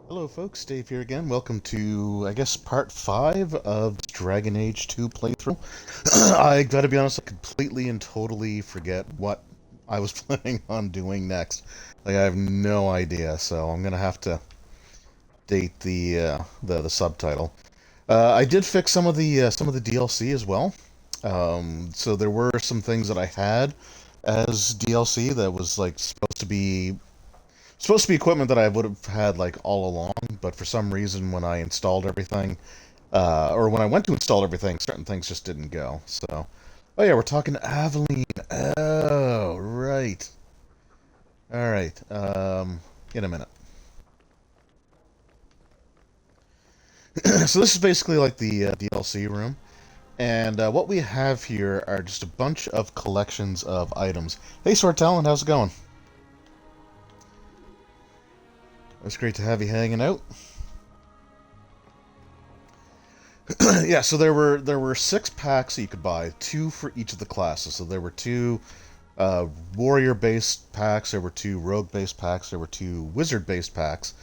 Hello, folks. Dave here again. Welcome to, I guess, part 5 of Dragon Age 2 playthrough. I gotta be honest, I completely and totally forget what I was planning on doing next. Like, I have no idea, so I'm gonna have to date the subtitle. I did fix some of the DLC as well. So there were some things that I had as DLC that was like supposed to be equipment that I would have had like all along, but for some reason when I installed everything, or when I went to install everything, certain things just didn't go. So, oh yeah, we're talking Aveline. Oh, right. All right. In a minute. So this is basically like the DLC room, and what we have here are just a bunch of collections of items. Hey, Sword Talon, how's it going? It's great to have you hanging out. Yeah, so there were 6 packs that you could buy, 2 for each of the classes. So there were 2 warrior-based packs, there were 2 rogue-based packs, there were 2 wizard-based packs,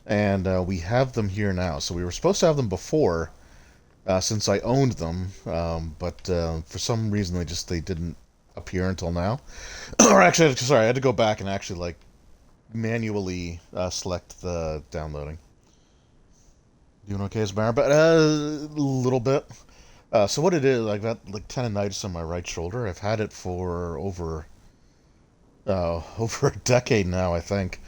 and we have them here now. So we were supposed to have them before, since I owned them, but for some reason they didn't appear until now. Or actually, sorry, I had to go back and actually like manually select the downloading. Doing okay, Samara, but a little bit. So what it is, I've got like tendonitis on my right shoulder. I've had it for over a decade now, I think.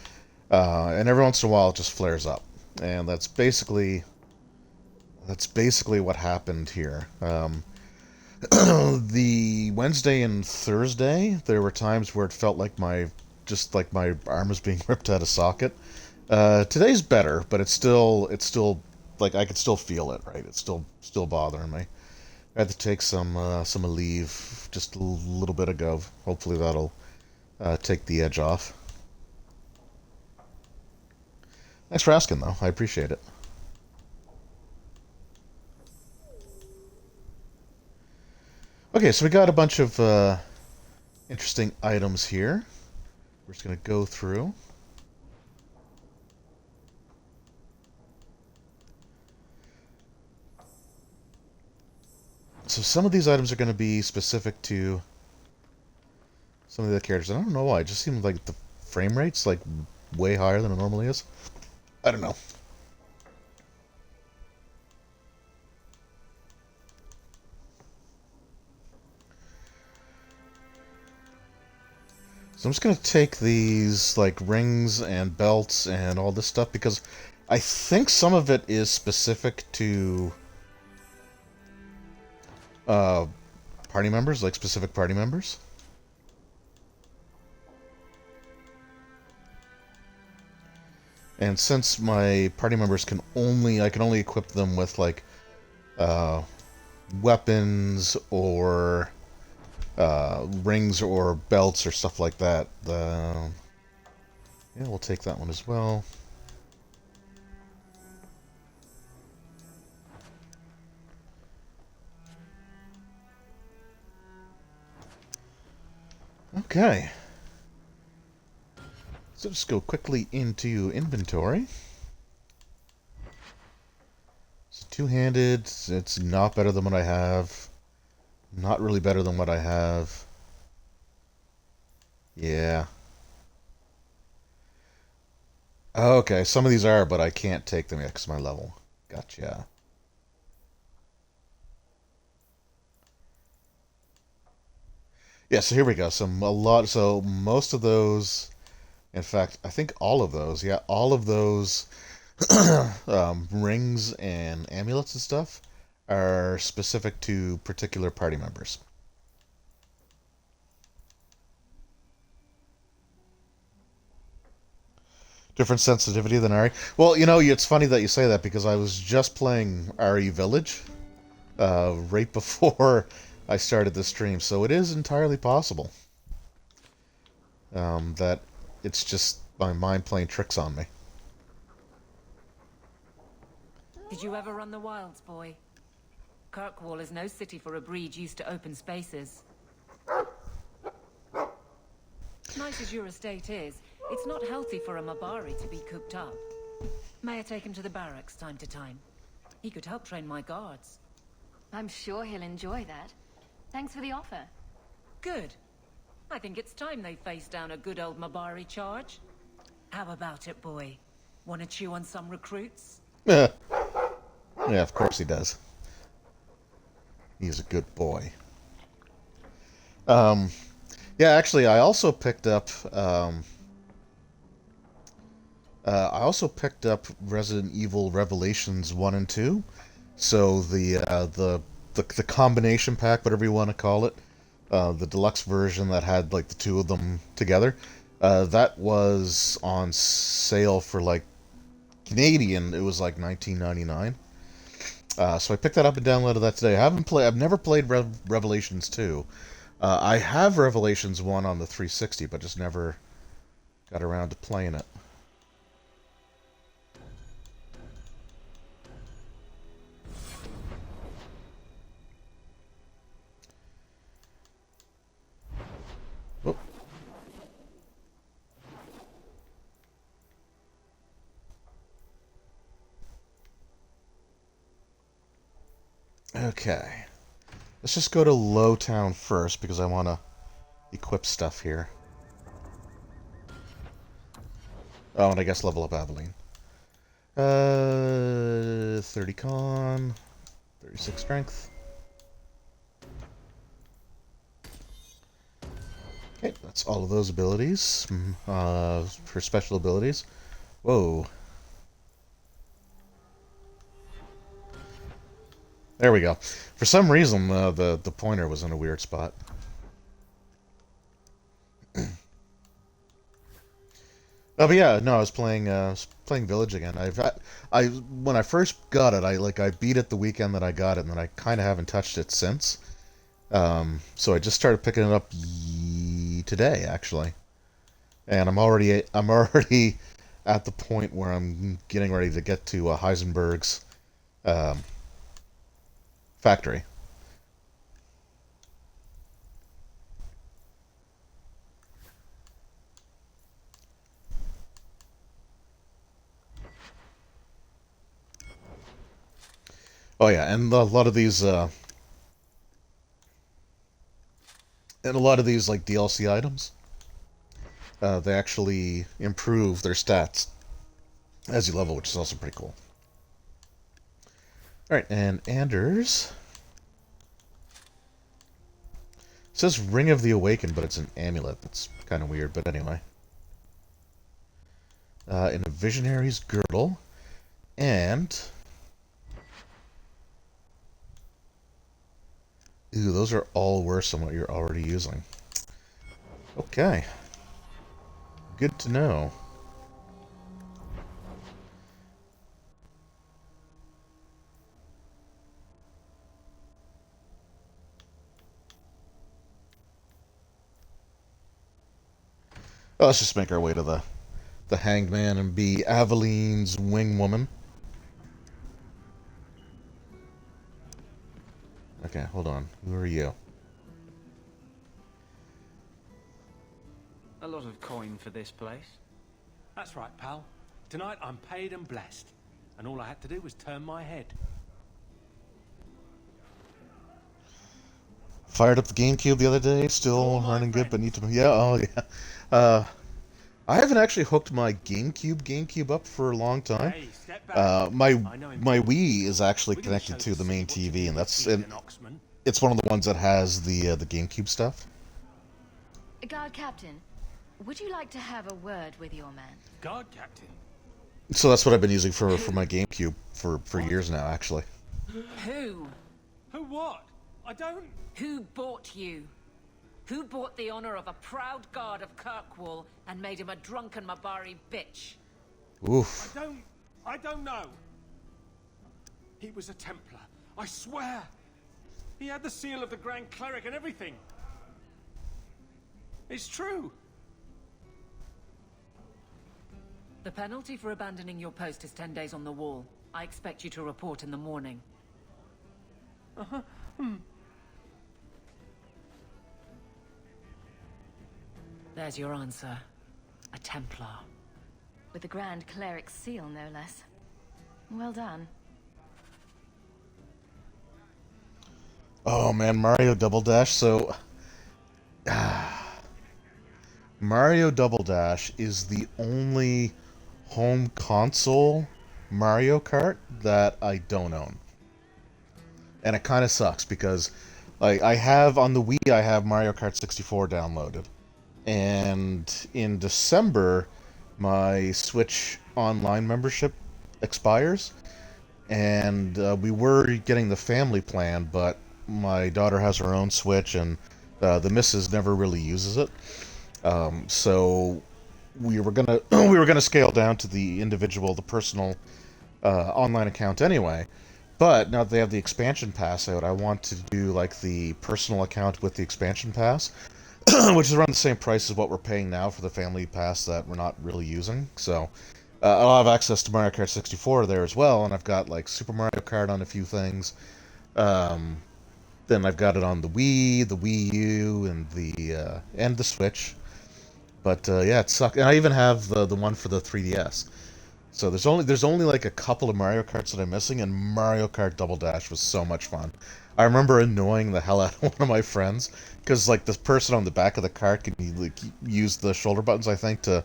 And every once in a while, it just flares up, and that's basically what happened here. The Wednesday and Thursday, there were times where it felt like my arm was being ripped out of socket. Today's better, but it's still like I could still feel it. Right, it's still bothering me. I had to take some leave just a little bit ago. Hopefully that'll take the edge off. Thanks for asking, though. I appreciate it. Okay, so we got a bunch of interesting items here. We're just gonna go through. So some of these items are going to be specific to some of the characters. I don't know why. It just seems like the frame rate's like way higher than it normally is. I don't know. So I'm just going to take these like rings and belts and all this stuff because I think some of it is specific to uh, party members, like specific party members. And since my party members I can only equip them with like uh, weapons or rings or belts or stuff like that. Yeah, we'll take that one as well. Okay. So just go quickly into inventory. It's two-handed. It's not better than what I have. Not really better than what I have. Yeah. Okay, some of these are, but I can't take them yet because of my level. Gotcha. Yeah, so here we go. So most of those, in fact, I think all of those, yeah, all of those rings and amulets and stuff are specific to particular party members. Different sensitivity than Ari. Well, it's funny that you say that because I was just playing Ari Village right before I started the stream, so it is entirely possible that it's just my mind playing tricks on me. Did you ever run the wilds, boy? Kirkwall is no city for a breed used to open spaces. Nice as your estate is, it's not healthy for a Mabari to be cooped up. Mayor take him to the barracks time to time. He could help train my guards. I'm sure he'll enjoy that. Thanks for the offer. Good. I think it's time they face down a good old Mabari charge. How about it, boy? Want to chew on some recruits? Yeah, of course he does. He's a good boy. Yeah, actually, I also picked up. Resident Evil Revelations 1 and 2. So the combination pack, whatever you want to call it, the deluxe version that had like the two of them together, that was on sale for like Canadian. It was like $19.99. So I picked that up and downloaded that today. I've never played Revelations 2. I have Revelations 1 on the 360, but just never got around to playing it. Oh. Okay. Let's just go to Lowtown first because I want to equip stuff here. Oh, and I guess level up Aveline. 30 con, 36 strength. Okay, that's all of those abilities. For special abilities. Whoa. There we go. For some reason, the pointer was in a weird spot. Oh, but yeah, no, I was playing Village again. When I first got it, I beat it the weekend that I got it, and then I kind of haven't touched it since. So I just started picking it up today, actually, and I'm already at the point where I'm getting ready to get to Heisenberg's factory. Oh yeah, and a lot of these like DLC items, they actually improve their stats as you level, which is also pretty cool. All right, and Anders. It says Ring of the Awakened, but it's an amulet. That's kind of weird, but anyway. In a Visionary's Girdle, and ooh, those are all worse than what you're already using. Okay. Good to know. Oh, let's just make our way to the Hanged Man and be Aveline's wing woman. Okay, hold on. Who are you? A lot of coin for this place. That's right, pal. Tonight I'm paid and blessed, and all I had to do was turn my head. Fired up the GameCube the other day, still running good, but need to... Yeah, oh yeah. I haven't actually hooked my GameCube up for a long time. Hey, step back. My Wii is actually connected to the main TV, and it's one of the ones that has the GameCube stuff. Guard Captain, would you like to have a word with your man? Guard Captain. So that's what I've been using for my GameCube for years now, actually. Who? Who what? I don't... Who bought you? Who bought the honor of a proud guard of Kirkwall and made him a drunken Mabari bitch? Oof. I don't know. He was a Templar, I swear. He had the seal of the Grand Cleric and everything. It's true. The penalty for abandoning your post is 10 days on the wall. I expect you to report in the morning. There's your answer. A Templar. With the Grand Cleric's seal, no less. Well done. Oh man, Mario Double Dash. So, Mario Double Dash is the only home console Mario Kart that I don't own. And it kind of sucks because like I have on the Wii I have Mario Kart 64 downloaded. And in December my Switch Online membership expires, and we were getting the family plan, but my daughter has her own Switch, and the missus never really uses it. So we were gonna we were gonna scale down to the personal online account anyway. But now that they have the expansion pass out, I want to do like the personal account with the expansion pass, which is around the same price as what we're paying now for the family pass that we're not really using. So I'll have access to Mario Kart 64 there as well, and I've got like Super Mario Kart on a few things. Um, then I've got it on the Wii, the Wii U, and the Switch. But yeah, it sucks. And I even have the one for the 3DS. So there's only like a couple of Mario Karts that I'm missing, and Mario Kart Double Dash was so much fun. I remember annoying the hell out of one of my friends because like the person on the back of the cart can like use the shoulder buttons, I think, to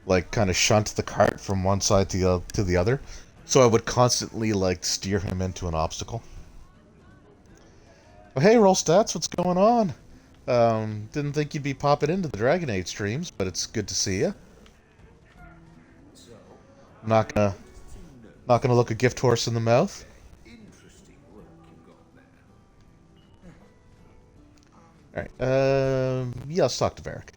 like kind of shunt the cart from one side to the other. So I would constantly like steer him into an obstacle. Oh, hey, Roll Stats, what's going on? Didn't think you'd be popping into the Dragon Age streams, but it's good to see you. Not gonna look a gift horse in the mouth. All right. Yeah, let's talk to Varric.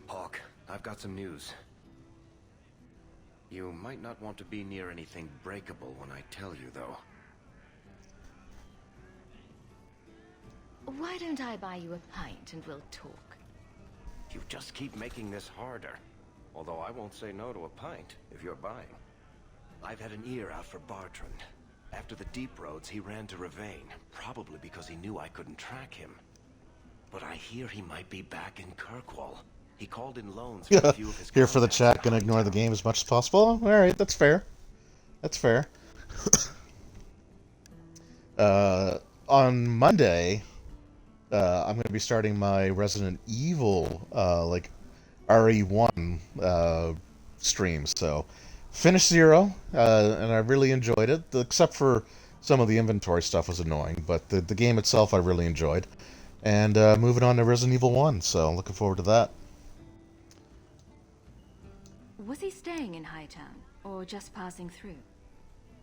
Hawk, I've got some news. You might not want to be near anything breakable when I tell you, though. Why don't I buy you a pint and we'll talk? You just keep making this harder. Although I won't say no to a pint, if you're buying. I've had an ear out for Bartrand. After the Deep Roads, he ran to Rivain, probably because he knew I couldn't track him. But I hear he might be back in Kirkwall. He called in loans for a few of his Here for the contacts chat, in gonna ignore the Hightown. game as much as possible. Alright, that's fair. That's fair. On Monday, I'm going to be starting my Resident Evil, like, RE1 stream. So, finished Zero, and I really enjoyed it, except for some of the inventory stuff was annoying, but the game itself I really enjoyed. And moving on to Resident Evil 1, so looking forward to that. Was he staying in Hightown, or just passing through?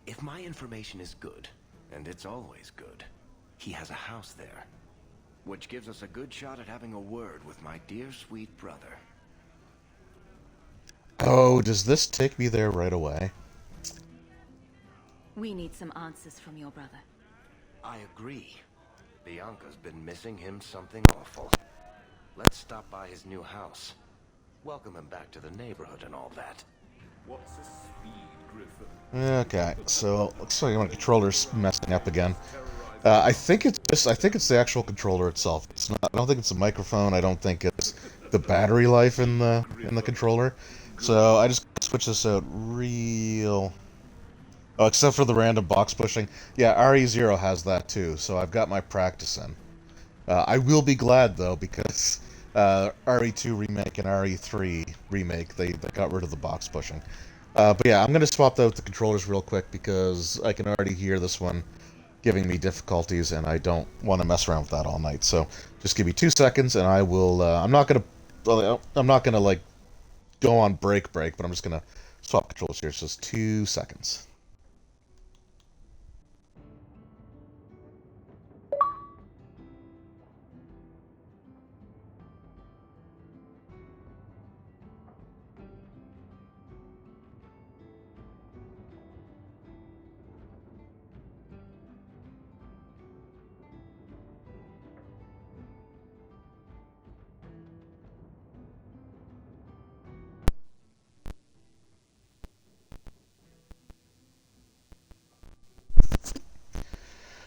If my information is good, and it's always good, he has a house there. Which gives us a good shot at having a word with my dear sweet brother. Oh, does this take me there right away? We need some answers from your brother. I agree. Bianca's been missing him something awful. Let's stop by his new house. Welcome him back to the neighborhood and all that. What's a speed, Griffin? Okay, so looks like my controller's messing up again. I think it's the actual controller itself. It's not. I don't think it's the microphone. I don't think it's the battery life in the controller. So I just switch this out real. Oh, except for the random box pushing. Yeah, RE0 has that too. So I've got my practice in. I will be glad though because RE2 remake and RE3 remake they got rid of the box pushing. But yeah, I'm gonna swap out the controllers real quick because I can already hear this one giving me difficulties, and I don't want to mess around with that all night. So just give me 2 seconds, and I will. I'm not gonna like go on break, but I'm just gonna swap controllers here. So just 2 seconds.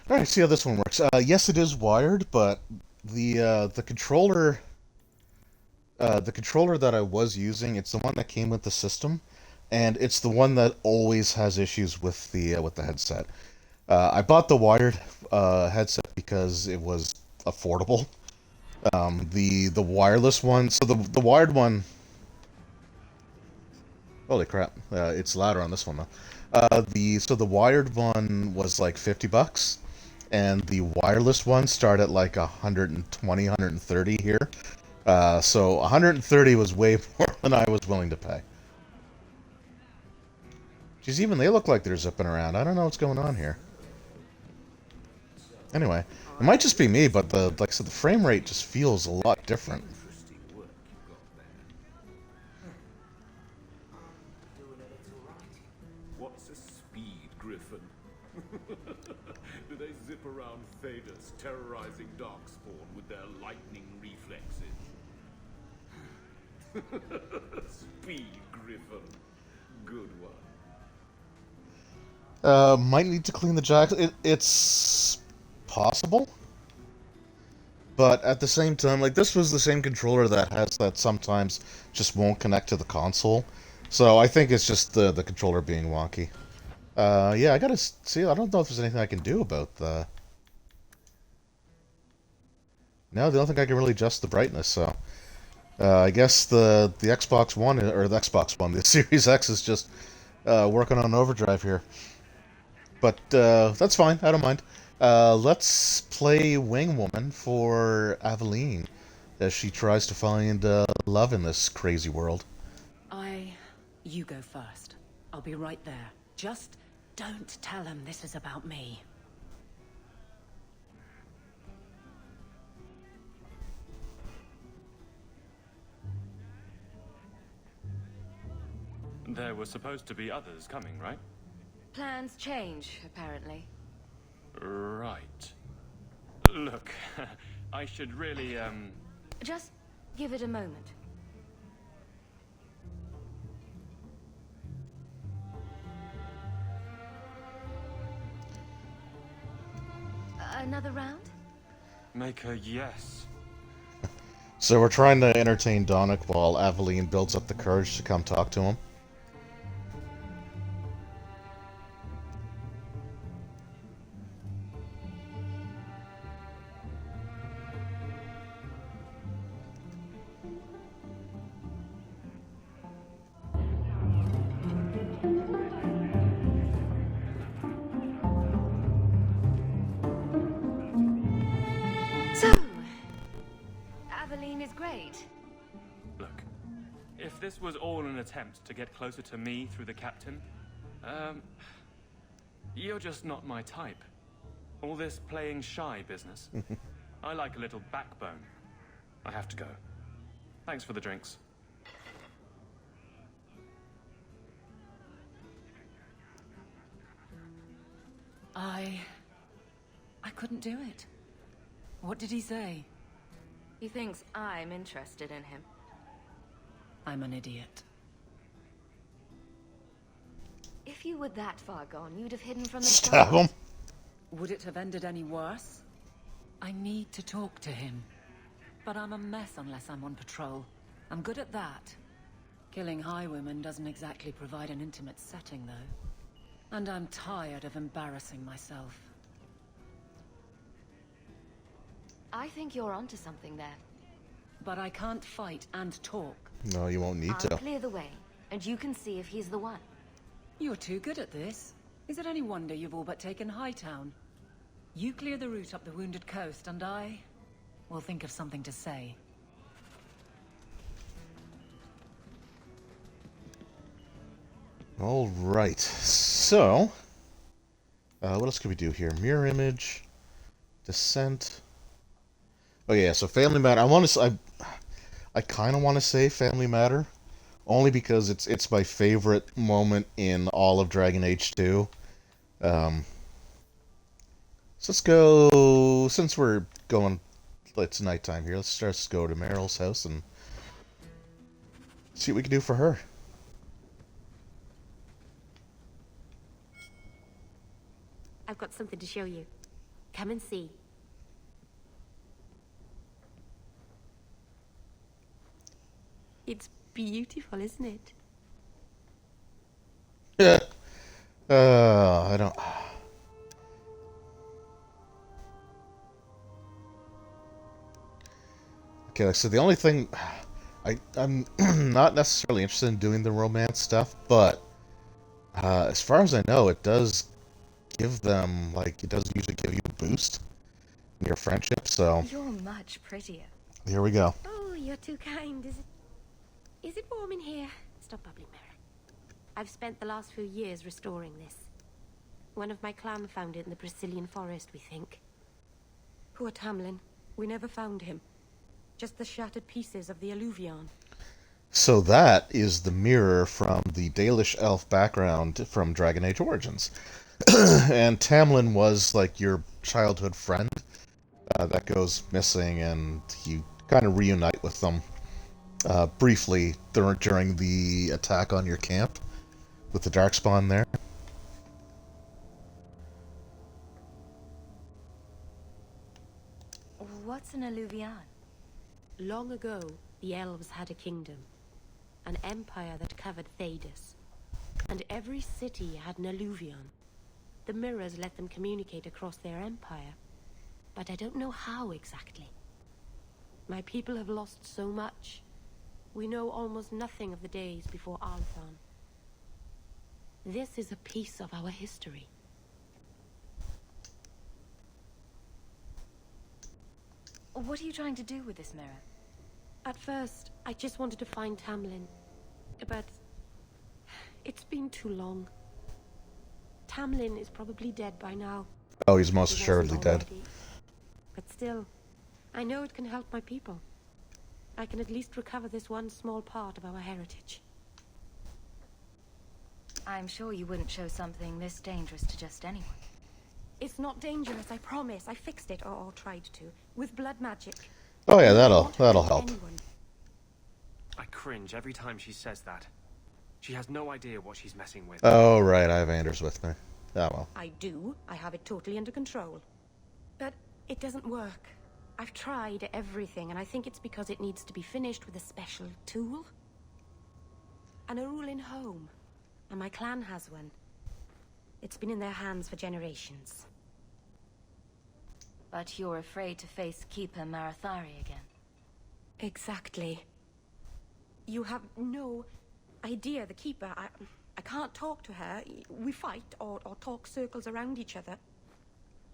All right, see how this one works. Yes, it is wired, but the controller The controller that I was using, it's the one that came with the system, and it's the one that always has issues with the headset. I bought the wired headset because it was affordable. The wireless one, so the wired one. Holy crap! It's louder on this one though. The wired one was like $50, and the wireless one started at like 120, 130 here. So 130 was way more than I was willing to pay. Geez, even they look like they're zipping around. I don't know what's going on here. Anyway, it might just be me, but like I said, the frame rate just feels a lot different. What's a speed, Griffin? Do they zip around Thedas, terrorizing Darkspawn with their lightning reflexes? Speed, Griffin. Good one. Might need to clean the jacks. It's possible, but at the same time, like this was the same controller that has that sometimes just won't connect to the console. So I think it's just the controller being wonky. Yeah, I gotta see. I don't know if there's anything I can do about the. No, the only thing I can really adjust the brightness. So I guess the Xbox One or the Xbox One, the Series X is just working on overdrive here. But that's fine. I don't mind. Let's play Wing Woman for Aveline as she tries to find love in this crazy world. You go first. I'll be right there. Just don't tell him this is about me. There were supposed to be others coming, right? Plans change, apparently. Right. Look, I should really, Just give it a moment. Another round? make a yes. So we're trying to entertain Donnic while Aveline builds up the courage to come talk to him. So, Aveline is great. Look, if this was all an attempt to get closer to me through the captain, you're just not my type. All this playing shy business. I like a little backbone. I have to go. Thanks for the drinks. I couldn't do it. What did he say? He thinks I'm interested in him. I'm an idiot. If you were that far gone, you'd have hidden from the Stab start. him. Would it have ended any worse? I need to talk to him. But I'm a mess unless I'm on patrol. I'm good at that. Killing highwaymen doesn't exactly provide an intimate setting, though. And I'm tired of embarrassing myself. I think you're onto something there. But I can't fight and talk. No, you won't need I'll to. clear the way, and you can see if he's the one. You're too good at this. Is it any wonder you've all but taken Hightown? You clear the route up the Wounded Coast, and I will think of something to say. All right. So, what else can we do here? Mirror image, descent. Oh yeah. So Family Matter. I kind of want to say Family Matter, only because it's my favorite moment in all of Dragon Age 2. So let's go. Since we're going, it's nighttime here. Let's just go to Meryl's house and see what we can do for her. I've got something to show you. Come and see. It's beautiful, isn't it? Yeah. I don't... Okay, so the only thing... I'm not necessarily interested in doing the romance stuff, but as far as I know, it does give them, like, it does usually give you a boost in your friendship, so... You're much prettier. Here we go. Oh, you're too kind. Is it warm in here? Stop bubbling, Mary. I've spent the last few years restoring this. One of my clan found it in the Brazilian forest, we think. Poor Tamlin. We never found him. Just the shattered pieces of the Alluvion. So that is the mirror from the Dalish elf background from Dragon Age Origins. And Tamlin was like your childhood friend that goes missing, and you kind of reunite with them briefly during the attack on your camp with the Darkspawn there. What's an alluvion? Long ago, the elves had a kingdom. An empire that covered Thedas. And every city had an alluvion. The mirrors let them communicate across their empire. But I don't know how exactly. My people have lost so much. We know almost nothing of the days before Arthon. This is a piece of our history. What are you trying to do with this mirror? At first, I just wanted to find Tamlin. But it's been too long. Tamlin is probably dead by now. Oh, he's most He assuredly wasn't dead. already. But still, I know it can help my people. I can at least recover this one small part of our heritage. I'm sure you wouldn't show something this dangerous to just anyone. It's not dangerous, I promise. I fixed it, or tried to, with blood magic. Oh yeah, I that'll won't hurt help. anyone. I cringe every time she says that. She has no idea what she's messing with. Oh right, I have Anders with me. Oh well. I do. I have it totally under control. But it doesn't work. I've tried everything, and I think it's because it needs to be finished with a special tool. An Arulin home. And my clan has one. It's been in their hands for generations. But you're afraid to face Keeper Marathari again. Exactly. You have no idea, the Keeper. I can't talk to her. We fight or talk circles around each other.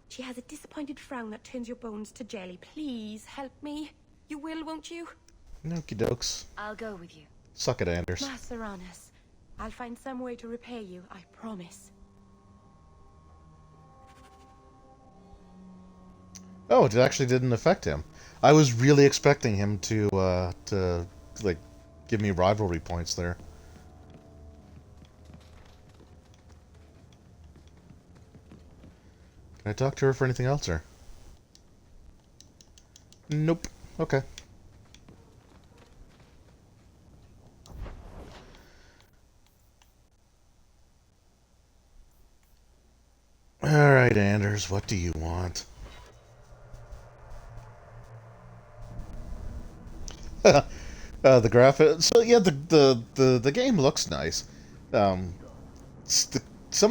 She has a disappointed frown that turns your bones to jelly. Please help me. You will, won't you? Okie dokes. I'll go with you. Suck it, Anders. Maceranus, I'll find some way to repay you, I promise. Oh, it actually didn't affect him. I was really expecting him to like give me rivalry points there. Can I talk to her for anything else, or? Nope. Okay. Alright, Anders, what do you want? The graphics. So yeah, the game looks nice. Some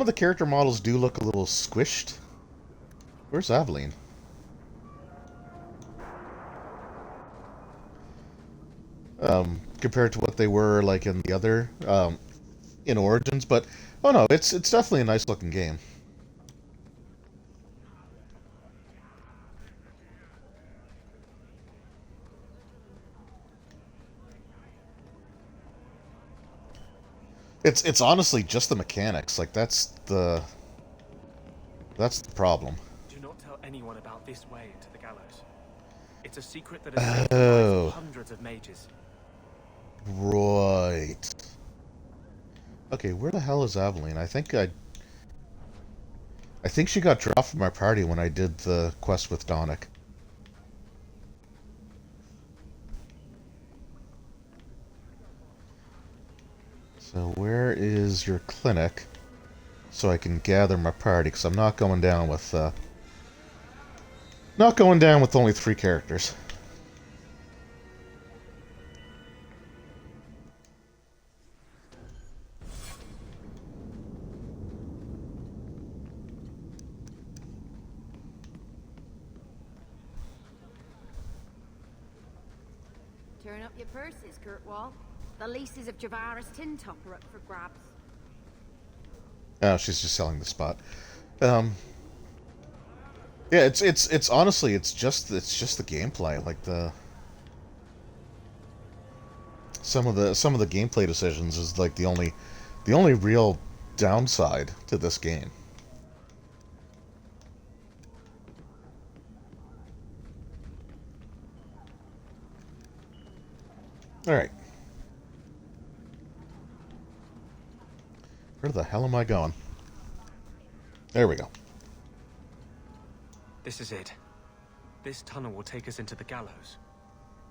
of the character models do look a little squished. Where's Aveline? Compared to what they were like in the other in Origins, but oh no, it's definitely a nice looking game. It's honestly just the mechanics. Like that's the problem. Do not tell anyone about this way into the gallows. It's a secret that has saved the Oh. lives of hundreds of mages. Right. Okay, where the hell is Aveline? I think she got dropped from our party when I did the quest with Donic. So where is your clinic? So I can gather my party, because I'm not going down with only 3 characters. Turn up your purses, Kirkwall. The leases of Javaris Tin Top are up for grabs. Oh, she's just selling the spot. Yeah, it's honestly it's just the gameplay, like some of the gameplay decisions is like the only real downside to this game. All right. Where the hell am I going? There we go. This is it. This tunnel will take us into the gallows.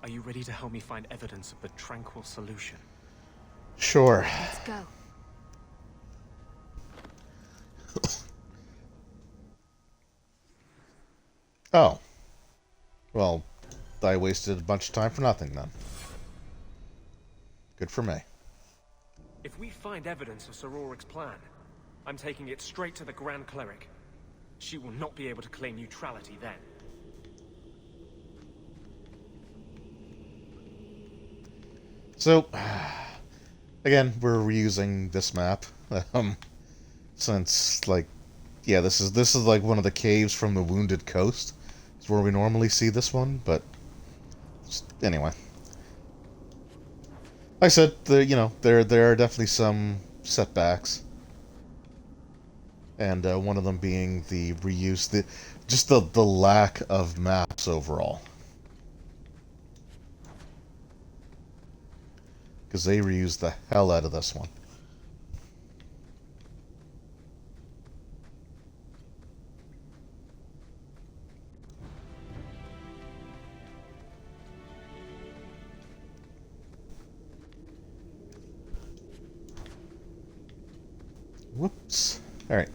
Are you ready to help me find evidence of the tranquil solution? Sure. Let's go. Oh. Well, I wasted a bunch of time for nothing then. Good for me. If we find evidence of Sir Ulrich's plan, I'm taking it straight to the Grand Cleric. She will not be able to claim neutrality then. So, again, we're reusing this map. Since, like, yeah, this is like one of the caves from the Wounded Coast. It's where we normally see this one, but anyway. Like I said, there are definitely some setbacks, and one of them being the reuse, the lack of maps overall, because they reused the hell out of this one. Whoops. All right.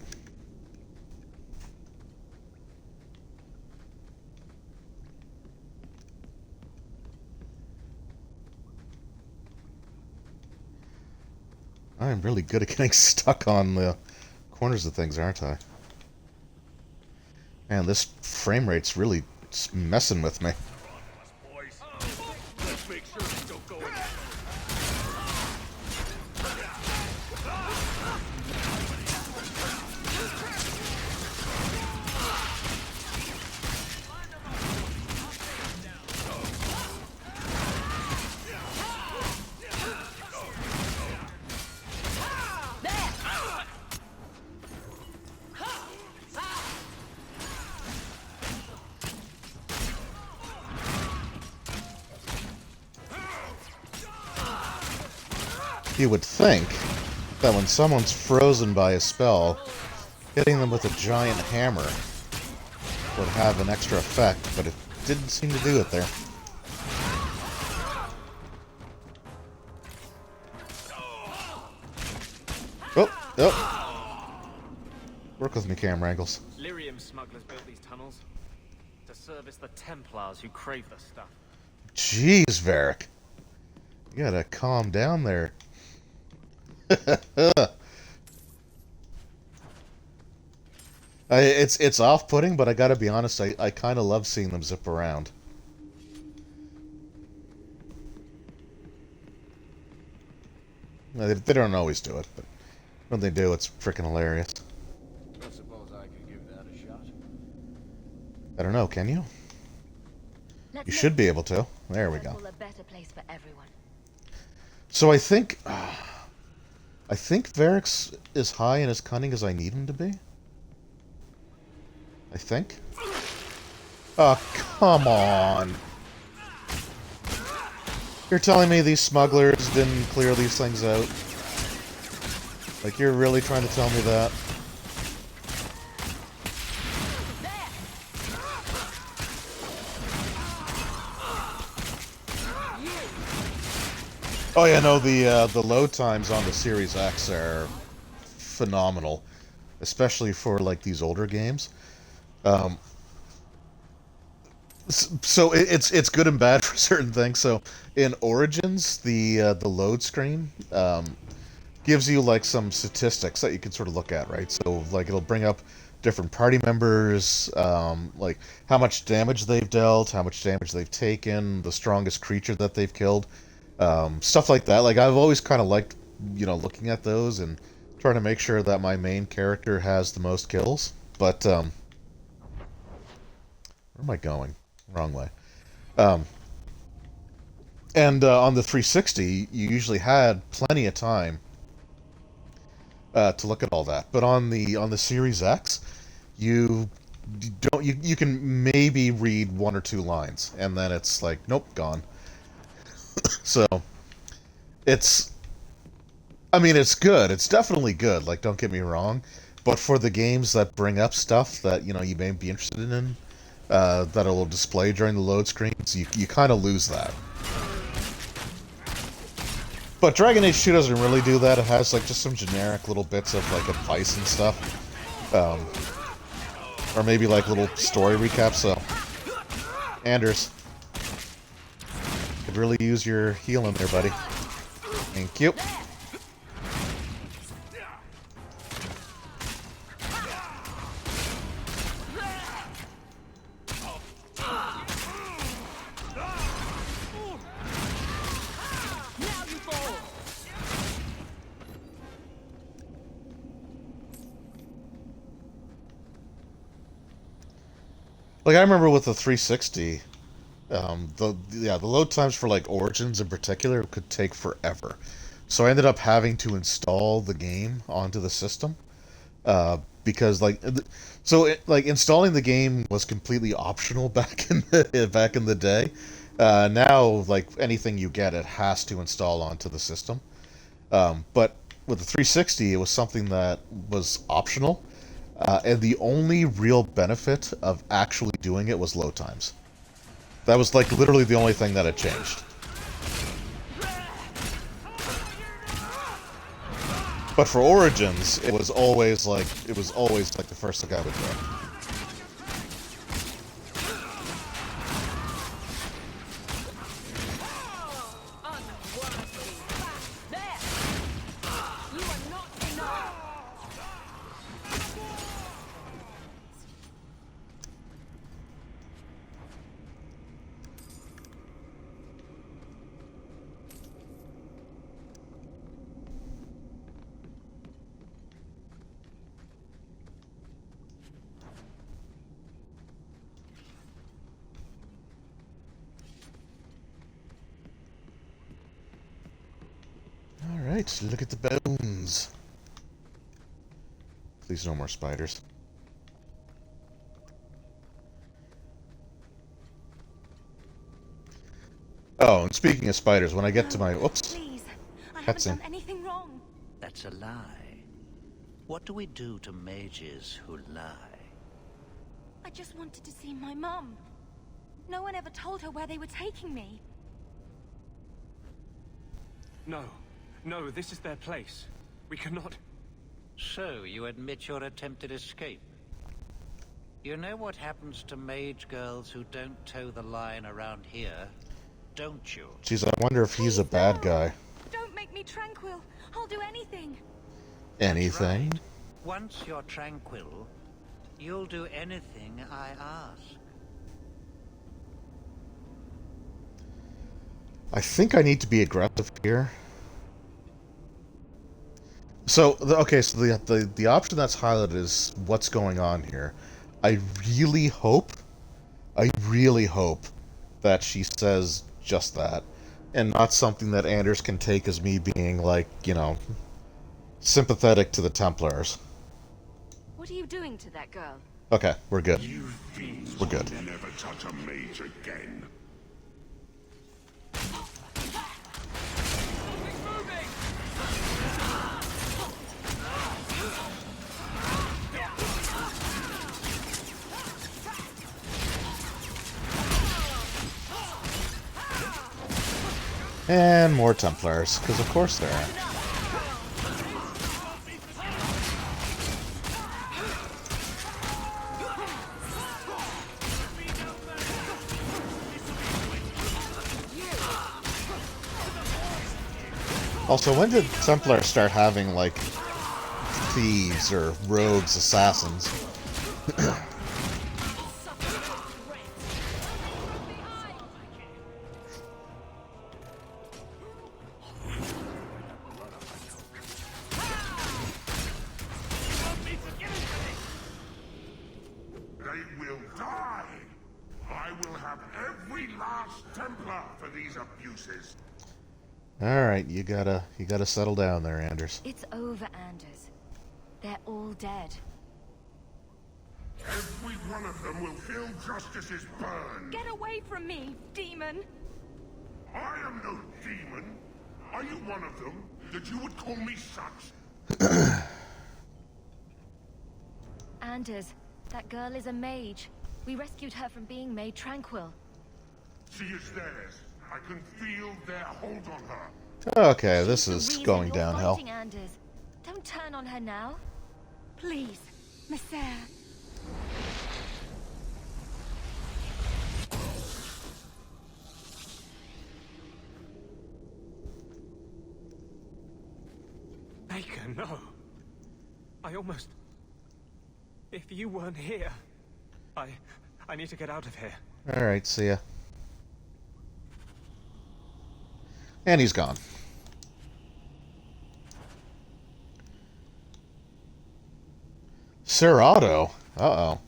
I'm really good at getting stuck on the corners of things, aren't I? Man, this frame rate's really messing with me. Let's make sure you don't go in. You would think that when someone's frozen by a spell, hitting them with a giant hammer would have an extra effect, but it didn't seem to do it there. Oh, oh. Work with me, camera angles. Lyrium smugglers built these tunnels to service the Templars who crave the stuff. Jeez, Varric. You gotta calm down there. It's off-putting, but I gotta be honest, I kind of love seeing them zip around. They don't always do it, but when they do, it's freaking hilarious. I suppose I could give that a shot. I don't know, can you? Let's You make should be able to. There we go. Kirkwall a better place for everyone. So I think Varric's as high in his cunning as I need him to be. I think. Oh, come on. You're telling me these smugglers didn't clear these things out? Like, you're really trying to tell me that? Oh yeah, no, the load times on the Series X are phenomenal, especially for like these older games. So it's good and bad for certain things. So in Origins, the load screen gives you like some statistics that you can sort of look at, right? So like it'll bring up different party members, like how much damage they've dealt, how much damage they've taken, the strongest creature that they've killed, stuff like that. Like I've always kind of liked, looking at those and trying to make sure that my main character has the most kills. But where am I going? Wrong way. And on the 360, you usually had plenty of time to look at all that. But on the Series X, you don't. You can maybe read one or two lines, and then it's like, nope, gone. So it's. I mean, it's good. It's definitely good. Like, don't get me wrong. But for the games that bring up stuff that you may be interested in, that will display during the load screens, you kind of lose that. But Dragon Age 2 doesn't really do that. It has like just some generic little bits of like advice and stuff, or maybe like little story recaps. So, Anders, could really use your healing there, buddy. Thank you. Like I remember with the 360, the load times for like Origins in particular could take forever. So I ended up having to install the game onto the system, because installing the game was completely optional back in the day. Now like anything you get, it has to install onto the system. But with the 360, it was something that was optional. And the only real benefit of actually doing it was load times. That was like literally the only thing that had changed. But for Origins, it was always like the first thing I would do. Alright, look at the bones. Please no more spiders. Oh, and speaking of spiders, when I get to my... Oops. Please, I haven't done anything wrong. That's a lie. What do we do to mages who lie? I just wanted to see my mum. No one ever told her where they were taking me. No, this is their place. We cannot... So, you admit your attempted escape? You know what happens to mage girls who don't toe the line around here, don't you? Jeez, I wonder if he's a bad guy. Don't make me tranquil. I'll do anything. Anything? Right. Once you're tranquil, you'll do anything I ask. I think I need to be aggressive here. So, the option that's highlighted is what's going on here. I really hope that she says just that, and not something that Anders can take as me being like, sympathetic to the Templars. What are you doing to that girl? Okay, we're good. You fiends We're good. will never touch a mage again. And more Templars, because of course there are. Also, when did Templars start having, like, thieves or rogues, assassins? They will die! I will have every last Templar for these abuses. Alright, you gotta settle down there, Anders. It's over, Anders. They're all dead. Every one of them will feel justice's burn. Get away from me, demon! I am no demon. Are you one of them, that you would call me such? Anders, that girl is a mage. We rescued her from being made tranquil. She is theirs. I can feel their hold on her. Okay, this is going downhill. Fighting, Anders. Don't turn on her now. Please, Messer. Baker, no. I almost... If you weren't here, I need to get out of here. Alright, see ya. And he's gone. Sir Otto. Uh-oh.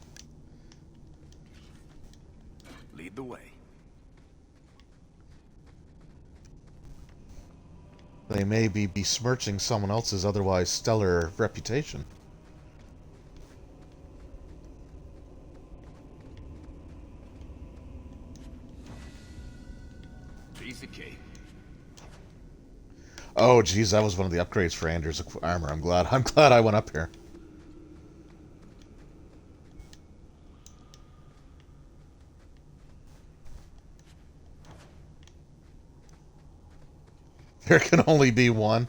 Lead the way. They may be besmirching someone else's otherwise stellar reputation. Piece of cake. Oh, geez, that was one of the upgrades for Anders' armor. I'm glad I went up here. There can only be one.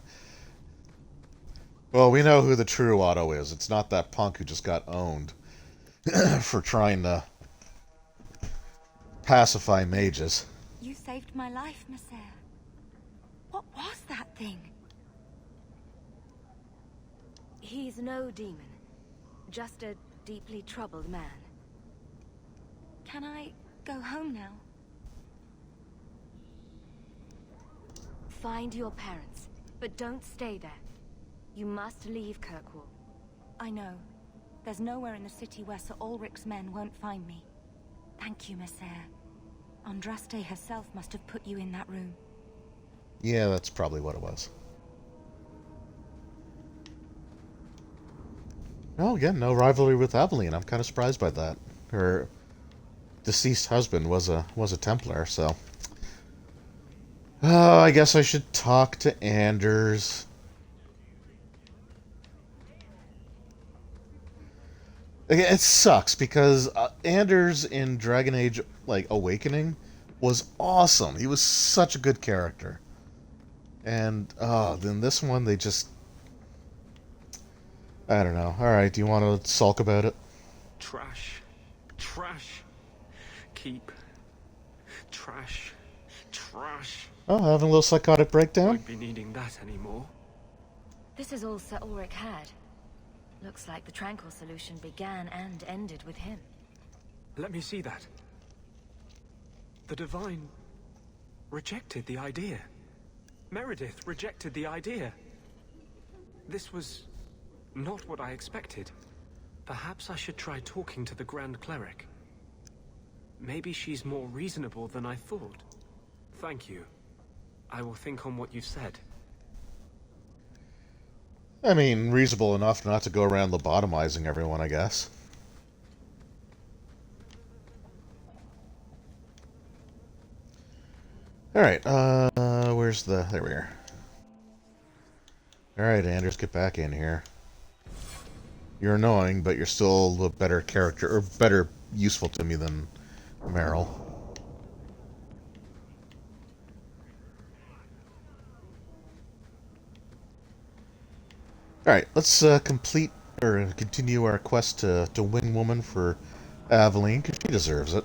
Well, we know who the true Otto is. It's not that punk who just got owned for trying to pacify mages. You saved my life, Messer. What was that thing? He's no demon. Just a deeply troubled man. Can I go home now? Find your parents, but don't stay there. You must leave Kirkwall. I know. There's nowhere in the city where Sir Ulrich's men won't find me. Thank you, Messer. Andraste herself must have put you in that room. Yeah, that's probably what it was. Well, again, no rivalry with Aveline. I'm kind of surprised by that. Her deceased husband was a Templar, so... Oh, I guess I should talk to Anders. It sucks because Anders in Dragon Age Awakening was awesome. He was such a good character. And then this one they just I don't know. Alright, do you want to sulk about it? Trash. Trash. Keep. Trash. Trash. Oh, having a little psychotic breakdown? Won't be needing that anymore. This is all Sir Ulrich had. Looks like the Tranquil solution began and ended with him. Let me see that. The Divine rejected the idea. Meredith rejected the idea. This was not what I expected. Perhaps I should try talking to the Grand Cleric. Maybe she's more reasonable than I thought. Thank you. I will think on what you've said. I mean, reasonable enough not to go around lobotomizing everyone, I guess. Alright, where's the... There we are. Alright, Anders, get back in here. You're annoying, but you're still a better character, or better useful to me than Meryl. Alright, let's complete, or continue our quest to win woman for Aveline, because she deserves it.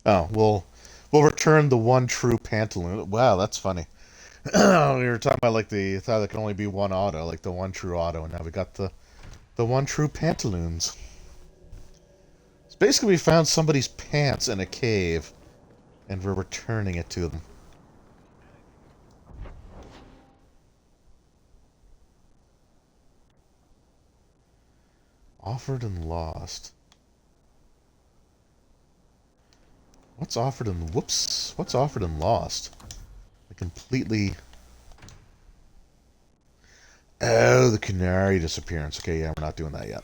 Oh, we'll return the one true pantaloon. Wow, that's funny. We were talking about like the thought there can only be one auto, like the one true auto, and now we got the one true pantaloons. So basically, we found somebody's pants in a cave, and we're returning it to them. Offered and lost. What's offered and... Whoops. What's offered and lost? I completely... Oh, the Canary disappearance. Okay, yeah, we're not doing that yet.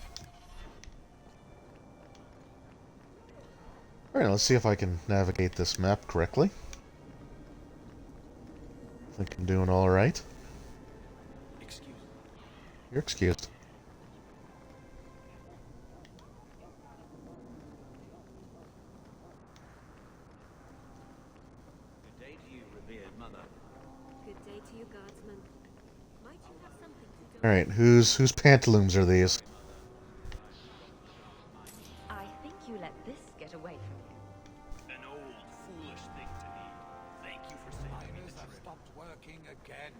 Alright, let's see if I can navigate this map correctly. I think I'm doing alright. Excuse me. You're excused. Alright, whose pantaloons are these? I think you let this get away from you. An old, foolish thing to me. Thank you for saving me the trip. Stopped working again.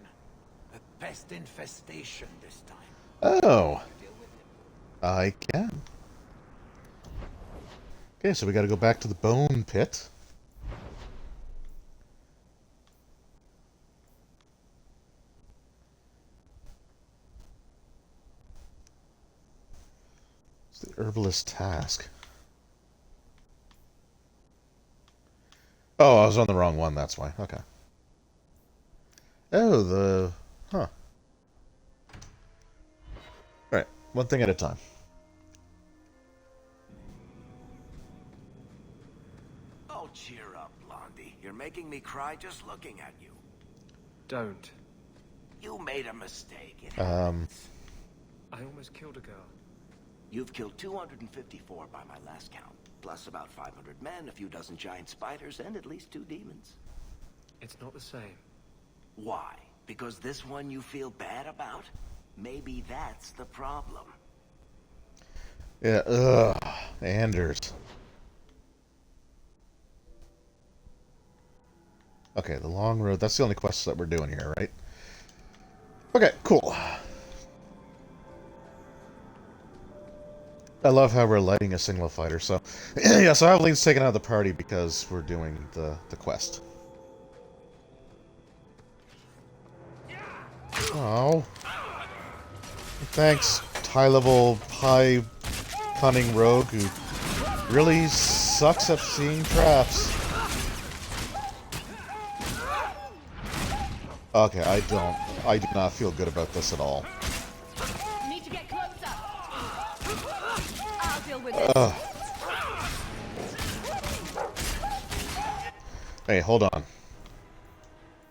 A pest infestation this time. Oh. I can. Okay, so we gotta go back to the bone pit. It's the herbalist task. Oh, I was on the wrong one, that's why. Okay. Oh, the... Huh. Alright, one thing at a time. Oh, cheer up, Blondie. You're making me cry just looking at you. Don't. You made a mistake. It I almost killed a girl. You've killed 254 by my last count, plus about 500 men, a few dozen giant spiders, and at least 2 demons. It's not the same. Why? Because this one you feel bad about? Maybe that's the problem. Yeah, ugh. Anders. Okay, the long road. That's the only quest that we're doing here, right? Okay, cool. I love how we're lighting a single fighter, so... yeah, so Aveline's taken out of the party because we're doing the quest. Oh. Thanks, high-level, high-cunning rogue who really sucks at seeing traps. Okay, I do not feel good about this at all. Need to get closer. I'll deal with this. Hey, hold on.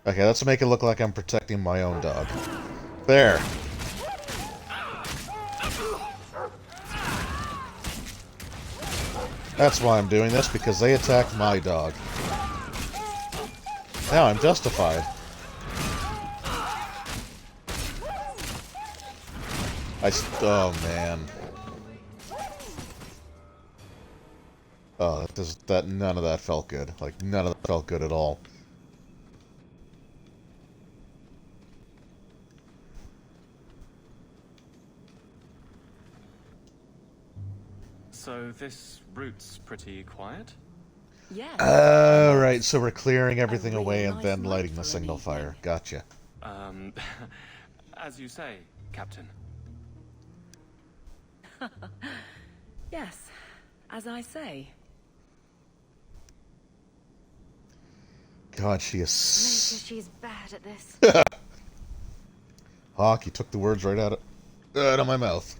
Okay, let's make it look like I'm protecting my own dog. There. That's why I'm doing this, because they attacked my dog. Now I'm justified. Oh man. Oh, none of that felt good. Like, none of that felt good at all. So this route's pretty quiet? Yeah. Oh, right, so we're clearing everything away and then lighting the signal fire. Gotcha. As you say, Captain. Yes, as I say. God, she is... Major, she's bad at this. Hawk, you took the words right out of my mouth.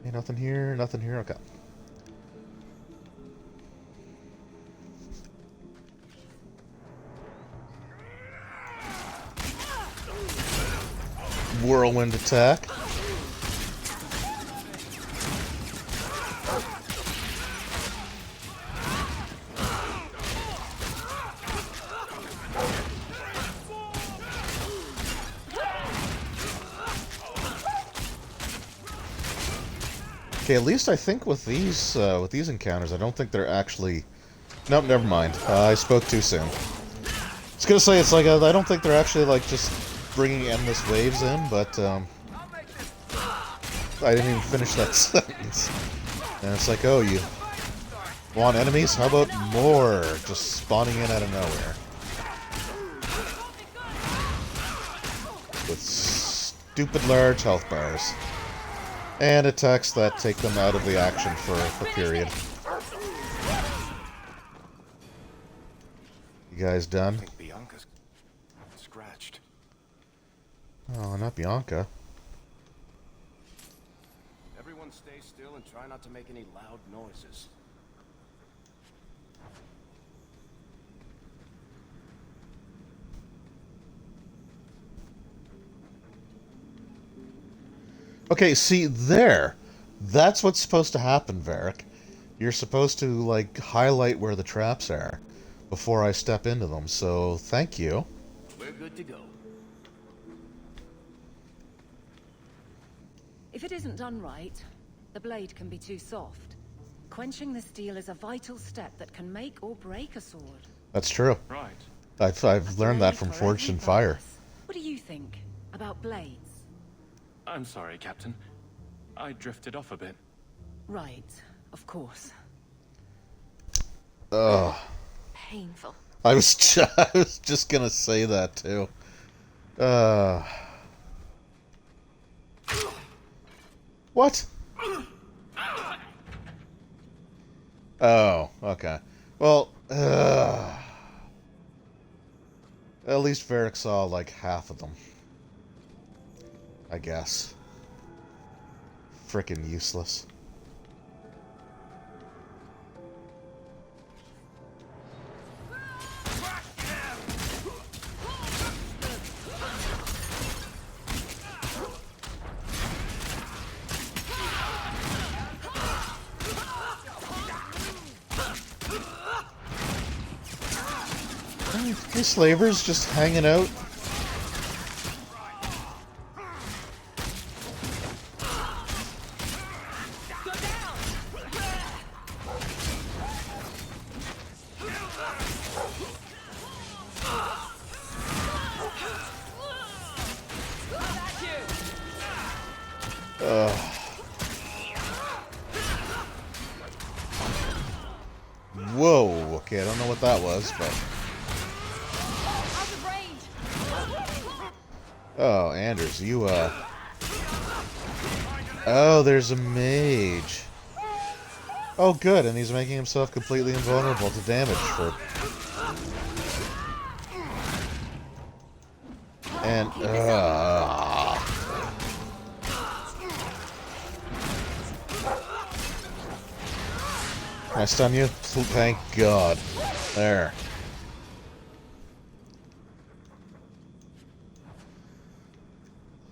Okay, nothing here, nothing here, okay. Whirlwind attack. Okay, at least I think with these encounters, I don't think they're actually... Nope, never mind. I spoke too soon. I was gonna say, it's like, I don't think they're actually, like, just bringing endless waves in, but, I didn't even finish that sentence. And it's like, oh, you want enemies? How about more? Just spawning in out of nowhere. With stupid large health bars. And attacks that take them out of the action for a period. You guys done? I think Bianca's scratched. Oh, not Bianca. Everyone stay still and try not to make any loud noises. Okay, see, there. That's what's supposed to happen, Varric. You're supposed to, like, highlight where the traps are before I step into them, so thank you. We're good to go. If it isn't done right, the blade can be too soft. Quenching the steel is a vital step that can make or break a sword. That's true. Right. I've learned that from Forged in Fire. What do you think about blades? I'm sorry, Captain. I drifted off a bit. Right, of course. Ugh. Painful. I was just gonna say that too. What? Oh, okay. Well, at least Varric saw like half of them. I guess. Frickin' useless. Hey, slavers just hanging out. Whoa, okay, I don't know what that was, but... Oh, Anders, you, Oh, there's a mage. Oh, good, and he's making himself completely invulnerable to damage for... And, Can I stun you? Thank God. There.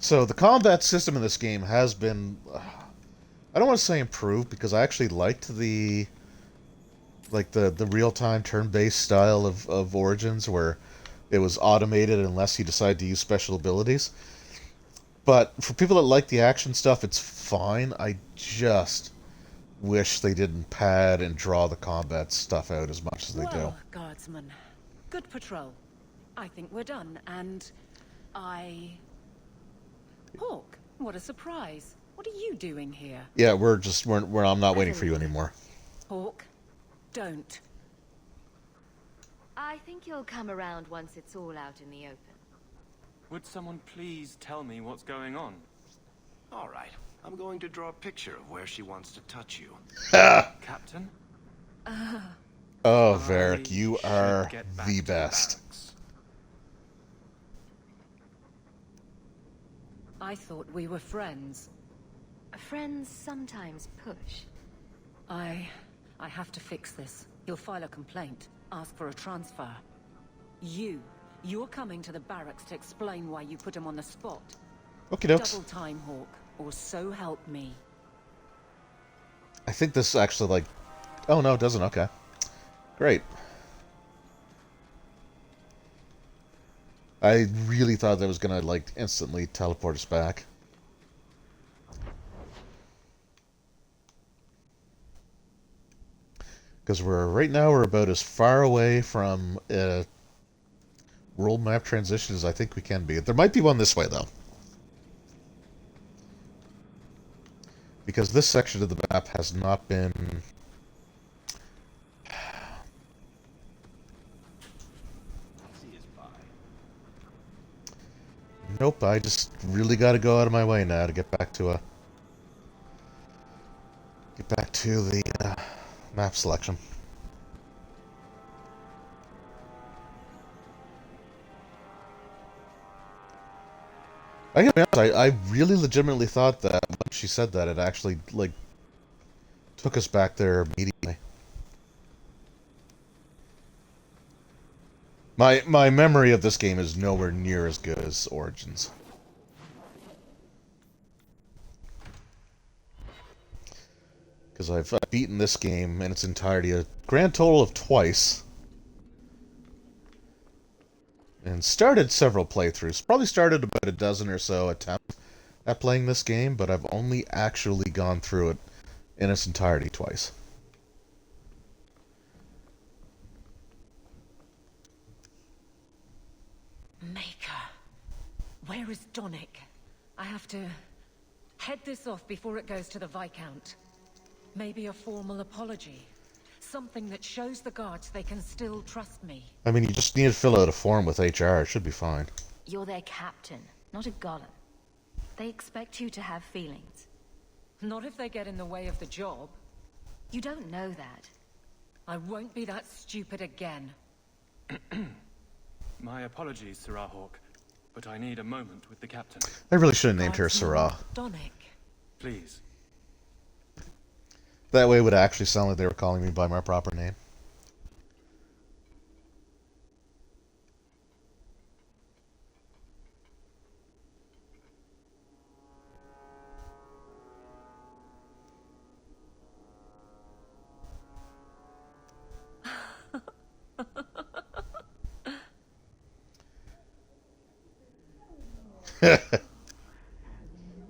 So, the combat system in this game has been... I don't want to say improved, because I actually liked the... Like, the real-time turn-based style of Origins, where it was automated unless you decide to use special abilities. But, for people that like the action stuff, it's fine. I just wish they didn't pad and draw the combat stuff out as much as they do. Guardsman, good patrol. I think we're done, and Hawk, what a surprise. What are you doing here? Yeah, I'm not waiting for you anymore. Hawk, don't. I think you'll come around once it's all out in the open. Would someone please tell me what's going on? All right. I'm going to draw a picture of where she wants to touch you. Captain? Oh, Varric, you are the best. I thought we were friends. Friends sometimes push. I have to fix this. He'll file a complaint, ask for a transfer. You're coming to the barracks to explain why you put him on the spot. Okie dokes. Double time, Hawk, or so help me. I think this actually, like... Oh, no, it doesn't. Okay. Great. I really thought that was gonna, like, instantly teleport us back. Because right now we're about as far away from world map transition as I think we can be. There might be one this way, though. Because this section of the map has not been... Nope, I just really got to go out of my way now to get back to the map selection. I gotta be honest, I really legitimately thought that when she said that, it actually, like, took us back there immediately. My memory of this game is nowhere near as good as Origins. Because I've beaten this game in its entirety a grand total of twice. And started several playthroughs. Probably started about a dozen or so attempts at playing this game, but I've only actually gone through it in its entirety twice. Maker. Where is Donnic? I have to head this off before it goes to the Viscount. Maybe a formal apology. Something that shows the guards they can still trust me. I mean, you just need to fill out a form with HR. It should be fine. You're their captain, not a golem. They expect you to have feelings. Not if they get in the way of the job. You don't know that. I won't be that stupid again. My apologies, Sirrah Hawk, but I need a moment with the captain. I really should have named her Sirrah. Donnic. Please. That way it would actually sound like they were calling me by my proper name.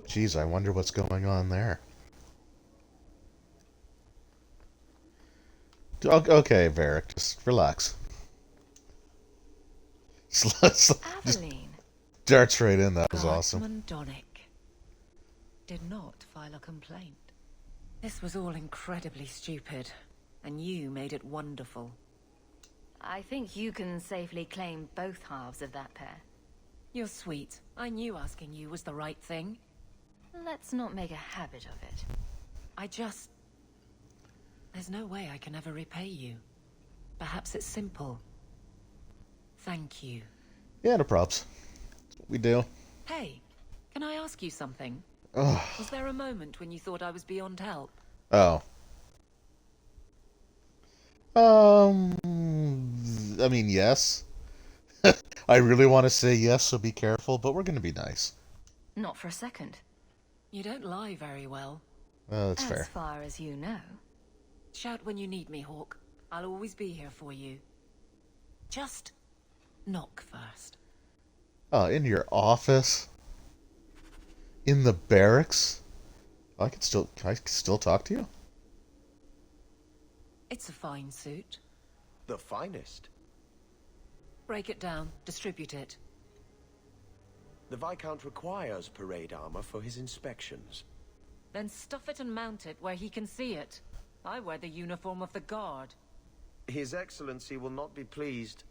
Jeez, I wonder what's going on there. Okay, Varric, just relax. Just darts right in. That was awesome. Guardsman Donnic did not file a complaint. This was all incredibly stupid, and you made it wonderful. I think you can safely claim both halves of that pair. You're sweet. I knew asking you was the right thing. Let's not make a habit of it. There's no way I can ever repay you. Perhaps it's simple. Thank you. Yeah, no props. That's what we do. Hey, can I ask you something? Ugh. Was there a moment when you thought I was beyond help? Oh. I mean, yes. I really want to say yes, so be careful, but we're going to be nice. Not for a second. You don't lie very well. That's fair. As far as you know. Shout when you need me, Hawk. I'll always be here for you. Just knock first. Oh, in your office? In the barracks? Can I still talk to you? It's a fine suit. The finest. Break it down. Distribute it. The Viscount requires parade armor for his inspections. Then stuff it and mount it where he can see it. I wear the uniform of the guard. His Excellency will not be pleased.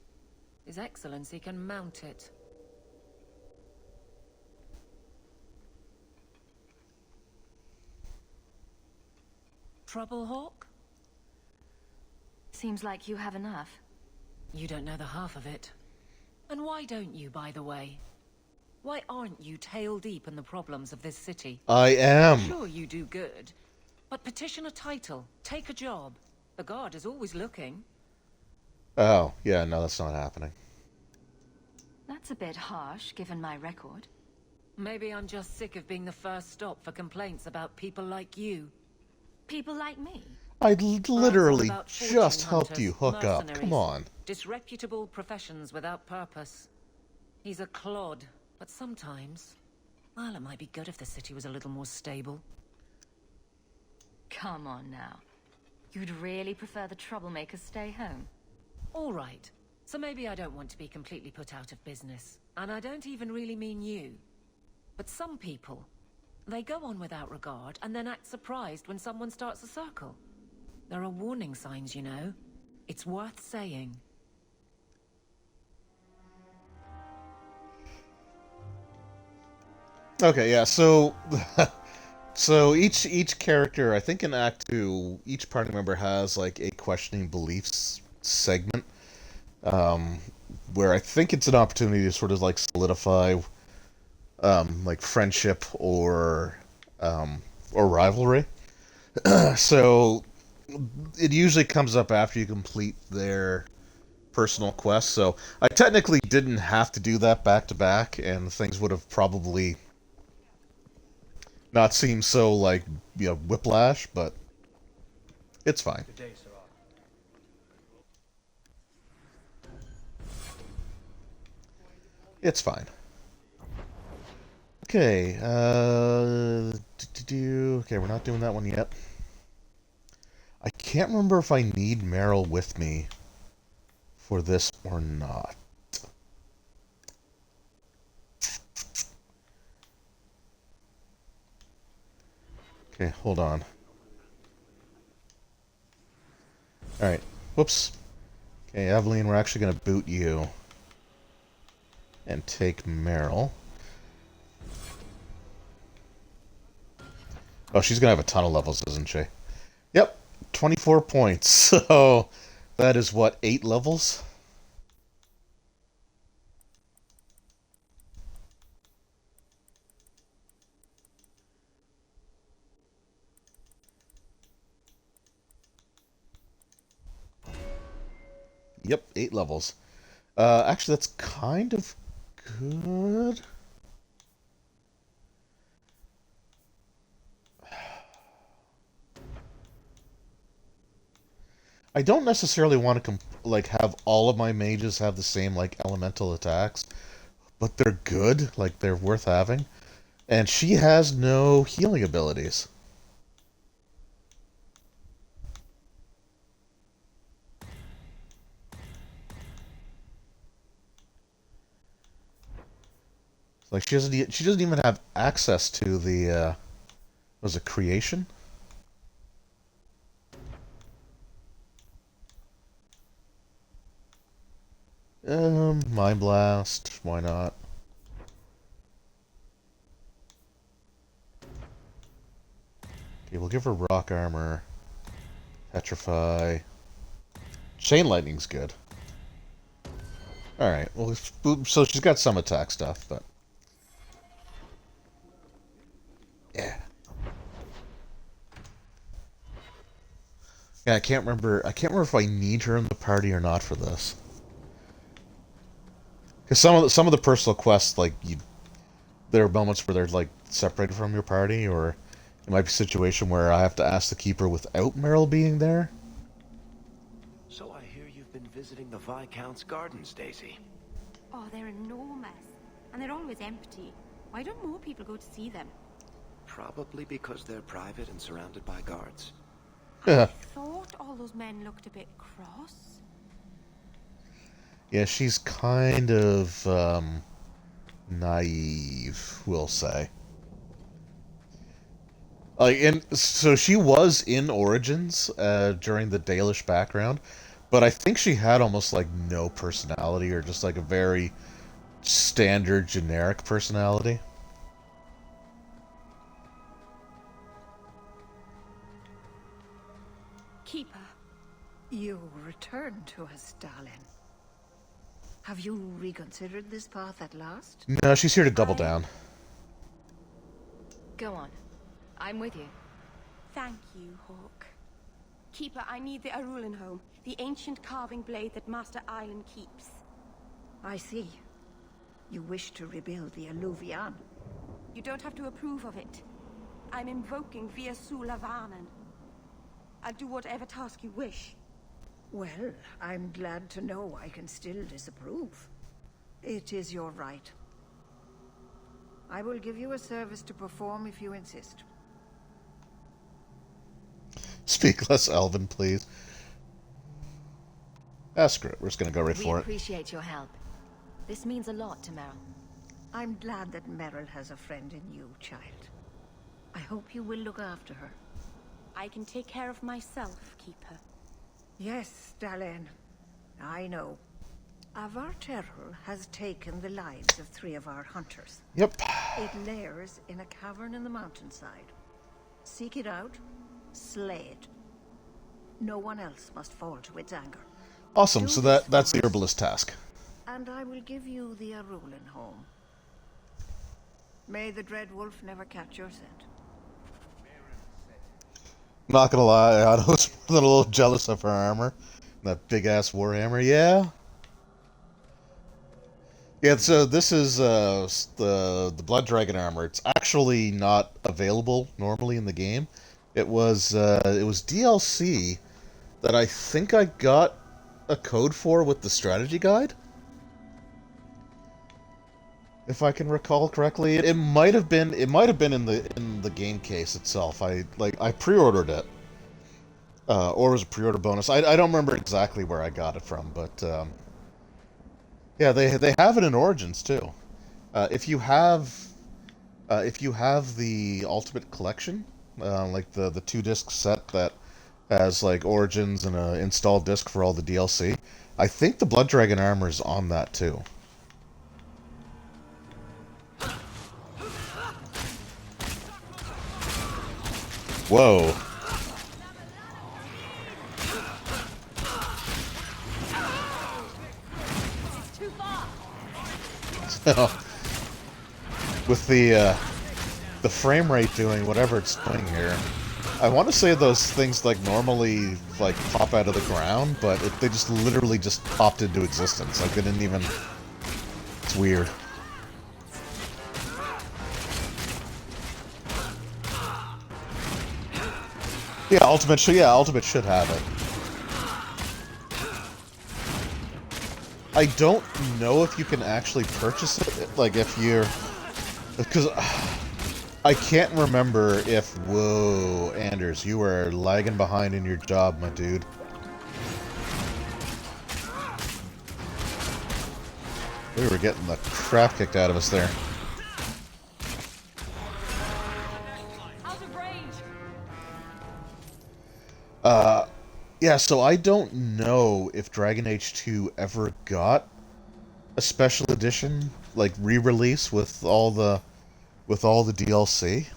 His Excellency can mount it. Trouble, Hawk? Seems like you have enough. You don't know the half of it. And why don't you, by the way? Why aren't you tail deep in the problems of this city? I am. Sure, you do good. But petition a title. Take a job. The guard is always looking. Oh, yeah, no, that's not happening. That's a bit harsh, given my record. Maybe I'm just sick of being the first stop for complaints about people like you. People like me? I literally just helped you hook up. Come on. Disreputable professions without purpose. He's a clod, but sometimes, well, it might be good if the city was a little more stable. Come on now. You'd really prefer the troublemakers stay home? All right. So maybe I don't want to be completely put out of business. And I don't even really mean you. But some people, they go on without regard and then act surprised when someone starts a circle. There are warning signs, you know. It's worth saying. Okay, yeah, so so each character, I think in Act 2, each party member has like a questioning beliefs segment, where I think it's an opportunity to sort of like solidify like friendship or rivalry. So it usually comes up after you complete their personal quest. So I technically didn't have to do that back to back, and things would have probably not seemed so like, you know, whiplash, but it's fine. Good day, Sir. It's fine. Okay, okay, we're not doing that one yet. I can't remember if I need Meryl with me for this or not. Okay, hold on. Alright, whoops. Okay, Evelyn, we're actually going to boot you. And take Meryl. Oh, she's going to have a ton of levels, isn't she? Yep, 24 points. So, that is what, 8 levels? Yep, 8 levels. Actually, that's kind of good. I don't necessarily want to have all of my mages have the same like elemental attacks, but they're good, like they're worth having. And she has no healing abilities. Like she doesn't even have access to the was it creation? Mind Blast, why not? Okay, we'll give her rock armor. Petrify. Chain lightning's good. Alright, well, so she's got some attack stuff, but yeah. Yeah, I can't remember if I need her in the party or not for this. Because some of the personal quests, like there are moments where they're like separated from your party, or it might be a situation where I have to ask the keeper without Meryl being there. So I hear you've been visiting the Viscount's gardens, Daisy. Oh, they're enormous. And they're always empty. Why don't more people go to see them? Probably because they're private and surrounded by guards. I thought all those men looked a bit cross. Yeah, she's kind of naive, we'll say. So she was in Origins during the Dalish background, but I think she had almost like no personality, or just like a very standard generic personality. Keeper, you returned to us, darling. Have you reconsidered this path at last? No, she's here to double down. Go on. I'm with you. Thank you, Hawk. Keeper, I need the Arulenholm, the ancient carving blade that Master Island keeps. I see. You wish to rebuild the Alluvian. You don't have to approve of it. I'm invoking Via Sulavanen. I'll do whatever task you wish. Well, I'm glad to know I can still disapprove. It is your right. I will give you a service to perform if you insist. Speak less Elven, please. Ah, screw it. We're just gonna go right for We it. appreciate your help. This means a lot to Meryl. I'm glad that Meryl has a friend in you, child. I hope you will look after her. I can take care of myself, Keeper. Yes, Dalen. I know. Avar Terhul has taken the lives of 3 of our hunters. Yep. It lairs in a cavern in the mountainside. Seek it out, slay it. No one else must fall to its anger. Awesome. So that's the herbalist task. And I will give you the Arulin home. May the Dread Wolf never catch your scent. Not gonna lie, I was a little jealous of her armor. That big ass warhammer, yeah. Yeah, so this is the Blood Dragon armor. It's actually not available normally in the game. It was DLC that I think I got a code for with the strategy guide, if I can recall correctly. It might have been in the game case itself. I pre-ordered it, or it was a pre-order bonus. I don't remember exactly where I got it from, but yeah, they have it in Origins too. If you have the Ultimate Collection, like the 2-disc set that has like Origins and an installed disc for all the DLC, I think the Blood Dragon armor is on that too. Whoa. So, with the frame rate doing whatever it's doing here, I want to say those things like normally like pop out of the ground, but they just literally just popped into existence. Like they didn't even. It's weird. Yeah, Ultimate should have it. I don't know if you can actually purchase it, like if you're, because I can't remember if, whoa, Anders, you are lagging behind in your job, my dude. We were getting the crap kicked out of us there. Yeah, so I don't know if Dragon Age 2 ever got a special edition, like re-release with all the DLC.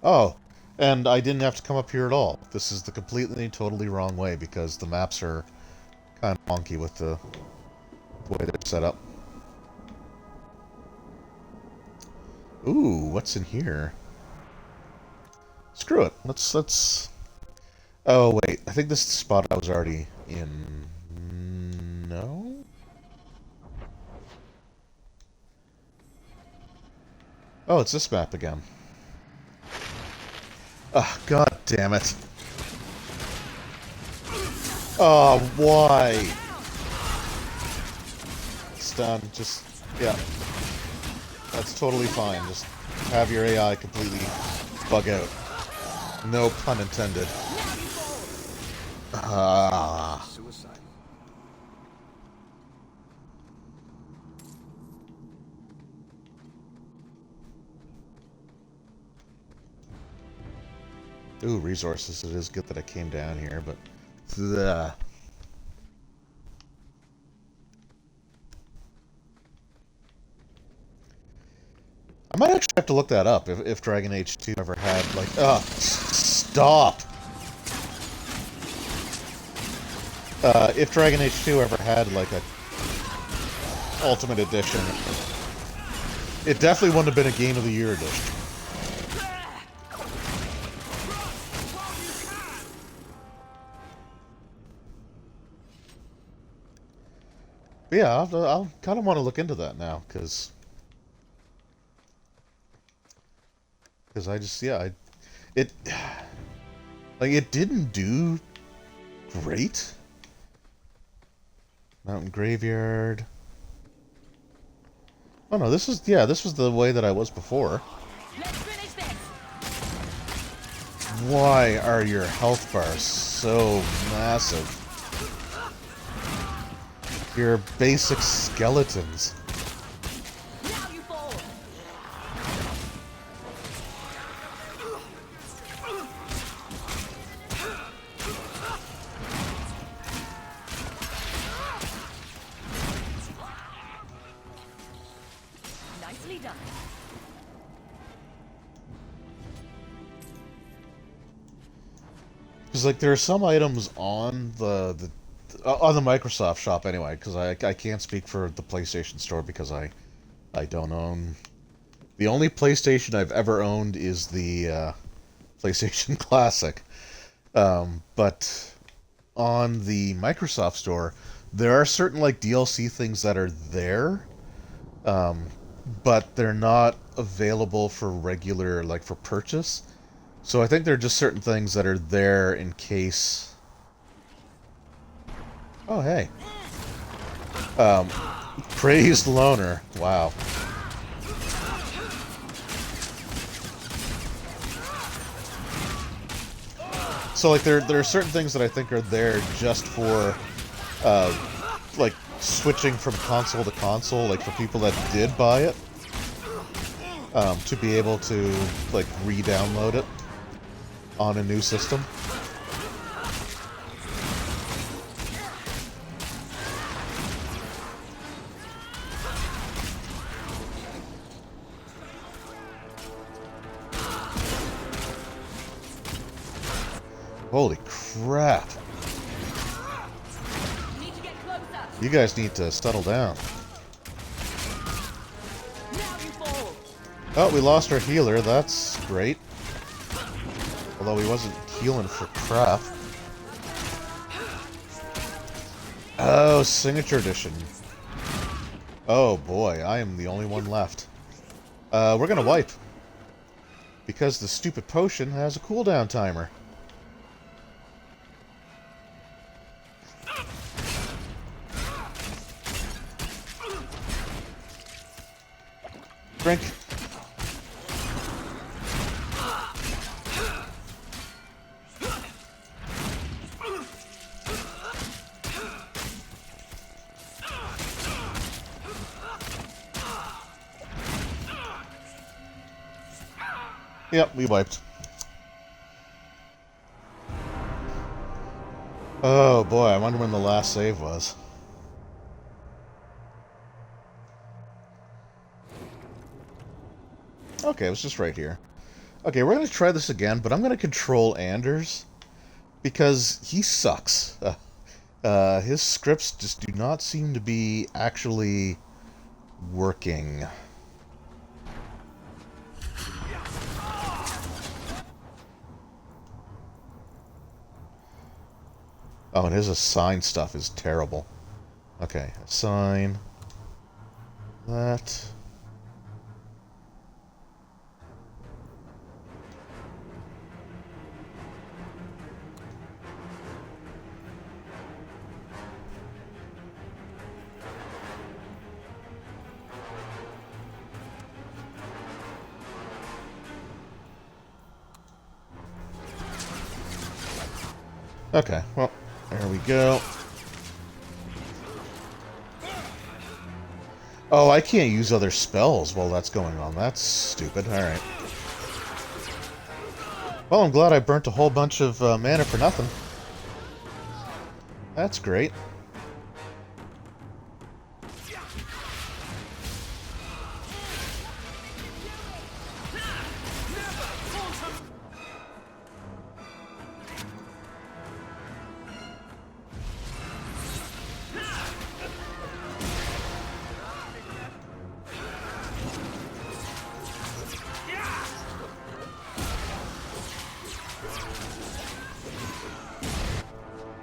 Oh, and I didn't have to come up here at all. This is the completely, totally wrong way because the maps are kind of wonky with the way they're set up. Ooh, what's in here? Screw it. Let's... Oh, wait. I think this is the spot I was already in. No? Oh, it's this map again. Oh, god damn it. Oh, why? Stun. Just... Yeah. That's totally fine. Just have your AI completely bug out. No pun intended. Suicide. Ooh, resources. It is good that I came down here, but... Ugh. I might actually have to look that up, if Dragon Age 2 ever had, like... Stop! If Dragon Age 2 ever had, like, a Ultimate Edition, it definitely wouldn't have been a Game of the Year edition. But yeah, I'll kind of want to look into that now, because I just, yeah, it didn't do great. Mountain Graveyard. Oh no, this was the way that I was before. Let's finish this. Why are your health bars so massive? You're basic skeletons. Now you fall. Nicely done. Because like there are some items on on the Microsoft shop anyway. Because I can't speak for the PlayStation Store because I don't own. The only PlayStation I've ever owned is the PlayStation Classic. But on the Microsoft Store, there are certain like DLC things that are there, but they're not available for regular like for purchase. So I think there are just certain things that are there in case. Oh hey. Praised loner. Wow. So like there are certain things that I think are there just for like switching from console to console, like for people that did buy it, to be able to like re-download it on a new system. Holy crap. Need to get closer. You guys need to settle down. Now you fall. Oh, we lost our healer. That's great. Although he wasn't healing for crap. Oh, Signature Edition. Oh boy, I am the only one left. We're gonna wipe. Because the stupid potion has a cooldown timer. Drink. Yep, we wiped. Oh boy, I wonder when the last save was. Okay, it was just right here. Okay, we're going to try this again, but I'm going to control Anders because he sucks. His scripts just do not seem to be actually working. Oh, and his assign stuff is terrible. Okay, assign that. Okay, well, there we go. Oh, I can't use other spells while that's going on. That's stupid. Alright. Well, I'm glad I burnt a whole bunch of mana for nothing. That's great.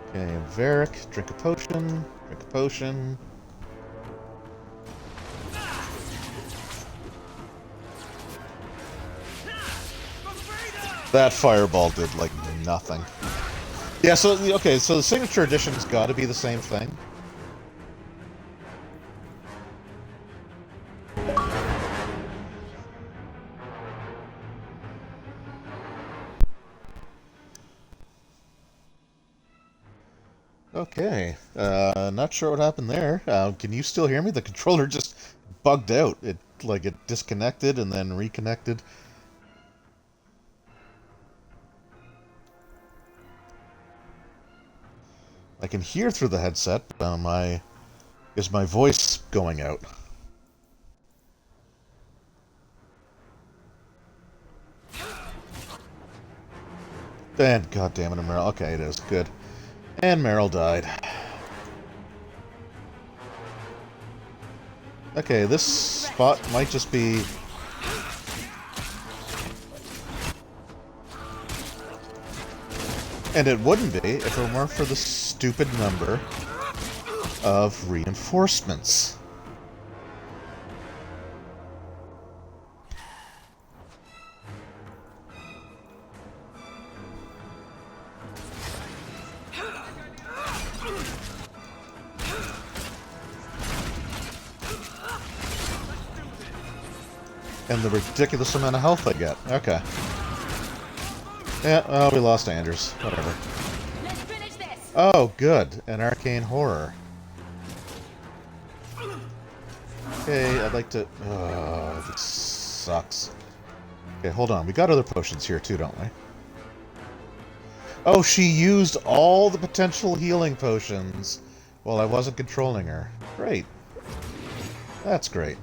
Okay, Varric, drink a potion, drink a potion. That fireball did, like, nothing. Yeah, so, okay, so the Signature Edition's gotta be the same thing. Okay, not sure what happened there. Can you still hear me? The controller just bugged out. It disconnected and then reconnected. I can hear through the headset, but is my voice going out? And goddamn it, Meryl. Okay, it is good. And Meryl died. Okay, this spot might just be... And it wouldn't be if it weren't for the stupid number of reinforcements. And the ridiculous amount of health I get. Okay. Yeah, oh, we lost Anders. Whatever. Let's finish this. Oh, good. An arcane horror. Okay, I'd like to... this sucks. Okay, hold on. We got other potions here too, don't we? Oh, she used all the potential healing potions while I wasn't controlling her. Great. That's great.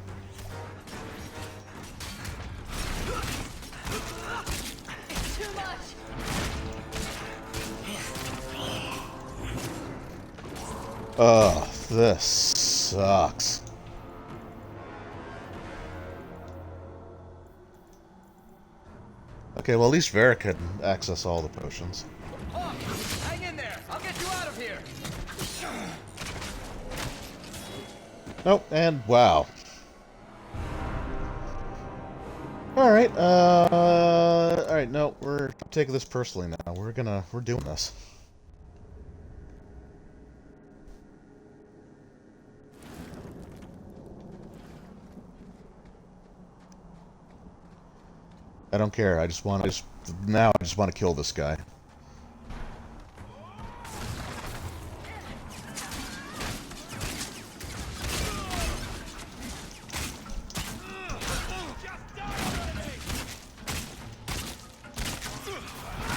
Ugh, this sucks. Okay, well at least Vera could access all the potions. Hawk, hang in there. I'll get you out of here. Nope, and wow. Alright, alright, no, we're taking this personally now. We're doing this. I don't care. I just want to kill this guy.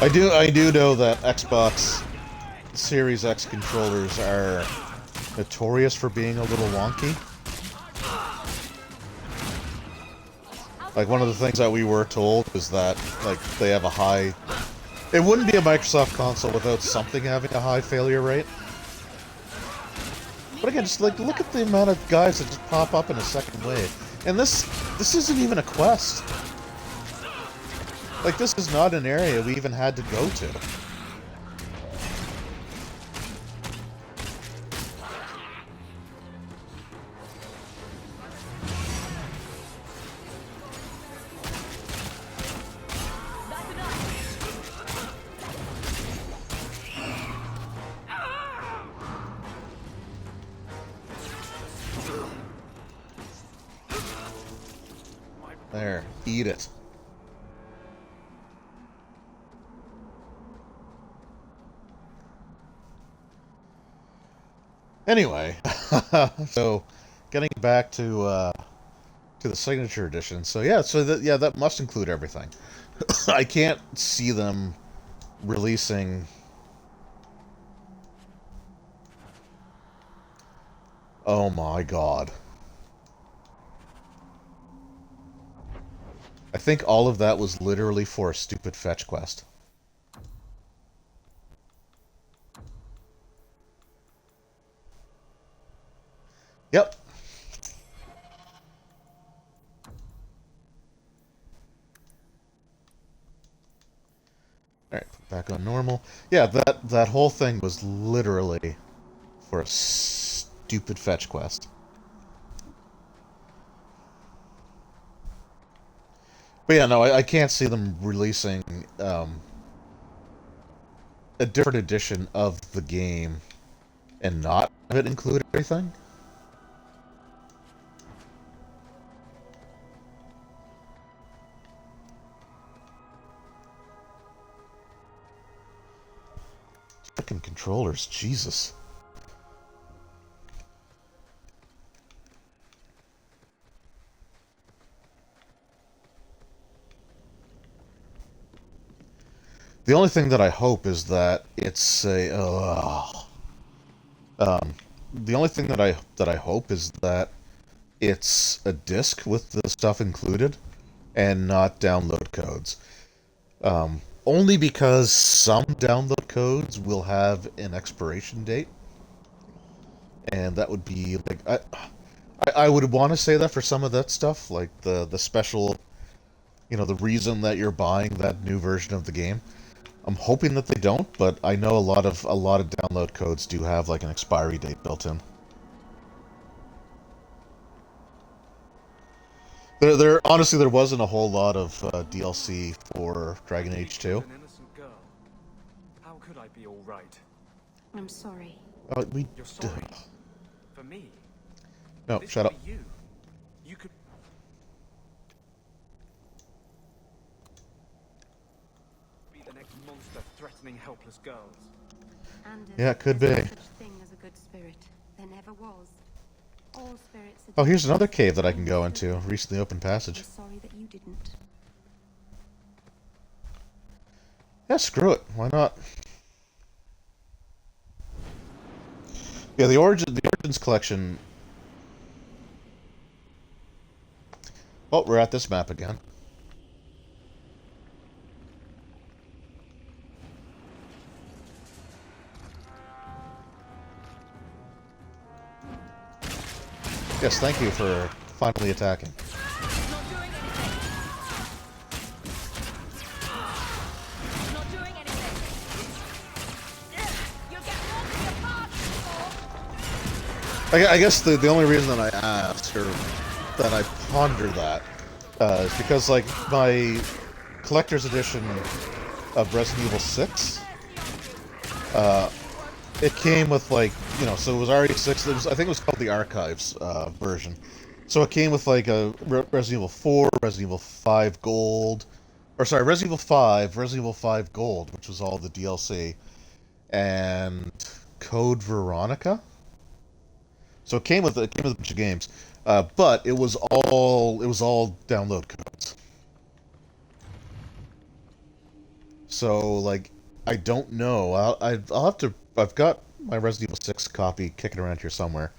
I do know that Xbox Series X controllers are notorious for being a little wonky. Like, one of the things that we were told is that, like, they have a high... It wouldn't be a Microsoft console without something having a high failure rate. But again, just, like, look at the amount of guys that just pop up in a second wave. And this isn't even a quest. Like, this is not an area we even had to go to. There, eat it. Anyway, so getting back to the signature edition. So yeah, that must include everything. I can't see them releasing. Oh my god. I think all of that was literally for a stupid fetch quest. Yep. Alright, back on normal. Yeah, that whole thing was literally for a stupid fetch quest. But yeah, no, I can't see them releasing a different edition of the game and not have it include everything. Frickin' controllers, Jesus. The only thing that I hope is that it's a. The only thing that I hope is that it's a disc with the stuff included, and not download codes. Only because some download codes will have an expiration date, and that would be like I would want to say that for some of that stuff, like the special, the reason that you're buying that new version of the game. I'm hoping that they don't, but I know a lot of download codes do have like an expiry date built in. Honestly, there wasn't a whole lot of DLC for Dragon Age 2. An innocent girl. How could I be all right? I'm sorry. You're sorry. For me. No, This shut could up. be you. You could be the next monster threatening helpless girls. Anders, Yeah, it could there's be. no such thing as a good spirit. There never was. All spirits are Oh, here's another cave that I can go into. Recently opened passage. I'm sorry that you didn't. Yeah, screw it. Why not? Yeah, the Origins collection. Oh, we're at this map again. Yes, thank you for finally attacking. I guess the only reason that I asked, or that I ponder that, is because, like, my collector's edition of Resident Evil 6, it came with, like, so it was RE6, I think it was called the Archives version. So it came with, like, a Resident Evil 4, Resident Evil 5 Gold, or sorry, Resident Evil 5, Resident Evil 5 Gold, which was all the DLC, and Code Veronica? So it came with a bunch of games, but it was all download codes. So like, I don't know. I'll have to. I've got my Resident Evil 6 copy kicking around here somewhere.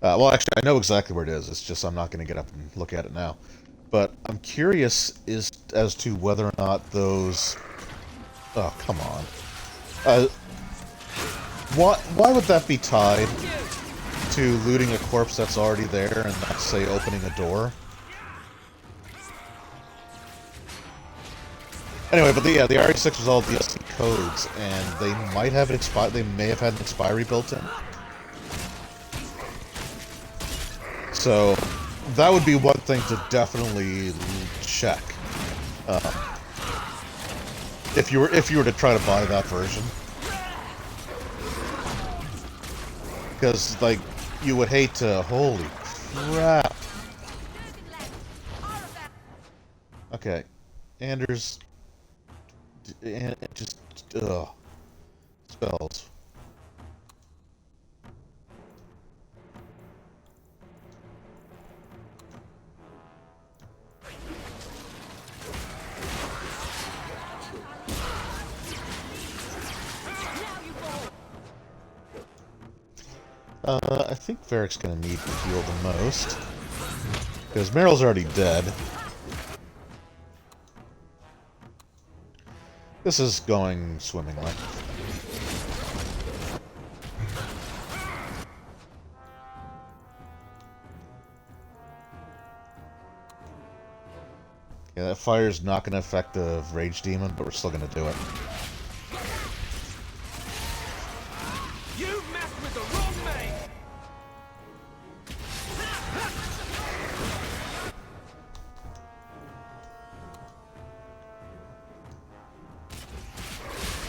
Well, actually, I know exactly where it is. It's just I'm not going to get up and look at it now. But I'm curious as to whether or not those. Oh, come on. Why would that be tied to looting a corpse that's already there and not, say, opening a door? Anyway, but the RE6 was all DLC codes, and they might have they may have had an expiry built in. So that would be one thing to definitely check if you were to try to buy that version, because like you would hate to. Holy crap! Okay, Anders. And it just, spells. I think Varric's gonna need to heal the most, because Meryl's already dead. This is going swimmingly. Yeah, that fire's not going to affect the Rage Demon, but we're still going to do it. You messed with the wrong mate!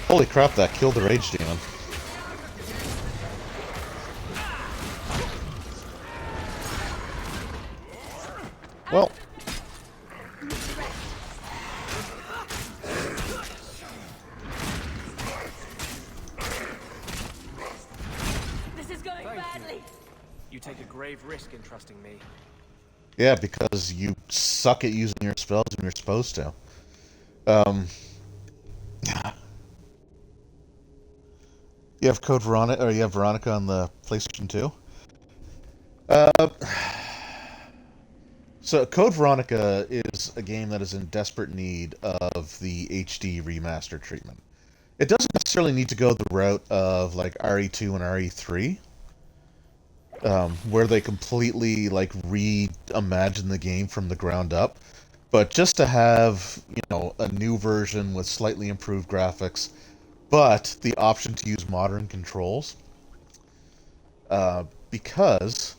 Holy crap, that killed the Rage Demon. Well. This is going badly. You take a grave risk in trusting me. Yeah, because you suck at using your spells when you're supposed to. You have Code Veronica, or you have Veronica on the PlayStation 2? So Code Veronica is a game that is in desperate need of the HD remaster treatment. It doesn't necessarily need to go the route of like RE2 and RE3, where they completely like reimagine the game from the ground up, but just to have, you know, a new version with slightly improved graphics, but the option to use modern controls, because,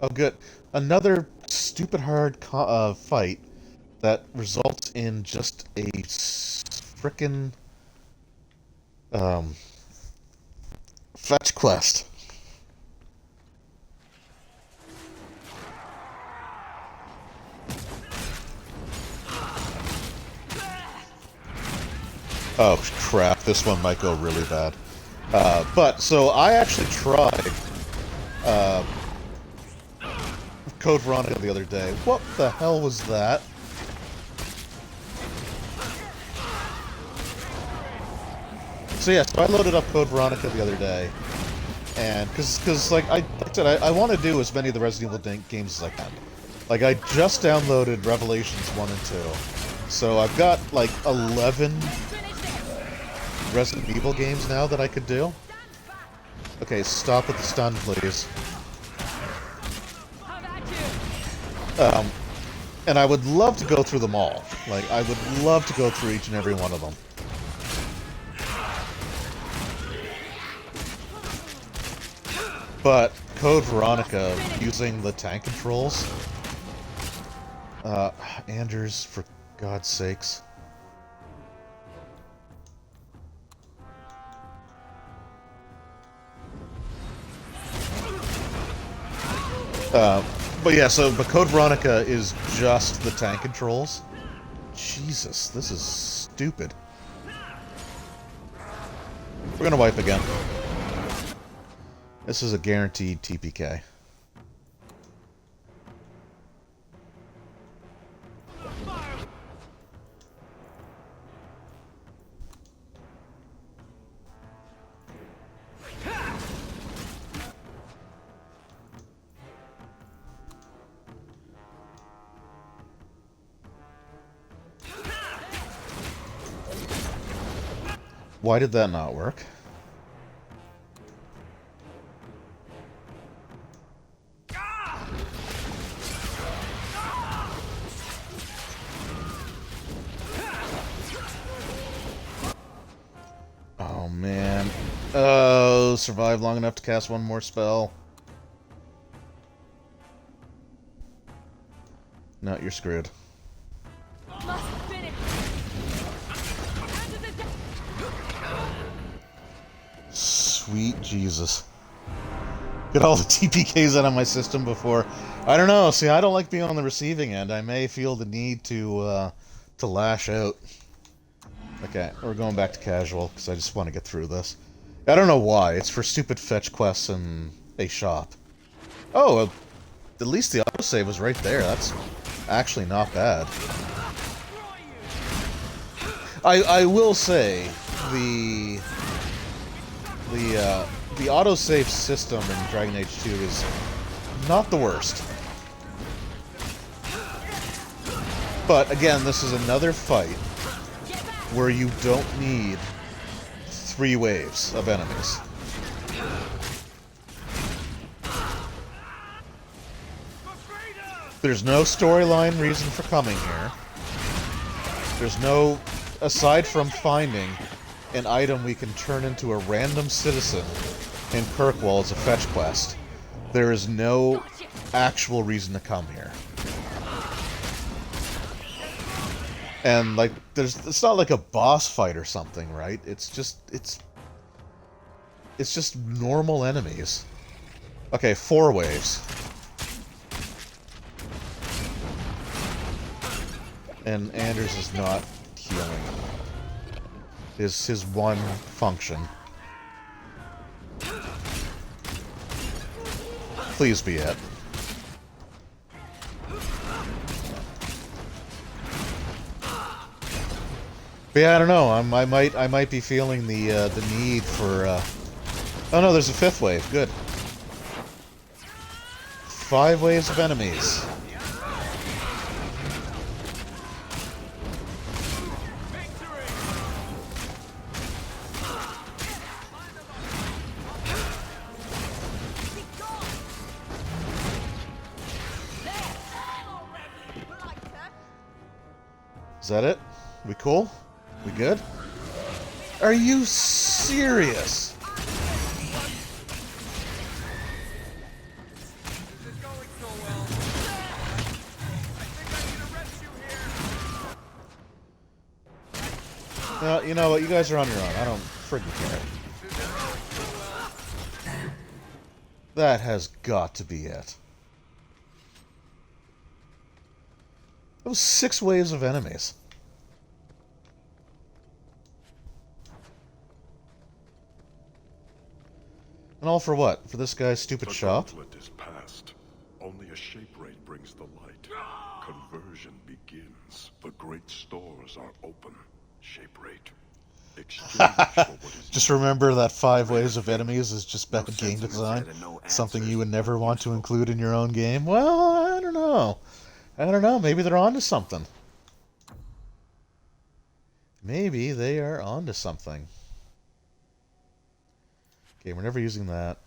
oh good, another stupid hard fight that results in just a frickin' fetch quest. Oh crap, this one might go really bad. But, so I actually tried Code Veronica the other day. What the hell was that? So yeah, so I loaded up Code Veronica the other day, and because like I said, I want to do as many of the Resident Evil games as I can. Like I just downloaded Revelations 1 and 2, so I've got like 11 Resident Evil games now that I could do. Okay, stop with the stun, please. And I would love to go through them all. Like, I would love to go through each and every one of them. But Code Veronica, using the tank controls... Anders, for God's sakes. But yeah, but Code Veronica is just the tank controls. Jesus, this is stupid. We're gonna wipe again. This is a guaranteed TPK. Why did that not work? Oh man. Oh, survive long enough to cast one more spell. No, you're screwed. Sweet Jesus. Get all the TPKs out of my system before... I don't know, see, I don't like being on the receiving end. I may feel the need to lash out. Okay, we're going back to casual, because I just want to get through this. I don't know why, it's for stupid fetch quests and a shop. Oh, at least the autosave was right there, that's actually not bad. I will say, the autosave system in Dragon Age 2 is not the worst. But again, this is another fight where you don't need 3 waves of enemies. There's no storyline reason for coming here. There's no, aside from finding an item we can turn into a random citizen in Kirkwall as a fetch quest, there is no actual reason to come here. And like, it's not like a boss fight or something, right? It's just normal enemies. Okay, 4 waves. And Anders is not healing. His one function. Please be it. But yeah, I don't know. I might be feeling the need for Oh no, there's a 5th wave. Good. 5 waves of enemies. Is that it? We cool? We good? Are you serious? You know what? You guys are on your own. I don't friggin' care. That has got to be it. That was 6 waves of enemies. And all for what? For this guy's stupid shop? The gauntlet is past. Only a shape raid brings the light. Conversion begins. The great stores are open. Shape raid. Exchange for what is Just remember that 5 waves of enemies is just bad game design. Something you would never want to include in your own game. Well, I don't know. I don't know. Maybe they're onto something. Maybe they are onto something. Okay, we're never using that.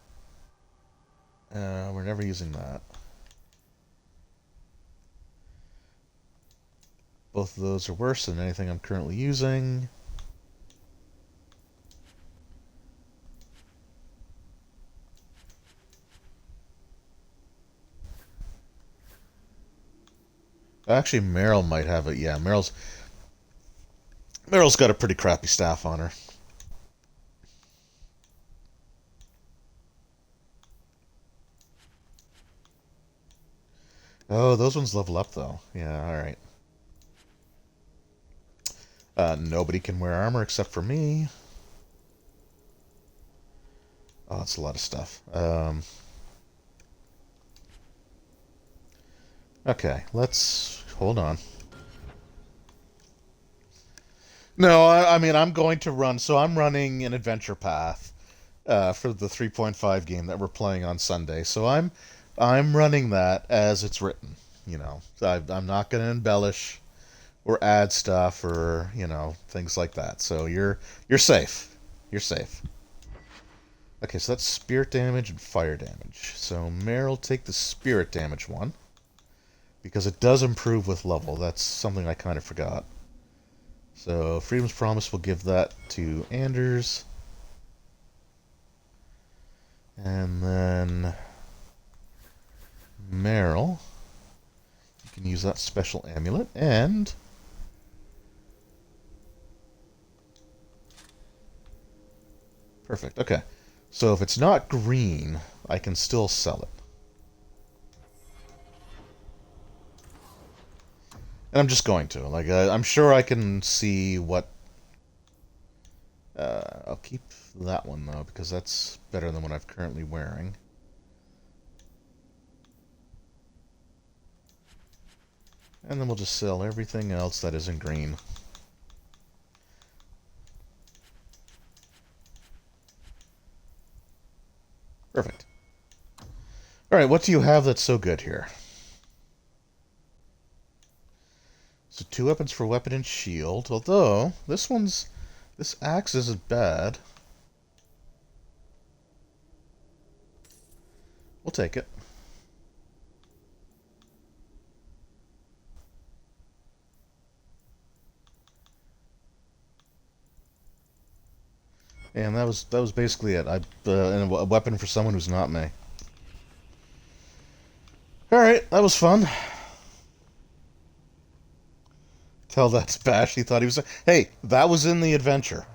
We're never using that. Both of those are worse than anything I'm currently using. Actually, Meryl might have it. Yeah, Meryl's got a pretty crappy staff on her. Oh, those ones level up, though. Yeah, alright. Nobody can wear armor except for me. Oh, that's a lot of stuff. Okay, let's... hold on. No, I mean, I'm going to run... So I'm running an adventure path for the 3.5 game that we're playing on Sunday. So I'm running that as it's written, you know. I'm not going to embellish or add stuff or, you know, things like that. So you're safe. You're safe. Okay, so that's spirit damage and fire damage. So Meryl, take the spirit damage one, because it does improve with level. That's something I kind of forgot. So Freedom's Promise will give that to Anders. And then Meryl, you can use that special amulet, and perfect. Okay, so if it's not green, I can still sell it. And I'm just going to. Like, I'm sure I can see what... I'll keep that one, though, because that's better than what I'm currently wearing. And then we'll just sell everything else that isn't green. Perfect. Alright, what do you have that's so good here? So 2 weapons for weapon and shield, although this axe isn't bad. We'll take it. And that was basically it. And a weapon for someone who's not me. Alright, that was fun. Tell that's Bash. He thought he was... Hey, that was in the adventure.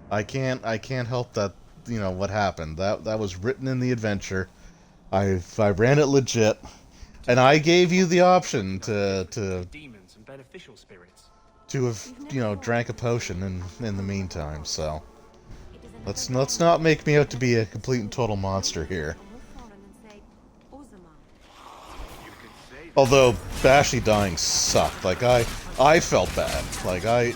I can't help that, you know, what happened. That was written in the adventure. I ran it legit. And I gave you the option to demons and beneficial spirits. To have, you know, drank a potion in the meantime, so... Let's not make me out to be a complete and total monster here. Although Bashy dying sucked. Like I felt bad. Like I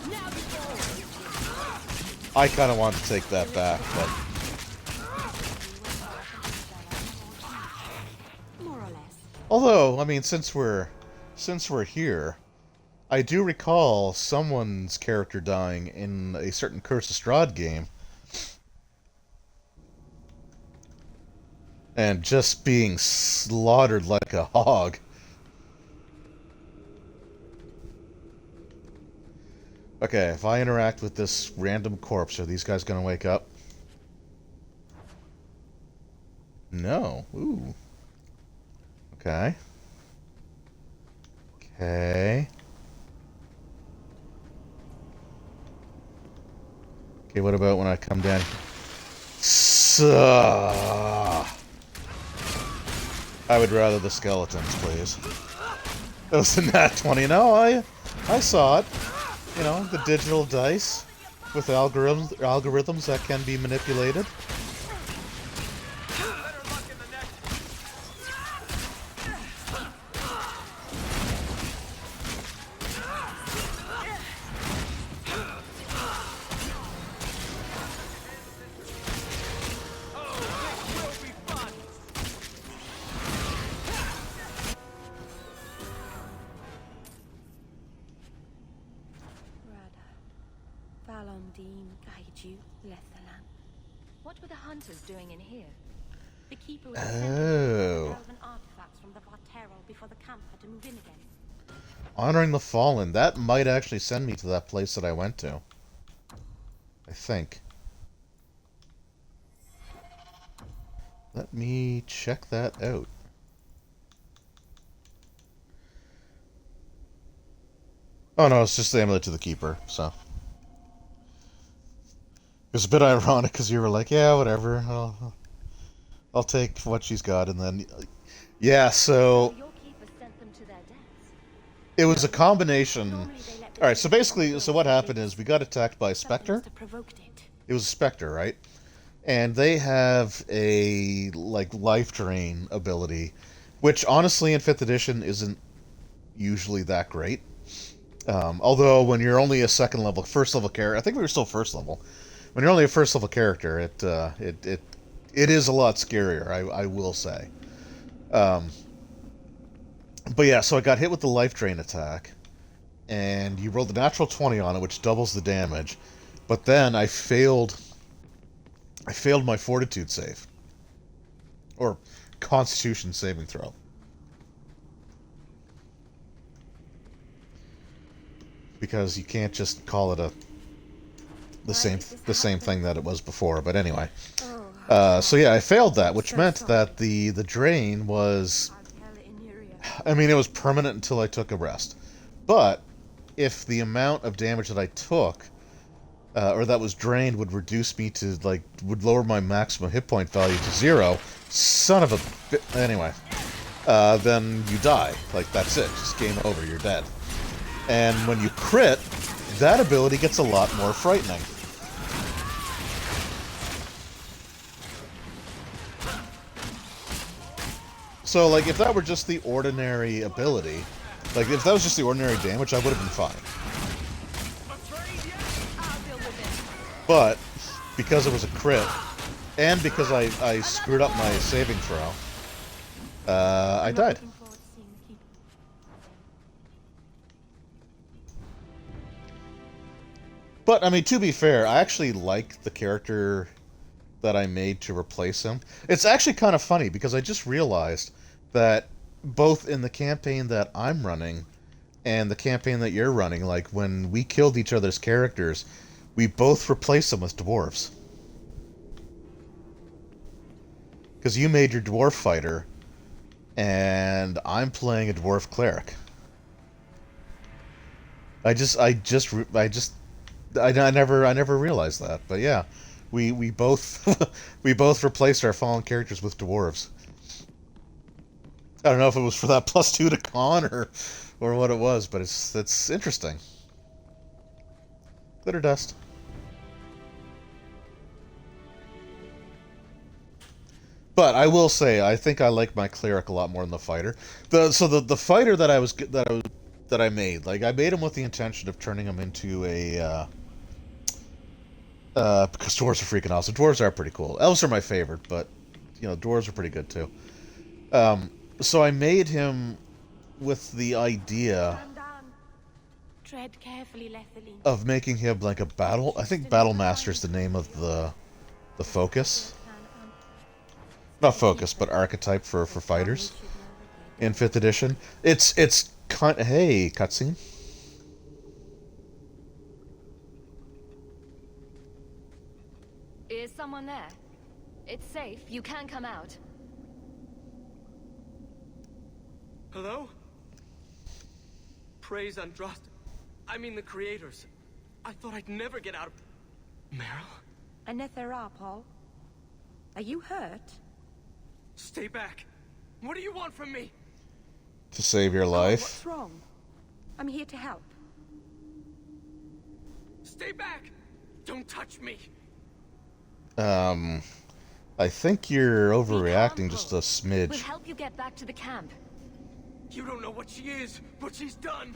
kind of want to take that back, but Although, I mean, since we're here, I do recall someone's character dying in a certain Curse of Strahd game, and just being slaughtered like a hog. Okay, if I interact with this random corpse, are these guys gonna wake up? No. Ooh. Okay. Okay. Okay, what about when I come down? I would rather the skeletons, please. That was a nat 20. No, I saw it. You know, the digital dice with algorithms that can be manipulated. Valondine guide you, Lethalan. What were the hunters doing in here? The keeper was relevant artifacts from the Varterol before the camp had to move in again. Honoring the Fallen. That might actually send me to that place that I went to. I think. Let me check that out. Oh no, it's just the amulet to the keeper, so. It was a bit ironic because you were like, yeah, whatever, I'll take what she's got, and then, yeah, so it was a combination. All right, so basically, so what happened is we got attacked by a Spectre. It was a Spectre, right? And they have a like life drain ability, which honestly in 5th edition isn't usually that great. Although when you're only a first level character, I think we were still first level. When you're only a first level character, it is a lot scarier, I will say. But yeah, so I got hit with the life drain attack, and you rolled the natural 20 on it, which doubles the damage. But then I failed my fortitude save, or Constitution saving throw. Because you can't just call it the same thing that it was before. But anyway, so yeah, I failed that, which meant that the drain was, I mean, it was permanent until I took a rest. But if the amount of damage that I took, or that was drained, would reduce me to would lower my maximum hit point value to 0, son of a anyway, then you die. Like, that's it, just game over, you're dead. And when you crit, that ability gets a lot more frightening. So, like, if that were just the ordinary ability, like, if that was just the ordinary damage, I would have been fine. But, because it was a crit, and because I screwed up my saving throw, I died. But, I mean, to be fair, I actually like the character that I made to replace him. It's actually kind of funny, because I just realized that both in the campaign that I'm running and the campaign that you're running, like, when we killed each other's characters, we both replaced them with dwarves. Because you made your dwarf fighter, and I'm playing a dwarf cleric. I never realized that, but yeah, we both we both replaced our fallen characters with dwarves. I don't know if it was for that +2 to con or what it was, but it's interesting. Glitter dust. But I will say, I think I like my cleric a lot more than the fighter. The fighter that I made, like, I made him with the intention of turning him into a because dwarves are freaking awesome. Dwarves are pretty cool. Elves are my favorite, but you know, dwarves are pretty good too. So I made him with the idea Tread carefully, Lethaline. of making him like a battle. I think Battle Master is the name of the focus. Not focus, but archetype for fighters in 5th edition. It's hey, cutscene. Is someone there? It's safe. You can come out. Hello? Praise Andraste. I mean the creators. I thought I'd never get out of... Meryl? Anethera, Paul. Are you hurt? Stay back. What do you want from me? To save your life. What's wrong? I'm here to help. Stay back! Don't touch me! I think you're overreacting just a smidge. We'll help you get back to the camp. You don't know what she is, what she's done.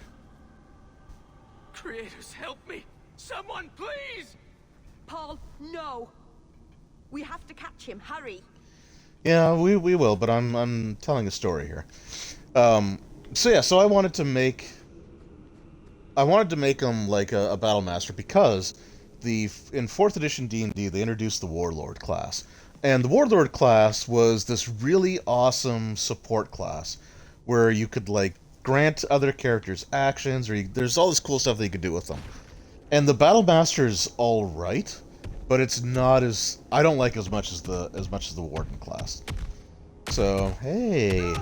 Creators, help me! Someone, please! Paul, no! We have to catch him. Hurry! Yeah, we will, but I'm telling a story here. So I wanted to make him like a battle master because in 4th edition D&D they introduced the Warlord class, and the Warlord class was this really awesome support class where you could like grant other characters actions, or there's all this cool stuff that you could do with them. And the battle master's all right, but it's not as I don't like as much as the Warden class. So hey.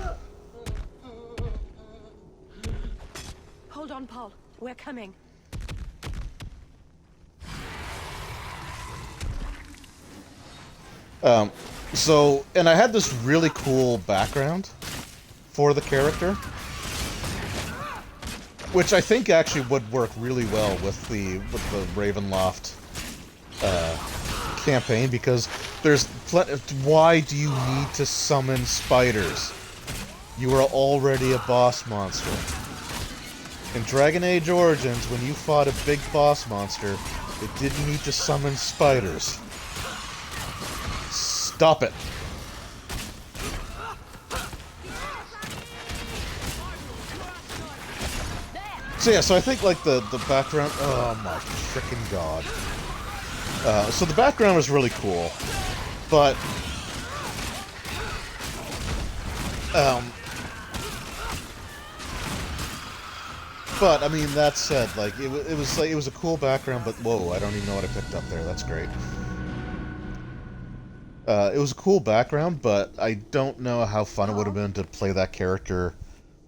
Hold on, Paul. We're coming. And I had this really cool background for the character, which I think actually would work really well with the Ravenloft campaign, because there's why do you need to summon spiders? You are already a boss monster. In Dragon Age Origins, when you fought a big boss monster, it didn't need to summon spiders. Stop it. So yeah, so I think like the background, oh my freaking god. So the background was really cool, but I mean, that said, like it was a cool background, but whoa, I don't even know what I picked up there. That's great. It was a cool background, but I don't know how fun it would have been to play that character,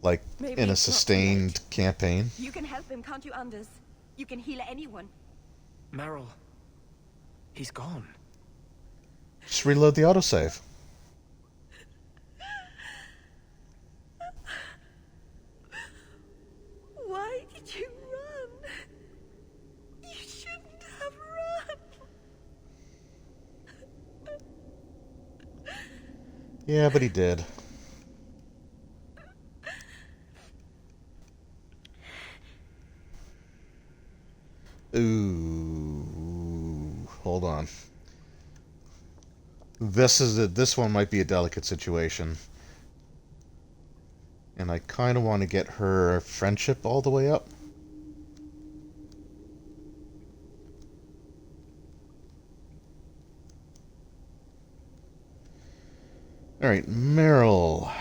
like, Maybe in a it's not sustained campaign. You can help him, can't you, Anders? You can heal anyone. Meryl. He's gone. Just reload the autosave. Why did you run? You shouldn't have run. Yeah, but he did. Ooh, hold on. This one might be a delicate situation. And I kind of want to get her friendship all the way up. Alright, Meryl.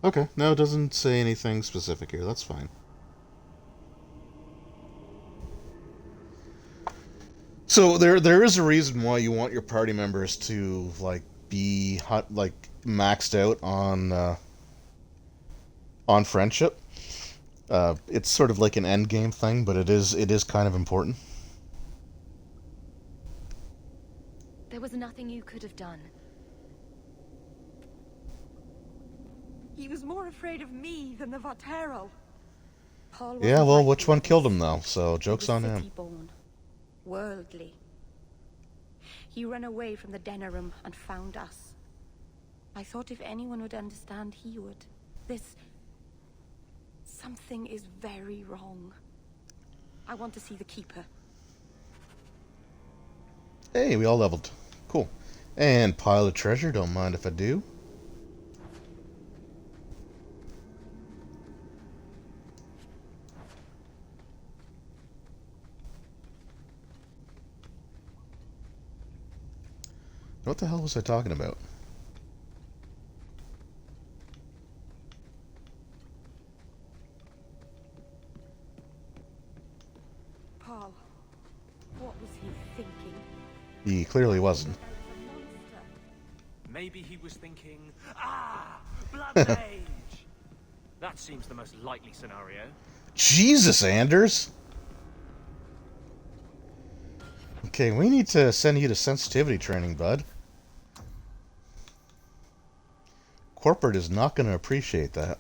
Okay, no, it doesn't say anything specific here. That's fine. So there is a reason why you want your party members to like be maxed out on friendship. It's sort of like an end game thing, but it is kind of important. There was nothing you could have done. He was more afraid of me than the Vaterel. Paul Yeah, well, which one killed him though? So joke's on him. City-born, worldly. He ran away from the Denerim and found us. I thought if anyone would understand, he would. Something is very wrong. I want to see the Keeper. Hey, we all leveled. Cool. And pile of treasure, don't mind if I do. What the hell was I talking about? Paul, what was he thinking? He clearly wasn't. Maybe he was thinking, Blood Mage! That seems the most likely scenario. Jesus, Anders! Okay, we need to send you to sensitivity training, bud. Corporate is not going to appreciate that.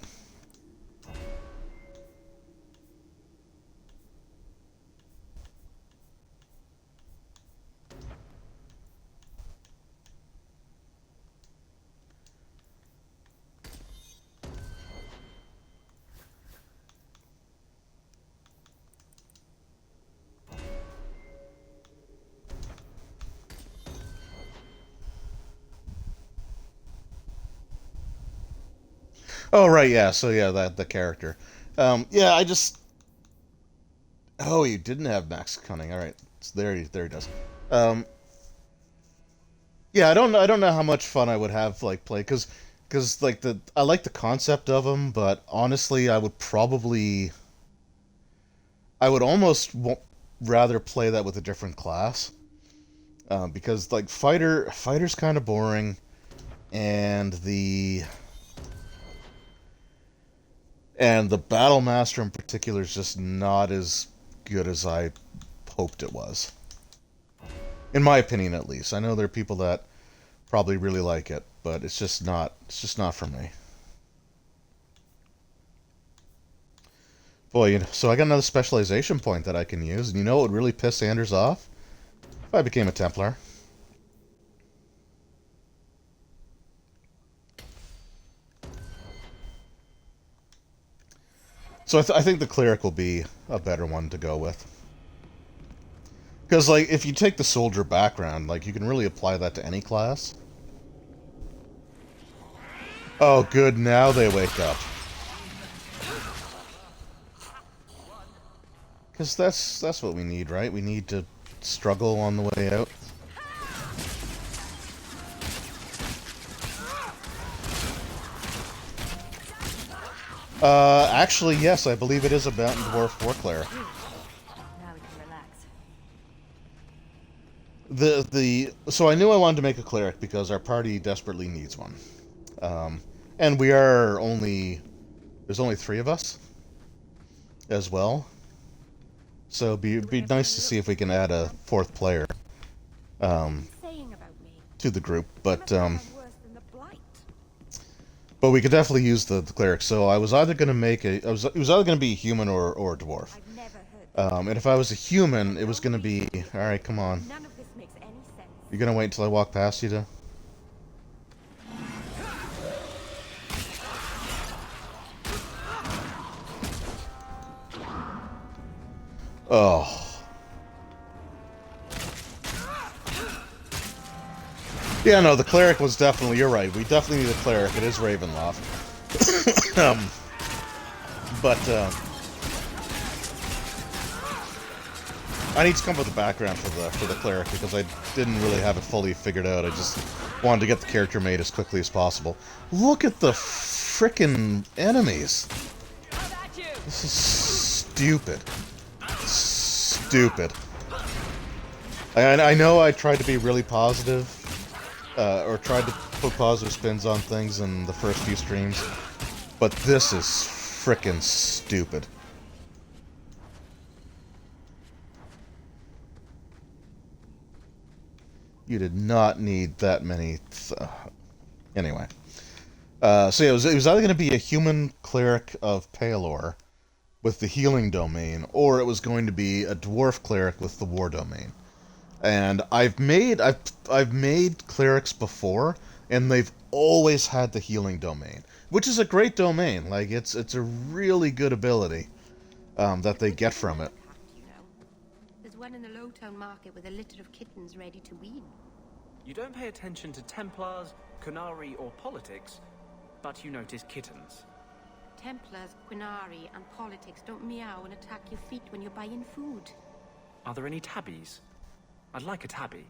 Oh, right, yeah, so yeah, the character. Yeah, I just... Oh, you didn't have Max Cunning, alright. So there he does. Yeah, I don't know how much fun I would have, like, play, because like, I like the concept of him, but honestly, I would almost rather play that with a different class. Because, like, fighter's kind of boring, and the Battle Master in particular is just not as good as I hoped it was. In my opinion, at least. I know there are people that probably really like it, but it's just not for me. Boy, so I got another specialization point that I can use, and you know what would really piss Anders off? If I became a Templar. So I think the Cleric will be a better one to go with. Because, like, if you take the Soldier background, like, you can really apply that to any class. Oh, good, now they wake up. Because that's what we need, right? We need to struggle on the way out. Actually, yes, I believe it is a Mountain Dwarf War Cleric. Now we can relax. So I knew I wanted to make a Cleric because our party desperately needs one. And we are there's only 3 of us as well. So it'd be nice to see if we can add a 4th player to the group, but we could definitely use the Cleric. So I was either going to make it was either going to be a human or a dwarf. And if I was a human, it was going to be, all right, come on. You're going to wait until I walk past you to... Oh. Yeah, no, the Cleric was definitely... You're right, we definitely need a Cleric. It is Ravenloft. I need to come up with a background for the Cleric because I didn't really have it fully figured out. I just wanted to get the character made as quickly as possible. Look at the frickin' enemies! This is stupid. Stupid. I know I tried to be really positive, or tried to put positive spins on things in the first few streams, but this is frickin' stupid. You did not need that many... Anyway. So yeah, it was either going to be a human Cleric of Paelor with the healing domain, or it was going to be a dwarf Cleric with the war domain. And I've made clerics before, and they've always had the healing domain, which is a great domain. Like it's a really good ability that they get from it. one in the Lowtown market with a litter of kittens ready to wean. You don't pay attention to Templars, Qunari, or politics, but you notice kittens. Templars, Qunari, and politics don't meow and attack your feet when you're buying food. Are there any tabbies? I'd like a tabby.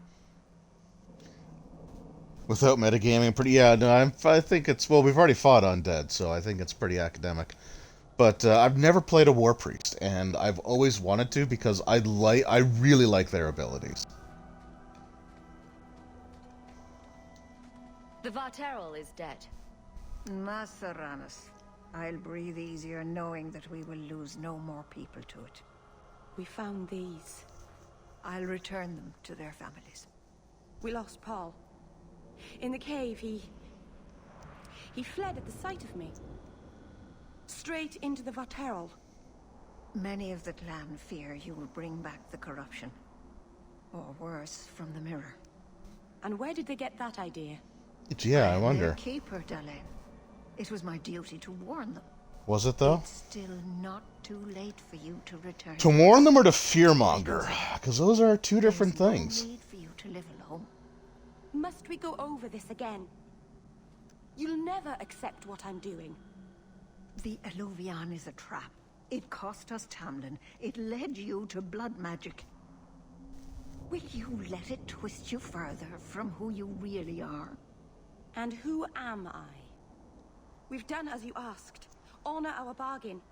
Without metagaming, pretty no. I think it's we've already fought undead, so I think it's pretty academic. But I've never played a war priest, and I've always wanted to because I really like their abilities. The Varterol is dead. Masaranas. I'll breathe easier knowing that we will lose no more people to it. We found these. I'll return them to their families. We lost Paul. In the cave, he fled at the sight of me. Straight into the Varterol. Many of the clan fear you will bring back the corruption. Or worse, from the mirror. And where did they get that idea? Yeah, I wonder. Keep her, Dalain. It was my duty to warn them. Was it, though? It's still not too late for you to return. To warn them or to fearmonger? Because those are two different things. No need for you to live alone. Must we go over this again? You'll never accept what I'm doing. The Eluvian is a trap. It cost us Tamlin. It led you to blood magic. Will you let it twist you further from who you really are? And who am I? We've done as you asked. Honor our bargain.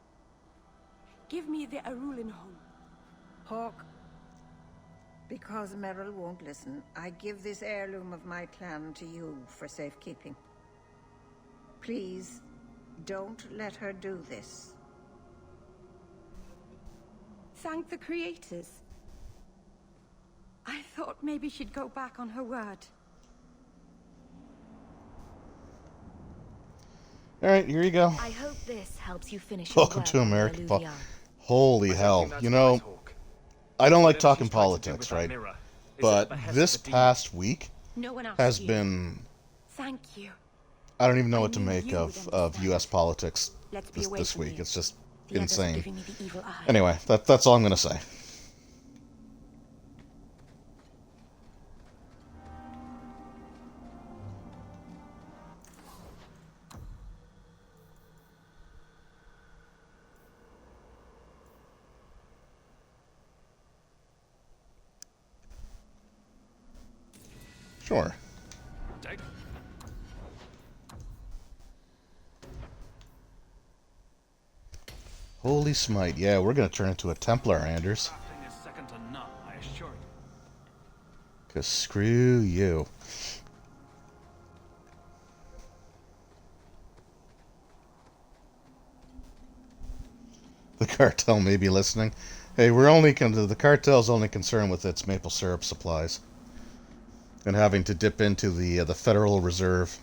Give me the Arulin home. Hawk, because Merrill won't listen, I give this heirloom of my clan to you for safekeeping. Please, don't let her do this. Thank the creators. I thought maybe she'd go back on her word. Alright, here you go. I hope this helps you finish Welcome to American politics. Holy hell. You know, I don't like talking politics, right? But this past week has been... Thank you. I don't even know what to make of U.S. politics this week. It's just insane. Anyway, that's all I'm going to say. Sure. Holy smite, yeah, we're gonna turn into a Templar, Anders. Cause screw you. The cartel may be listening. Hey, the cartel's only concerned with its maple syrup supplies. And having to dip into the Federal Reserve.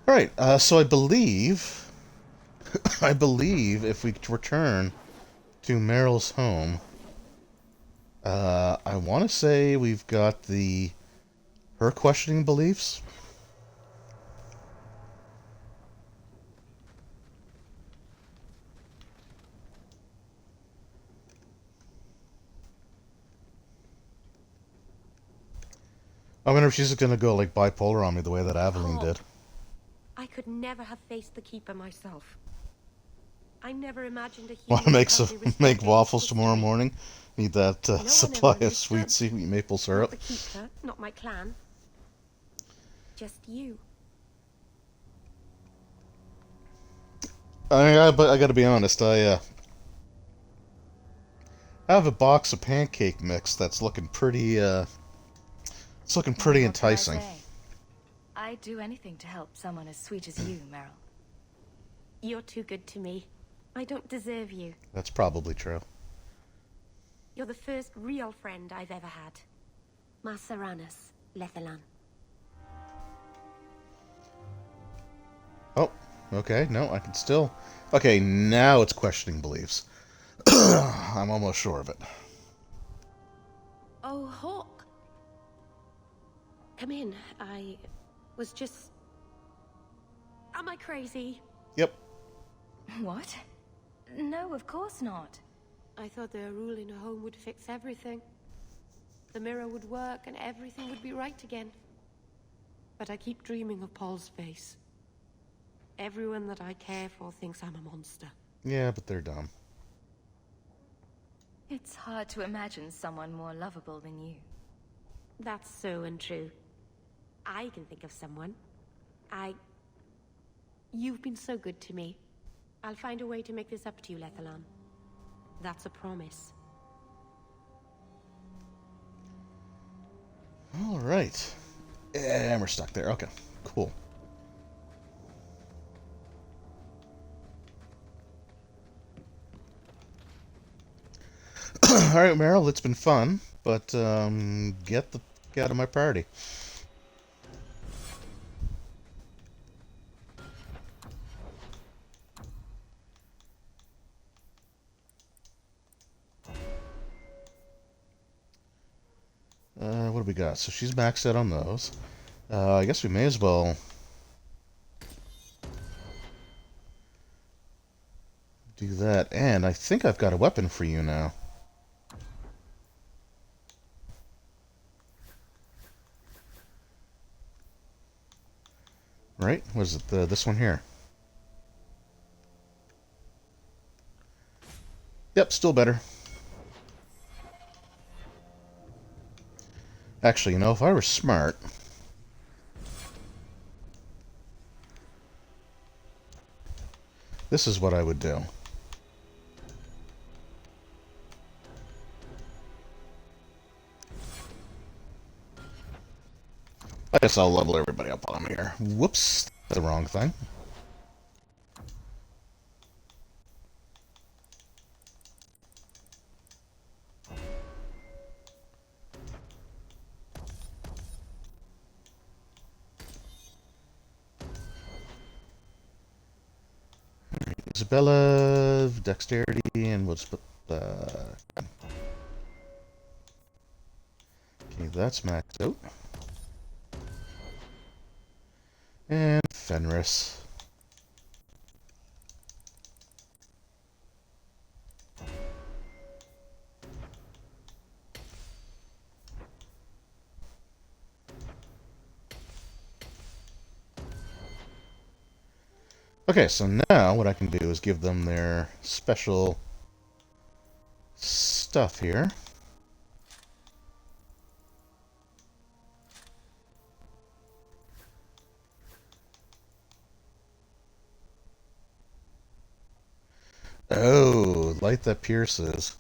All right, so I believe if we return to Meryl's home, I want to say we've got her questioning beliefs. I wonder if she's going to go like bipolar on me the way that Aveline did. I could never have faced the Keeper myself. I never imagined a human... Want to make waffles tomorrow morning? Need that supply of sweet maple syrup. Not the Keeper, not my clan. Just you. I got to be honest. I have a box of pancake mix that's looking pretty. It's looking pretty enticing. I'd do anything to help someone as sweet as you, Meryl. You're too good to me. I don't deserve you. That's probably true. You're the first real friend I've ever had. Masaranas, Lethalan. Oh, okay. No, I can still... Okay, now it's questioning beliefs. I'm almost sure of it. Oh, Hawk. Come in. I was just... Am I crazy? Yep. What? No, of course not. I thought the rule in a home would fix everything. The mirror would work and everything would be right again. But I keep dreaming of Paul's face. Everyone that I care for thinks I'm a monster. Yeah, but they're dumb. It's hard to imagine someone more lovable than you. That's so untrue. I can think of someone. You've been so good to me. I'll find a way to make this up to you, Lethalon. That's a promise. All right. And we're stuck there. Okay, cool. All right, Meryl, it's been fun, but get the f*** out of my party. What do we got? So she's maxed out on those. I guess we may as well do that. And I think I've got a weapon for you now. Right? What is it? This one here. Yep, still better. Actually, you know, if I were smart... this is what I would do. I guess I'll level everybody up while I'm here. Whoops, the wrong thing. Isabella, dexterity, and we'll just put the... okay, that's maxed out. And Fenris. Okay, so now what I can do is give them their special stuff here. Oh, light that pierces.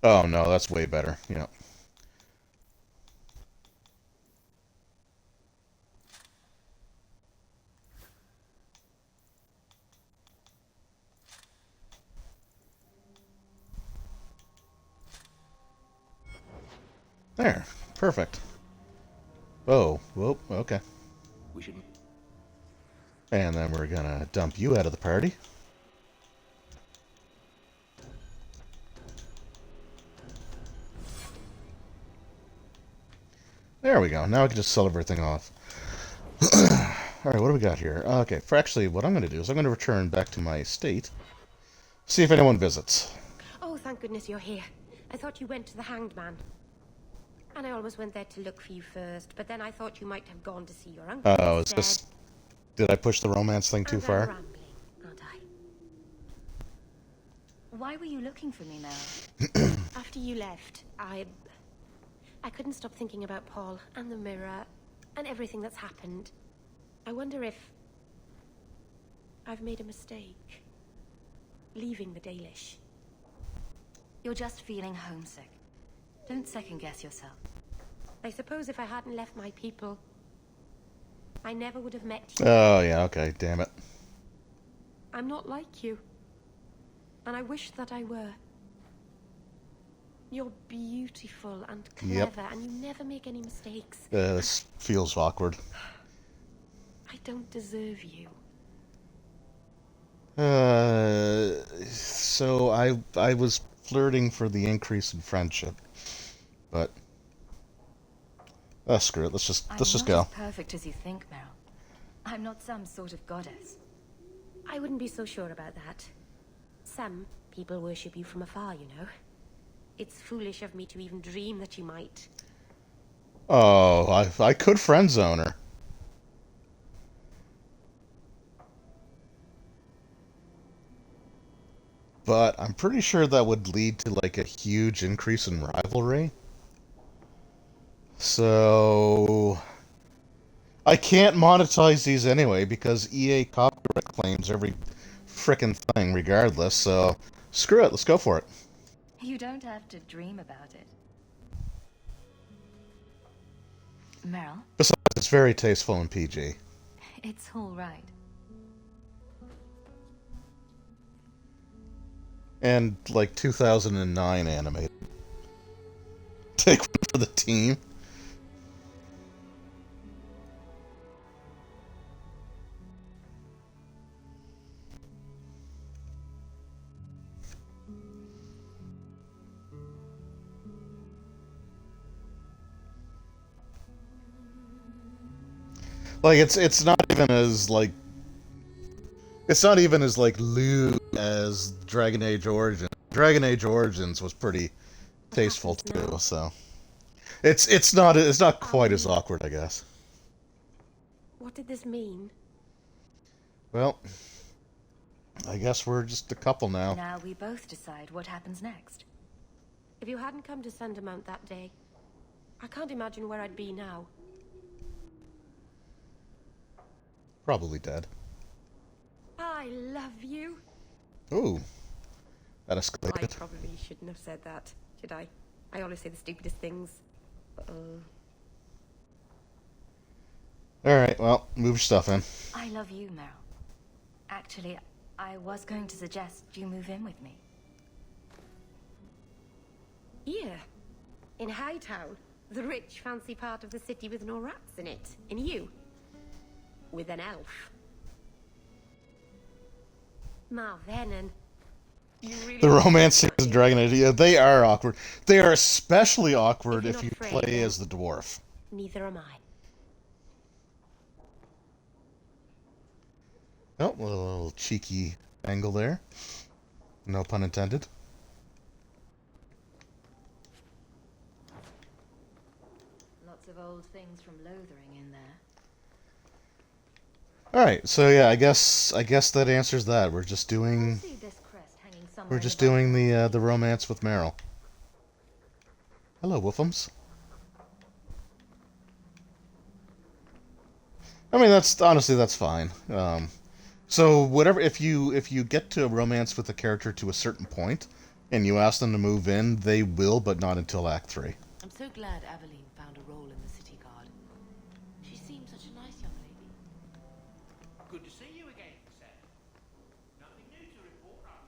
Oh no, that's way better. Yeah. There, perfect. Oh, whoop, okay. We should. And then we're gonna dump you out of the party. There we go. Now I can just sell everything off. Alright, what do we got here? Okay, for actually, what I'm going to do is I'm going to return back to my estate. See if anyone visits. Oh, thank goodness you're here. I thought you went to the Hanged Man. And I almost went there to look for you first, but then I thought you might have gone to see your uncle. Oh, it's just... did I push the romance thing too far? Rambling, aren't I? Why were you looking for me, Mel? After you left, I couldn't stop thinking about Paul and the mirror and everything that's happened. I wonder if I've made a mistake leaving the Dalish. You're just feeling homesick. Don't second guess yourself. I suppose if I hadn't left my people, I never would have met you. Oh, yeah, okay, damn it. I'm not like you. And I wish that I were. You're beautiful and clever, and you never make any mistakes. This feels awkward. I don't deserve you. So I was flirting for the increase in friendship, but Screw it. Let's just I'm go. not as perfect as you think, Meryl. I'm not some sort of goddess. I wouldn't be so sure about that. Some people worship you from afar, you know. It's foolish of me to even dream that you might. Oh, I could friend zone her. But I'm pretty sure that would lead to like a huge increase in rivalry. So I can't monetize these anyway because EA copyright claims every frickin' thing regardless. So screw it, let's go for it. You don't have to dream about it. Meryl, Besides, it's very tasteful and PG. it's all right. And like 2009 animated. Take one for the team. Like it's not even as like lewd as Dragon Age Origins. Dragon Age Origins was pretty tasteful too, so it's not quite as awkward, I guess. What did this mean? Well, I guess we're just a couple now. Now we both decide what happens next. If you hadn't come to Sandamount that day, I can't imagine where I'd be now. Probably dead. I love you. Ooh, that I escalated. probably shouldn't have said that, should I? I always say the stupidest things. Alright, well, move your stuff in. I love you, Meryl. Actually, I was going to suggest you move in with me. Here, in Hightown, the rich, fancy part of the city with no rats in it. And you, with an elf. Marvenon, you really The romance scenes in Dragon Age, yeah, they are awkward. They are especially awkward If if you're you not afraid, play then- as the dwarf. Neither am I. Oh, a little cheeky angle there. No pun intended. Lots of old things from Lothering in there. Alright, so yeah, I guess that answers that. We're just doing See this crest hanging somewhere we're just above. doing the romance with Meryl. Hello, Woofums. I mean, that's fine. So whatever, if you get to a romance with a character to a certain point, and you ask them to move in, they will, but not until Act 3. I'm so glad Aveline found a role in the City Guard. She seems such a nice young lady. Good to see you again, Sam. Nothing new to report, I'm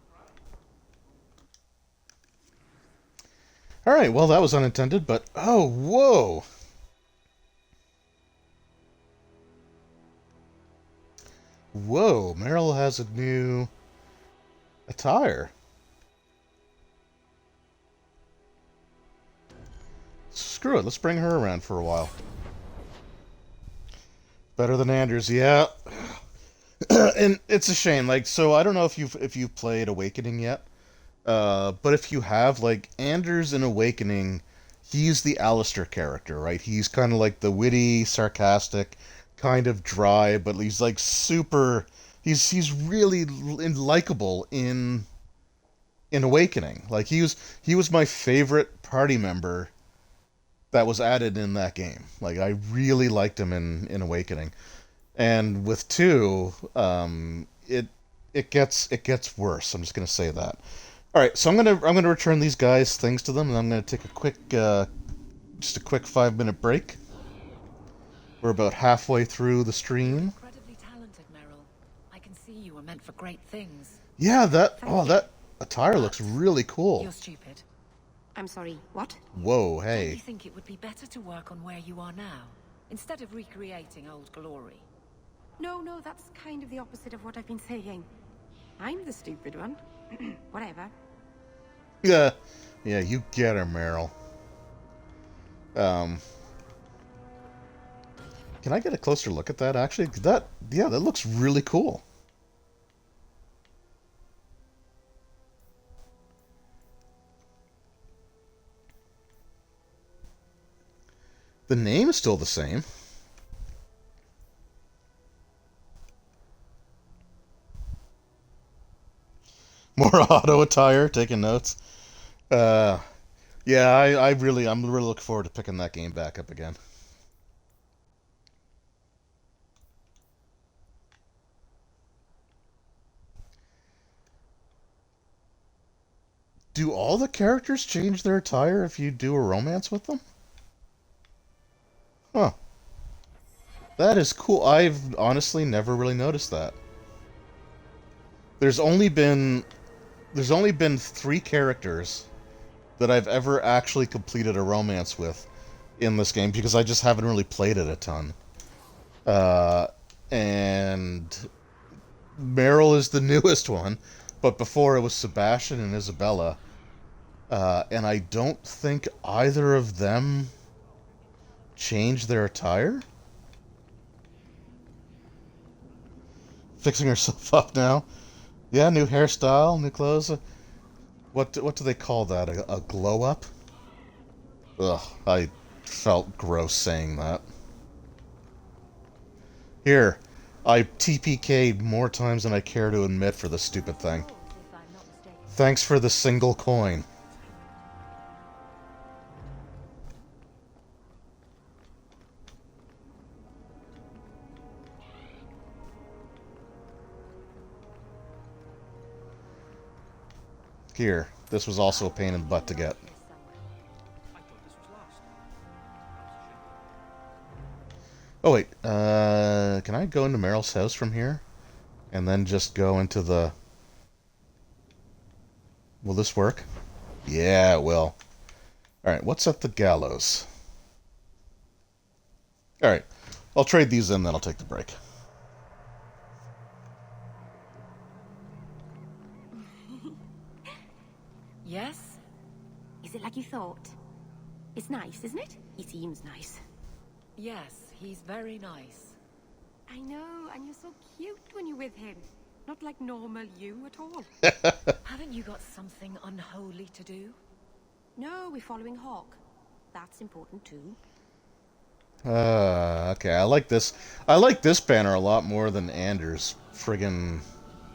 afraid. All right, well that was unintended, but oh whoa! Whoa, Meryl has a new attire. Screw it, let's bring her around for a while. Better than Anders, yeah. And it's a shame, like, so I don't know if you've played Awakening yet, but if you have, like, Anders in Awakening, he's the Alistair character, right? He's kind of like the witty, sarcastic, kind of dry, but he's like super. He's really likable in Awakening. Like he was my favorite party member that was added in that game. Like I really liked him in Awakening, and with 2, it gets worse. I'm just gonna say that. All right, so I'm gonna return these guys things to them, and I'm gonna take a quick just a quick 5-minute break. We're about halfway through the stream. Incredibly talented, Meryl. I can see you were meant for great things. Yeah, that attire looks really cool. You're stupid. I'm sorry, what? Whoa, Don't hey. you think it would be better to work on where you are now, instead of recreating old glory? No, that's kind of the opposite of what I've been saying. I'm the stupid one. Whatever. Yeah, you get her, Meryl. Can I get a closer look at that, actually? That looks really cool. The name is still the same. More auto attire, taking notes. Yeah, I'm really looking forward to picking that game back up again. Do all the characters change their attire if you do a romance with them? Huh. That is cool. I've honestly never really noticed that. There's only been 3 characters that I've ever actually completed a romance with in this game because I just haven't really played it a ton. And Meryl is the newest one, but before it was Sebastian and Isabella. And I don't think either of them changed their attire. Fixing herself up now. Yeah, new hairstyle, new clothes. What do they call that? A glow up? Ugh, I felt gross saying that. Here, I TPK'd more times than I care to admit for this stupid thing. Thanks for the single coin. Here, this was also a pain in the butt to get. Oh wait, can I go into Meryl's house from here? And then just go into the... Will this work? Yeah, it will. Alright, what's at the gallows? Alright, I'll trade these in, then I'll take the break. Yes? Is it like you thought? It's nice, isn't it? He seems nice. Yes, he's very nice. I know, and you're so cute when you're with him. Not like normal you at all. Haven't you got something unholy to do? No, we're following Hawk. That's important too. Okay, I like this. I like this banner a lot more than Anders' friggin'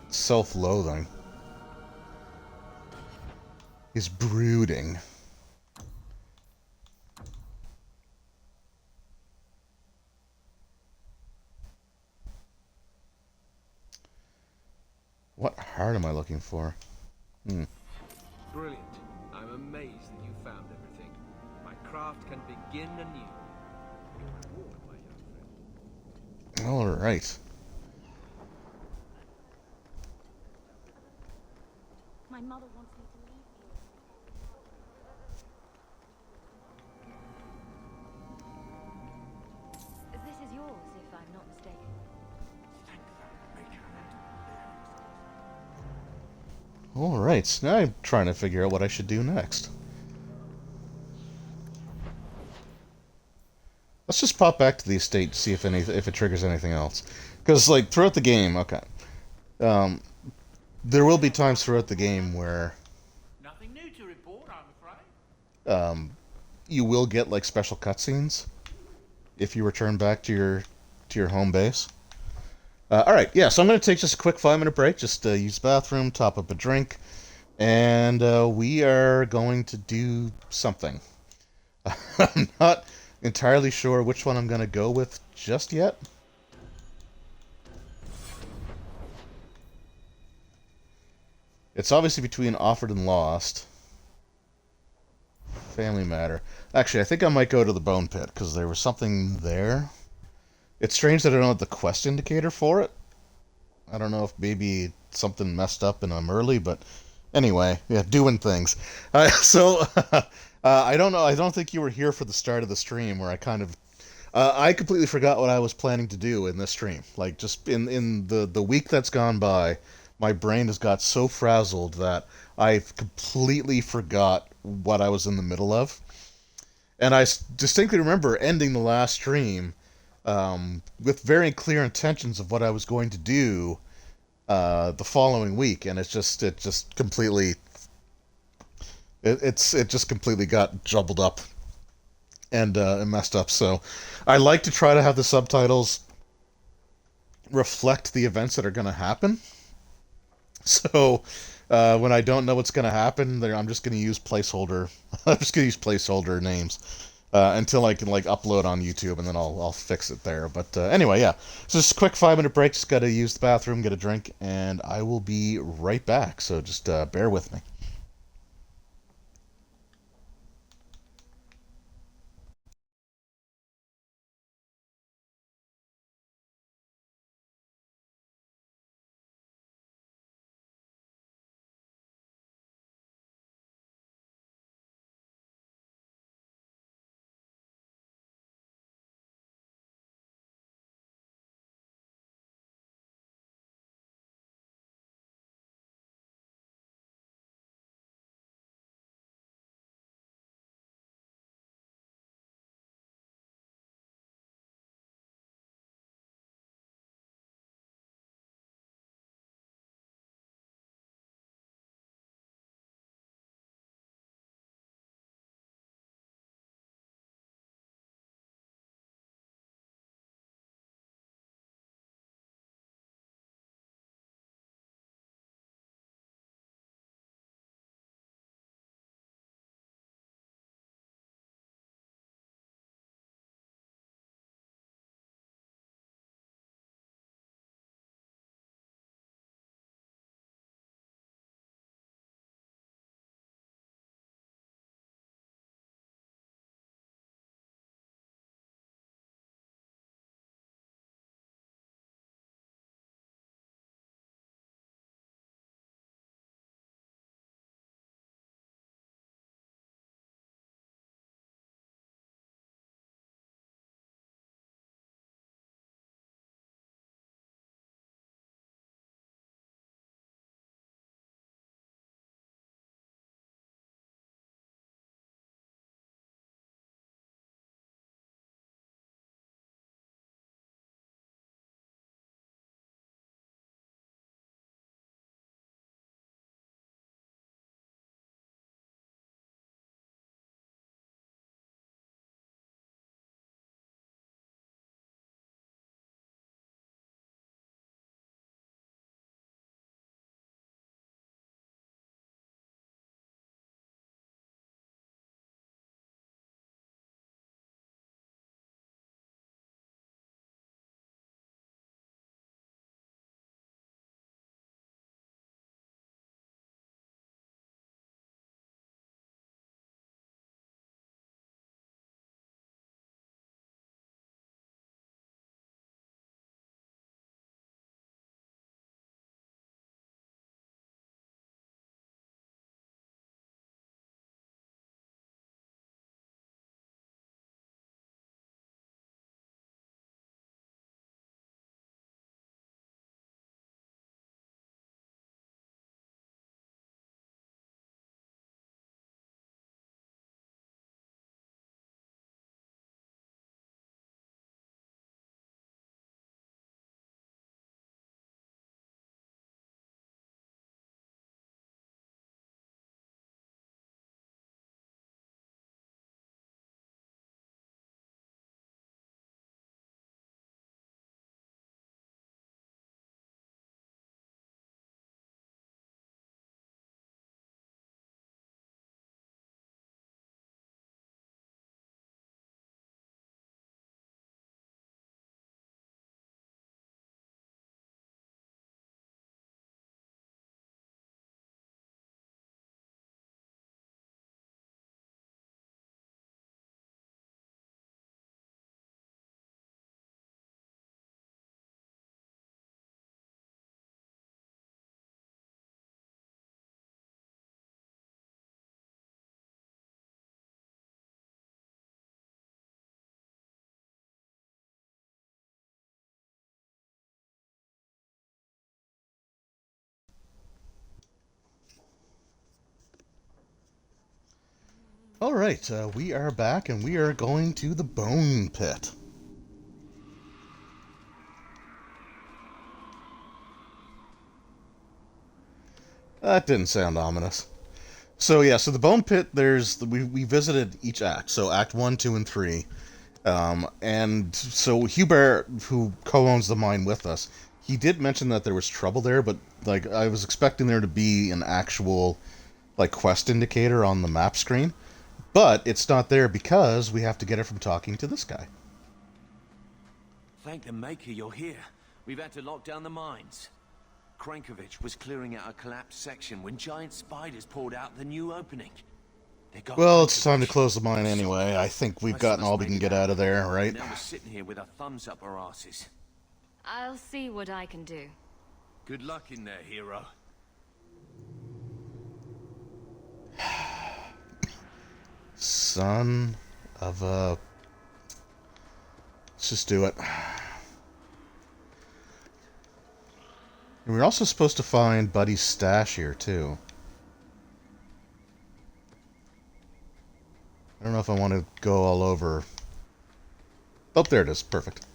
self-loathing. He's brooding. What heart am I looking for? Brilliant. I'm amazed that you found everything. My craft can begin anew. Your reward, my young friend. All right. My mother wants me to leave here. This is yours, if I'm not mistaken. All right. So now I'm trying to figure out what I should do next. Let's just pop back to the estate to see if it triggers anything else. Because like throughout the game, okay, there will be times throughout the game where Nothing new to report, I'm afraid. you will get like special cutscenes if you return back to your home base. All right, yeah. So I'm going to take just a quick 5-minute break, just use the bathroom, top up a drink, and we are going to do something. I'm not entirely sure which one I'm going to go with just yet. It's obviously between Offered and Lost. Family Matter. Actually, I think I might go to the Bone Pit, because there was something there. It's strange that I don't have the quest indicator for it. I don't know if maybe something messed up and I'm early, but anyway, yeah, doing things. I don't know. I don't think you were here for the start of the stream where I kind of... I completely forgot what I was planning to do in this stream. Like, just in the week that's gone by, my brain has got so frazzled that I've completely forgot what I was in the middle of. And I distinctly remember ending the last stream with very clear intentions of what I was going to do the following week, and it just completely it just completely got jumbled up and messed up. So I like to try to have the subtitles reflect the events that are going to happen. So when I don't know what's going to happen, I'm just going to use placeholder. I'm just going to use placeholder names until I can like upload on YouTube, and then I'll fix it there. But anyway, yeah. So just a quick 5-minute break. Just got to use the bathroom, get a drink, and I will be right back. So just bear with me. All right, we are back, and we are going to the Bone Pit. That didn't sound ominous. So yeah, so the Bone Pit, we visited each act, so Act 1, 2, and 3. And so Hubert, who co-owns the mine with us, he did mention that there was trouble there, but like I was expecting there to be an actual like quest indicator on the map screen, but it's not there because we have to get it from talking to this guy. Thank the Maker you're here. We've had to lock down the mines. Krankovich was clearing out a collapsed section when giant spiders poured out the new opening. Well, it's time to close the mine anyway. I think we've gotten all we can get out of there, right? Now we're sitting here with our thumbs up our asses. I'll see what I can do. Good luck in there, hero. Son of a... Let's just do it. And we're also supposed to find Buddy's stash here, too. I don't know if I want to go all over... Oh, there it is. Perfect.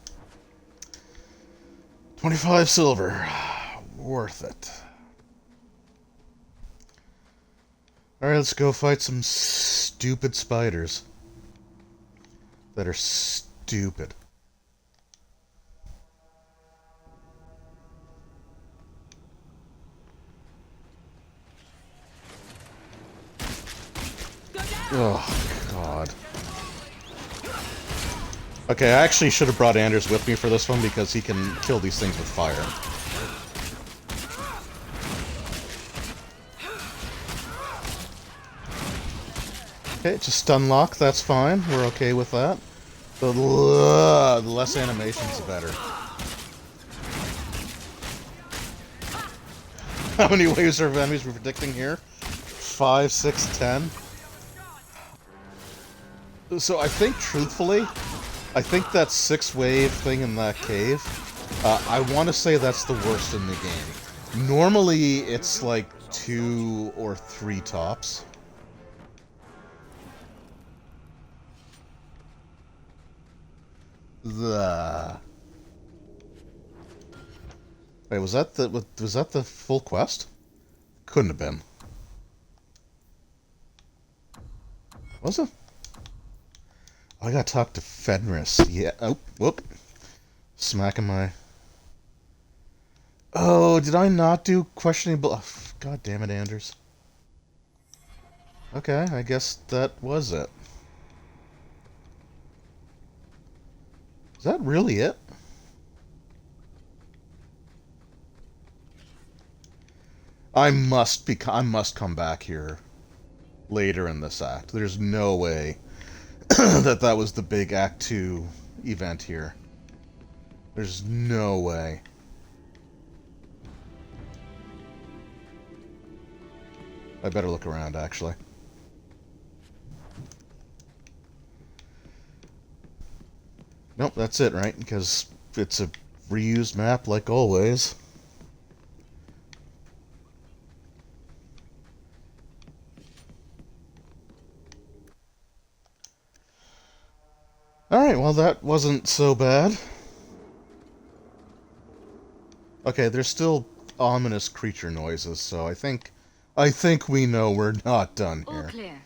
25 silver. Worth it. Alright, let's go fight some stupid spiders. That are stupid. Oh, God. Okay, I actually should have brought Anders with me for this one because he can kill these things with fire. Okay, just stun lock, that's fine. We're okay with that. The less animations, the better. How many waves of enemies we're predicting here? 5, 6, 10. So I think, truthfully, I think that 6-wave thing in that cave, I want to say that's the worst in the game. Normally, it's like 2 or 3 tops. Wait, was that the full quest? Couldn't have been. Was it? I gotta talk to Fenris. Yeah. Oh, whoop. Smacking my... Oh, did I not do questionable... Oh, God damn it, Anders. Okay, I guess that was it. Is that really it? I must come back here later in this act. There's no way that was the big Act 2 event here. There's no way. I better look around, actually. Nope, that's it, right? Because it's a reused map like always. Alright, well that wasn't so bad. Okay, there's still ominous creature noises, so I think we know we're not done here. All clear.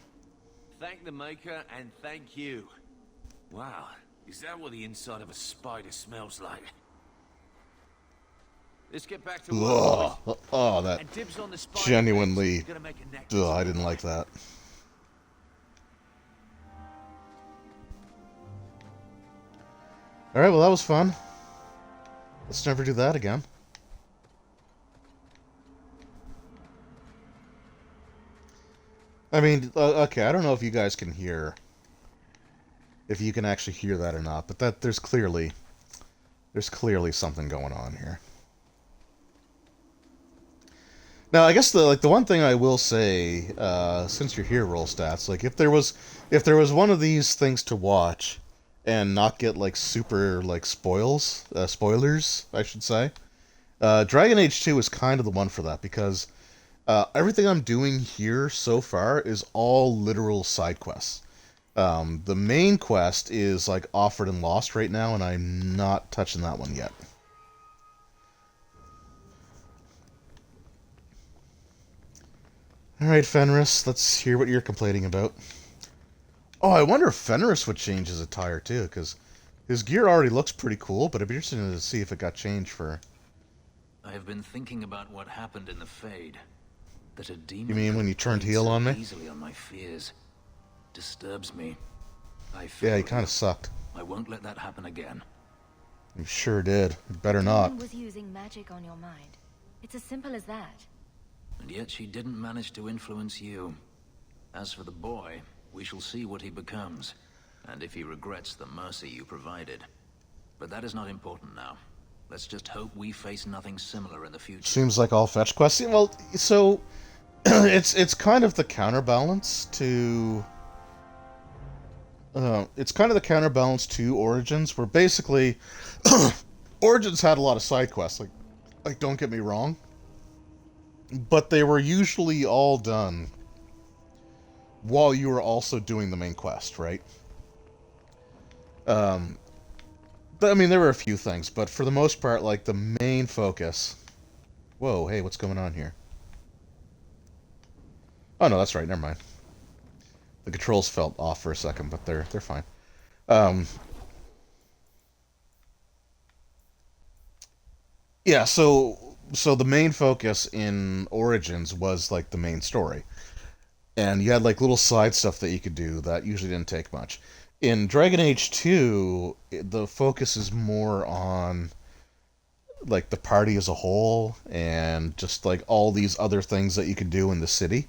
Thank the Maker and thank you. Wow, is that what the inside of a spider smells like? Let's get back to work. Oh, that genuinely... I didn't like that. Alright, well that was fun. Let's never do that again. I mean, okay, I don't know if you guys can hear... If you can actually hear that or not, but there's clearly something going on here. Now, I guess the one thing I will say, since you're here, roll stats, like if there was one of these things to watch and not get like super like spoilers, I should say, Dragon Age 2 is kind of the one for that because everything I'm doing here so far is all literal side quests. The main quest is like Offered and Lost right now, and I'm not touching that one yet. Alright, Fenris, let's hear what you're complaining about. Oh, I wonder if Fenris would change his attire too, because his gear already looks pretty cool, but I'd be interested to see if it got changed for... I have been thinking about what happened in the Fade. That a demon... You mean when you turned heel on me? ...easily on my fears. Disturbs me. Yeah, he kind of sucked. I won't let that happen again. You sure did. You better not. Demon was using magic on your mind. It's as simple as that. And yet she didn't manage to influence you. As for the boy, we shall see what he becomes, and if he regrets the mercy you provided. But that is not important now. Let's just hope we face nothing similar in the future. Seems like all fetch quests. Well, so it's kind of the counterbalance to Origins, where basically Origins had a lot of side quests. Like don't get me wrong, but they were usually all done while you were also doing the main quest, right? But, I mean, there were a few things, but for the most part, like, the main focus... Whoa, hey, what's going on here? Oh, no, that's right, never mind. The controls felt off for a second, but they're fine. Yeah, so the main focus in Origins was, like, the main story. And you had, like, little side stuff that you could do that usually didn't take much. In Dragon Age 2, the focus is more on, like, the party as a whole, and just, like, all these other things that you could do in the city.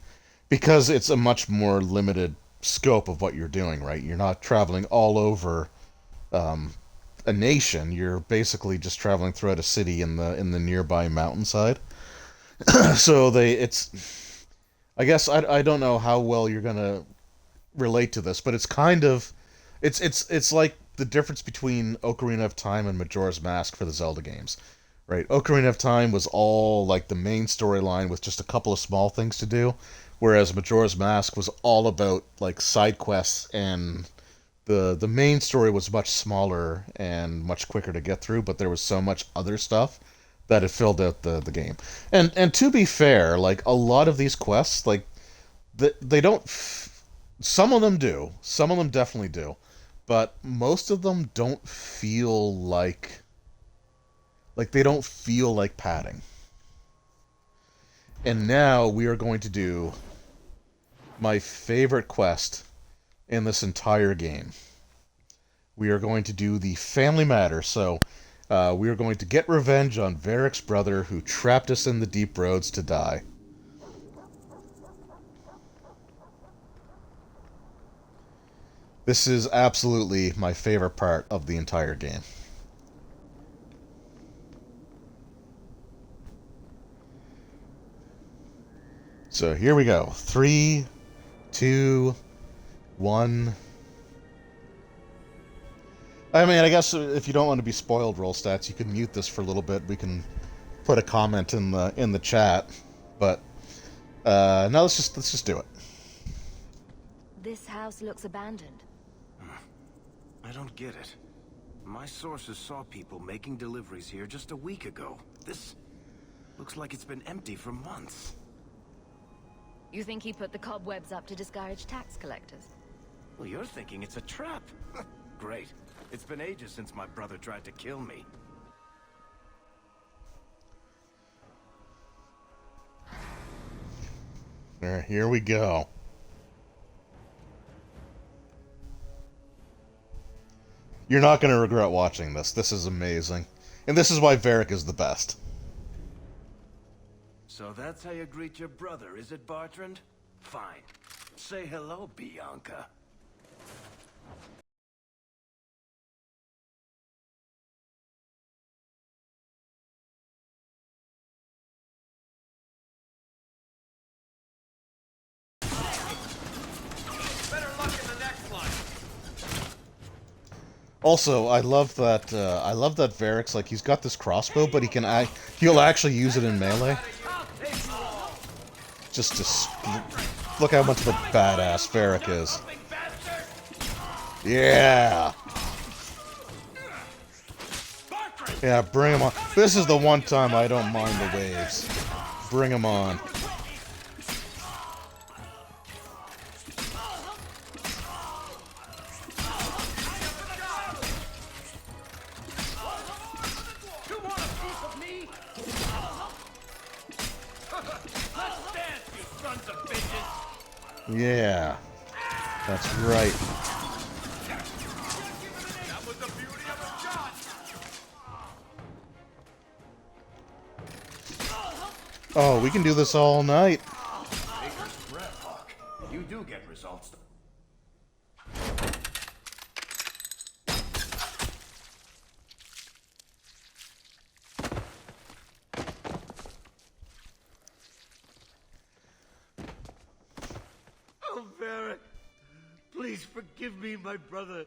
Because it's a much more limited scope of what you're doing, right? You're not traveling all over a nation. You're basically just traveling throughout a city in the nearby mountainside. So I guess I don't know how well you're gonna relate to this, but it's kind of it's like the difference between Ocarina of Time and Majora's Mask for the Zelda games, right? Ocarina of Time was all like the main storyline with just a couple of small things to do, whereas Majora's Mask was all about like side quests, and the main story was much smaller and much quicker to get through, but there was so much other stuff that it filled out the game. And to be fair, like, a lot of these quests, like, they don't... Some of them do. Some of them definitely do. But most of them don't feel like... Like, they don't feel like padding. And now we are going to do my favorite quest in this entire game. We are going to do the Family Matter, so... we are going to get revenge on Varric's brother, who trapped us in the Deep Roads to die. This is absolutely my favorite part of the entire game. So here we go. 3, 2, 1... I mean, I guess if you don't want to be spoiled, Roll Stats, you can mute this for a little bit. We can put a comment in the chat, but now let's just do it. This house looks abandoned. I don't get it. My sources saw people making deliveries here just a week ago. This looks like it's been empty for months. You think he put the cobwebs up to discourage tax collectors? Well, you're thinking it's a trap. Great. It's been ages since my brother tried to kill me. Alright, here we go. You're not going to regret watching this. This is amazing. And this is why Varric is the best. So that's how you greet your brother, is it, Bartrand? Fine. Say hello, Bianca. Also, I love that Varric's, like, he's got this crossbow, but he'll actually use it in melee. Just to look how much of a badass Varric is. Yeah. Yeah, bring him on. This is the one time I don't mind the waves. Bring him on. sons of bitches! Yeah. That's right. That was the beauty of a shot! Oh, we can do this all night. Baker's breath, Hawk. You do get results. Oh, Varric. Please forgive me, my brother.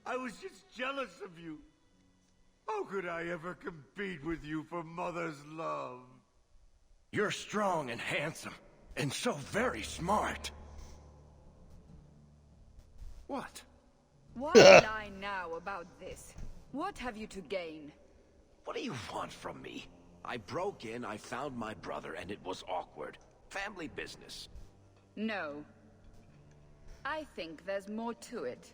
I was just jealous of you. How could I ever compete with you for Mother's love? You're strong and handsome, and so very smart. What? Why lie now about this? What have you to gain? What do you want from me? I broke in, I found my brother, and it was awkward. Family business. No. I think there's more to it.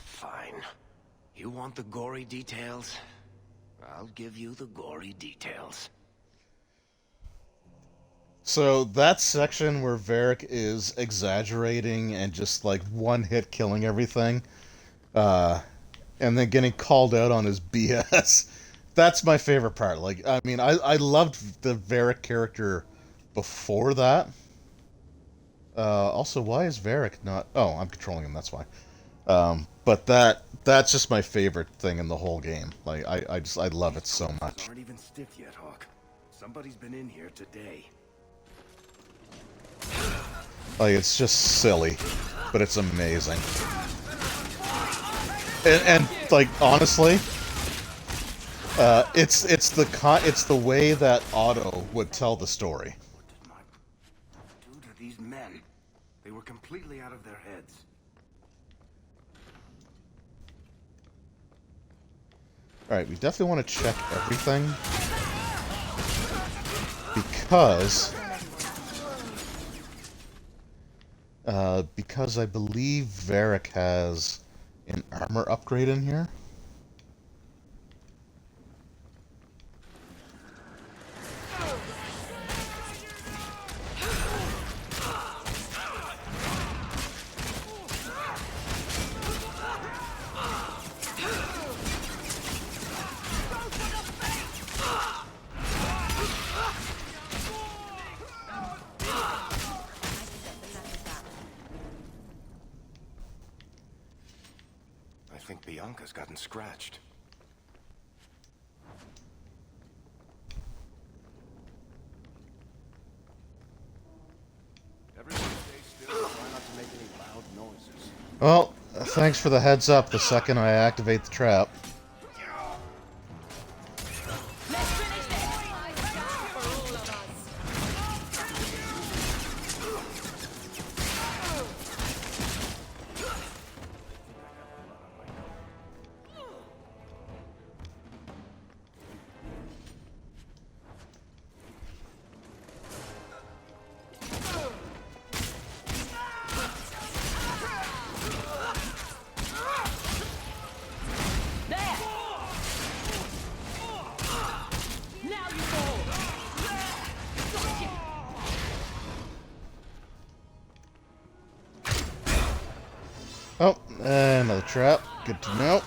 Fine. You want the gory details? I'll give you the gory details. So that section where Varric is exaggerating and just like one hit killing everything, and then getting called out on his BS, that's my favorite part. Like, I mean, I loved the Varric character before that. Also, why is Varric not... Oh, I'm controlling him, that's why. But that's just my favorite thing in the whole game. Like, I love it so much. Aren't even stiff yet, Hawk. Somebody's been in here today. Like, it's just silly, but it's amazing. And like, honestly, it's the way that Otto would tell the story. What did these men? They were completely out of their heads. Alright, we definitely want to check everything. Because I believe Varric has an armor upgrade in here. I think Bianca's gotten scratched. Everyone stay still. Try not to make any loud noises. Well, thanks for the heads up the second I activate the trap. Oh, another trap. Good to know.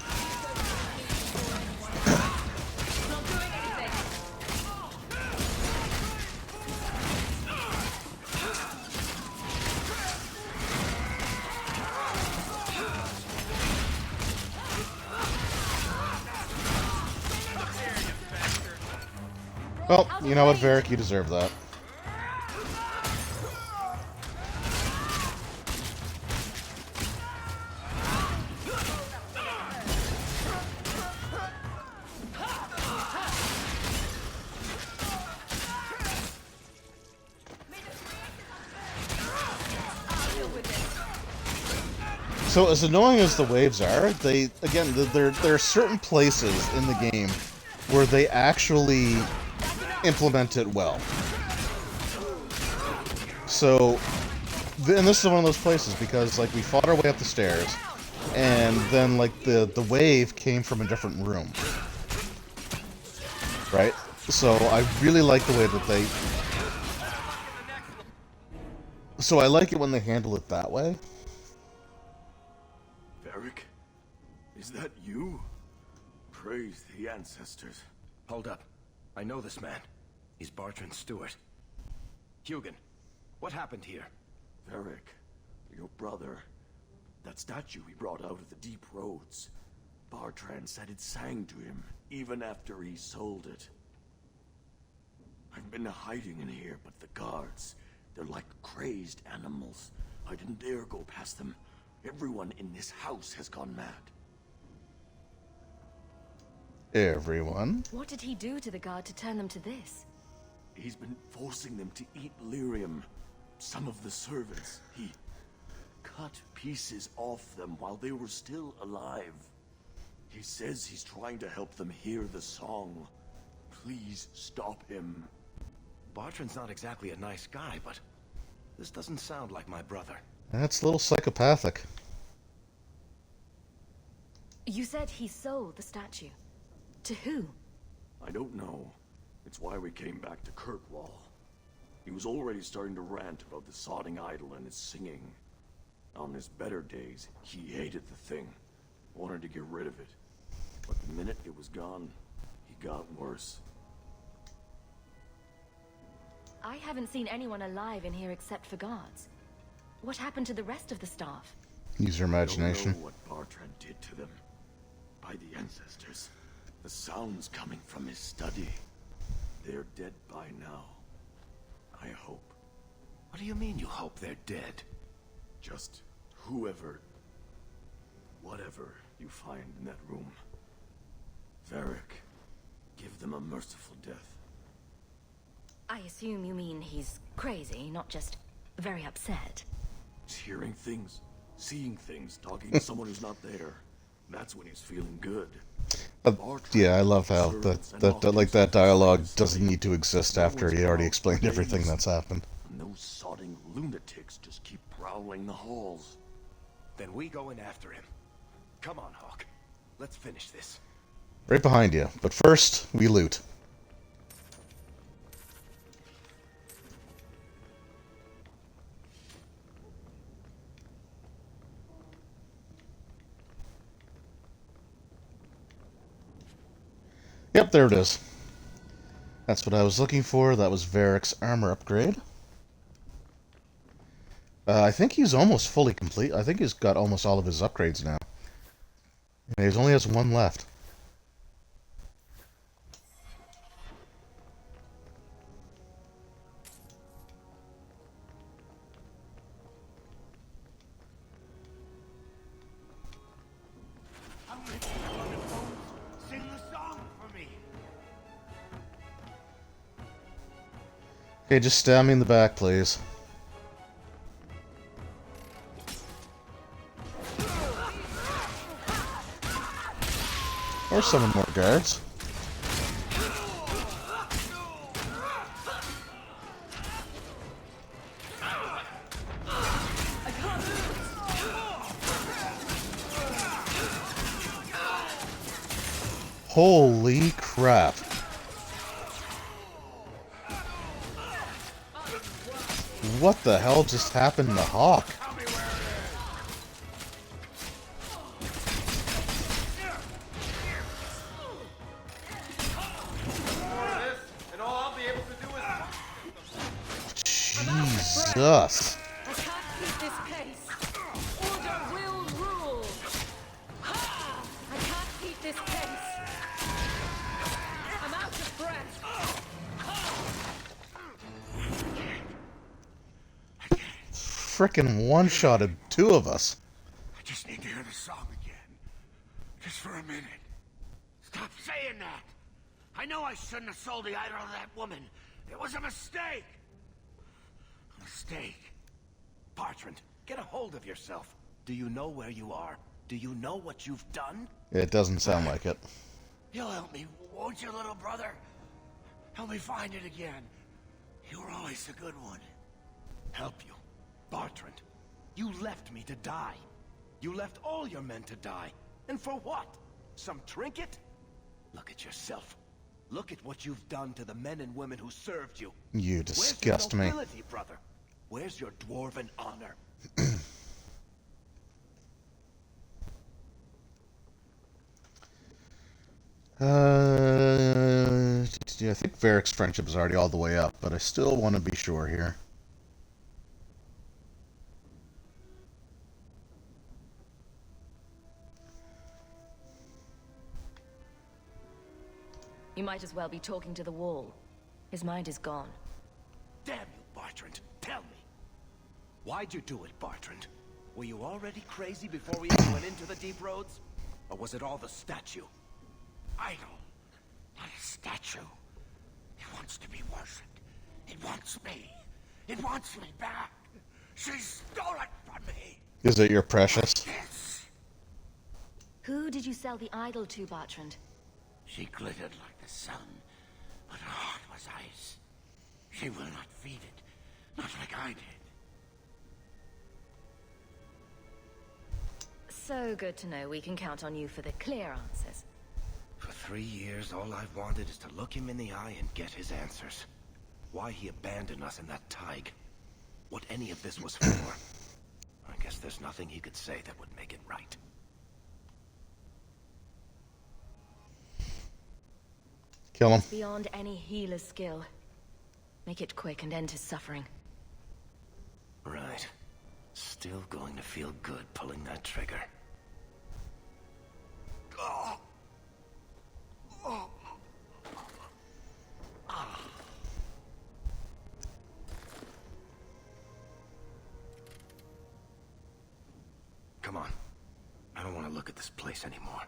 Well, you know what, Varric, you deserve that. So as annoying as the waves are, there are certain places in the game where they actually implement it well. So, and this is one of those places because like we fought our way up the stairs, and then like the wave came from a different room, right? So I really like the way that So I like it when they handle it that way. Varric? Is that you? Praise the ancestors. Hold up. I know this man. He's Bartrand Stewart. Hugin, what happened here? Varric, your brother. That statue he brought out of the deep roads. Bartrand said it sang to him, even after he sold it. I've been hiding in here, but the guards, they're like crazed animals. I didn't dare go past them. Everyone in this house has gone mad. Everyone? What did he do to the guard to turn them to this? He's been forcing them to eat lyrium. Some of the servants, he cut pieces off them while they were still alive. He says he's trying to help them hear the song. Please stop him. Bartrand's not exactly a nice guy, but this doesn't sound like my brother. That's a little psychopathic. You said he sold the statue. To who? I don't know. It's why we came back to Kirkwall. He was already starting to rant about the sodding idol and its singing. On his better days, he hated the thing. Wanted to get rid of it. But the minute it was gone, he got worse. I haven't seen anyone alive in here except for guards. What happened to the rest of the staff? Use your imagination. I don't know what Bartrand did to them. By the ancestors. The sounds coming from his study. They're dead by now. I hope. What do you mean you hope they're dead? Just whoever, whatever you find in that room. Varric, give them a merciful death. I assume you mean he's crazy, not just very upset. He's hearing things, seeing things, talking to someone who's not there. That's when he's feeling good. Yeah, I love how that dialogue doesn't need to exist after he already explained everything that's happened. And those sodding lunatics just keep prowling the halls. Then we go in after him. Come on, Hawke. Let's finish this. Right behind you. But first, we loot. Yep, there it is. That's what I was looking for. That was Varric's armor upgrade. I think he's almost fully complete. I think he's got almost all of his upgrades now. And he only has one left. Sing the song for me. Okay, just stab me in the back, please. Or summon more guards. Holy crap. What the hell just happened to Hawke? Jesus. I can't keep this pace. Order will rule. I can't keep this pace. I'm out of breath. Frickin' one-shotted two of us. I just need to hear the song again. Just for a minute. Stop saying that. I know I shouldn't have sold the idol to that woman. It was a mistake. A mistake. Bartrand, get a hold of yourself. Do you know where you are? Do you know what you've done? It doesn't sound like it. You'll help me, won't you, little brother? Help me find it again. You were always a good one. Help you? Bartrand, you left me to die. You left all your men to die. And for what? Some trinket? Look at yourself. Look at what you've done to the men and women who served you. You disgust me. Where's your nobility, brother? Where's your dwarven honor? I think Varric's friendship is already all the way up, but I still want to be sure here. You might as well be talking to the wall. His mind is gone. Damn you, Bartrand. Tell me. Why'd you do it, Bartrand? Were you already crazy before we even went into the Deep Roads? Or was it all the statue? Idol. Not a statue. It wants to be worshipped. It wants me. It wants me back. She stole it from me. Is it your precious? Who did you sell the idol to, Bartrand? She glittered like the sun, but her heart was ice. She will not feed it. Not like I did. So good to know we can count on you for the clear answers. For 3 years, all I've wanted is to look him in the eye and get his answers. Why he abandoned us in that Tig. What any of this was for. I guess there's nothing he could say that would make it right. Kill him. Beyond any healer's skill. Make it quick and end his suffering. Right. Still going to feel good pulling that trigger. Oh. Oh. Ah. Come on. I don't want to look at this place anymore.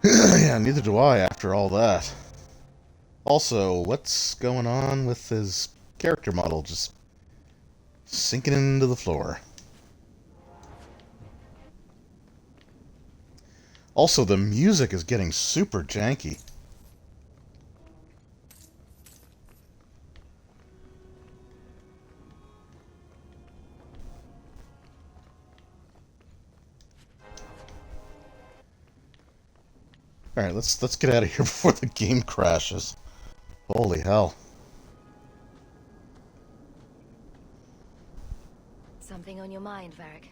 Yeah, neither do I after all that. Also, what's going on with his character model just sinking into the floor? Also, the music is getting super janky. Alright, let's get out of here before the game crashes. Holy hell. Something on your mind, Varric?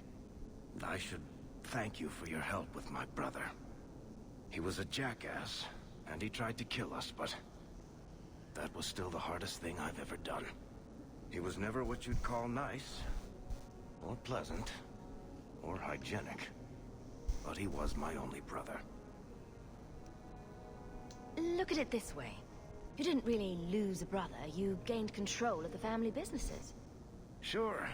I should thank you for your help with my brother. He was a jackass, and he tried to kill us, but that was still the hardest thing I've ever done. He was never what you'd call nice, or pleasant, or hygienic, but he was my only brother. Look at it this way. You didn't really lose a brother, you gained control of the family businesses. Sure.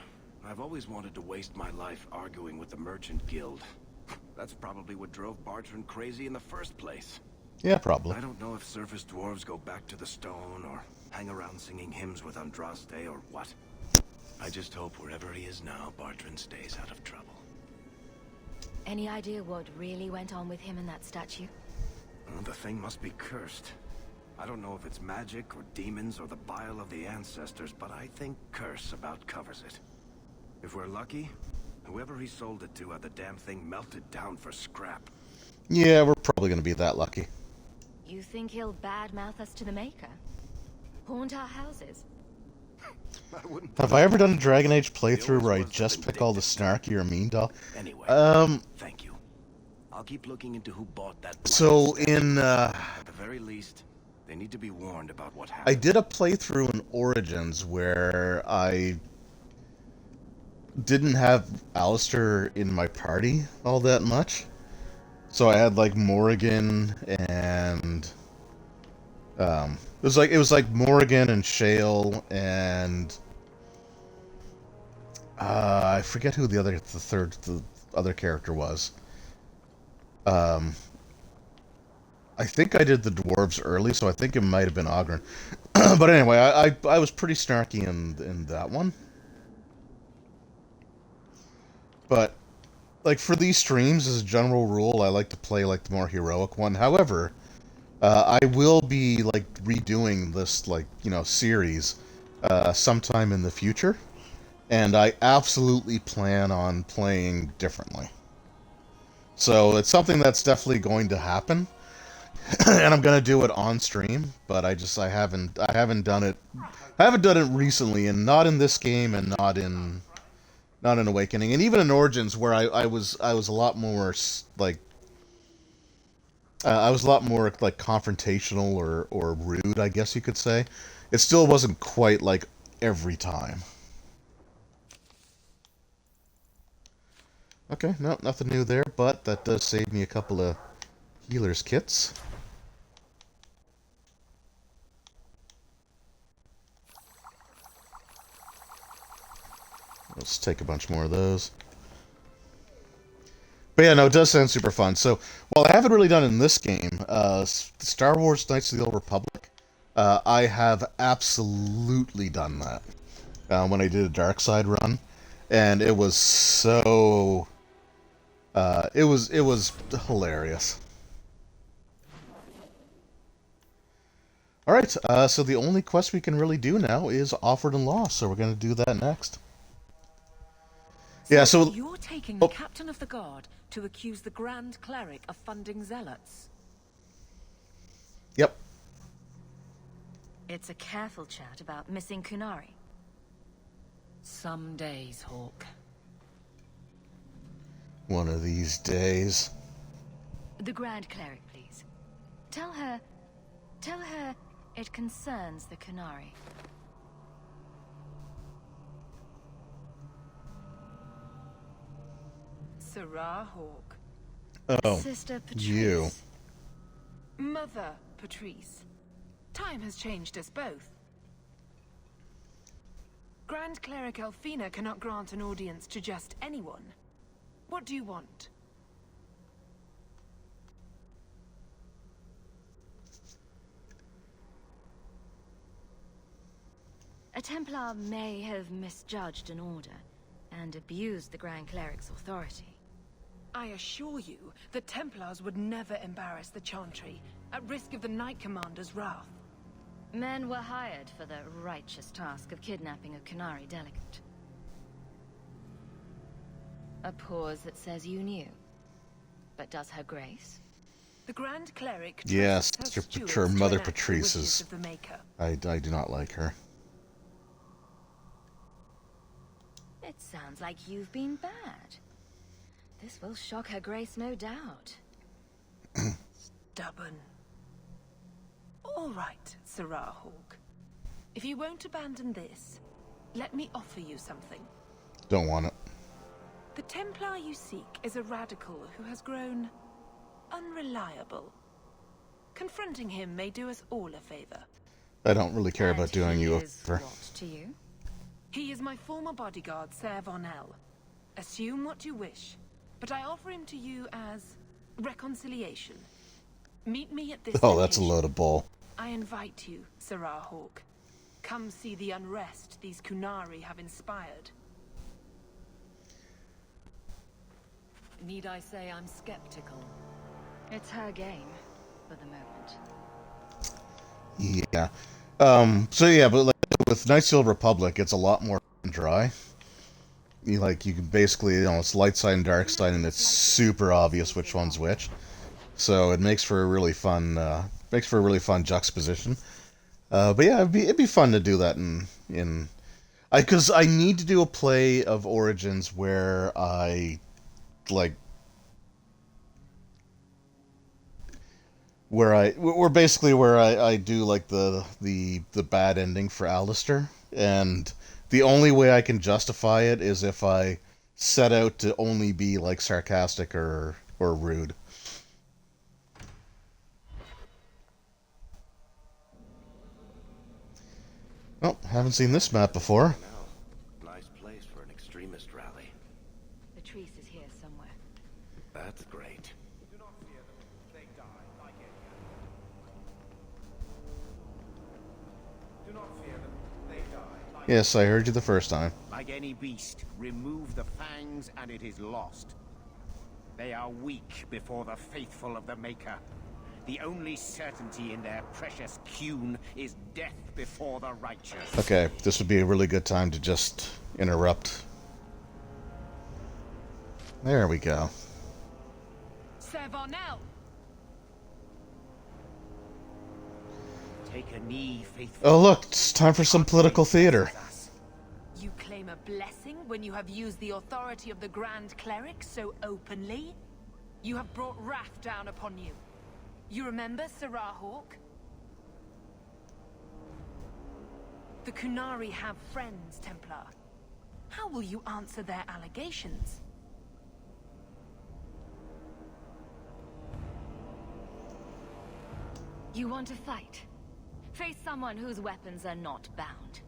I've always wanted to waste my life arguing with the Merchant Guild. That's probably what drove Bartrand crazy in the first place. Yeah, probably. I don't know if surface dwarves go back to the stone, or hang around singing hymns with Andraste, or what. I just hope wherever he is now, Bartrand stays out of trouble. Any idea what really went on with him and that statue? The thing must be cursed. I don't know if it's magic or demons or the bile of the ancestors, but I think curse about covers it. If we're lucky, whoever he sold it to had the damn thing melted down for scrap. Yeah, we're probably going to be that lucky. You think he'll badmouth us to the Maker? Haunt our houses? Have I ever done a Dragon Age playthrough where I just pick all the snarky or mean dog? Anyway, thank you. I'll keep looking into who bought that. So in at the very least, they need to be warned about what happened. I did a playthrough in Origins where I didn't have Alistair in my party all that much. So I had like Morrigan and it was like Morrigan and Shale and I forget who the other character was. I think I did the dwarves early, so I think it might have been Oghren. But anyway, I was pretty snarky in that one. But like for these streams, as a general rule, I like to play like the more heroic one. However, I will be like redoing this series sometime in the future, and I absolutely plan on playing differently. So it's something that's definitely going to happen. and I'm gonna do it on stream, but I haven't done it. I haven't done it recently, and not in this game, and not in Awakening, and even in Origins, where I was a lot more like I was a lot more like confrontational or rude, I guess you could say. It still wasn't quite like every time. Okay, no, nothing new there, but that does save me a couple of healer's kits. Let's take a bunch more of those. But yeah, no, it does sound super fun. So, while I haven't really done it in this game, Star Wars Knights of the Old Republic, I have absolutely done that when I did a Dark Side run, and it was so... it was hilarious. Alright, so the only quest we can really do now is Offered and Lost, so we're going to do that next. Yeah, so... You're taking the captain of the guard to accuse the Grand Cleric of funding zealots. Yep. It's a careful chat about missing Kunari. Some days, Hawke. One of these days. The Grand Cleric, please. Tell her it concerns the Kunari. Serah Hawke. Oh, Sister Patrice. you. Mother Patrice. Time has changed us both. Grand Cleric Elfina cannot grant an audience to just anyone. What do you want? A Templar may have misjudged an order and abused the Grand Cleric's authority. I assure you, the Templars would never embarrass the Chantry, at risk of the Knight Commander's wrath. Men were hired for the righteous task of kidnapping a Kunari delegate. A pause that says you knew. But does her grace? The Grand Cleric... Yes, her Mother Patrice is... is... I do not like her. It sounds like you've been bad. This will shock her grace, no doubt. Stubborn. All right, Serah Hawke. If you won't abandon this, let me offer you something. Don't want it. The Templar you seek is a radical who has grown unreliable. Confronting him may do us all a favor. I don't really care about doing you a favor. What to you? He is my former bodyguard, Ser Vonel. Assume what you wish, but I offer him to you as reconciliation. Meet me at this Oh, that's a location. load of bull. I invite you, Serah Hawke. Come see the unrest these Kunari have inspired. Need I say I'm skeptical? It's her game, for the moment. Yeah. So yeah, but like with Knights of the Old Republic, it's a lot more dry. You can basically, it's light side and dark side, and it's super obvious which one's which. So it makes for a really fun, juxtaposition. But yeah, it'd be fun to do that because I need to do a play of Origins where I do like the bad ending for Alistair, and the only way I can justify it is if I set out to only be like sarcastic or rude. Oh, haven't seen this map before. Nice place for an extremist rally. Patrice is here somewhere. That's great. Do not fear them. They die like any animal. Do not fear them. They die like... Yes, I heard you the first time. Like any beast, remove the fangs and it is lost. They are weak before the faithful of the Maker. The only certainty in their precious Qun is death before the righteous. Okay, this would be a really good time to just interrupt. There we go. Ser Vonel! take a knee, faithful. Oh look, it's time for some political theater. You claim a blessing when you have used the authority of the Grand Cleric so openly? You have brought wrath down upon you. You remember Serah Hawk? The Kunari have friends, Templar. How will you answer their allegations? You want to fight? Face someone whose weapons are not bound.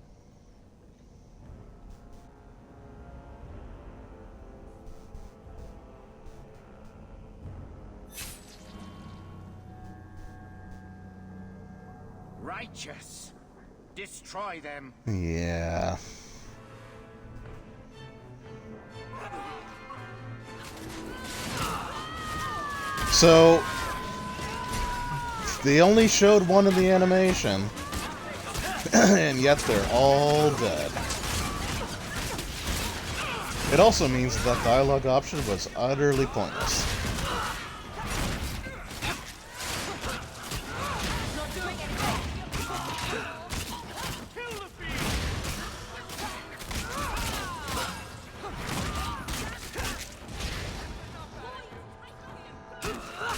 Righteous. Destroy them. Yeah. So they only showed one in the animation, and yet they're all dead. It also means that dialogue option was utterly pointless.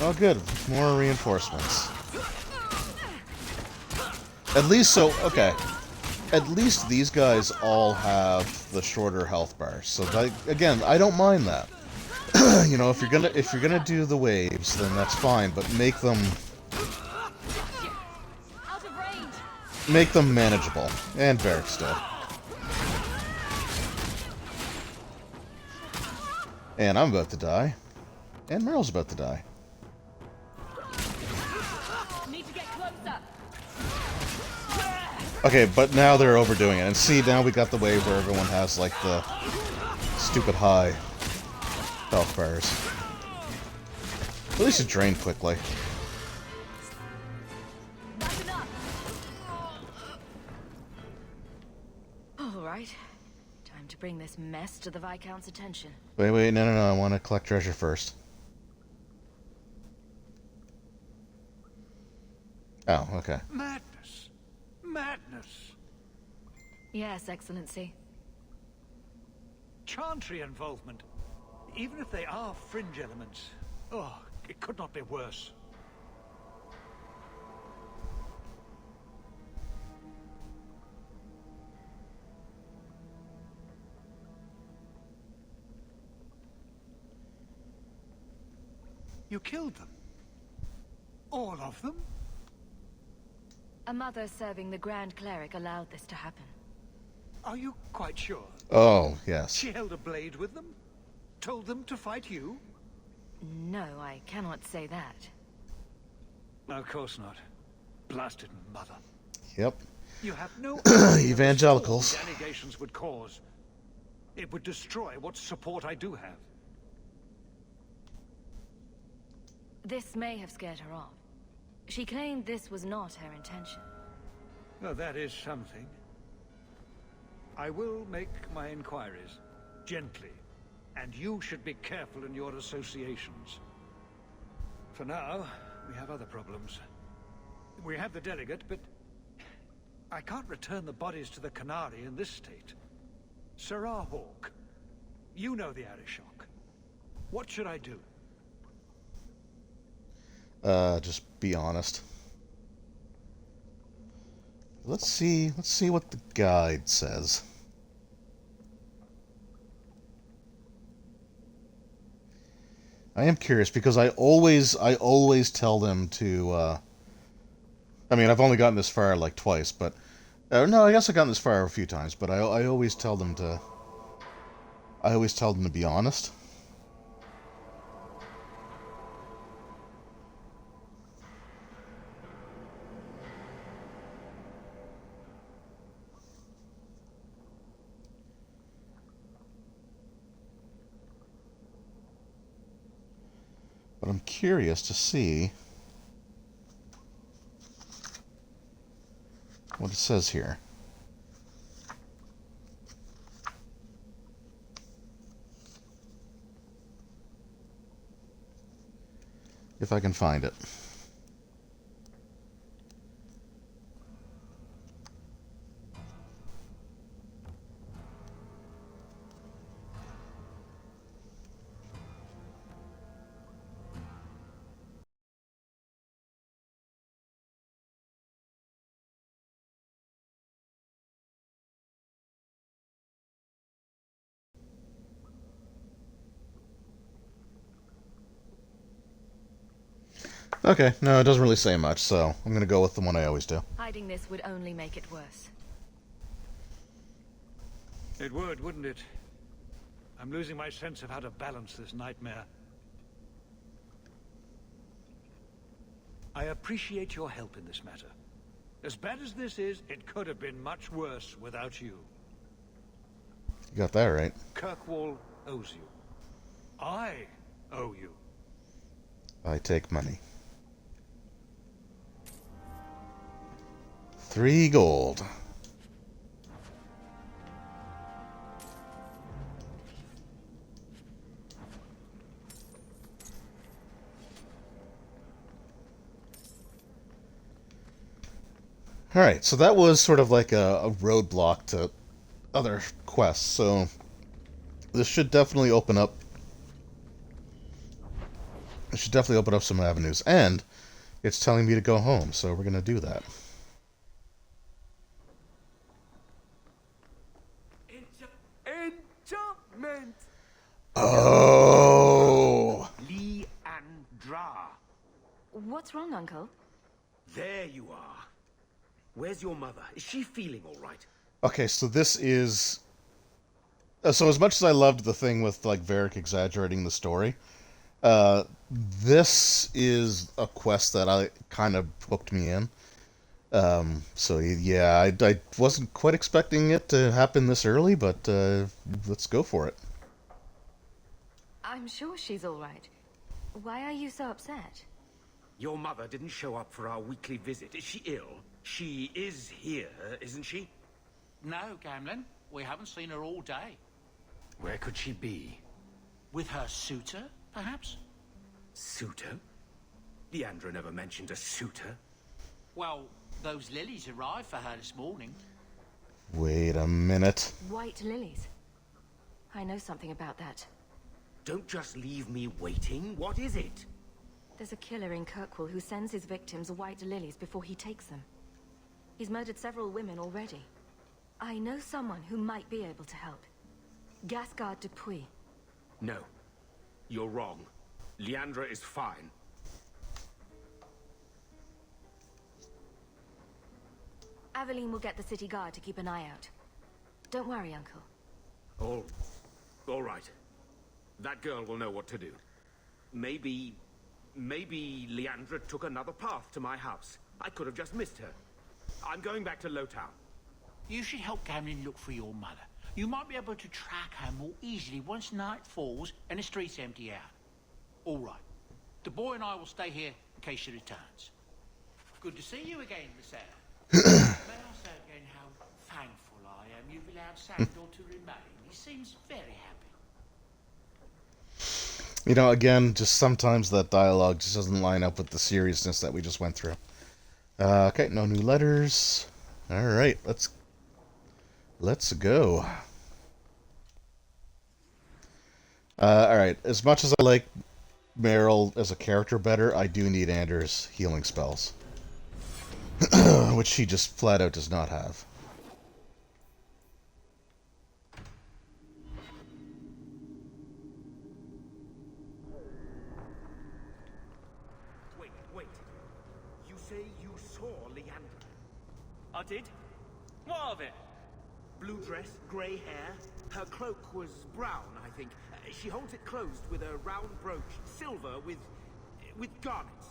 Oh good, more reinforcements. At least so, okay. At least these guys all have the shorter health bars. So again, I don't mind that. You know, if you're gonna do the waves, then that's fine, but make them manageable. And Varric's dead. And I'm about to die. And Meryl's about to die. Okay, but now they're overdoing it. And see, now we got the wave where everyone has, like, the stupid high health bars. At least it drained quickly. Alright. Time to bring this mess to the Viscount's attention. Wait, no, I want to collect treasure first. Oh, okay. Madness. Madness. Yes, Excellency. Chantry involvement. Even if they are fringe elements. Oh, it could not be worse. You killed them? All of them? A mother serving the Grand Cleric allowed this to happen. Are you quite sure? Oh, yes. She held a blade with them? Told them to fight you? No, I cannot say that. Of course not. Blasted mother. Yep. You have no evangelicals. idea what denegations would cause. It would destroy what support I do have. This may have scared her off. She claimed this was not her intention. Well, that is something. I will make my inquiries. Gently. And you should be careful in your associations. For now, we have other problems. We have the delegate, but I can't return the bodies to the Qunari in this state. Serah Hawk, you know the Arishok. What should I do? Just be honest. Let's see what the guide says. I am curious because I always tell them to, I mean, I've only gotten this far like twice, but, no, I guess I've gotten this far a few times, but I always tell them to, be honest. But I'm curious to see what it says here. If I can find it. Okay, no, it doesn't really say much, so I'm gonna go with the one I always do. Hiding this would only make it worse. It would, wouldn't it? I'm losing my sense of how to balance this nightmare. I appreciate your help in this matter. As bad as this is, it could have been much worse without you. You got that right. Kirkwall owes you. I owe you. I take money. 3 gold. Alright, so that was sort of like a roadblock to other quests, so this should definitely open up. It should definitely open up some avenues, and it's telling me to go home, so we're gonna do that. Enchantment! Oh! Leandra. What's wrong, Uncle? There you are. Where's your mother? Is she feeling all right? Okay, so this is... So as much as I loved the thing with, like, Varric exaggerating the story, this is a quest that I kind of hooked me in. So yeah, I wasn't quite expecting it to happen this early, but let's go for it. I'm sure she's all right. Why are you so upset? Your mother didn't show up for our weekly visit. Is she ill? She is here, isn't she? No, Gamlen. We haven't seen her all day. Where could she be? With her suitor, perhaps? Suitor? Leandra never mentioned a suitor. Well, those lilies arrived for her this morning. Wait a minute. White lilies. I know something about that. Don't just leave me waiting. What is it? There's a killer in Kirkwall who sends his victims white lilies before he takes them. He's murdered several women already. I know someone who might be able to help. Gasgard Dupuis. No. You're wrong. Leandra is fine. Aveline will get the city guard to keep an eye out. Don't worry, Uncle. All right. That girl will know what to do. Maybe Leandra took another path to my house. I could have just missed her. I'm going back to Lowtown. You should help Gamlen look for your mother. You might be able to track her more easily once night falls and the streets empty out. All right. The boy and I will stay here in case she returns. Good to see you again, Miss Anne. May I say again how thankful I am you've allowed Sandor to remain. He seems very happy. You know, again, just sometimes that dialogue just doesn't line up with the seriousness that we just went through. Okay, no new letters. All right, let's go. All right, as much as I like Meryl as a character better, I do need Anders' healing spells, which she just flat out does not have. Wait. You say you saw Leandra? I did? What of it? Blue dress, grey hair. Her cloak was brown, I think. She holds it closed with a round brooch, silver with garnets.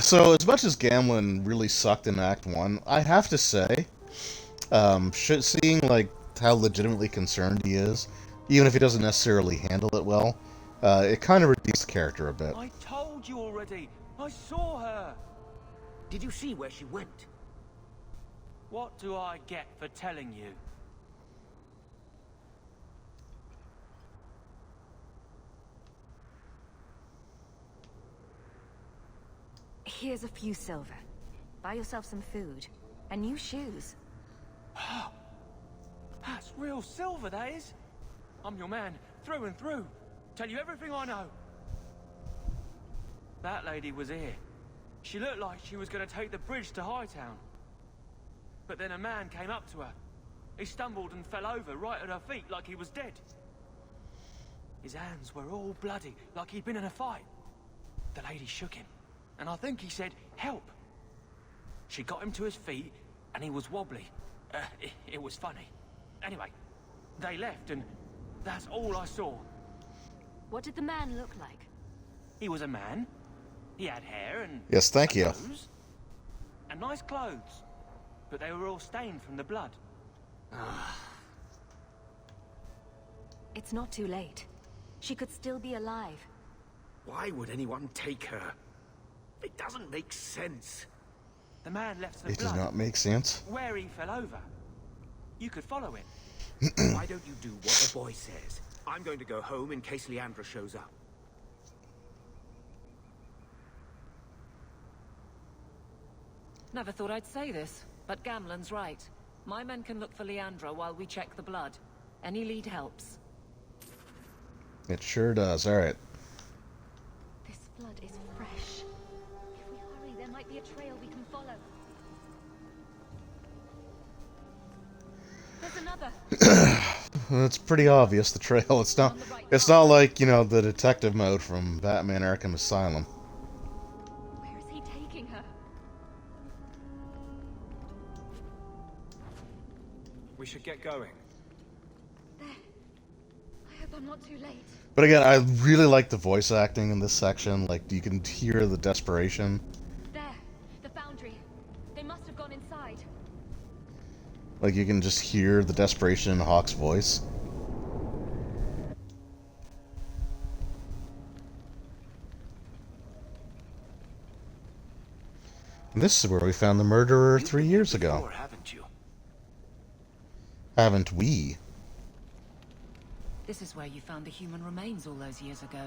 So, as much as Gamlen really sucked in Act 1, I have to say, seeing like how legitimately concerned he is, even if he doesn't necessarily handle it well, it kind of redeems the character a bit. I told you already. I saw her. Did you see where she went? What do I get for telling you? Here's a few silver. Buy yourself some food. And new shoes. That's real silver, that is. I'm your man, through and through. Tell you everything I know. That lady was here. She looked like she was going to take the bridge to Hightown. But then a man came up to her. He stumbled and fell over right at her feet like he was dead. His hands were all bloody, like he'd been in a fight. The lady shook him, and I think he said, "Help." She got him to his feet, and he was wobbly. It was funny. Anyway, they left, and that's all I saw. What did the man look like? He was a man. He had hair and... Yes, thank a you. nose, and nice clothes. But they were all stained from the blood. It's not too late. She could still be alive. Why would anyone take her? It doesn't make sense. The man left the It blood does not make sense. where he fell over. You could follow it. Why don't you do what the boy says? I'm going to go home in case Leandra shows up. Never thought I'd say this, but Gamlen's right. My men can look for Leandra while we check the blood. Any lead helps. It sure does. All right. This blood is fresh. If we hurry, there might be a trail we can follow. There's another. It's pretty obvious, the trail. It's not like, you know, the detective mode from Batman Arkham Asylum. Where is he taking her? We should get going. There. I hope I'm not too late. But again, I really like the voice acting in this section. Like, you can hear the desperation. There. The foundry. They must have gone inside. Like, you can just hear the desperation in Hawk's voice. And this is where we found the murderer 3 years ago. Haven't you? Haven't we? This is where you found the human remains all those years ago.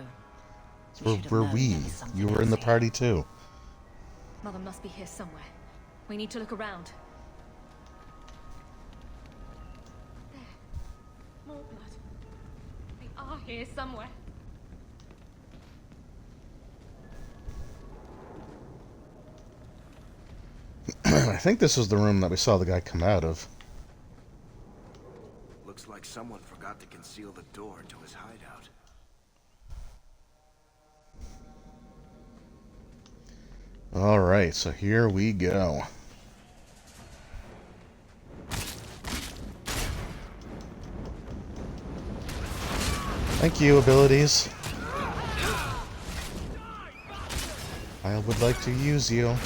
Where were we? You were in the party too. Mother must be here somewhere. We need to look around. There. More blood. They are here somewhere. I think this was the room that we saw the guy come out of. Looks like someone forgot to conceal the door to his hideout. Alright, so here we go. Thank you, abilities. I would like to use you.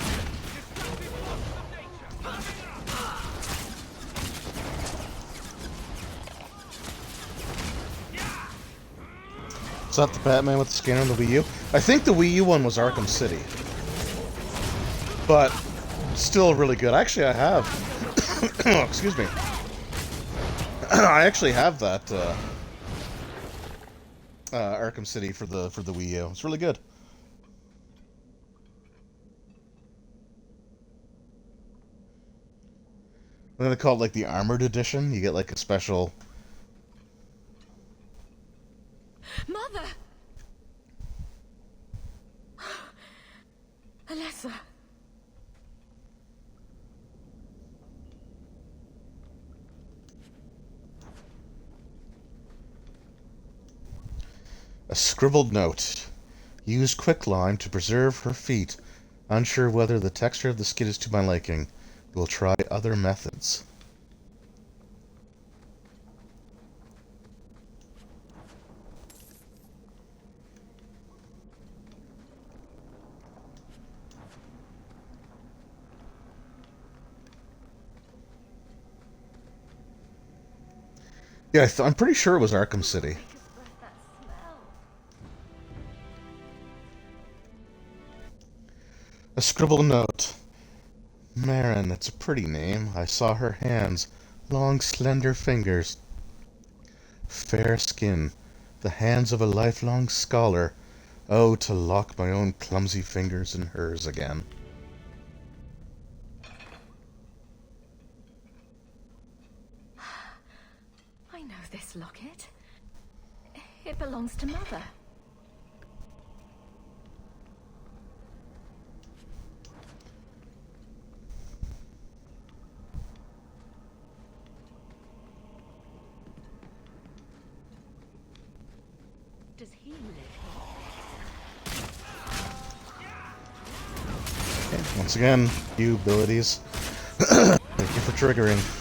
Is that the Batman with the scanner on the Wii U? I think the Wii U one was Arkham City. But still really good. Actually, I have. Excuse me. I actually have that Arkham City for the Wii U. It's really good. I'm gonna call it like the Armored Edition. You get like a special. Mother! Alessa. A scribbled note. Use quicklime to preserve her feet. Unsure whether the texture of the skin is to my liking. We'll try other methods. Yeah, I'm pretty sure it was Arkham City. A scribbled note. Marin, it's a pretty name. I saw her hands. Long, slender fingers. Fair skin. The hands of a lifelong scholar. Oh, to lock my own clumsy fingers in hers again. I know this locket. It belongs to Mother. Once again, you abilities. Thank you for triggering.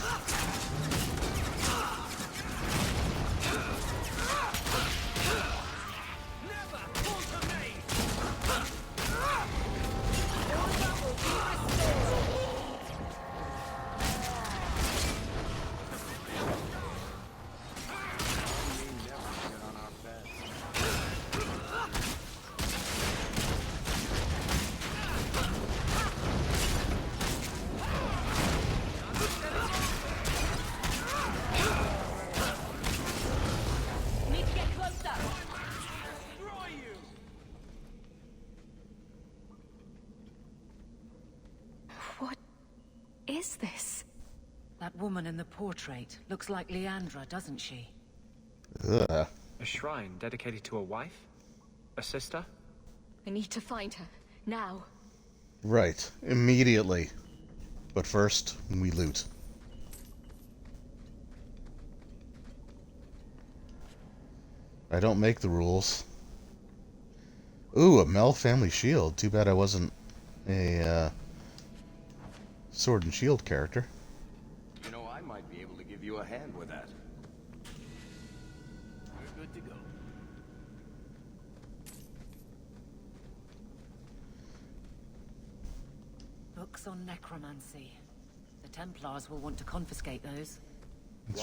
Is this? That woman in the portrait looks like Leandra, doesn't she? Ugh. A shrine dedicated to a wife? A sister? I need to find her. Now. Right. Immediately. But first, we loot. I don't make the rules. Ooh, a Mel family shield. Too bad I wasn't a sword and shield character. You know, I might be able to give you a hand with that. We're good to go. Books on necromancy. The Templars will want to confiscate those.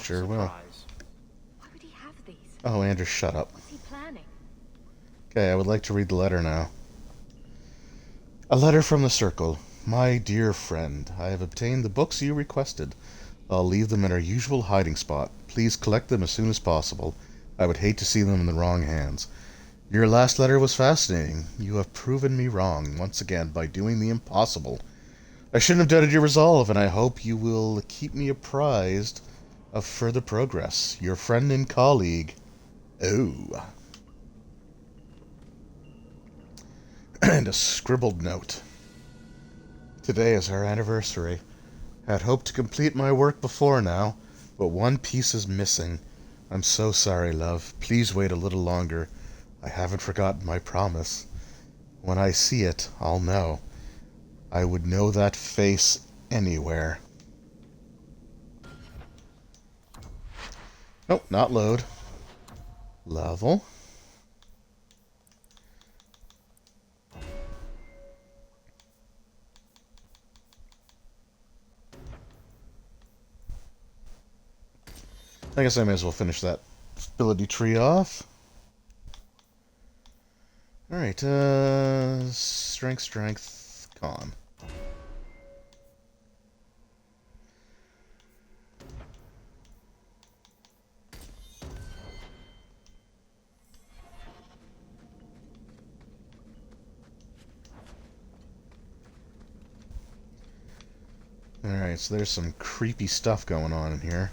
Sure will. Why would he have these? Oh, Andrew, shut up. What's he planning? Okay, I would like to read the letter now. A letter from the Circle. My dear friend, I have obtained the books you requested. I'll leave them in our usual hiding spot. Please collect them as soon as possible. I would hate to see them in the wrong hands. Your last letter was fascinating. You have proven me wrong, once again, by doing the impossible. I shouldn't have doubted your resolve, and I hope you will keep me apprised of further progress. Your friend and colleague. Oh. And a scribbled note. Today is our anniversary. I had hoped to complete my work before now, but one piece is missing. I'm so sorry, love. Please wait a little longer. I haven't forgotten my promise. When I see it, I'll know. I would know that face anywhere. Nope, not load. Level. I guess I may as well finish that ability tree off. Alright, strength, con. Alright, so there's some creepy stuff going on in here.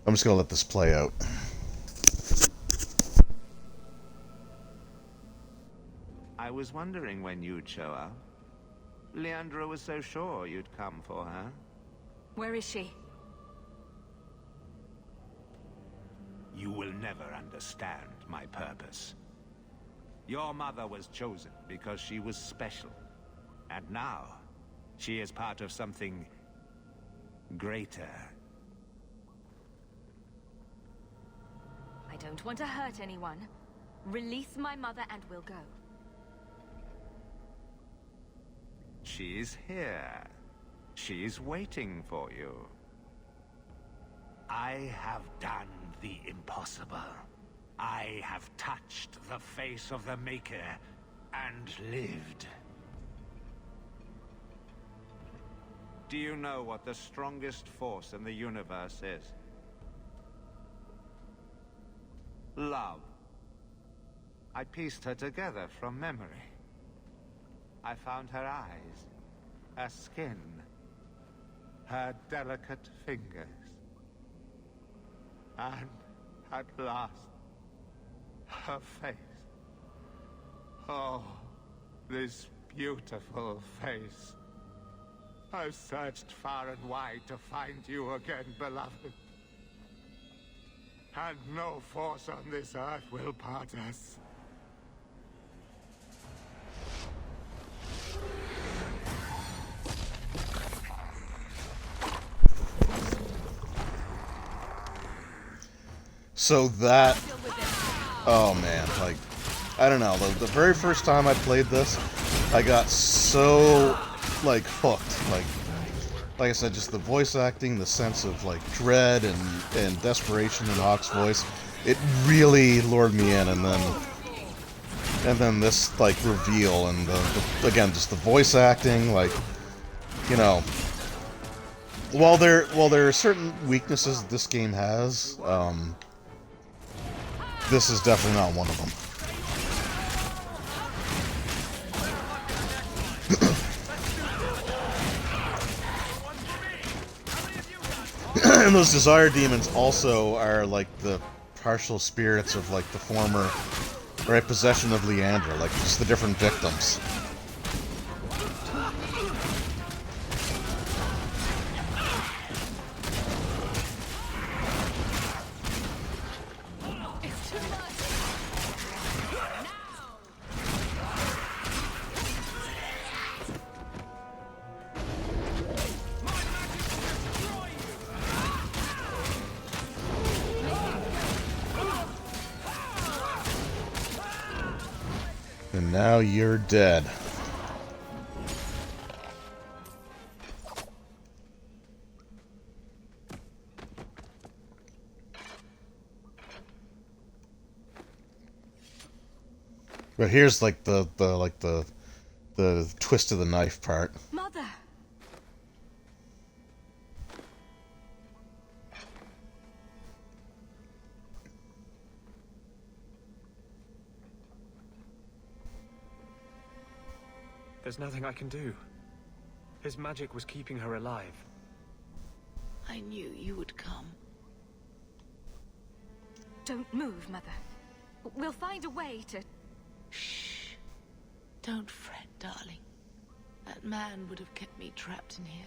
I'm just gonna let this play out. I was wondering when you'd show up. Leandra was so sure you'd come for her. Where is she? You will never understand my purpose. Your mother was chosen because she was special. And now, she is part of something greater. I don't want to hurt anyone. Release my mother and we'll go. She's here. She's waiting for you. I have done the impossible. I have touched the face of the Maker and lived. Do you know what the strongest force in the universe is? Love. I pieced her together from memory. I found her eyes, her skin, her delicate fingers. And at last, her face. Oh, this beautiful face. I've searched far and wide to find you again, beloved. And no force on this earth will part us. So that... Oh man, like, I don't know, the very first time I played this, I got so, like, hooked. Like I said, just the voice acting, the sense of, like, dread and desperation in Hawk's voice, it really lured me in, and then this, like, reveal, and, again, just the voice acting, like, you know... While there are certain weaknesses this game has, this is definitely not one of them. And those Desire Demons also are like the partial spirits of like the former, right, possession of Leandra, like just the different victims. And now you're dead. But here's like the twist of the knife part. Mother! There's nothing I can do. His magic was keeping her alive. I knew you would come. Don't move, Mother. We'll find a way to... Shh. Don't fret, darling. That man would have kept me trapped in here.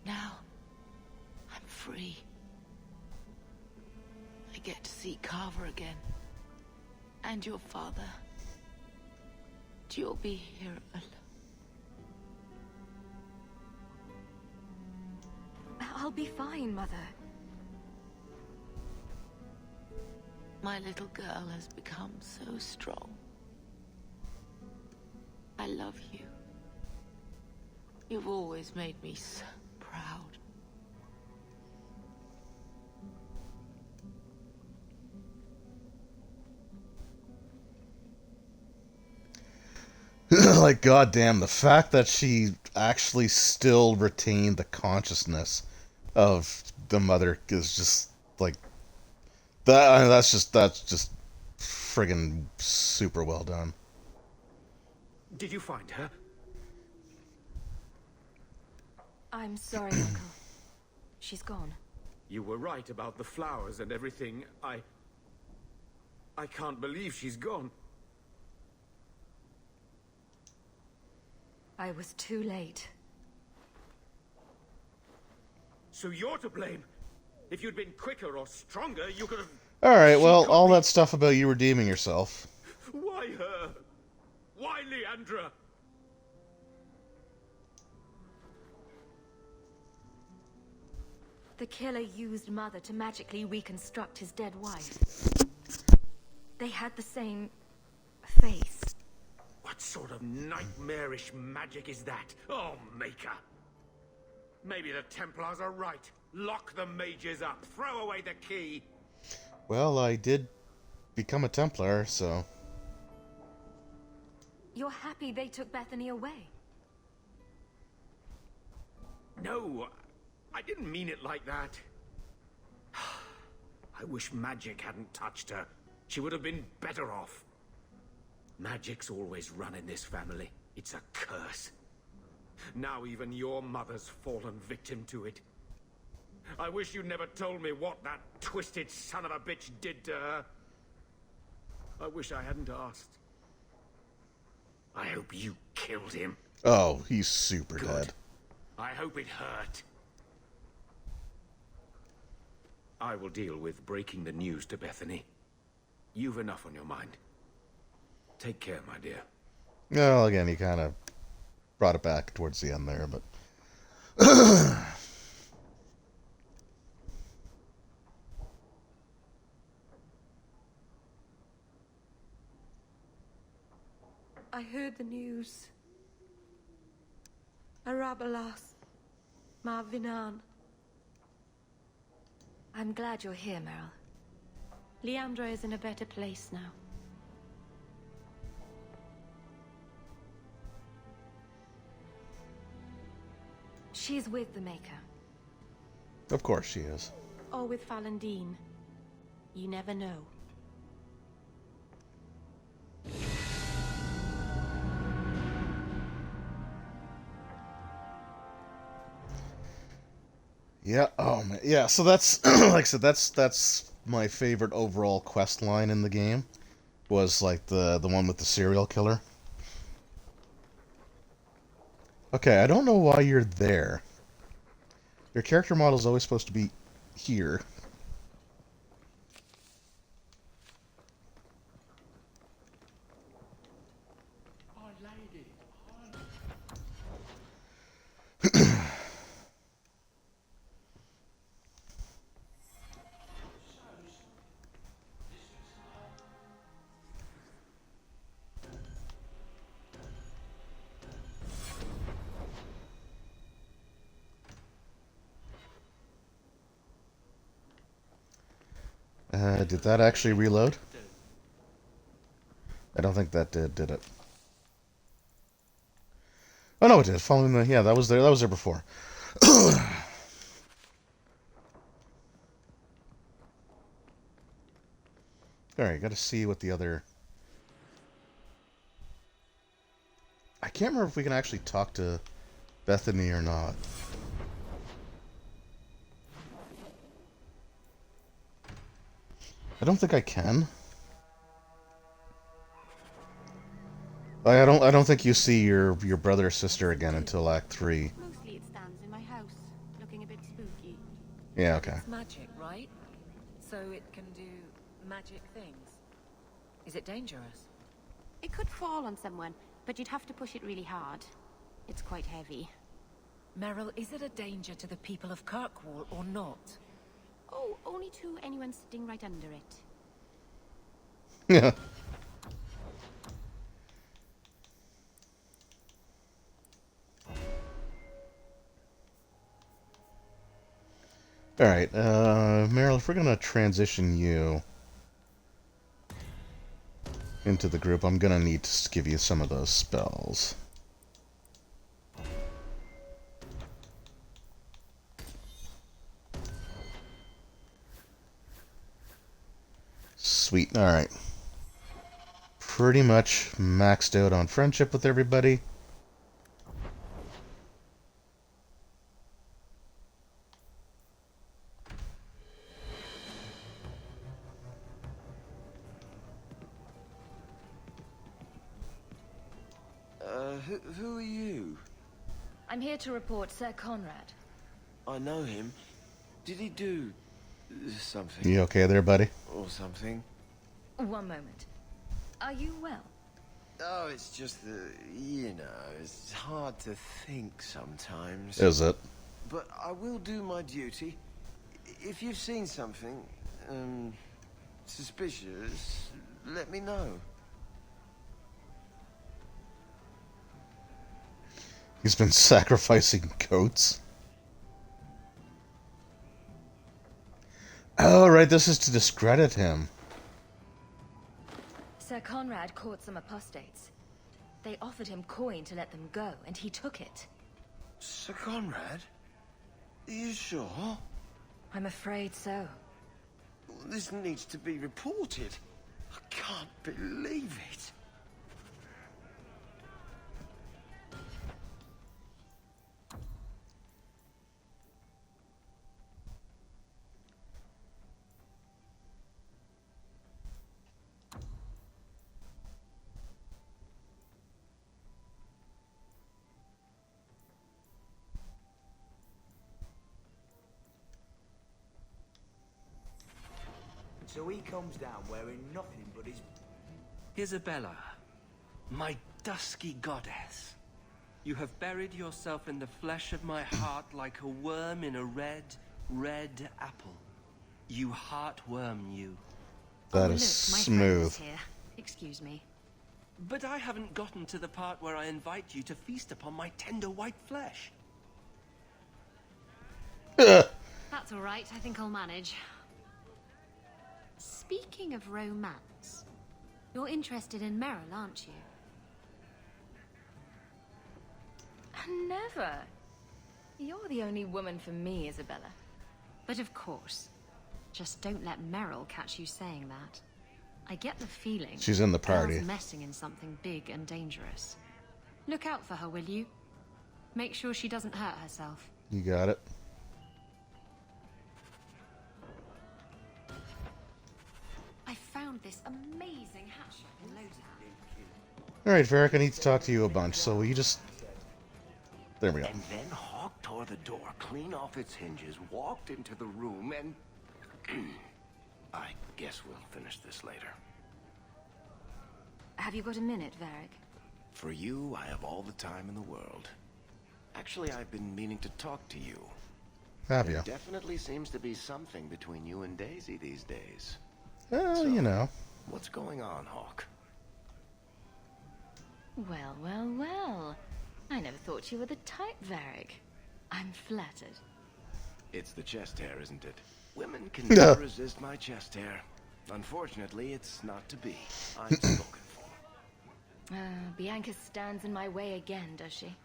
Now, I'm free. I get to see Carver again. And your father. You'll be here alone. I'll be fine, Mother. My little girl has become so strong. I love you. You've always made me so proud. Like, goddamn, the fact that she actually still retained the consciousness of the mother is just like that. I mean, that's just friggin' super well done. Did you find her? I'm sorry, Uncle. She's gone. You were right about the flowers and everything. I can't believe she's gone. I was too late. So you're to blame. If you'd been quicker or stronger, you could have... Alright, well, all that stuff about you redeeming yourself. Why her? Why Leandra? The killer used Mother to magically reconstruct his dead wife. They had the same... face. What sort of nightmarish magic is that? Oh, Maker! Maybe the Templars are right. Lock the mages up. Throw away the key. Well, I did become a Templar, so... You're happy they took Bethany away? No, I didn't mean it like that. I wish magic hadn't touched her. She would have been better off. Magic's always run in this family. It's a curse. Now even your mother's fallen victim to it. I wish you'd never told me what that twisted son of a bitch did to her. I wish I hadn't asked. I hope you killed him. Oh, he's super dead. I hope it hurt. I will deal with breaking the news to Bethany. You've enough on your mind. Take care, my dear. Well, again, he kind of brought it back towards the end there, but... I heard the news. Arabalas. Marvinan. I'm glad you're here, Meryl. Leandra is in a better place now. She's with the Maker. Of course she is. Or with Falandine. You never know. Yeah, oh man. Yeah, so that's like I said, that's my favorite overall quest line in the game. Was like the one with the serial killer. Okay, I don't know why you're there. Your character model is always supposed to be here. Did that actually reload? I don't think that did it? Oh no, it did. Following the, yeah, that was there before. Alright, gotta see what the other... I can't remember if we can actually talk to Bethany or not. I don't think I can. I don't think you see your brother or sister again until Act 3. Mostly it stands in my house, looking a bit spooky. Yeah, okay. It's magic, right? So it can do magic things. Is it dangerous? It could fall on someone, but you'd have to push it really hard. It's quite heavy. Meryl, is it a danger to the people of Kirkwall or not? Oh, only to anyone sitting right under it. Yeah. Alright, Meryl, if we're gonna transition you into the group, I'm gonna need to give you some of those spells. Sweet, alright. Pretty much maxed out on friendship with everybody. Who are you? I'm here to report Sir Conrad. I know him. Did he do something? You okay there, buddy? Or something? One moment. Are you well? Oh, it's just that, you know, it's hard to think sometimes. Is it? But I will do my duty. If you've seen something, suspicious, let me know. He's been sacrificing goats. Oh, right, this is to discredit him. Sir Conrad caught some apostates. They offered him coin to let them go, and he took it. Sir Conrad? Are you sure? I'm afraid so. This needs to be reported. I can't believe it. So he comes down wearing nothing but his... Isabella, my dusky goddess. You have buried yourself in the flesh of my heart like a worm in a red, red apple. You heartworm, you. That Oh, is look, my smooth. friend is here. Excuse me. But I haven't gotten to the part where I invite you to feast upon my tender white flesh. That's all right. I think I'll manage. Speaking of romance, you're interested in Meryl, aren't you? Never. You're the only woman for me, Isabella. But of course. Just don't let Meryl catch you saying that. I get the feeling She's in the party. Belle's messing in something big and dangerous. Look out for her, will you? Make sure she doesn't hurt herself. You got it. I found this amazing hat shop in Lowtown. Alright, Varric, I need to talk to you a bunch, so will you just... There we go. And then Hawk tore the door clean off its hinges, walked into the room, and... I guess we'll finish this later. Have you got a minute, Varric? For you, I have all the time in the world. Actually, I've been meaning to talk to you. Have you? There definitely seems to be something between you and Daisy these days. Well, So, you know. What's going on, Hawk? Well, well, well. I never thought you were the type, Varric. I'm flattered. It's the chest hair, isn't it? Women can never resist my chest hair. Unfortunately, it's not to be. I'm spoken for. Bianca stands in my way again, does she?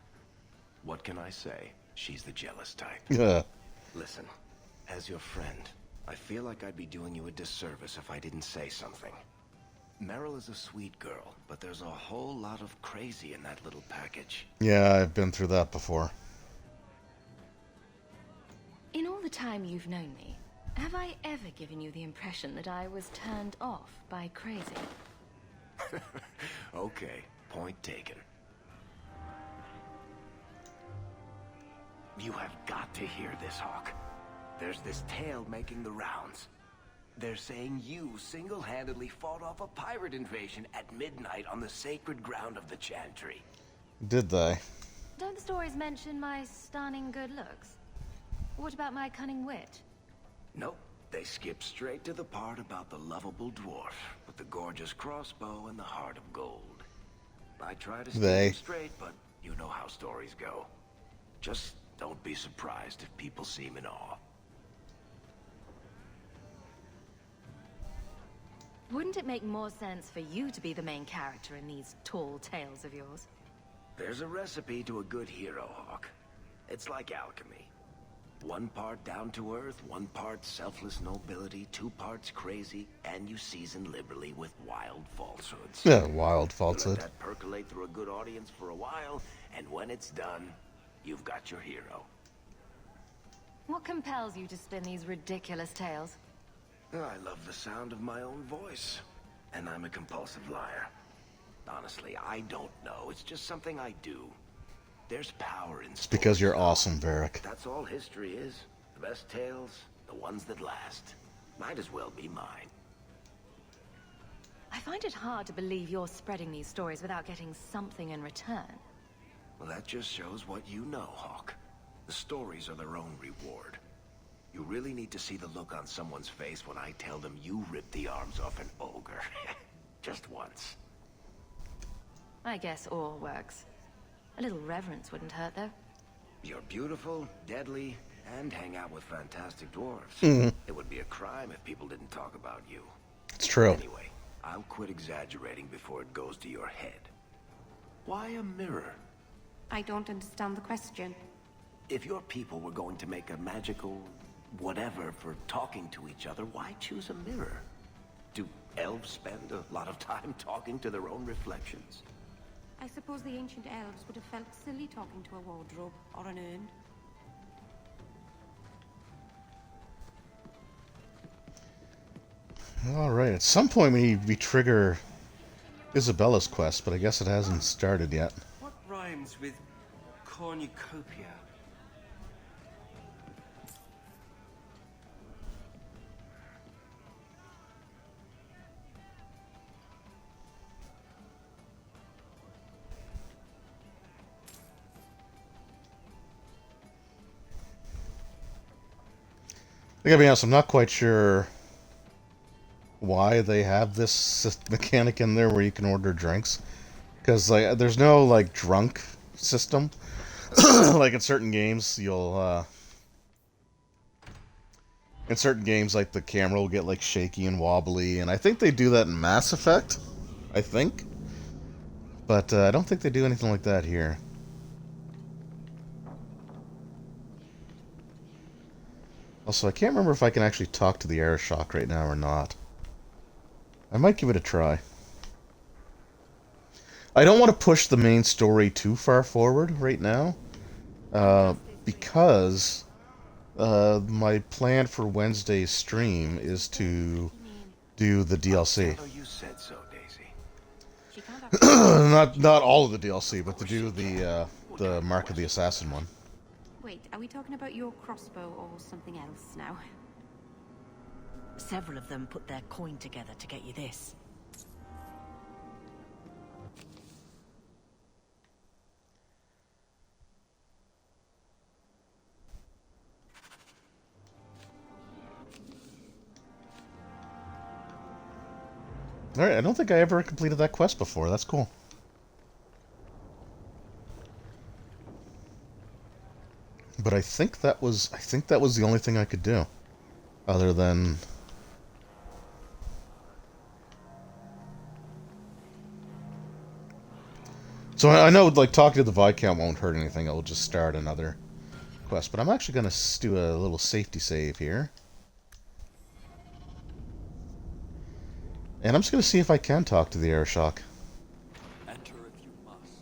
What can I say? She's the jealous type. Yeah. Listen, as your friend, I feel like I'd be doing you a disservice if I didn't say something. Meryl is a sweet girl, but there's a whole lot of crazy in that little package. Yeah, I've been through that before. In all the time you've known me, have I ever given you the impression that I was turned off by crazy? Okay, point taken. You have got to hear this, Hawk. There's this tale making the rounds. They're saying you single-handedly fought off a pirate invasion at midnight on the sacred ground of the Chantry. Did they? Don't the stories mention my stunning good looks? What about my cunning wit? Nope, they skip straight to the part about the lovable dwarf with the gorgeous crossbow and the heart of gold. I try to stay them straight, but you know how stories go. Just don't be surprised if people seem in awe. Wouldn't it make more sense for you to be the main character in these tall tales of yours? There's a recipe to a good hero, Hawk. It's like alchemy. One part down to earth, one part selfless nobility, 2 parts crazy, and you season liberally with wild falsehoods. Yeah, wild You falsehood. let that percolate through a good audience for a while, and when it's done, you've got your hero. What compels you to spin these ridiculous tales? I love the sound of my own voice, and I'm a compulsive liar. Honestly, I don't know. It's just something I do. There's power in It's because you're awesome, Varric. That's all history is. The best tales, the ones that last. Might as well be mine. I find it hard to believe you're spreading these stories without getting something in return. Well, that just shows what you know, Hawk. The stories are their own reward. You really need to see the look on someone's face when I tell them you ripped the arms off an ogre. Just once. I guess all works. A little reverence wouldn't hurt, though. You're beautiful, deadly, and hang out with fantastic dwarves. Mhm. It would be a crime if people didn't talk about you. It's true. Anyway, I'll quit exaggerating before it goes to your head. Why a mirror? I don't understand the question. If your people were going to make a magical whatever for talking to each other, why choose a mirror? Do elves spend a lot of time talking to their own reflections? I suppose the ancient elves would have felt silly talking to a wardrobe or an urn. Alright, at some point we trigger Isabella's quest, but I guess it hasn't started yet. What rhymes with cornucopia? I gotta be honest, I'm not quite sure why they have this mechanic in there where you can order drinks, because like there's no like drunk system. Like in certain games, you'll in certain games like the camera will get like shaky and wobbly, and I think they do that in Mass Effect. I think, but I don't think they do anything like that here. Also, I can't remember if I can actually talk to the Aeroshok right now or not. I might give it a try. I don't want to push the main story too far forward right now, because my plan for Wednesday's stream is to do the DLC. You said so, Daisy. not all of the DLC, but to do the Mark of the Assassin one. Wait, are we talking about your crossbow or something else now? Several of them put their coin together to get you this. Alright, I don't think I ever completed that quest before. That's cool. But I think that was the only thing I could do. Other than so I know like talking to the Viscount won't hurt anything. It'll just start another quest. But I'm actually gonna do a little safety save here. And I'm just gonna see if I can talk to the Aeroshok. Enter if you must.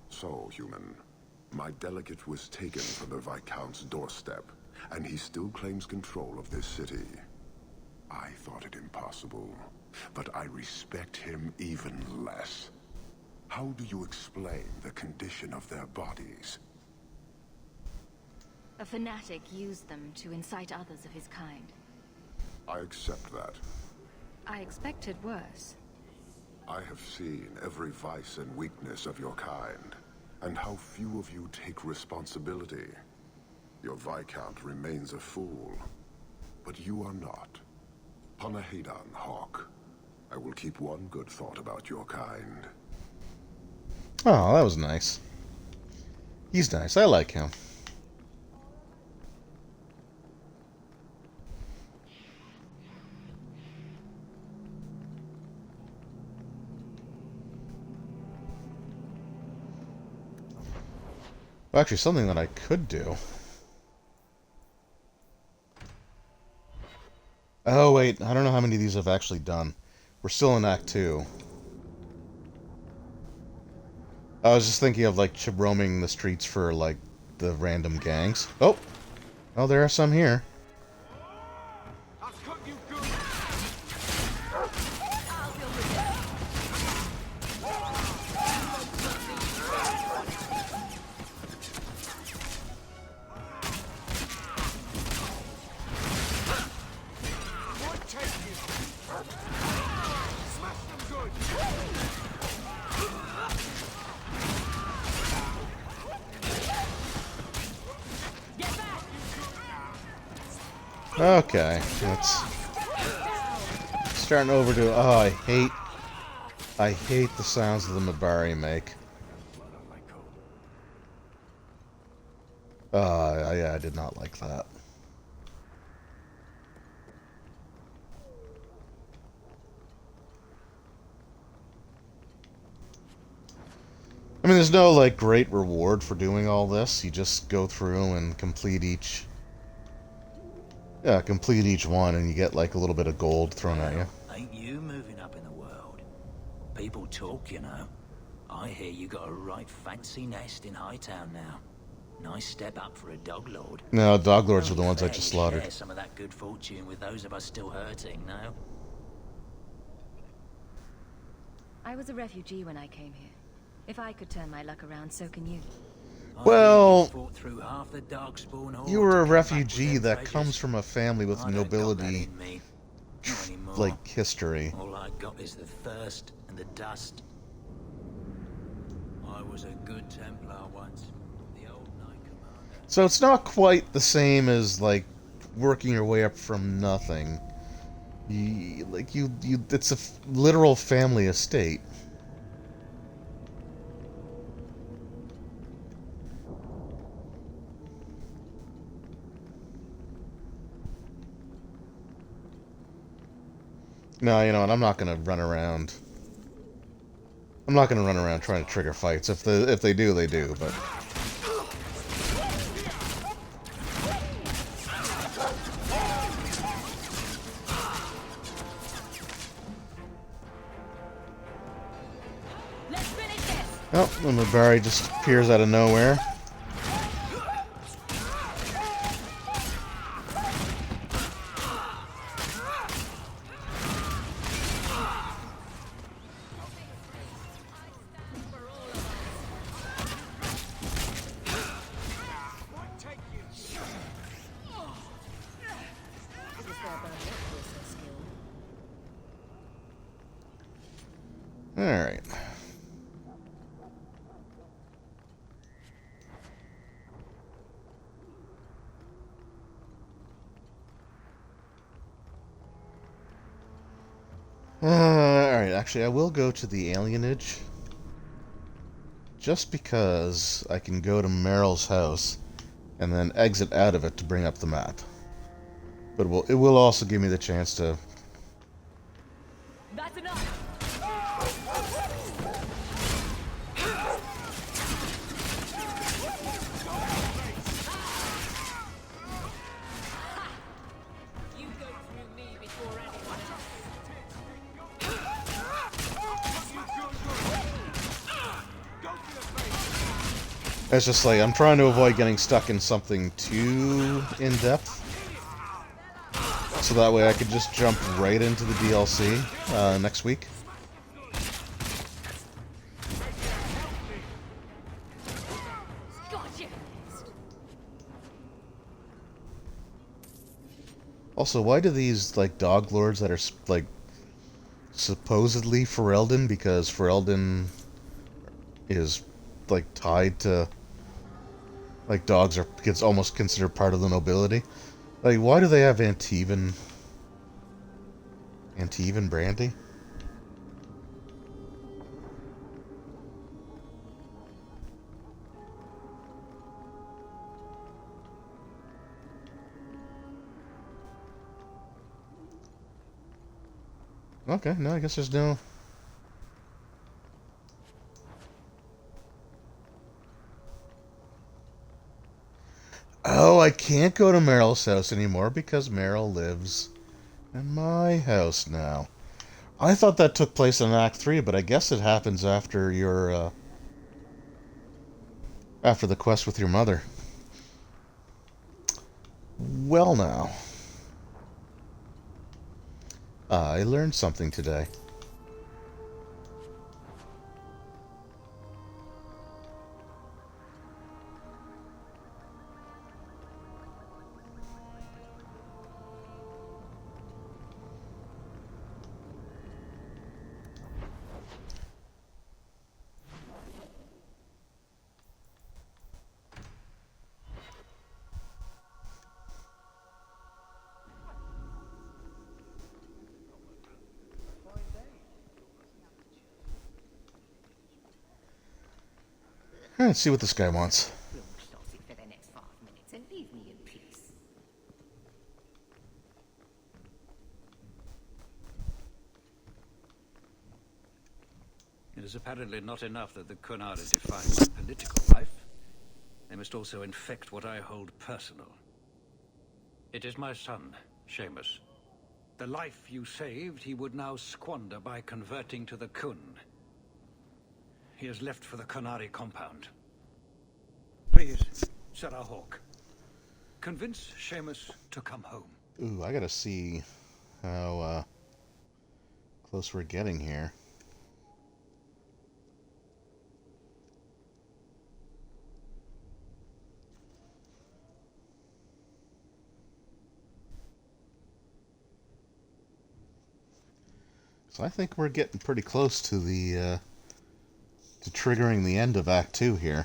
So, human, my delegate was taken from the Viscount's doorstep, and he still claims control of this city. I thought it impossible, but I respect him even less. How do you explain the condition of their bodies? A fanatic used them to incite others of his kind. I accept that. I expected worse. I have seen every vice and weakness of your kind, and how few of you take responsibility. Your Viscount remains a fool, but you are not. Panahedon, Hawk. I will keep one good thought about your kind. Oh, that was nice. He's nice. I like him. Well, actually, something that I could do. Oh, wait. I don't know how many of these I've actually done. We're still in Act 2. I was just thinking of, like, roaming the streets for, like, the random gangs. Oh! Oh, there are some here. Okay, it's starting over to. Oh, I hate the sounds that the Mabari make. Yeah, I did not like that. I mean, there's no like great reward for doing all this. You just go through and complete each. Yeah, complete each one, and you get like a little bit of gold thrown at you. Ain't you moving up in the world? People talk, you know. I hear you got a right fancy nest in Hightown now. Nice step up for a dog lord. No, dog lords were the ones I just slaughtered. Share some of that good fortune with those of us still hurting, no? I was a refugee when I came here. If I could turn my luck around, so can you. Well, you were a refugee that comes from a family with nobility, like, history. All I got is the thirst and the dust. I was a good Templar once. The old Knight Commander. So it's not quite the same as, like, working your way up from nothing. It's a literal family estate. No, you know what? I'm not gonna run around. I'm not gonna run around trying to trigger fights. If they do, they do. But oh, and the Barry just appears out of nowhere. Alright. Alright, actually I will go to the alienage. Just because I can go to Meryl's house and then exit out of it to bring up the map. But it will also give me the chance to... That's enough. It's just like, I'm trying to avoid getting stuck in something too in-depth. So that way I could just jump right into the DLC next week. Also, why do these, like, dog lords that are, like, supposedly Ferelden, because Ferelden is, like, tied to... Like, dogs gets almost considered part of the nobility. Like, why do they have Antivan brandy? Okay, no, I guess there's no... Oh, I can't go to Meryl's house anymore because Meryl lives in my house now. I thought that took place in Act 3, but I guess it happens after your, after the quest with your mother. Well now. I learned something today. Let's see what this guy wants. We'll toss it for the next 5 minutes and leave me in peace. It is apparently not enough that the Qunari define my political life. They must also infect what I hold personal. It is my son, Seamus. The life you saved, he would now squander by converting to the Khun. He has left for the Qunari compound. Please, Sarah Hawke, convince Seamus to come home. Ooh, I gotta see how close we're getting here. So I think we're getting pretty close to the to triggering the end of Act 2 here.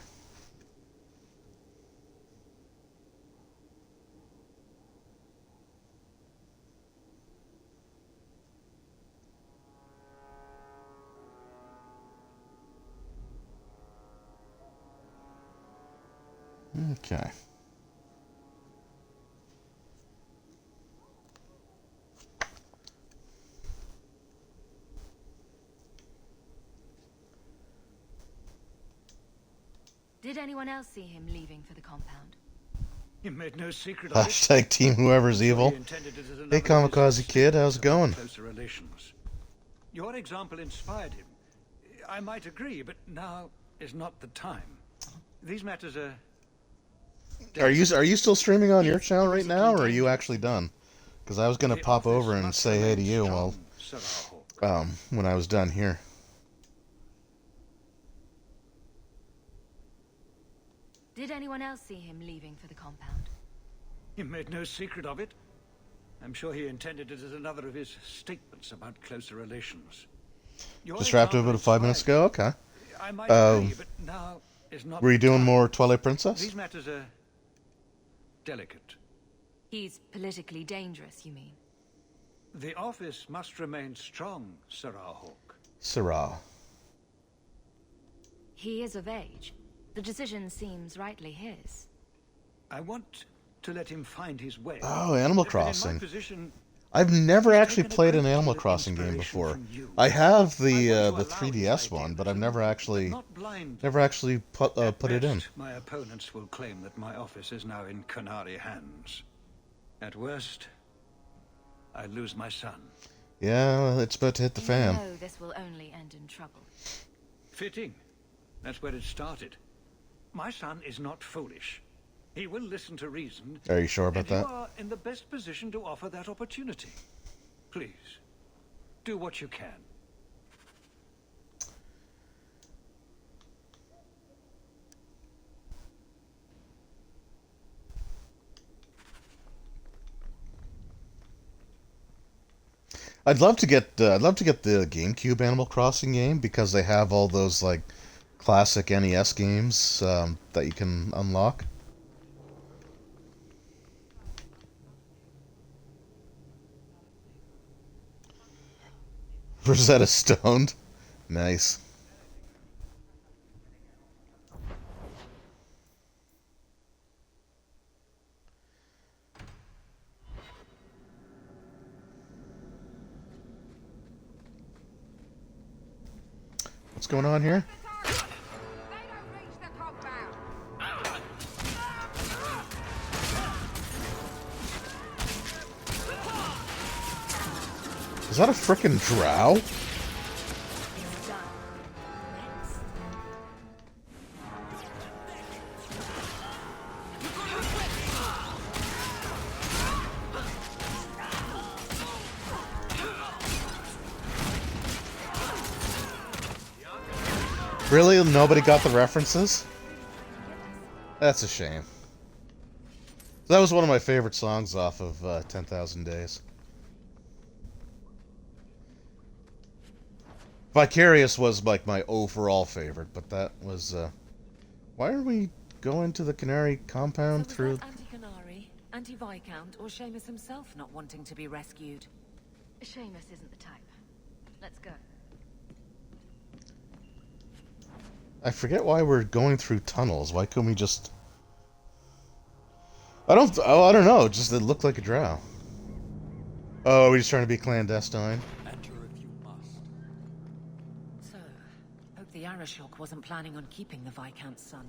Okay. Did anyone else see him leaving for the compound? You made no secret of it. Hashtag team whoever's evil. He intended it as another Hey, of his Kamikaze Kid, how's it going? closer relations. Your example inspired him. I might agree, but now is not the time. These matters are... Are you still streaming on your channel right now, or are you actually done? Because I was gonna pop over and say hey to you while, when I was done here. Did anyone else see him leaving for the compound? You made no secret of it. I'm sure he intended it as another of his statements about closer relations. Your Just wrapped up about 5 minutes ago. Okay. I might agree, but now is not Were you the doing time. more Twilight Princess? These matters are delicate. He's politically dangerous, you mean? The office must remain strong, Sarah Hawk. Sarah. He is of age. The decision seems rightly his. I want to let him find his way. Oh, Animal But in my Crossing. position, I've never actually played an Animal Crossing game before. I have the 3DS one, but I've never actually put it in. my opponents will claim that my office is now in Qunari hands. At worst, I lose my son. Yeah, it's about to hit the fan. No, this will only end in trouble. Fitting. That's where it started. My son is not foolish. He will listen to reason. Are you sure about and that? You are in the best position to offer that opportunity. Please, do what you can. I'd love to get the GameCube Animal Crossing game because they have all those like classic NES games that you can unlock. Rosetta Stoned. Nice. What's going on here? Is that a frickin' drow? Really? Nobody got the references? That's a shame. That was one of my favorite songs off of 10,000 Days. Vicarious was like my overall favorite, but that was why are we going to the Qunari compound So through was that anti-Qunari, anti-Viscount, or Seamus himself not wanting to be rescued? Seamus isn't the type. Let's go. I forget why we're going through tunnels. Why couldn't we just I don't know, just it looked like a drow. Oh, are we just trying to be clandestine? So, hope the Arashok wasn't planning on keeping the Viscount's son.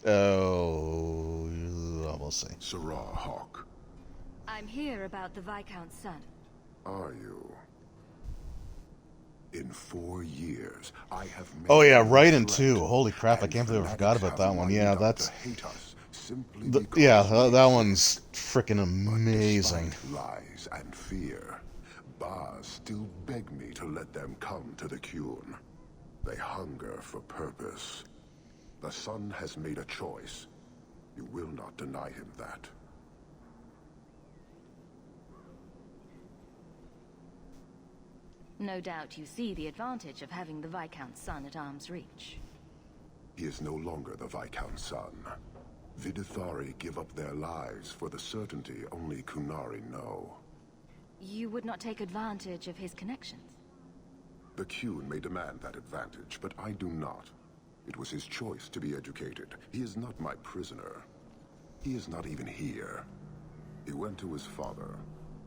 Oh, we'll see. Sarah Hawk, I'm here about the Viscount's son. are you? In 4 years, I have made Oh yeah, Raiden 2. Holy crap, I can't believe I forgot about that one. Yeah, that's that one's freaking amazing. Despite lies and fear, Bars still beg me to let them come to the Qun. They hunger for purpose. The son has made a choice. You will not deny him that. No doubt you see the advantage of having the Viscount's son at arm's reach. He is no longer the Viscount's son. Vidithari give up their lives for the certainty only Qunari know. You would not take advantage of his connections? The Qun may demand that advantage, but I do not. It was his choice to be educated. He is not my prisoner. He is not even here. He went to his father.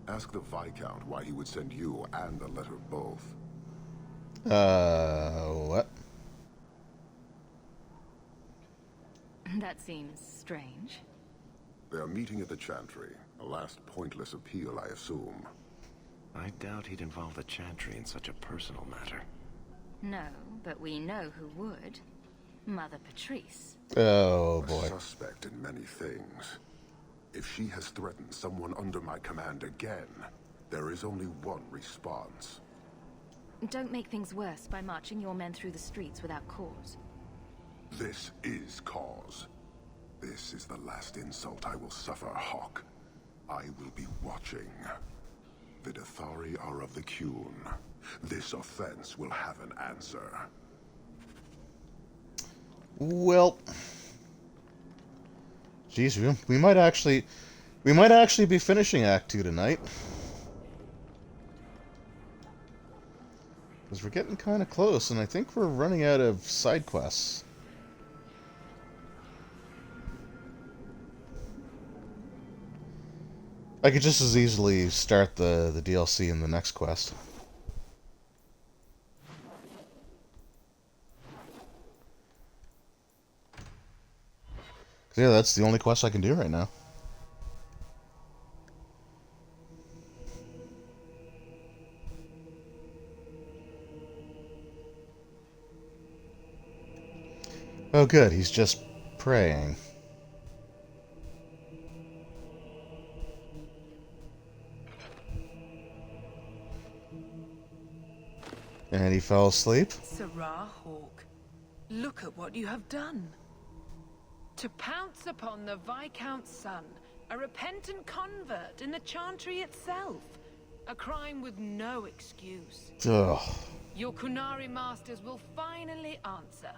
Ask the Viscount why he would send you and the letter both. What? That seems strange. They are meeting at the Chantry. A last pointless appeal, I assume. I doubt he'd involve the Chantry in such a personal matter. No, but we know who would. Mother Patrice. Oh, boy. A suspect in many things. If she has threatened someone under my command again, there is only one response. Don't make things worse by marching your men through the streets without cause. This is cause. This is the last insult I will suffer, Hawk. I will be watching. The Dathari are of the Qun. This offense will have an answer. Well, geez, we might actually be finishing Act 2 tonight. Because we're getting kind of close, and I think we're running out of side quests. I could just as easily start the DLC in the next quest. Yeah, that's the only quest I can do right now. Oh good, he's just praying. And he fell asleep? Sirrah Hawke, look at what you have done. To pounce upon the Viscount's son, a repentant convert in the Chantry itself. A crime with no excuse. Ugh. Your Qunari masters will finally answer.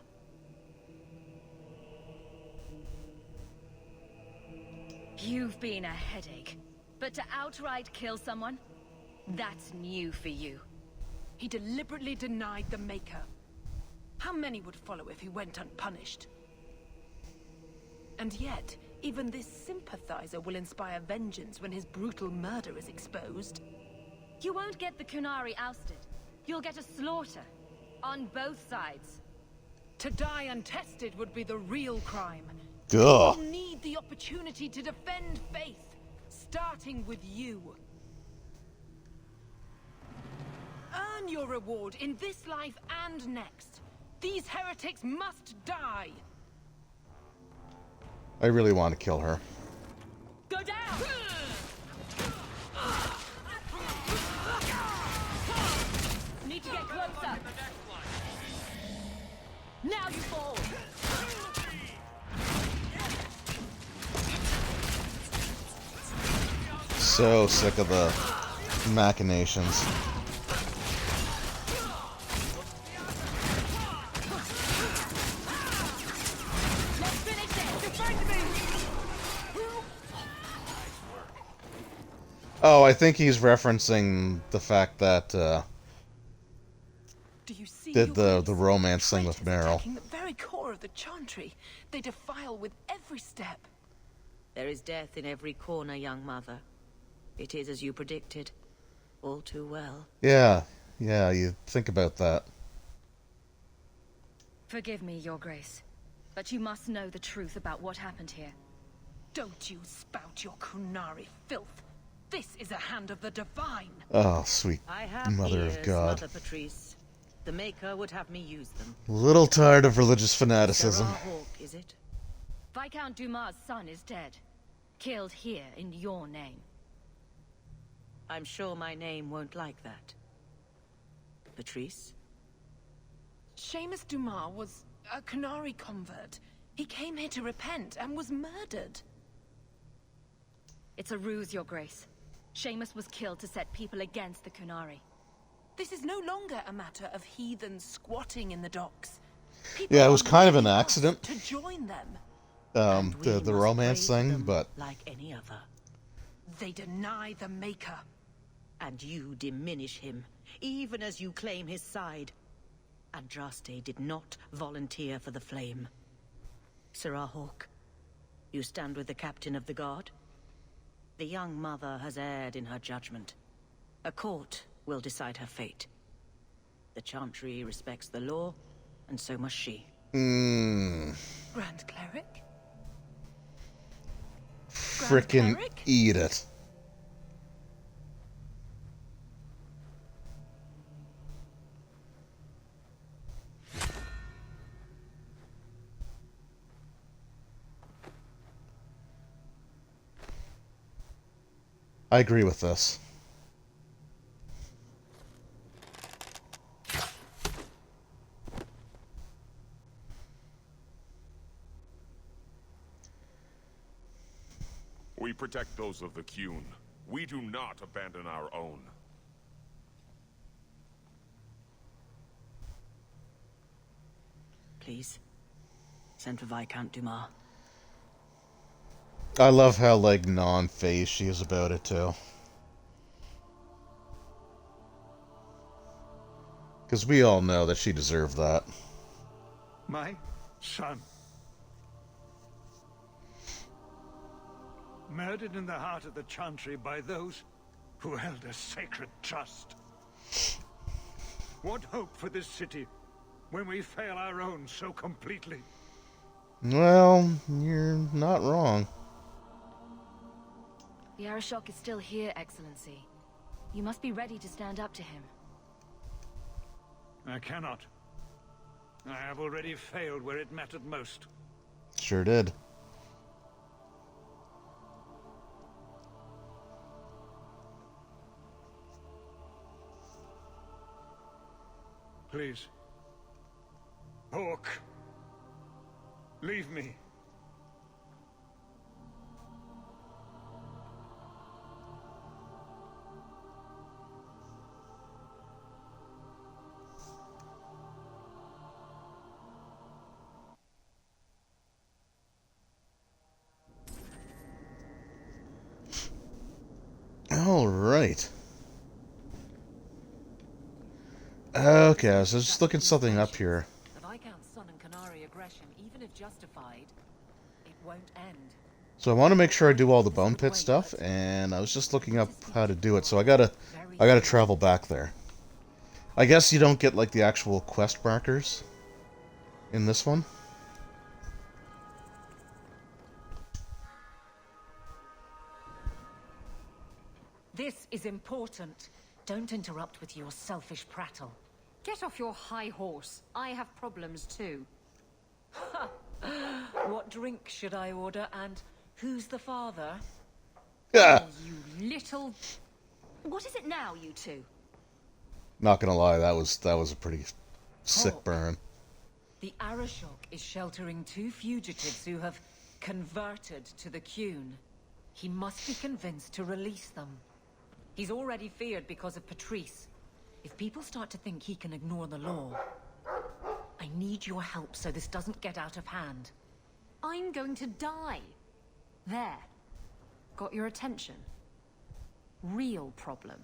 You've been a headache. But to outright kill someone? That's new for you. He deliberately denied the Maker. How many would follow if he went unpunished? And yet, even this sympathizer will inspire vengeance when his brutal murder is exposed. You won't get the Qunari ousted. You'll get a slaughter. On both sides. To die untested would be the real crime. Ugh. You'll need the opportunity to defend faith, starting with you. Earn your reward in this life and next. These heretics must die. I really want to kill her. Go down! Need to get closer. Now you fall. So sick of the machinations. Oh, I think he's referencing the fact that did the romance thing with Meryl. Attacking the very core of the Chantry. They defile with every step. There is death in every corner, young mother. It is as you predicted. All too well. Yeah, you think about that. Forgive me, Your Grace, but you must know the truth about what happened here. Don't you spout your Qunari filth. This is a hand of the divine. Oh, sweet I have Mother ears, of God. Mother Patrice. The Maker would have me use them. A little tired of religious fanaticism. Sirrah Hawke, is it? Viscount Dumas' son is dead. Killed here in your name. I'm sure my name won't like that. Patrice? Seamus Dumas was a Qunari convert. He came here to repent and was murdered. It's a ruse, Your Grace. Seamus was killed to set people against the Qunari. This is no longer a matter of heathens squatting in the docks. People Yeah, it was are kind of an moving us accident. to join them. The romance thing, but Like any other. They deny the Maker. And you diminish him, even as you claim his side. Andraste did not volunteer for the flame. Sirrah Hawke, you stand with the captain of the guard? The young mother has erred in her judgment. A court will decide her fate. The Chantry respects the law, and so must she. Grand Cleric? Frickin' eat it. I agree with this. We protect those of the Qun. We do not abandon our own. Please, send for Viscount Dumas. I love how, like, non-phased she is about it, too. Because we all know that she deserved that. My son. Murdered in the heart of the Chantry by those who held a sacred trust. What hope for this city when we fail our own so completely? Well, you're not wrong. The Arishok is still here, Excellency. You must be ready to stand up to him. I cannot. I have already failed where it mattered most. Sure did. Please. Hawke. Leave me. All right. Okay, so I was just looking something up here. The Viscount's son and Qunari aggression, even if justified, it won't end. So I want to make sure I do all the bone pit stuff, and I was just looking up how to do it. So I gotta travel back there. I guess you don't get like the actual quest markers in this one. This is important. Don't interrupt with your selfish prattle. Get off your high horse. I have problems too. What drink should I order, and who's the father? Yeah. Oh, you little... What is it now, you two? Not gonna lie, that was a pretty sick burn. The Arishok is sheltering 2 fugitives who have converted to the Qun. He must be convinced to release them. He's already feared because of Patrice. If people start to think he can ignore the law, I need your help so this doesn't get out of hand. I'm going to die. There. Got your attention? Real problem.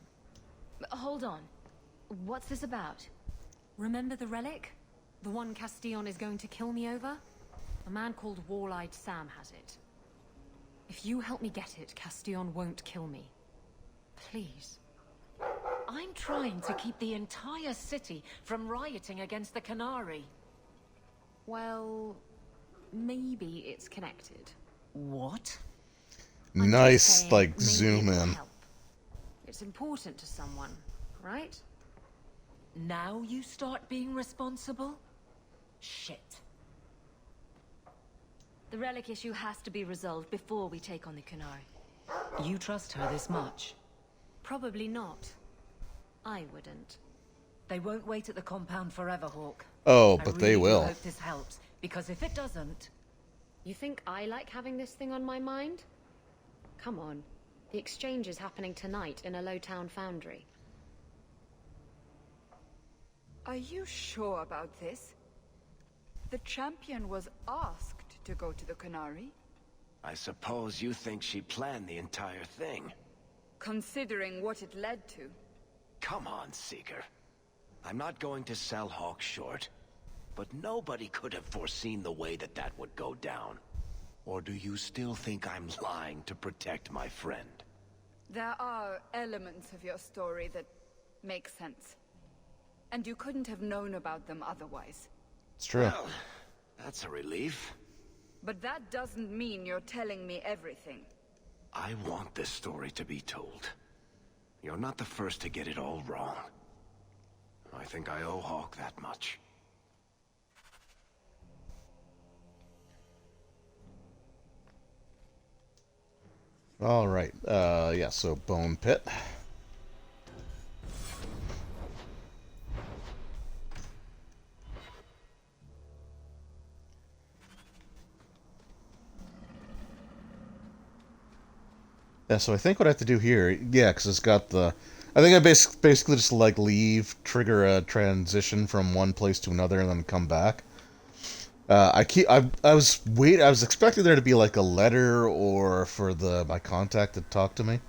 Hold on. What's this about? Remember the relic? The one Castillon is going to kill me over? A man called Wall-Eyed Sam has it. If you help me get it, Castillon won't kill me. Please. I'm trying to keep the entire city from rioting against the Qunari. Well, maybe it's connected. What? Nice, like, zoom in. Help. It's important to someone, right? Now you start being responsible? Shit. The relic issue has to be resolved before we take on the Qunari. You trust her this much? Probably not. I wouldn't. They won't wait at the compound forever, Hawke. Oh, but they will. I hope this helps, because if it doesn't... You think I like having this thing on my mind? Come on. The exchange is happening tonight in a Lowtown foundry. Are you sure about this? The champion was asked to go to the Qunari. I suppose you think she planned the entire thing. Considering what it led to. Come on, Seeker. I'm not going to sell Hawk short, but nobody could have foreseen the way that that would go down. Or do you still think I'm lying to protect my friend? There are elements of your story that make sense. And you couldn't have known about them otherwise. It's true. Well, that's a relief. But that doesn't mean you're telling me everything. I want this story to be told. You're not the first to get it all wrong. I think I owe Hawk that much. All right. Yeah, so Bone Pit. Yeah, so I think what I have to do here, yeah, because it's got the... I think I basically just, like, leave, trigger a transition from one place to another, and then come back. I was expecting there to be, like, a letter or for my contact to talk to me.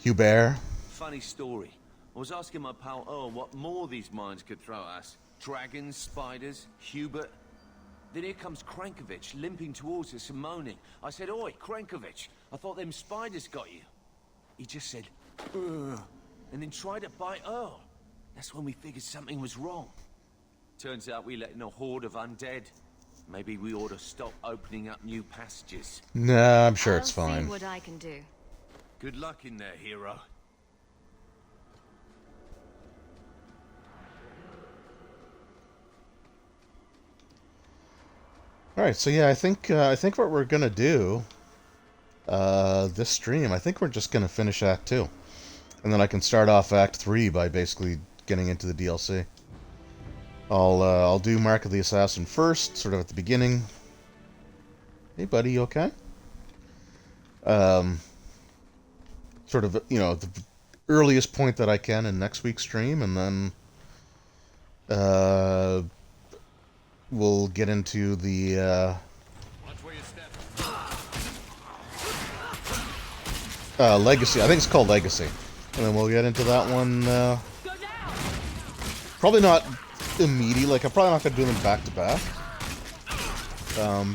Hubert. Funny story. I was asking my pal Earl what more these mines could throw at us. Dragons, spiders, Hubert. Then here comes Krankovich, limping towards us and moaning. I said, "Oi, Krankovich, I thought them spiders got you." He just said, "Ugh," and then tried to bite Earl. That's when we figured something was wrong. Turns out we let in a horde of undead. Maybe we ought to stop opening up new passages. Nah, I'm sure it's I'll fine. see what I can do. Good luck in there, hero. All right, so yeah, I think what we're gonna do this stream, I think we're just gonna finish Act 2, and then I can start off Act 3 by basically getting into the DLC. I'll do Mark of the Assassin first, sort of at the beginning. Hey, buddy, you okay? Sort of, you know, the earliest point that I can in next week's stream, and then we'll get into the Legacy. I think it's called Legacy, and then we'll get into that one. Probably not immediately. Like, I'm probably not gonna do them back to back.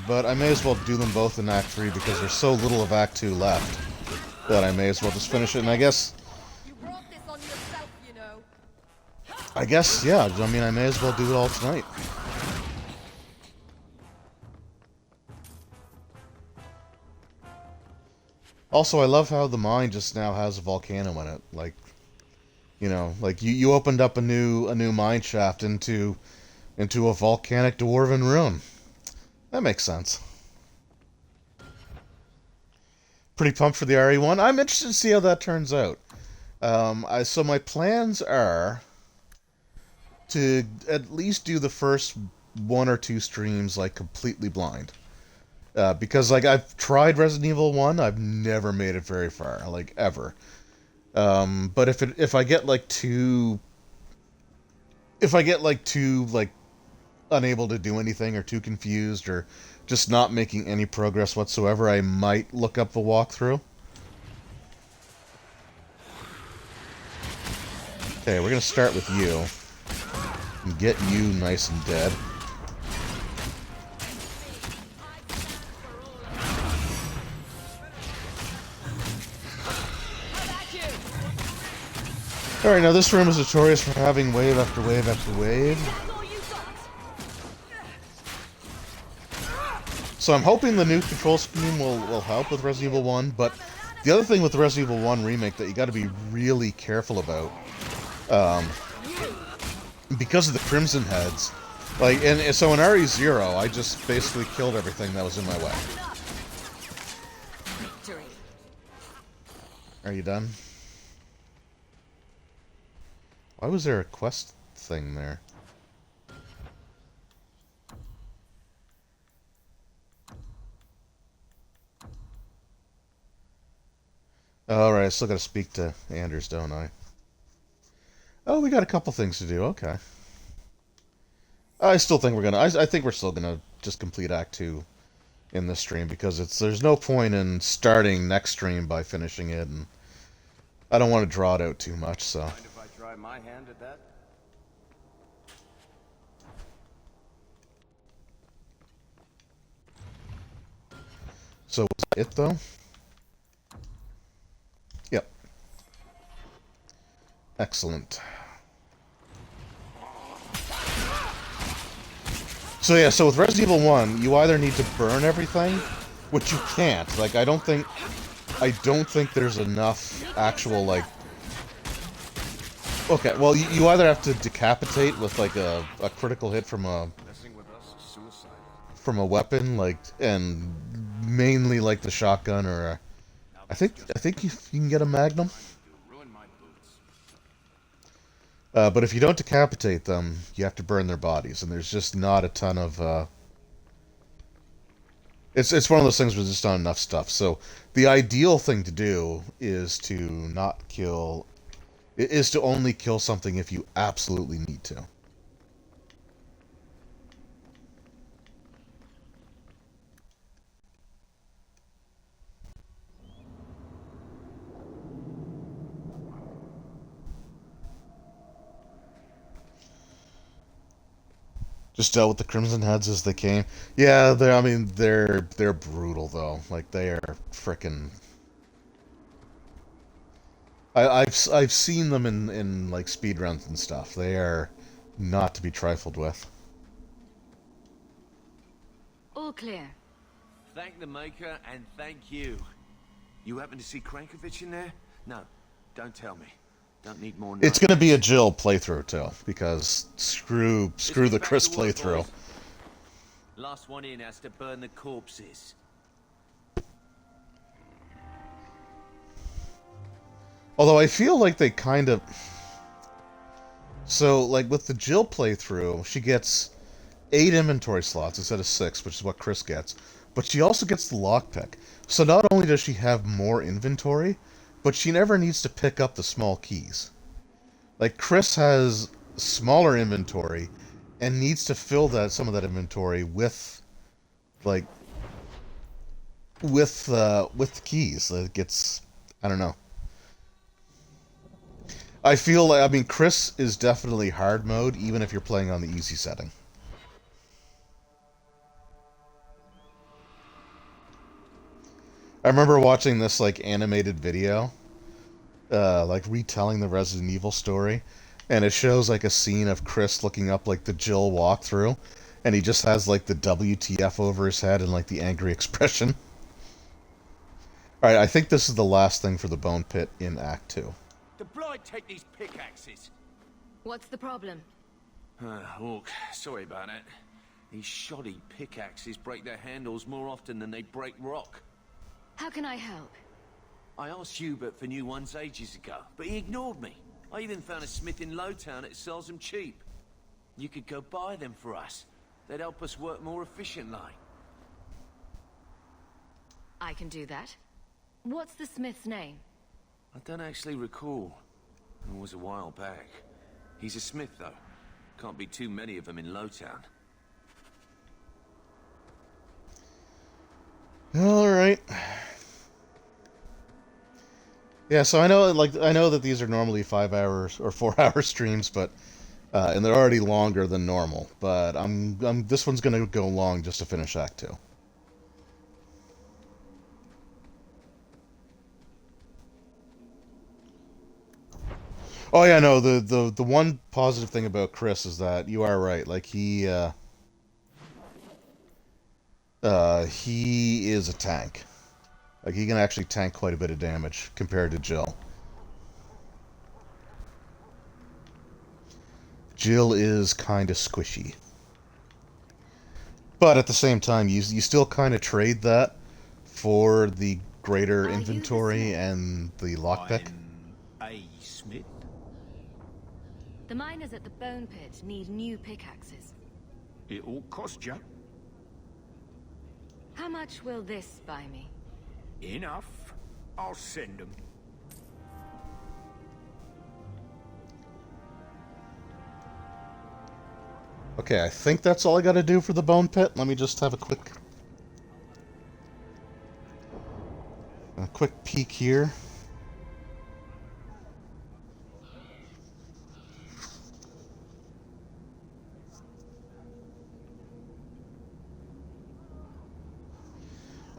But I may as well do them both in Act 3 because there's so little of Act 2 left that I may as well just finish it. And I guess, yeah. I mean, I may as well do it all tonight. Also, I love how the mine just now has a volcano in it. Like, you know, like you opened up a new mine shaft into a volcanic dwarven ruin. That makes sense. Pretty pumped for the RE1. I'm interested to see how that turns out. So my plans are to at least do the first 1 or 2 streams like completely blind. Because like I've tried Resident Evil 1, I've never made it very far, like ever. But if I get too unable to do anything or too confused or just not making any progress whatsoever, I might look up the walkthrough. Okay, we're gonna start with you and get you nice and dead. Alright, now this room is notorious for having wave after wave after wave. So I'm hoping the new control scheme will help with Resident Evil 1, but the other thing with the Resident Evil 1 remake that you gotta be really careful about, because of the Crimson Heads, like, and so in RE0, I just basically killed everything that was in my way. Are you done? Why was there a quest thing there? Alright, I still gotta speak to Anders, don't I? Oh, we got a couple things to do, okay. I still think we're gonna... I think we're still gonna just complete Act 2 in this stream, because there's no point in starting next stream by finishing it, and I don't want to draw it out too much, so... Mind if I try my hand at that? So was that it though? Yep. Excellent. So yeah, so with Resident Evil 1, you either need to burn everything, which you can't. Like, I don't think there's enough actual, like... Okay, well, you either have to decapitate with, like, a critical hit from a weapon, like, and mainly, like, the shotgun, or I think you can get a Magnum. But if you don't decapitate them, you have to burn their bodies, and there's just not a ton of, It's one of those things where there's just not enough stuff. So the ideal thing to do is to not kill... is to only kill something if you absolutely need to. Just dealt with the Crimson Heads as they came. Yeah, they're brutal though. Like, they are frickin'. I've seen them in like speedruns and stuff. They are not to be trifled with. All clear. Thank the Maker, and thank you. You happen to see Krankovich in there? No, don't tell me. Don't need more. It's gonna be a Jill playthrough too, because screw the Chris playthrough. Last one in has to burn the corpses. Although I feel like they kind of... So, like, with the Jill playthrough, she gets 8 inventory slots instead of 6, which is what Chris gets. But she also gets the lockpick. So not only does she have more inventory, but she never needs to pick up the small keys. Like, Chris has smaller inventory and needs to fill some of that inventory with, like, with the keys. It gets... I don't know. I feel like, I mean, Chris is definitely hard mode, even if you're playing on the easy setting. I remember watching this, like, animated video, like, retelling the Resident Evil story, and it shows, like, a scene of Chris looking up, like, the Jill walkthrough, and he just has, like, the WTF over his head and, like, the angry expression. Alright, I think this is the last thing for the Bone Pit in Act 2. The Blight take these pickaxes. What's the problem? Look, sorry about it. These shoddy pickaxes break their handles more often than they break rock. How can I help? I asked Hubert for new ones ages ago, but he ignored me. I even found a smith in Lowtown that sells them cheap. You could go buy them for us. They'd help us work more efficiently. I can do that. What's the smith's name? I don't actually recall. It was a while back. He's a smith, though. Can't be too many of them in Lowtown. Alright. Yeah, so I know that these are normally 5 hours or 4 hour streams, but and they're already longer than normal, but this one's gonna go long just to finish Act 2. Oh yeah, no, the one positive thing about Chris is that you are right. Like, he is a tank. Like, he can actually tank quite a bit of damage compared to Jill. Jill is kind of squishy. But at the same time, you still kind of trade that for the greater inventory and the lockpick. A smith? The miners at the Bone Pit need new pickaxes. It'll cost you. How much will this buy me? Enough. I'll send them. Okay, I think that's all I gotta do for the Bone Pit. Let me just have a quick peek here.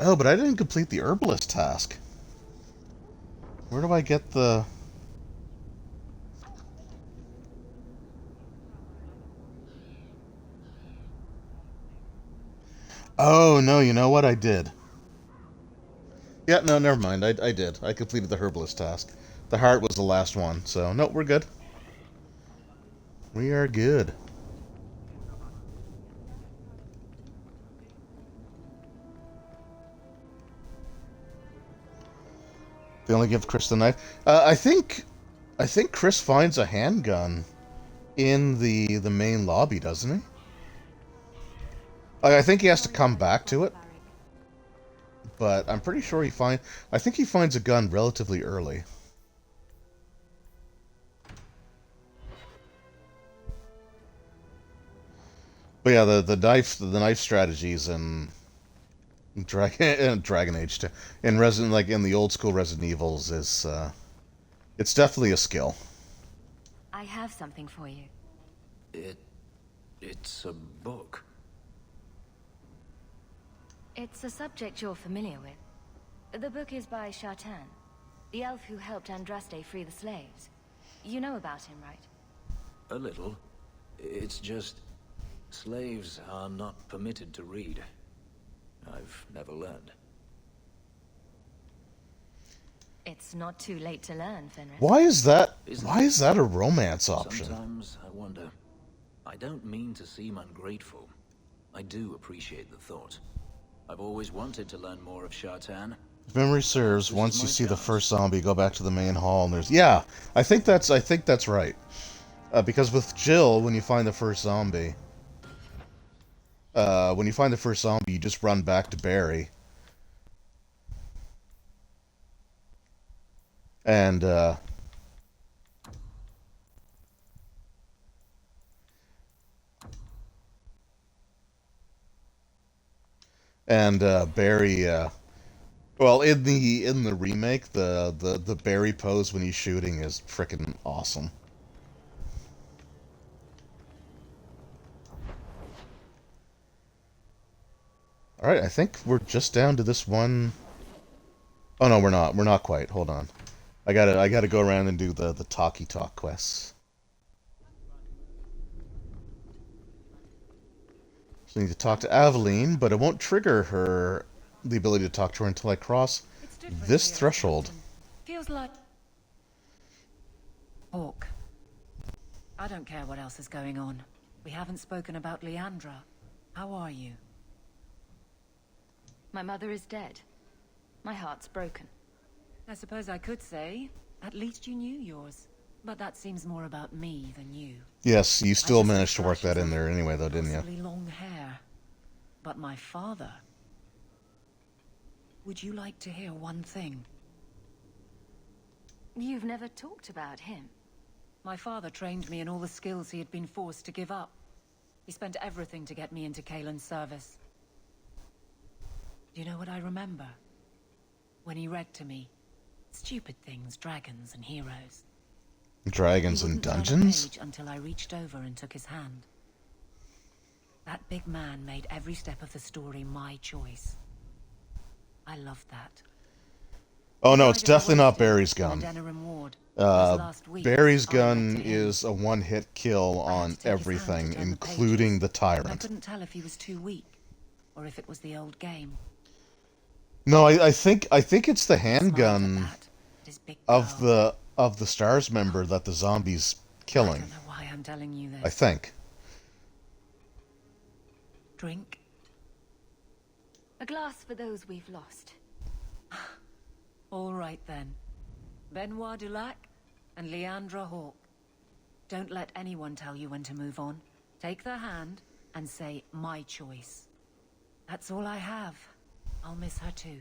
Oh, but I didn't complete the herbalist task. Where do I get the... Oh, no, you know what? I did. Yeah, no, never mind. I did. I completed the herbalist task. The heart was the last one, so no, we're good. We are good. They only give Chris the knife. I think Chris finds a handgun in the main lobby, doesn't he? I think he has to come back to it, but I'm pretty sure I think he finds a gun relatively early. But yeah, the knife strategies in Dragon Age in in the old school Resident Evils is it's definitely a skill. I have something for you. It's a book. It's a subject you're familiar with. The book is by Shartan, the elf who helped Andraste free the slaves. You know about him, right? A little. It's just... slaves are not permitted to read. I've never learned. It's not too late to learn, Fenris. Why is that a romance option? Sometimes I wonder. I don't mean to seem ungrateful. I do appreciate the thought. I've always wanted to learn more of Shartan. If memory serves, once you see the first zombie, go back to the main hall and there's... Yeah, I think that's right. Because with Jill, when you find the first zombie... you just run back to Barry. And, Barry, well, in the remake, the Barry pose when he's shooting is frickin' awesome. Alright, I think we're just down to this one... Oh no, we're not. We're not quite. Hold on. I gotta go around and do the talkie talk quests. So I need to talk to Aveline, but it won't trigger the ability to talk to her until I cross this threshold. Feels like... Hawk. I don't care what else is going on. We haven't spoken about Leandra. How are you? My mother is dead. My heart's broken. I suppose I could say, at least you knew yours. But that seems more about me than you. Yes, you still managed to work that in there anyway, though, didn't you? Possibly long hair. But my father... Would you like to hear one thing? You've never talked about him. My father trained me in all the skills he had been forced to give up. He spent everything to get me into Kaelin's service. Do you know what I remember? When he read to me, stupid things, dragons and heroes. Dragons and dungeons? Until I reached over and took his hand. That big man made every step of the story my choice. I loved that. Oh no, it's definitely not Barry's gun. Barry's gun is a one-hit kill on everything, including the Tyrant. I couldn't tell if he was too weak, or if it was the old game. No, I think it's the handgun of the STARS member that the zombie's killing. I don't know why I'm telling you this. I think. Drink. A glass for those we've lost. All right then. Benoit Dulac and Leandra Hawk. Don't let anyone tell you when to move on. Take their hand and say, my choice. That's all I have. I'll miss her too.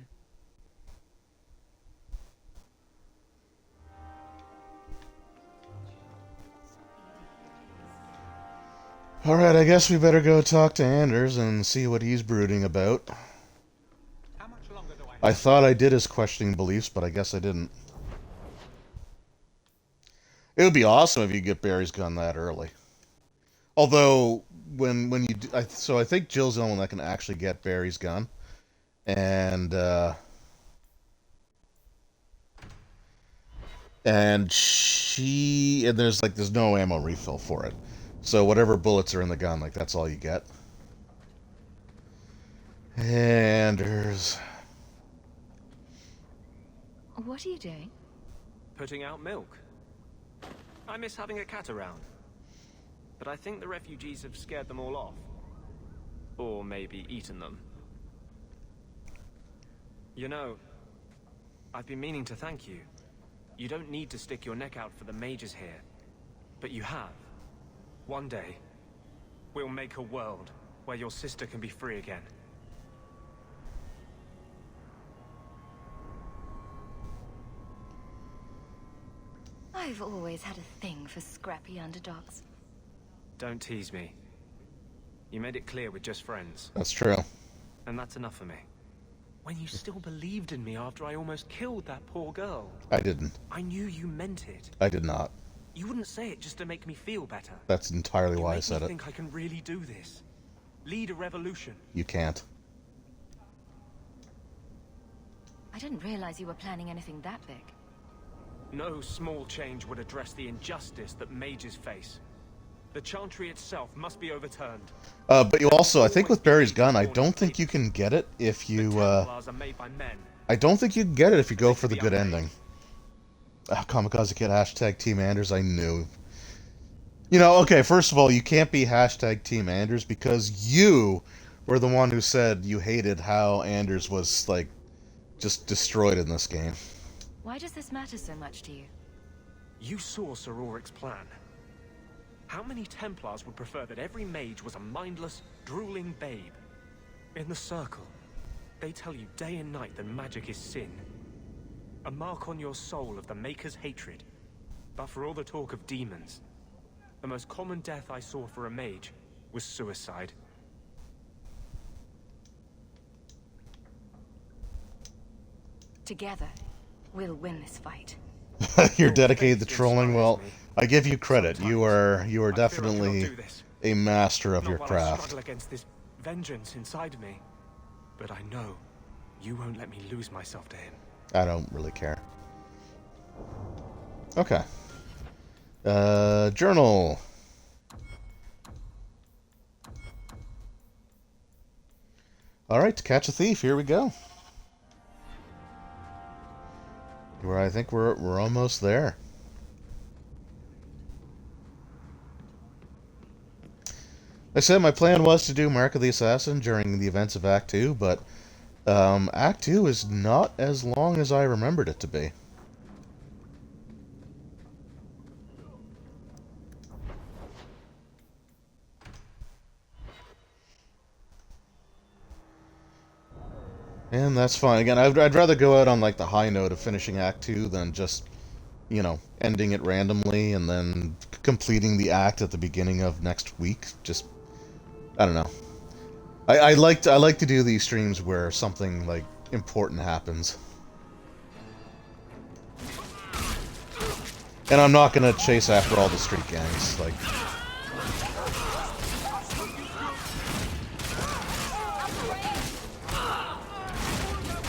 Alright, I guess we better go talk to Anders and see what he's brooding about. I thought I did his questioning beliefs, but I guess I didn't. It would be awesome if you get Barry's gun that early. Although, when you do, so I think Jill's the only one that can actually get Barry's gun. and there's no ammo refill for it. So whatever bullets are in the gun, like that's all you get. Anders. What are you doing? Putting out milk. I miss having a cat around. But I think the refugees have scared them all off. Or maybe eaten them. You know, I've been meaning to thank you. You don't need to stick your neck out for the mages here. But you have. One day, we'll make a world where your sister can be free again. I've always had a thing for scrappy underdogs. Don't tease me. You made it clear we're just friends. That's true. And that's enough for me. When you still believed in me after I almost killed that poor girl. I didn't. I knew you meant it. I did not. You wouldn't say it just to make me feel better. That's entirely why I said You it. think I can really do this? Lead a revolution? You can't. I didn't realize you were planning anything that big. No small change would address the injustice that mages face. The Chantry itself must be overturned. But you also, I think with Barry's gun, I don't think you can get it if you, Templars are made by men. I don't think you can get it if you go for the good ending. Kamikaze Kid, hashtag Team Anders, I knew. You know, okay, first of all, you can't be hashtag Team Anders because you were the one who said you hated how Anders was, like, just destroyed in this game. Why does this matter so much to you? You saw Sir Ulrich's plan. How many Templars would prefer that every mage was a mindless, drooling babe? In the Circle, they tell you day and night that magic is sin. A mark on your soul of the Maker's hatred. But for all the talk of demons, the most common death I saw for a mage was suicide. Together, we'll win this fight. You're dedicated to trolling. Well, I give you credit. You are definitely a master of your Not while I craft. struggle against this vengeance inside me, but I know you won't let me lose myself to him. I don't really care. Okay. Journal. Alright, to catch a thief, here we go. Where I think we're almost there. I said my plan was to do Mark of the Assassin during the events of Act 2, but Act 2 is not as long as I remembered it to be. And that's fine. Again, I'd rather go out on like the high note of finishing Act 2 than just, you know, ending it randomly and then completing the act at the beginning of next week. Just, I don't know. I like to do these streams where something like important happens. And I'm not gonna chase after all the street gangs, like.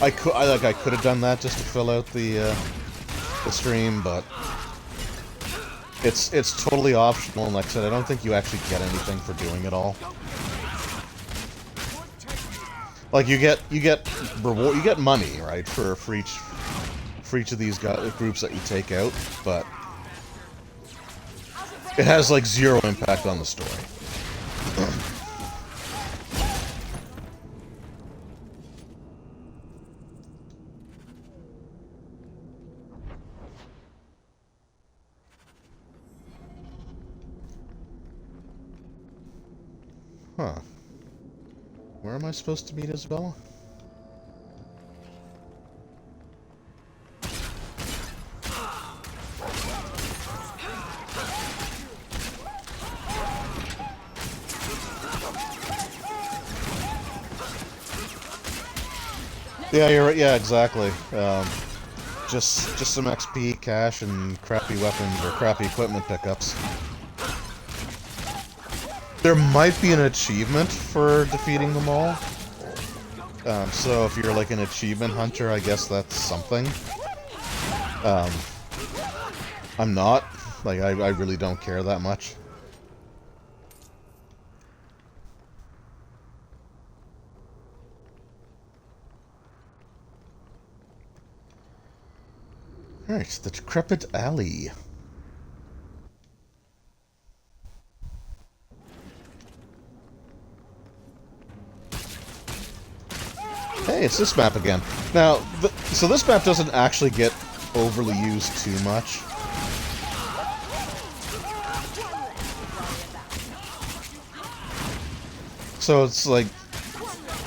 I could have done that just to fill out the stream, but it's totally optional. And like I said, I don't think you actually get anything for doing it all. Like you get reward, you get money, right, for each of these groups that you take out, but it has like zero impact on the story. Huh. Where am I supposed to meet Isabella? Yeah, you're right. Yeah, exactly. Just some XP, cash, and crappy weapons or crappy equipment pickups. There might be an achievement for defeating them all. So if you're like an achievement hunter, I guess that's something. I'm not. Like, I really don't care that much. Alright, the Decrepit Alley. Hey, it's this map again. Now, so this map doesn't actually get overly used too much. So it's like,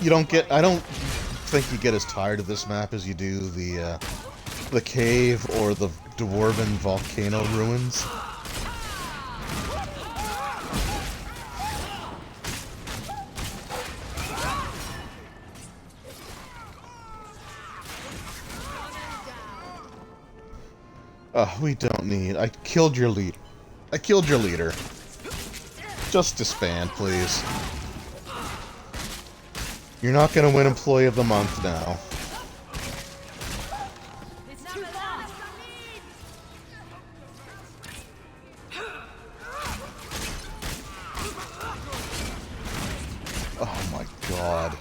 you don't get, I don't think you get as tired of this map as you do the cave or the Dwarven volcano ruins. We don't need... I killed your lead. I killed your leader. Just disband, please. You're not gonna win Employee of the Month now. Oh my god.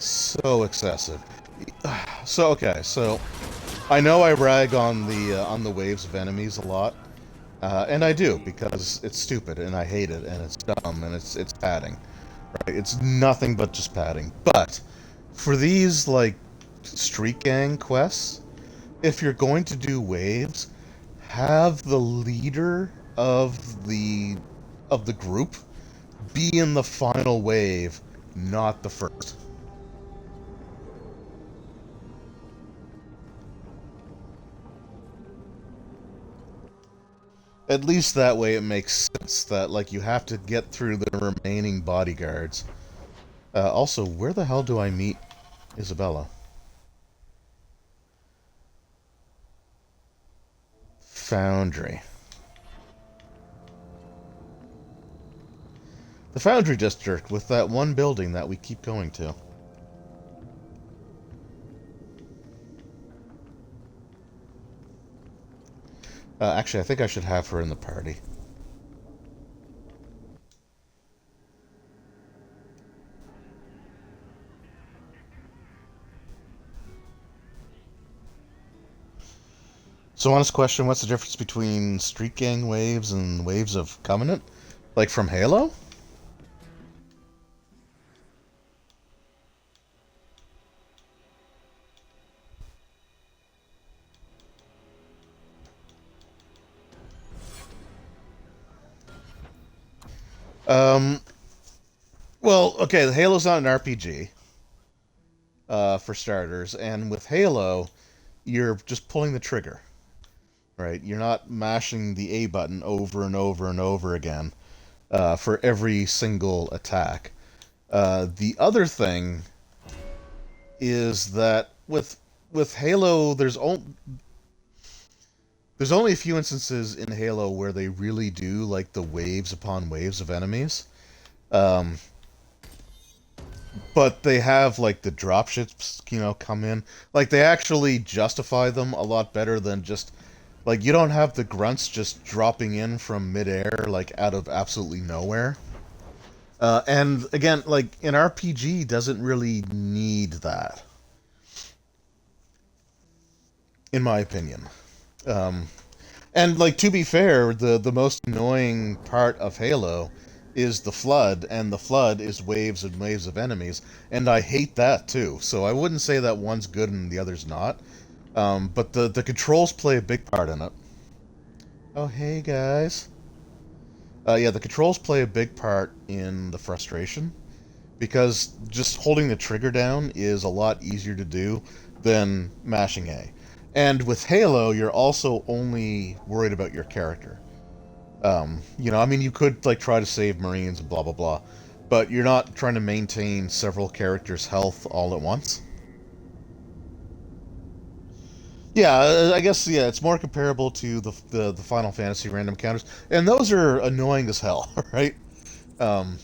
So excessive. So okay, so I know I rag on the waves of enemies a lot, and I do because it's stupid and I hate it and it's dumb and it's padding, right? It's nothing but just padding. But for these like street gang quests, if you're going to do waves, have the leader of the group be in the final wave, not the first. At least that way it makes sense that, like, you have to get through the remaining bodyguards. Also, where the hell do I meet Isabella? Foundry. The Foundry District, with that one building that we keep going to. Actually, I think I should have her in the party. So, honest question, what's the difference between street gang waves and waves of Covenant? Like from Halo? Well, okay, Halo's not an RPG, for starters, and with Halo, you're just pulling the trigger, right? You're not mashing the A button over and over and over again, for every single attack. The other thing is that with Halo, there's only a few instances in Halo where they really do, like, the waves upon waves of enemies. But they have, like, the dropships, you know, come in. Like, they actually justify them a lot better than just... Like, you don't have the grunts just dropping in from midair, like, out of absolutely nowhere. And, again, like, an RPG doesn't really need that. In my opinion. And, like, to be fair, the most annoying part of Halo is the Flood, and the Flood is waves and waves of enemies, and I hate that too. So I wouldn't say that one's good and the other's not. But the controls play a big part in it. Oh, hey, guys. Yeah, the controls play a big part in the frustration, because just holding the trigger down is a lot easier to do than mashing A. And with Halo, you're also only worried about your character. You know, I mean, you could like try to save Marines and blah blah blah, but you're not trying to maintain several characters' health all at once. Yeah, I guess yeah, it's more comparable to the Final Fantasy random counters, and those are annoying as hell, right? Um,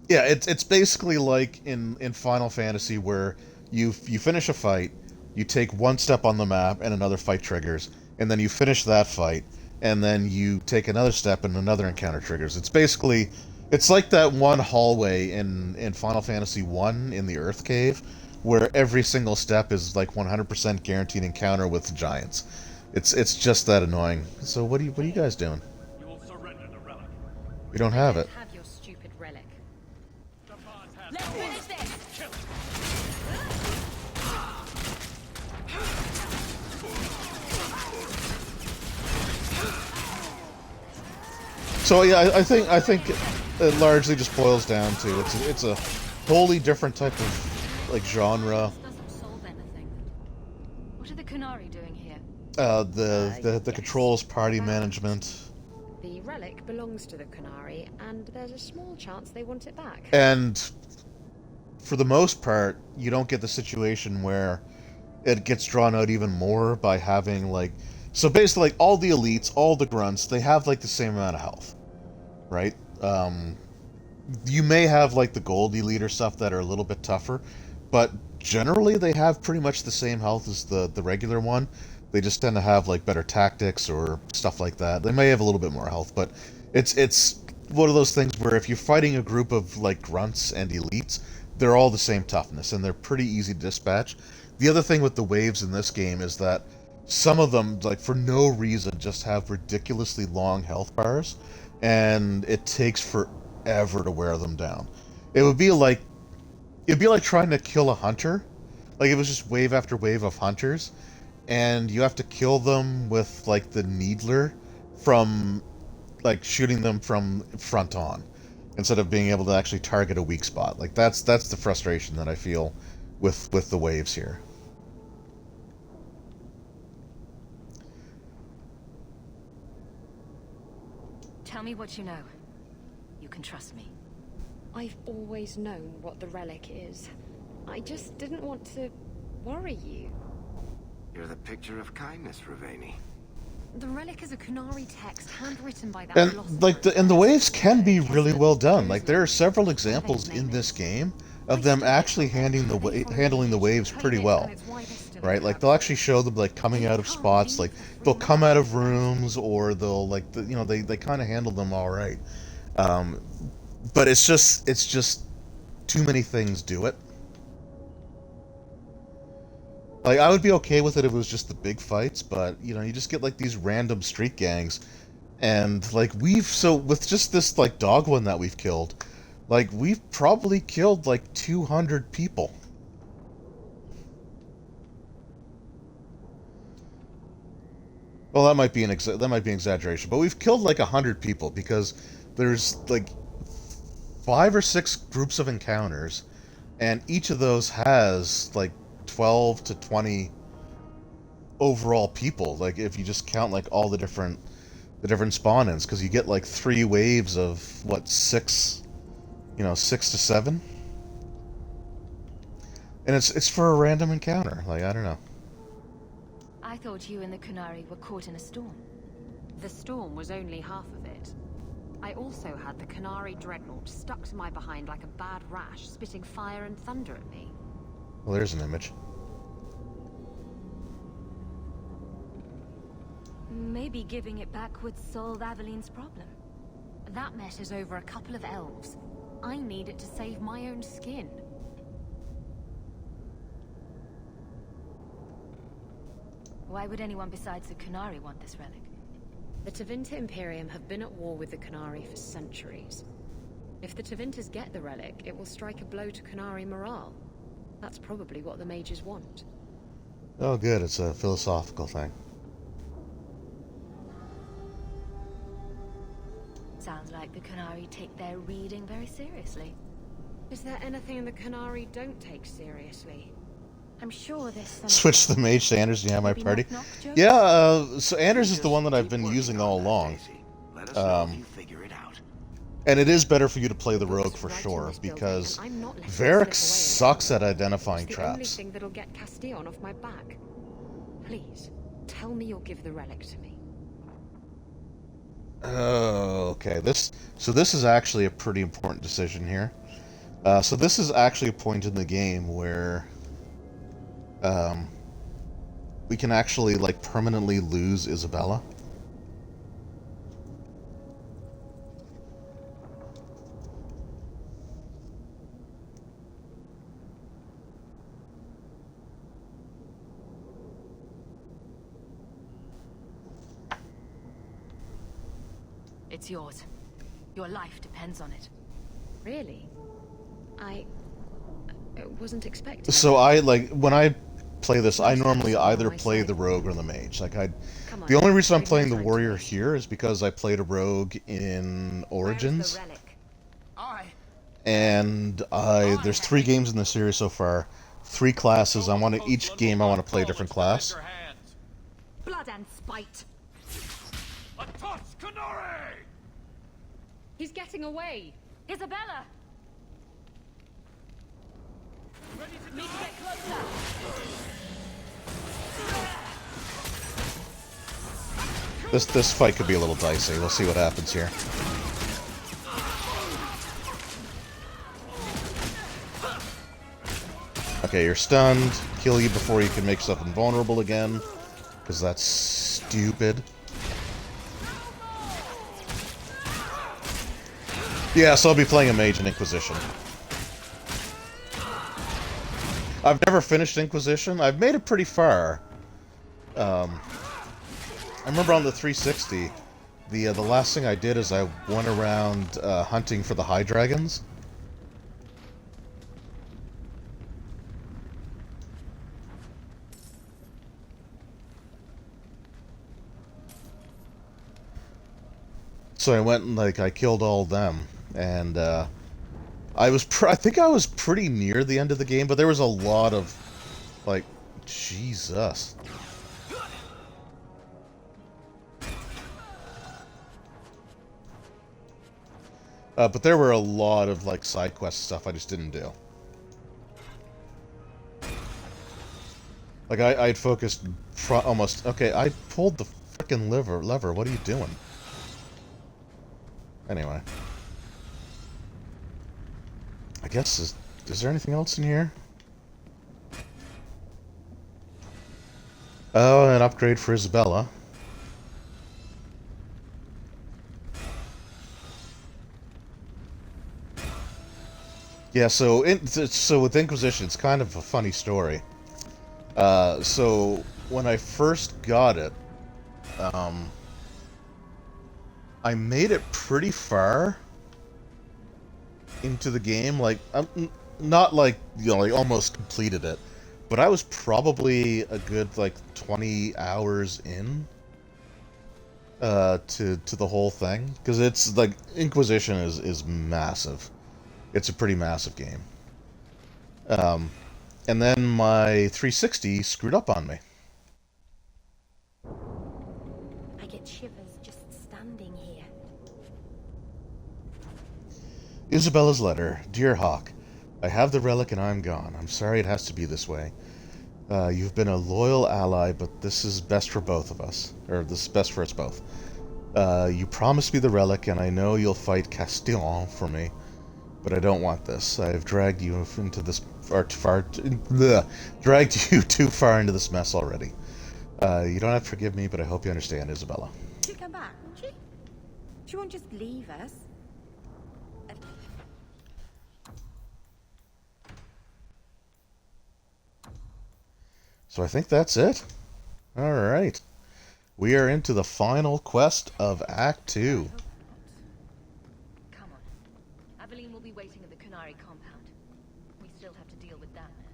yeah, it's basically like in Final Fantasy where you finish a fight, you take one step on the map, and another fight triggers, and then you finish that fight, and then you take another step, and another encounter triggers. It's like that one hallway in Final Fantasy 1 in the Earth Cave, where every single step is like 100% guaranteed encounter with giants. It's just that annoying. So what are you guys doing? We don't have it. Have your stupid relic. Let's finish this! So yeah, I think it largely just boils down to it's a wholly different type of like genre. Doesn't solve anything. What are the Qunari doing here? The controls, party management, The relic belongs to the Qunari, and there's a small chance they want it back. and for the most part, you don't get the situation where it gets drawn out even more by having like so basically like all the elites, all the grunts, they have like the same amount of health, right? You may have like the gold elite or stuff that are a little bit tougher, but generally they have pretty much the same health as the regular one. They just tend to have like better tactics or stuff like that. They may have a little bit more health, but it's one of those things where if you're fighting a group of like grunts and elites, they're all the same toughness and they're pretty easy to dispatch. The other thing with the waves in this game is that some of them, like for no reason, just have ridiculously long health bars, and it takes forever to wear them down. It'd be like trying to kill a hunter. Like it was just wave after wave of hunters, and you have to kill them with like the needler from like shooting them from front on instead of being able to actually target a weak spot. Like that's the frustration that I feel with the waves here. Tell me what you know. You can trust me. I've always known what the relic is. I just didn't want to worry you. You're the picture of kindness, Raveni. The relic is a Qunari text handwritten by that And philosopher. like the waves can be really well done. Like there are several examples in this game of them actually handling the waves pretty well, right? Like they'll actually show them like coming out of spots, like they'll come out of rooms, or they'll like they kind of handle them all right. But it's just too many things do it. Like I would be okay with it if it was just the big fights, but you just get like these random street gangs, and like with just this like dog one that we've killed, like we've probably killed like 200 people. Well, that might be an exaggeration, but we've killed like 100 people because there's like 5 or 6 groups of encounters, and each of those has like 12 to 20 overall people. Like if you just count like all the different spawn-ins, because you get like 3 waves of what 6 to 7, and it's for a random encounter. Like I don't know. I thought you and the Qunari were caught in a storm. The storm was only half of it. I also had the Qunari dreadnought stuck to my behind like a bad rash, spitting fire and thunder at me. Well, there's an image. Maybe giving it back would solve Aveline's problem. That mess is over a couple of elves. I need it to save my own skin. Why would anyone besides the Qunari want this relic? The Tevinter Imperium have been at war with the Qunari for centuries. If the Tevinters get the relic, it will strike a blow to Qunari morale. That's probably what the mages want. Oh, good. It's a philosophical thing. Sounds like the Qunari take their reading very seriously. Is there anything the Qunari don't take seriously? I'm sure there's some... Switch the mage to Anders. You have my party. Yeah, so Anders is the one that I've been using all along. You figure it out. And it is better for you to play the rogue for sure, because Varric sucks at identifying It's the only traps. thing that'll get Castillon off my back. Please, tell me you'll give the relic to me. Oh, okay. So this is actually a pretty important decision here. So this is actually a point in the game where we can actually like permanently lose Isabella. It's yours. Your life depends on it. Really? I wasn't expecting. So I like when I play this, I normally either play the rogue or the mage. Like the only reason I'm playing the warrior here is because I played a rogue in Origins, and there's 3 games in the series so far, 3 classes. Each game I want to play a different class. Blood and spite. He's getting away. Isabella. Need to get closer. This fight could be a little dicey. We'll see what happens here. Okay, you're stunned. Kill you before you can make yourself invulnerable again, because that's stupid. Yeah, so I'll be playing a mage in Inquisition. I've never finished Inquisition. I've made it pretty far. I remember on the 360, the last thing I did is I went around hunting for the High Dragons. So I went and I killed all of them, and I think I was pretty near the end of the game, but there was a lot of Jesus. But there were a lot of side quest stuff I just didn't do. I'd focused almost. Okay, I pulled the frickin' lever. What are you doing? Anyway. I guess, is there anything else in here? Oh, an upgrade for Isabella. Yeah, so with Inquisition, it's kind of a funny story. So when I first got it, I made it pretty far into the game. I'm not almost completed it, but I was probably a good 20 hours in to the whole thing, because it's Inquisition is massive. It's a pretty massive game. And then my 360 screwed up on me. I get shivers just standing here. Isabella's letter. Dear Hawke, I have the relic and I'm gone. I'm sorry it has to be this way. You've been a loyal ally, but this is best for both of us. Or this is best for us both. You promised me the relic, and I know you'll fight Castillon for me, but I don't want this. I have dragged you into this dragged you too far into this mess already. You don't have to forgive me, but I hope you understand, Isabella. She'll come back, won't she? She won't just leave us. So I think that's it. Alright. We are into the final quest of Act 2. Come on. Aveline will be waiting at the Qunari compound. We still have to deal with that mess.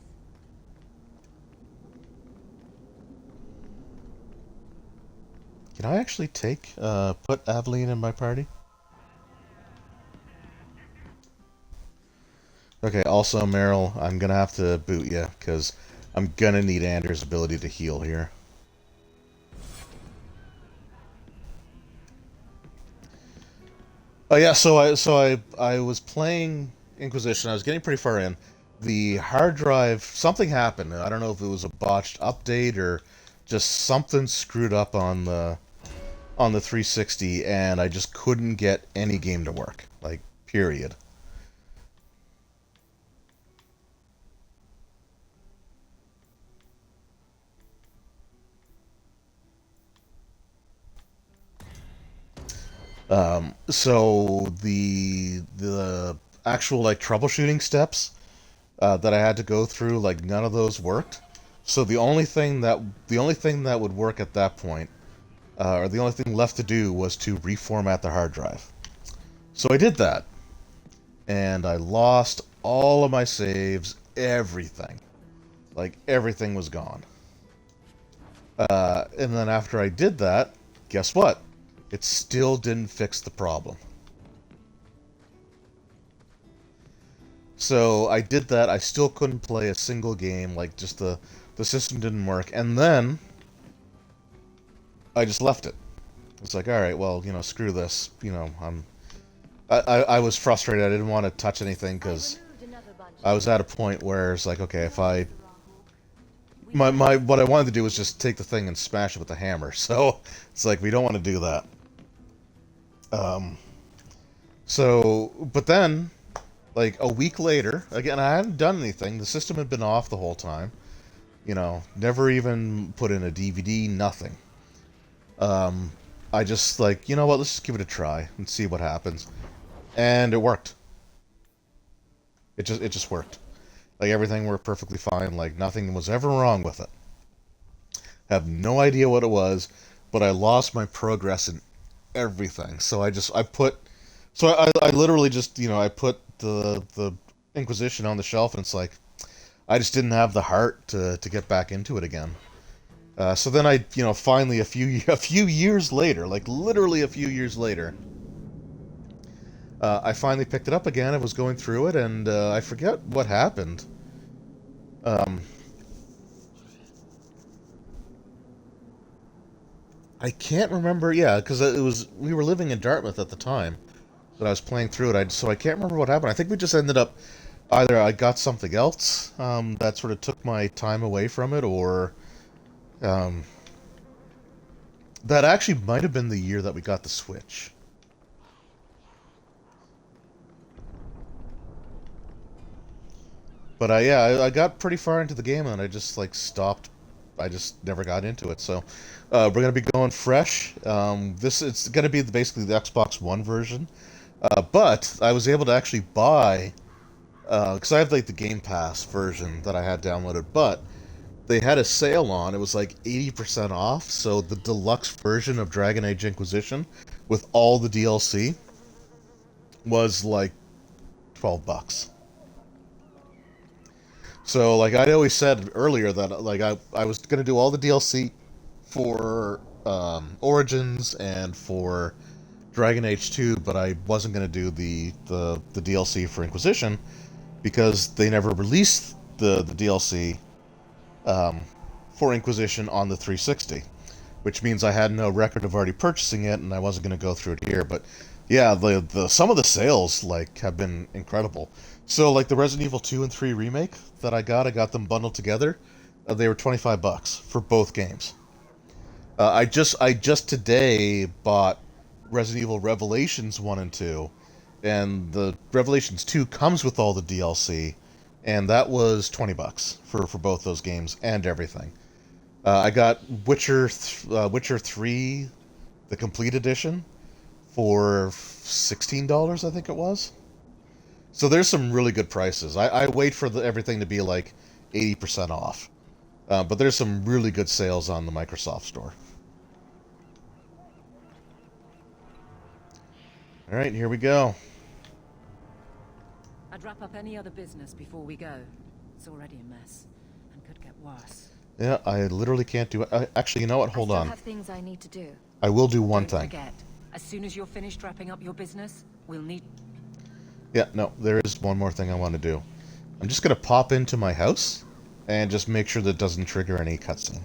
Can I actually put Aveline in my party? Okay, also, Meryl, I'm gonna have to boot you, because I'm gonna need Anders' ability to heal here. Oh yeah, so I was playing Inquisition. I was getting pretty far in. The hard drive, something happened. I don't know if it was a botched update or just something screwed up on the 360, and I just couldn't get any game to work. Like, period. So the actual like troubleshooting steps that I had to go through, like none of those worked. So the only thing that would work at that point, or the only thing left to do, was to reformat the hard drive. So I did that, and I lost all of my saves, everything. Like everything was gone. And then after I did that, guess what? It still didn't fix the problem. So I did that. I still couldn't play a single game. Like, just the system didn't work. And then I just left it. It's like, all right, well, screw this. I was frustrated. I didn't want to touch anything because I was at a point where it's like, okay, if I what I wanted to do was just take the thing and smash it with a hammer. So it's like, we don't want to do that. But then, like a week later, again, I hadn't done anything. The system had been off the whole time. Never even put in a DVD, nothing. I just like, you know what, let's just give it a try and see what happens. And it worked. It just worked. Like, everything worked perfectly fine. Like, nothing was ever wrong with it. Have no idea what it was, but I lost my progress in everything. So I literally just, I put the Inquisition on the shelf, and it's like, I just didn't have the heart to get back into it again. So then I, finally a few years later, like literally a few years later, I finally picked it up again. I was going through it, and I forget what happened. I can't remember. Yeah, because we were living in Dartmouth at the time that I was playing through it. So I can't remember what happened. I think we just ended up either I got something else that sort of took my time away from it, or that actually might have been the year that we got the Switch. But I got pretty far into the game, and I just like stopped. I just never got into it. So we're gonna be going fresh. It's gonna be basically the Xbox One version, but I was able to actually buy, because I have like the Game Pass version that I had downloaded, but they had a sale on. It was like 80% off. So the deluxe version of Dragon Age Inquisition with all the DLC was like $12. So, like I always said earlier, that like I was gonna do all the DLC for Origins and for Dragon Age 2, but I wasn't gonna do the DLC for Inquisition because they never released the DLC for Inquisition on the 360, which means I had no record of already purchasing it, and I wasn't gonna go through it here. But yeah, the some of the sales like have been incredible. So, like the Resident Evil 2 and 3 remake that I got them bundled together. They were $25 for both games. I just today bought Resident Evil Revelations 1 and 2, and the Revelations 2 comes with all the DLC, and that was $20 for both those games and everything. I got Witcher 3, the complete edition, for $16, I think it was. So there's some really good prices. I wait for everything to be like 80% off. But there's some really good sales on the Microsoft Store. Alright, here we go. I'd wrap up any other business before we go. It's already a mess, and could get worse. Yeah, I literally can't do it. Actually, you know what? Hold on. I have things I need to do. I will do one Don't thing. forget, as soon as you're finished wrapping up your business, we'll need... Yeah, no, there is one more thing I want to do. I'm just going to pop into my house and just make sure that it doesn't trigger any cutscene.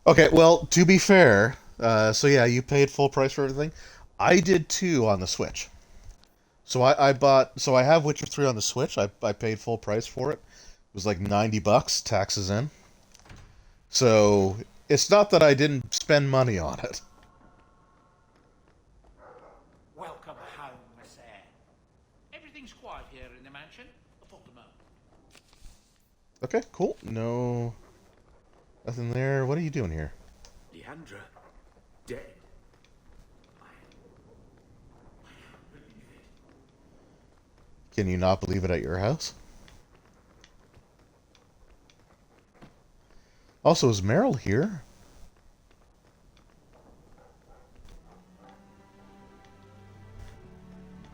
Okay, well, to be fair, so yeah, you paid full price for everything. I did too on the Switch. So I have Witcher 3 on the Switch. I paid full price for it. It was like $90, taxes in. So it's not that I didn't spend money on it. Welcome home, Miss Eyre. Everything's quiet here in the mansion. For the moment. Okay, cool. No, nothing there. What are you doing here? Leandra, dead. Can you not believe it at your house? Also, is Meryl here?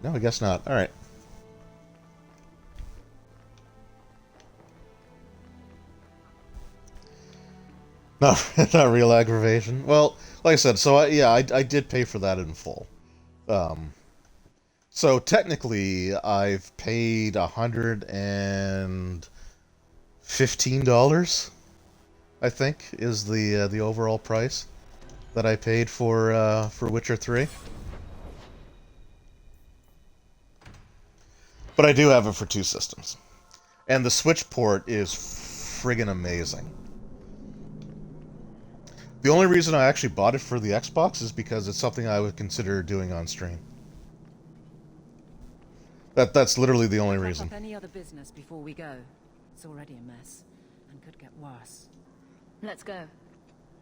No, I guess not. All right. Not, not real aggravation. Well, like I said, so I did pay for that in full. So technically, I've paid $115. I think is the overall price that I paid for Witcher 3. But I do have it for 2 systems, and the Switch port is friggin' amazing. The only reason I actually bought it for the Xbox is because it's something I would consider doing on stream. That's literally the only reason. Wrap up any other business before we go. It's already a mess, and could get worse. Let's go.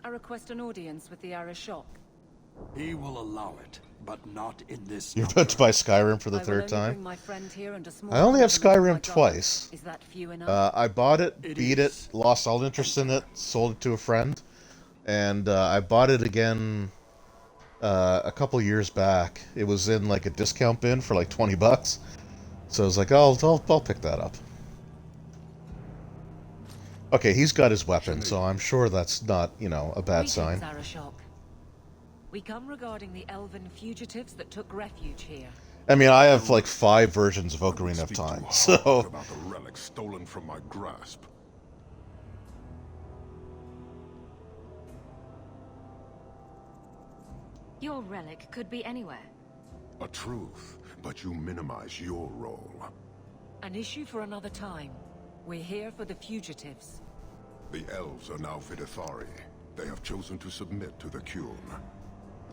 I request an audience with the Arishok. He will allow it, but not in this. You're about to buy Skyrim for the third time? I only have Skyrim twice. Is that few enough? I bought it, beat it, lost all interest in it, sold it to a friend, and I bought it again a couple years back. It was in like a discount bin for like $20, so I was like, oh, I'll pick that up. Okay, he's got his weapon, so I'm sure that's not, a bad sign. We come regarding the elven fugitives that took refuge here. I mean, I have like 5 versions of Ocarina of Time, so... about the relic stolen from my grasp. Your relic could be anywhere. A truth, but you minimize your role. An issue for another time. We're here for the fugitives. The elves are now Vidithari. They have chosen to submit to the Qun.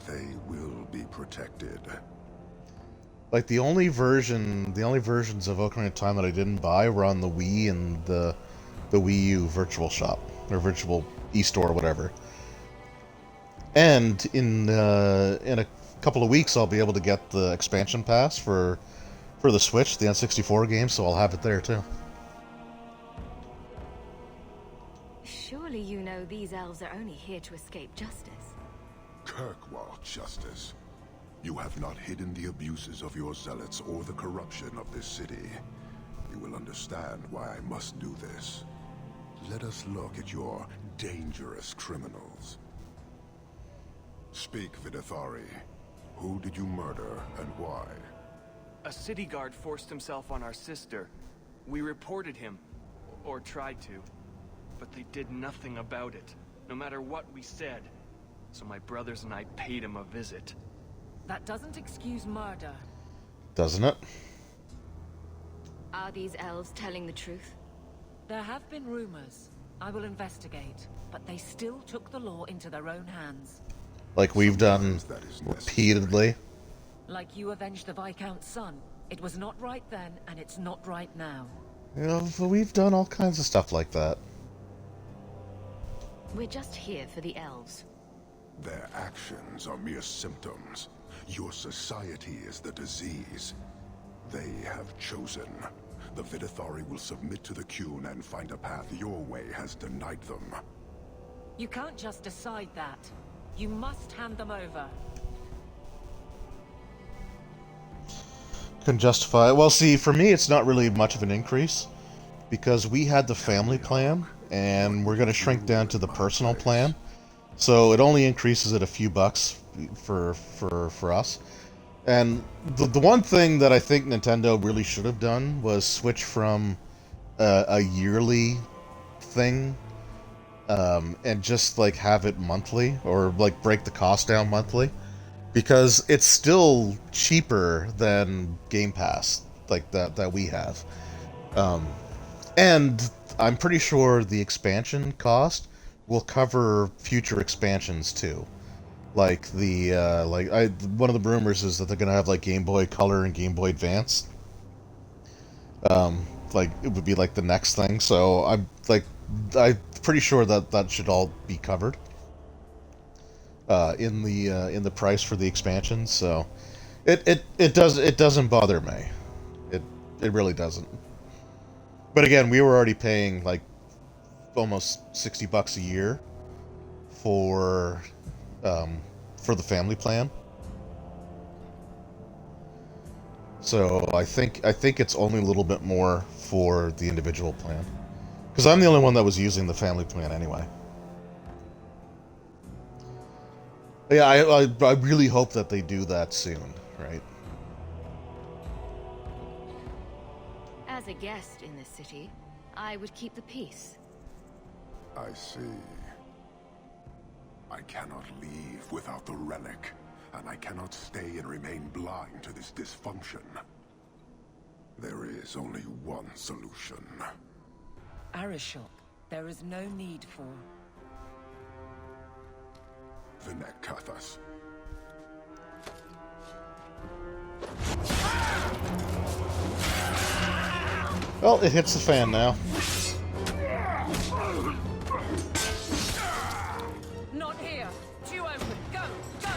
They will be protected. Like the only versions of Ocarina of Time that I didn't buy were on the Wii and the Wii U Virtual Shop or Virtual eStore, whatever. And in a couple of weeks, I'll be able to get the expansion pass for the Switch, the N64 game, so I'll have it there too. Surely you know these elves are only here to escape justice. Kirkwall justice. You have not hidden the abuses of your zealots or the corruption of this city. You will understand why I must do this. Let us look at your dangerous criminals. Speak, Vidithari. Who did you murder and why? A city guard forced himself on our sister. We reported him, or tried to, but they did nothing about it, no matter what we said. So my brothers and I paid him a visit. That doesn't excuse murder. Doesn't it? Are these elves telling the truth? There have been rumors. I will investigate, but they still took the law into their own hands. Like we've done repeatedly. Like you avenged the Viscount's son. It was not right then, and it's not right now. We've done all kinds of stuff like that. We're just here for the elves. Their actions are mere symptoms. Your society is the disease. They have chosen. The Vidithari will submit to the Qun and find a path your way has denied them. You can't just decide that. You must hand them over. Can justify. Well, see, for me, it's not really much of an increase because we had the family plan, and we're going to shrink down to the personal plan. So it only increases it a few bucks for us. And the one thing that I think Nintendo really should have done was switch from a yearly thing and just like have it monthly, or like break the cost down monthly, because it's still cheaper than Game Pass, like that we have. And I'm pretty sure the expansion cost will cover future expansions too. Like one of the rumors is that they're gonna have like Game Boy Color and Game Boy Advance. Like it would be like the next thing. So I'm pretty sure that that should all be covered in the price for the expansions. So it doesn't bother me. It really doesn't. But again, we were already paying like almost $60 a year for the family plan. So I think it's only a little bit more for the individual plan, because I'm the only one that was using the family plan anyway. Yeah, I really hope that they do that soon, right? As a guest in this city, I would keep the peace. I see. I cannot leave without the relic, and I cannot stay and remain blind to this dysfunction. There is only one solution. Arishok, there is no need for... Vinek Kathas. Well, it hits the fan now. Not here! Due open! Go! Go!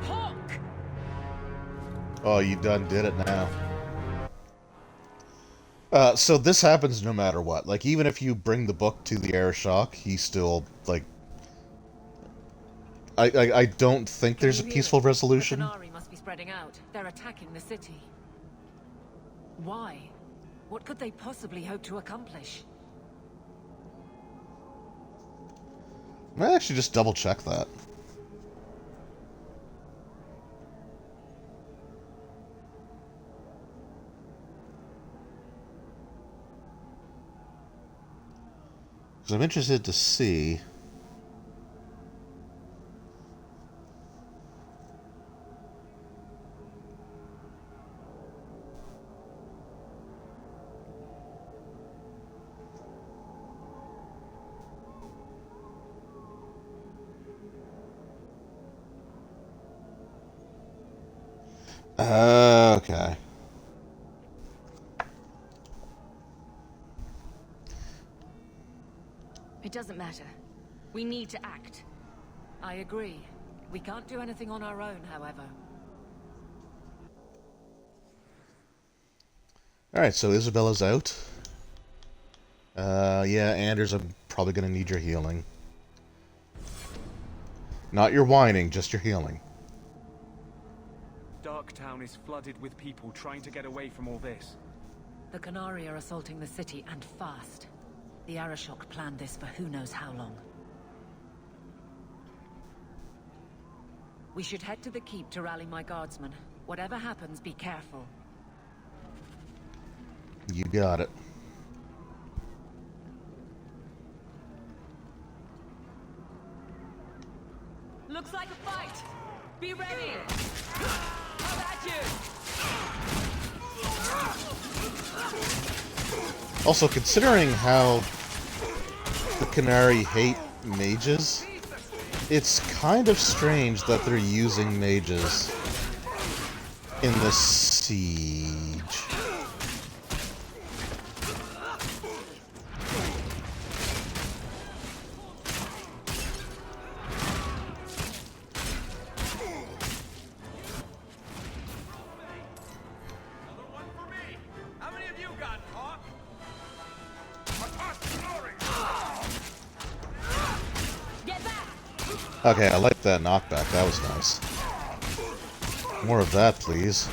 Hawk! Oh, you done did it now. So this happens no matter what. Like, even if you bring the book to the Arishok, he still, like... I don't think there's a peaceful resolution. The Qunari must be spreading out. They're attacking the city. Why? What could they possibly hope to accomplish? I actually just double check that. Because I'm interested to see... Okay. It doesn't matter. We need to act. I agree. We can't do anything on our own, however. Alright, so Isabella's out. Yeah, Anders, I'm probably gonna need your healing. Not your whining, just your healing. Darktown is flooded with people trying to get away from all this. The Qunari are assaulting the city, and fast. The Arishok planned this for who knows how long. We should head to the keep to rally my guardsmen. Whatever happens, be careful. You got it. Looks like a fight! Be ready! Come at you! Also, considering how the Qunari hate mages, it's kind of strange that they're using mages in this siege. Okay, I like that knockback. That was nice. More of that, please.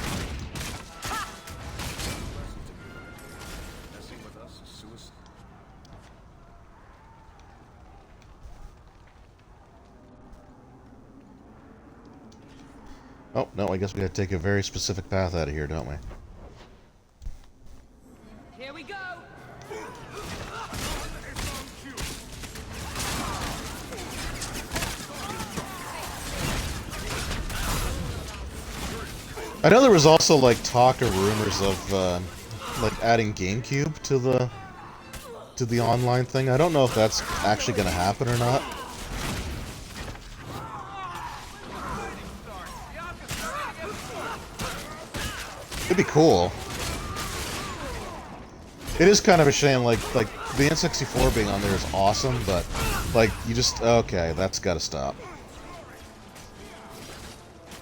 Oh, no, I guess we gotta take a very specific path out of here, don't we? I know there was also like talk or rumors of like adding GameCube to the online thing. I don't know if that's actually going to happen or not. It'd be cool. It is kind of a shame, like the N64 being on there is awesome, but like you just okay, that's got to stop.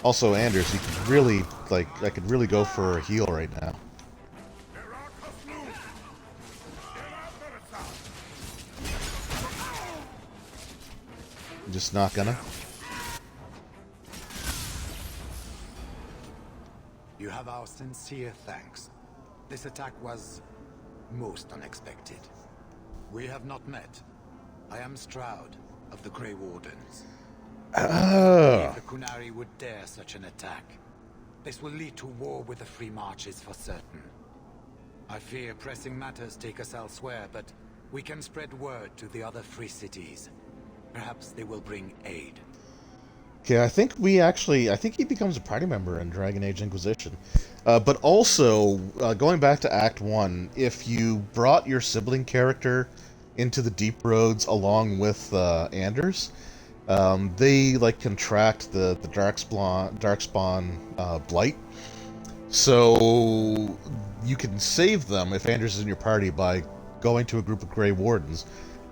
Also, Anders, you could really I could really go for a heal right now. Just not gonna. You have our sincere thanks. This attack was most unexpected. We have not met. I am Stroud of the Grey Wardens. If the Qunari would dare such an attack, this will lead to war with the Free Marches for certain. I fear pressing matters take us elsewhere, but we can spread word to the other free cities. Perhaps they will bring aid. Okay, I think he becomes a party member in Dragon Age Inquisition. But also, going back to Act 1, if you brought your sibling character into the Deep Roads along with Anders, they like contract the Darkspawn blight. So you can save them if Anders is in your party by going to a group of Grey Wardens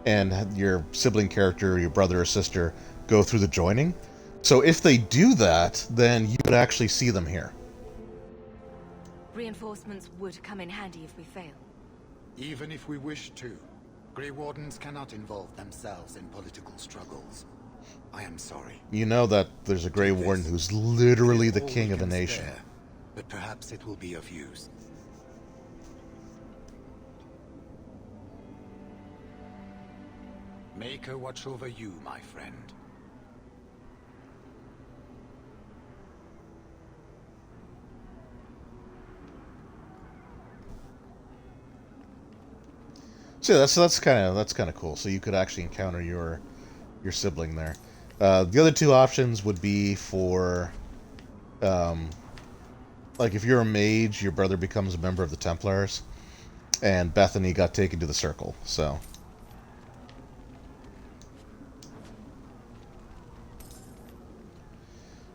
and your sibling character, your brother or sister, go through the joining. So if they do that, then you could actually see them here. Reinforcements would come in handy if we fail. Even if we wish to, Grey Wardens cannot involve themselves in political struggles. I am sorry. You know that there's a Grey Warden who's literally the king of a nation. Spare, but perhaps it will be of use. Make her watch over you, my friend. So that's kind of cool. So you could actually encounter your sibling there. The other two options would be for, like if you're a mage, your brother becomes a member of the Templars, and Bethany got taken to the Circle. So.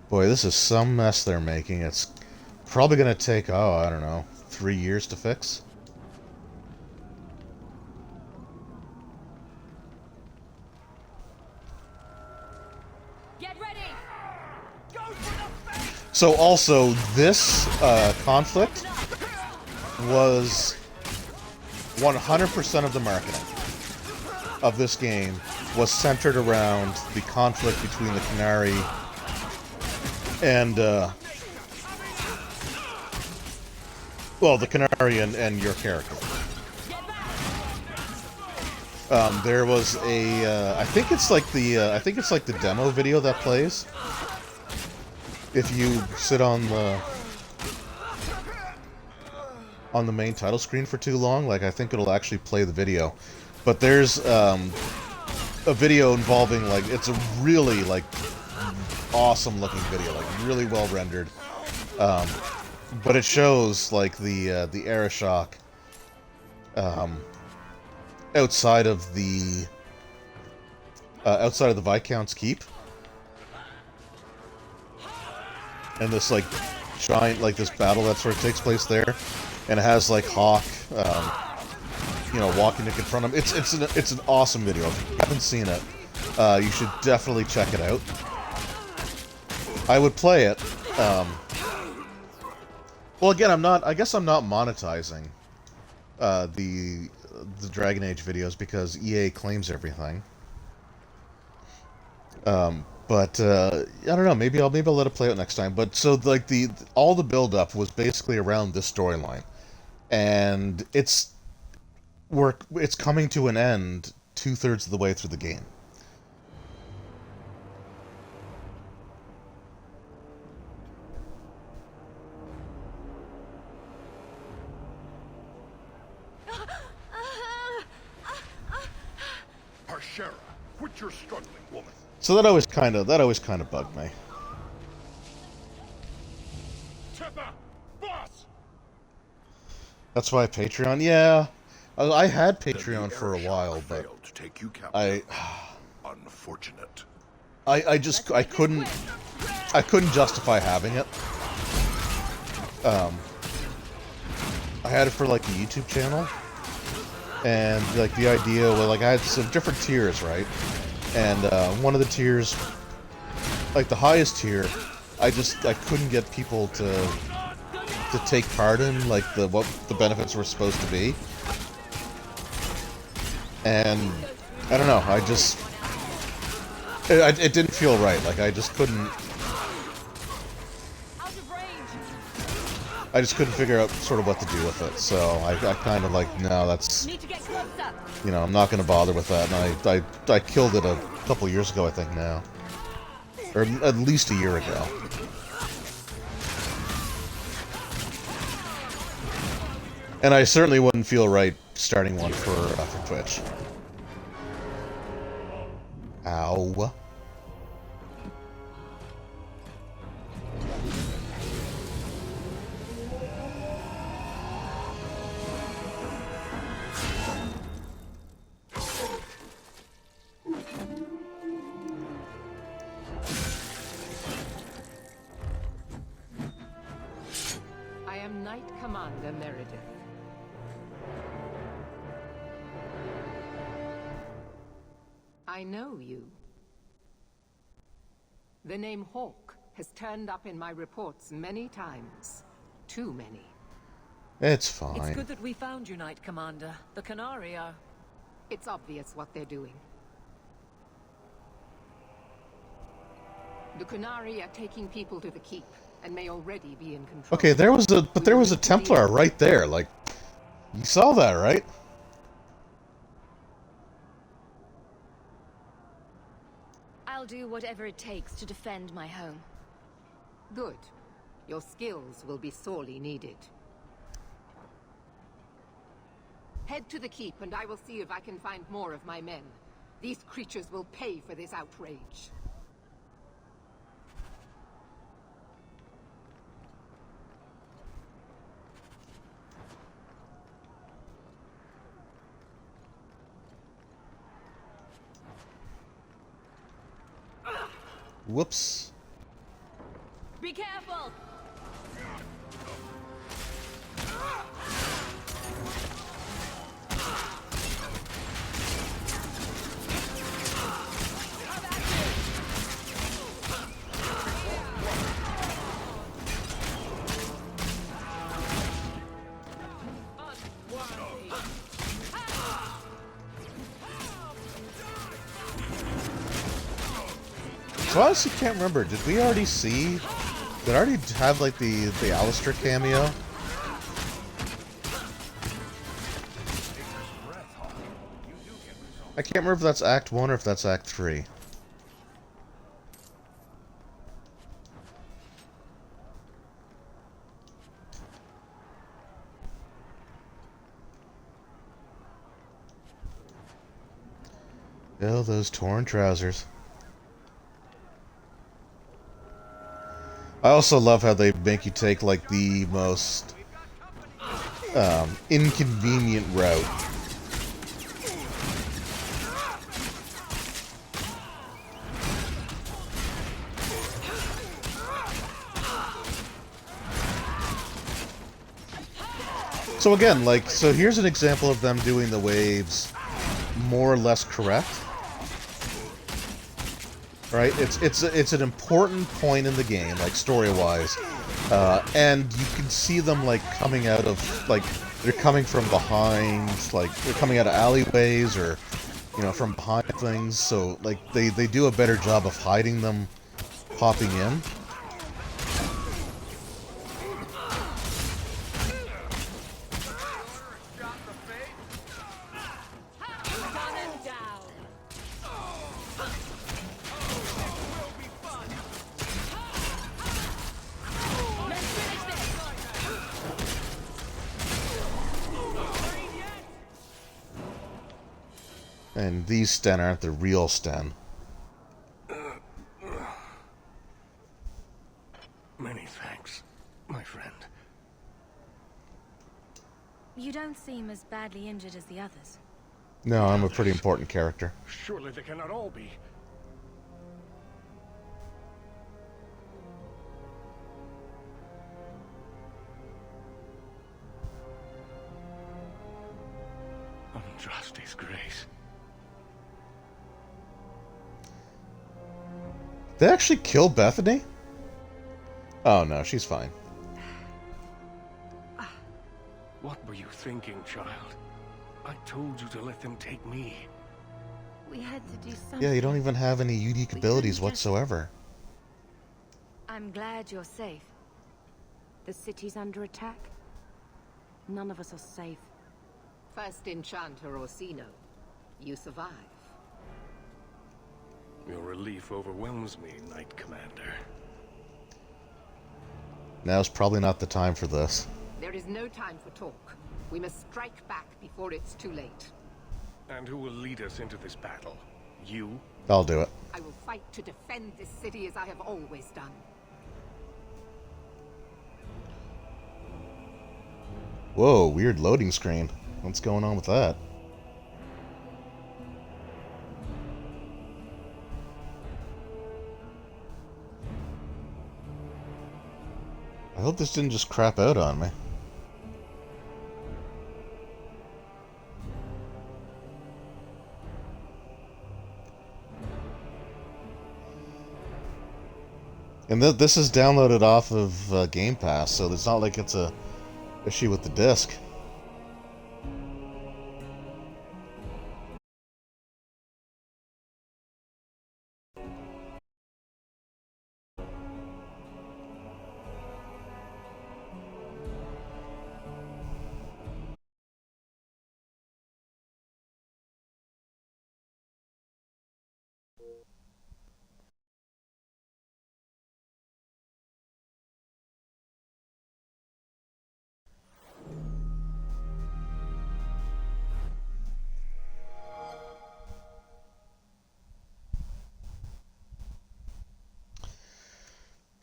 Boy, this is some mess they're making. It's probably going to take, I don't know, 3 years to fix. Get ready. So also, this conflict was 100% of the marketing of this game was centered around the conflict between the Qunari and, well, the Qunari and your character. There was a, I think it's like the demo video that plays. If you sit on the main title screen for too long, like I think it'll actually play the video. But there's a video involving, like, it's a really like awesome looking video, like really well rendered. But it shows like the Arishok outside of the Viscount's Keep, and this like giant, like this battle that sort of takes place there, and it has like Hawk, you know, walking to confront him. It's an awesome video. If you haven't seen it, you should definitely check it out. I would play it. Well, again, I guess I'm not monetizing the Dragon Age videos because EA claims everything. But I don't know. Maybe I'll let it play out next time. But so like all the build up was basically around this storyline, and it's coming to an end 2/3 of the way through the game. Harshera, quit your struggling, woman. So that always kind of bugged me. Step out. That's why Patreon. Yeah, I had Patreon for a while, but to take you captive. I Unfortunate. I just I couldn't justify having it. I had it for like the YouTube channel, and like the idea was like I had some different tiers, right? And one of the tiers, like the highest tier, I couldn't get people to take part in like what the benefits were supposed to be, and I don't know. It didn't feel right. Like I just couldn't figure out sort of what to do with it. So I kind of like, no, that's, you know, I'm not going to bother with that. And I killed it a couple years ago, I think now, or at least a year ago. And I certainly wouldn't feel right starting one for Twitch. Ow. I am Knight Commander Meredith. I know you. The name Hawke has turned up in my reports many times. Too many. It's fine. It's good that we found you, Knight Commander. The Qunari are... It's obvious what they're doing. The Qunari are taking people to the keep, and may already be in control. Okay, there was a Templar right there. Like, you saw that, right? I'll do whatever it takes to defend my home. Good. Your skills will be sorely needed. Head to the keep, and I will see if I can find more of my men. These creatures will pay for this outrage. Whoops. Be careful! So I honestly can't remember. Did we already see? Did I already have like the Alistair cameo? I can't remember if that's Act 1 or if that's Act 3. Oh, those torn trousers. I also love how they make you take, like, the most inconvenient route. So again, like, so here's an example of them doing the waves more or less correct. Right, it's an important point in the game, like story-wise, and you can see them like coming out of like they're coming from behind, like they're coming out of alleyways or you know from behind things. So like they do a better job of hiding them popping in. And these Sten aren't the real Sten. Many thanks, my friend. You don't seem as badly injured as the others. No, I'm a pretty important character. Surely they cannot all be. Unjust disgrace. They actually kill Bethany? Oh no, she's fine. What were you thinking, child? I told you to let them take me. We had to do something. Yeah, you don't even have any unique abilities whatsoever. I'm glad you're safe. The city's under attack. None of us are safe. First Enchanter Orsino, you survive. Your relief overwhelms me, Knight Commander. Now's probably not the time for this. There is no time for talk. We must strike back before it's too late. And who will lead us into this battle? You? I'll do it. I will fight to defend this city as I have always done. Whoa, weird loading screen. What's going on with that? I hope this didn't just crap out on me. And this is downloaded off of Game Pass, so it's not like it's a issue with the disc.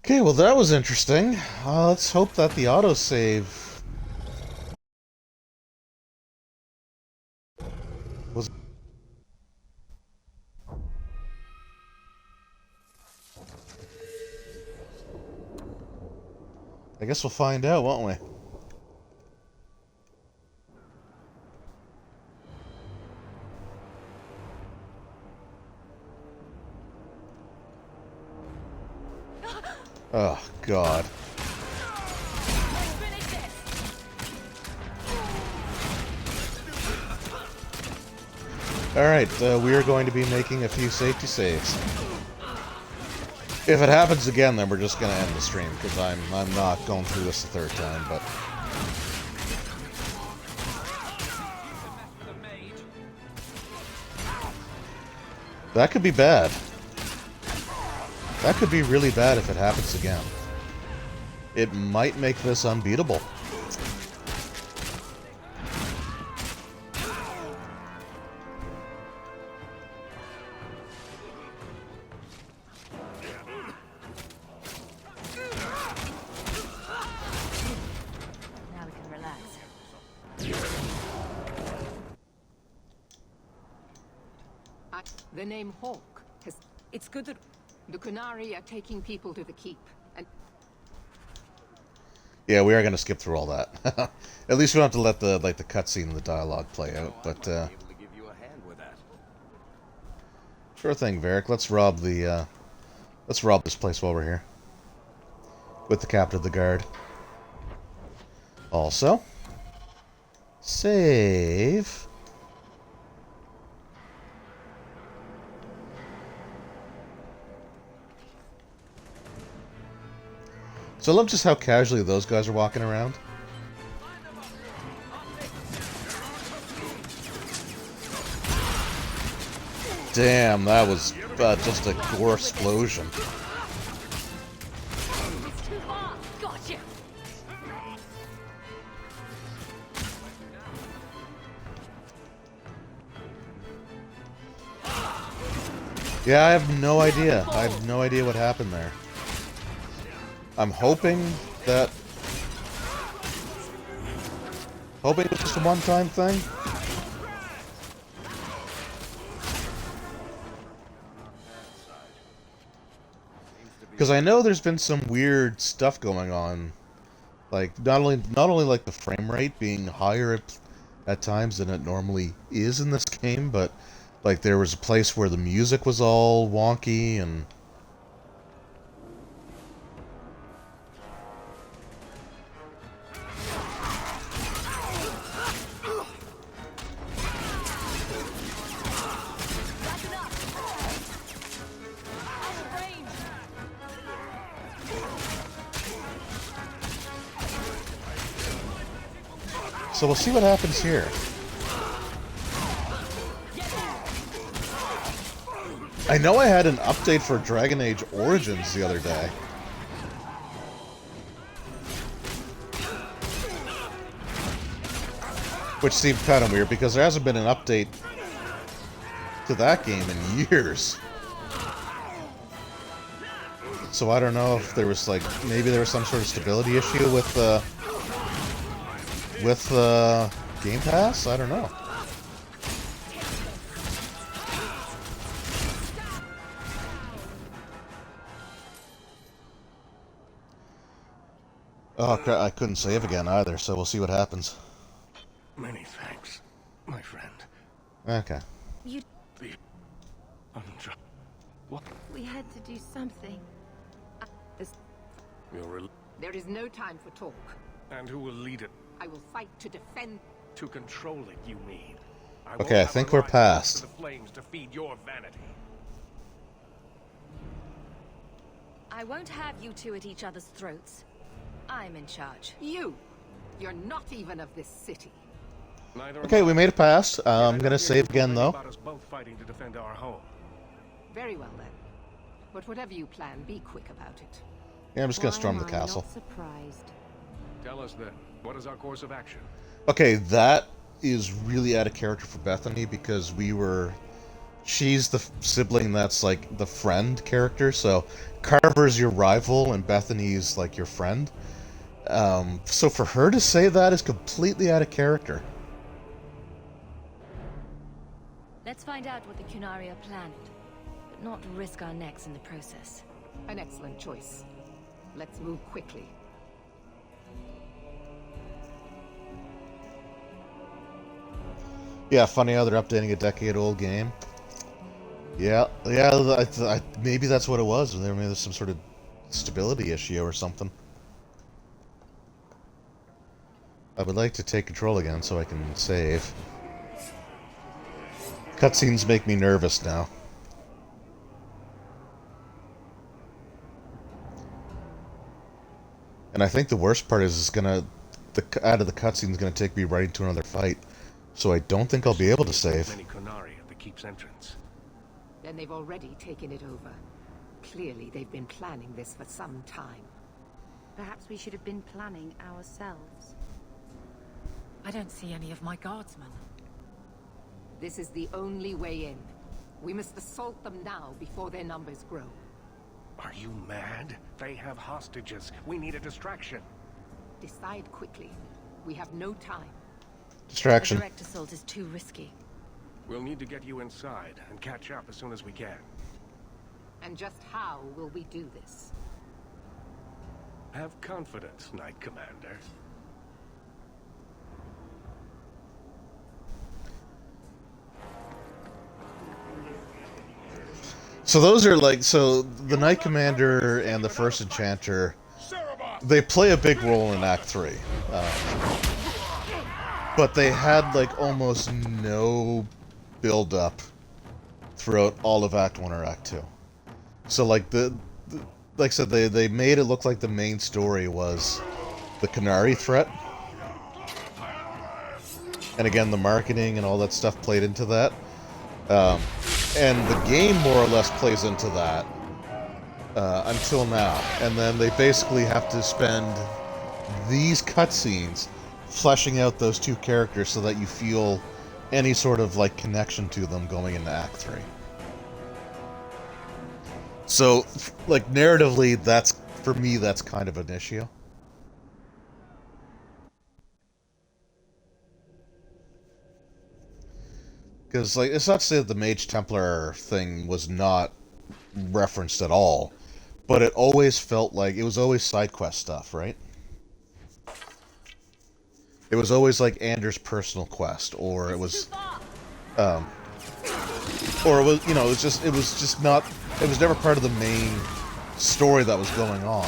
Okay, well that was interesting. Let's hope that the autosave was... I guess we'll find out, won't we? Oh, God. Alright, we are going to be making a few safety saves. If it happens again, then we're just going to end the stream, because I'm not going through this the third time, but... That could be bad. That could be really bad if it happens again. It might make this unbeatable. Now we can relax. The name Hawk has... It's good that the Qunari are taking people to the keep, and... Yeah, we are going to skip through all that. At least we don't have to let the cutscene and the dialogue play out, but sure thing, Varric. Let's rob this place while we're here. With the captain of the guard. Also, save. So I love just how casually those guys are walking around. Damn, that was just a gore explosion. It's too far. Gotcha. Yeah, I have no idea. I have no idea what happened there. I'm hoping that Hoping it's just a one-time thing. Because I know there's been some weird stuff going on, like not only like the frame rate being higher at times than it normally is in this game, but like there was a place where the music was all wonky and. So we'll see what happens here. I know I had an update for Dragon Age Origins the other day. Which seemed kind of weird because there hasn't been an update to that game in years. So I don't know if there was like, maybe there was some sort of stability issue with Game Pass? I don't know. Oh crap, I couldn't save again either, so we'll see what happens. Many thanks, my friend. Okay. You... What? We had to do something. There is no time for talk. And who will lead it? I will fight to defend... To control it, you mean? Okay, I think we're past. The flames to feed your vanity. I won't have you two at each other's throats. I'm in charge. You're not even of this city. Okay, we made it past. I'm gonna save again though. About us both fighting to defend our home. Very well then. But whatever you plan, be quick about it. Yeah, I'm just gonna storm the castle. Surprised. Tell us then, what is our course of action? Okay, that is really out of character for Bethany because she's the sibling that's like the friend character, so Carver's your rival and Bethany's like your friend. So for her to say that is completely out of character. Let's find out what the Cunari are planning, but not risk our necks in the process. An excellent choice. Let's move quickly. Yeah, funny how they're updating a decade-old game. Yeah, maybe that's what it was. Maybe there's some sort of stability issue or something. I would like to take control again so I can save. Cutscenes make me nervous now. And I think the worst part is out of the cutscene is gonna take me right into another fight. So I don't think I'll be able to save. Many Qunari at the keep's entrance. Then they've already taken it over. Clearly, they've been planning this for some time. Perhaps we should have been planning ourselves. I don't see any of my guardsmen. This is the only way in. We must assault them now before their numbers grow. Are you mad? They have hostages. We need a distraction. Decide quickly. We have no time. Distraction. A direct assault is too risky. We'll need to get you inside and catch up as soon as we can. And just how will we do this? Have confidence, Knight Commander. So those are like, so the Knight Commander and the First Enchanter, they play a big role in Act 3. But they had like almost no build-up throughout all of Act 1 or Act 2. So like like I said, they made it look like the main story was the Qunari threat. And again, the marketing and all that stuff played into that. And the game more or less plays into that until now. And then they basically have to spend these cutscenes fleshing out those two characters so that you feel any sort of like connection to them going into Act 3. So, like narratively, for me that's kind of an issue. Because, like, it's not to say that the Mage Templar thing was not referenced at all, but it always felt like it was always side quest stuff, right? It was always like Anders' personal quest, or it was, or it was, you know, it was just not, it was never part of the main story that was going on.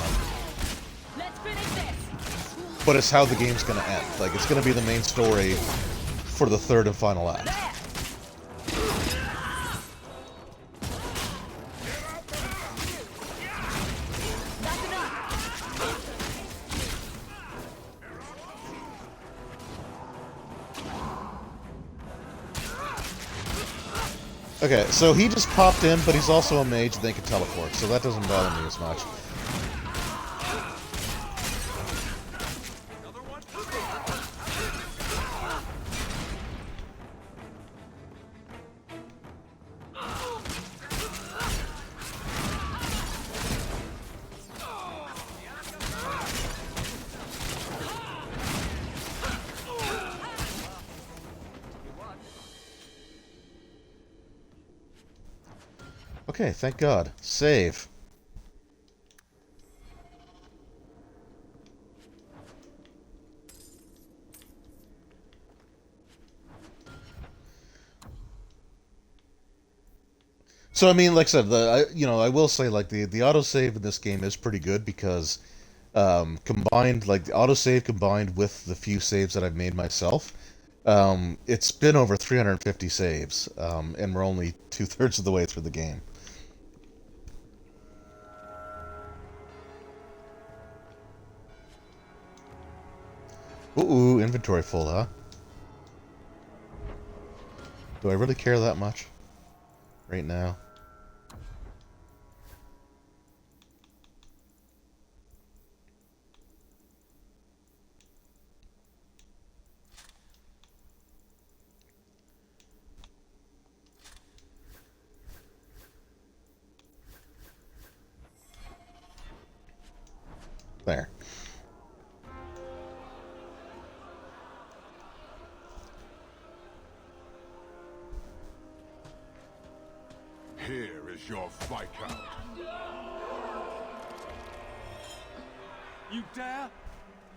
But it's how the game's gonna end. Like, it's gonna be the main story for the third and final act. Okay, so he just popped in, but he's also a mage and they can teleport, so that doesn't bother me as much. Okay, thank God. Save. So I mean, like I said, I will say, like, the autosave in this game is pretty good because combined, like, the autosave combined with the few saves that I've made myself, it's been over 350 saves, and we're only 2/3 of the way through the game. Ooh, inventory full, huh? Do I really care that much right now? There. Here is your Viscount. You dare?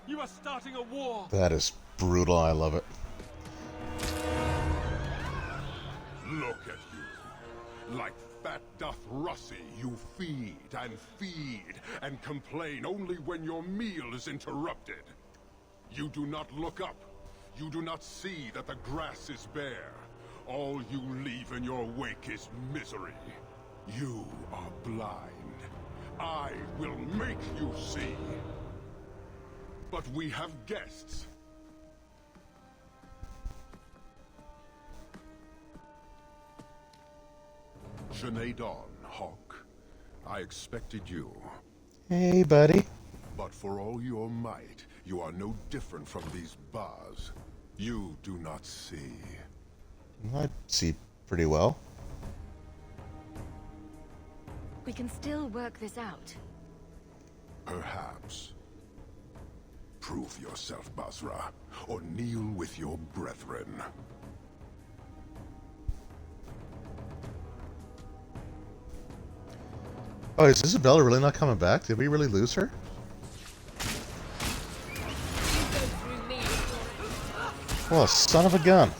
You are starting a war! That is brutal, I love it. Look at you. Like fat doth Russie, you feed and complain only when your meal is interrupted. You do not look up. You do not see that the grass is bare. All you leave in your wake is misery. You are blind. I will make you see. But we have guests. Sinead Dawn, Hawk. I expected you. Hey, buddy. But for all your might, you are no different from these bars. You do not see. I see pretty well. We can still work this out. Perhaps. Prove yourself, Basra, or kneel with your brethren. Oh, is Isabella really not coming back? Did we really lose her? Oh, son of a gun.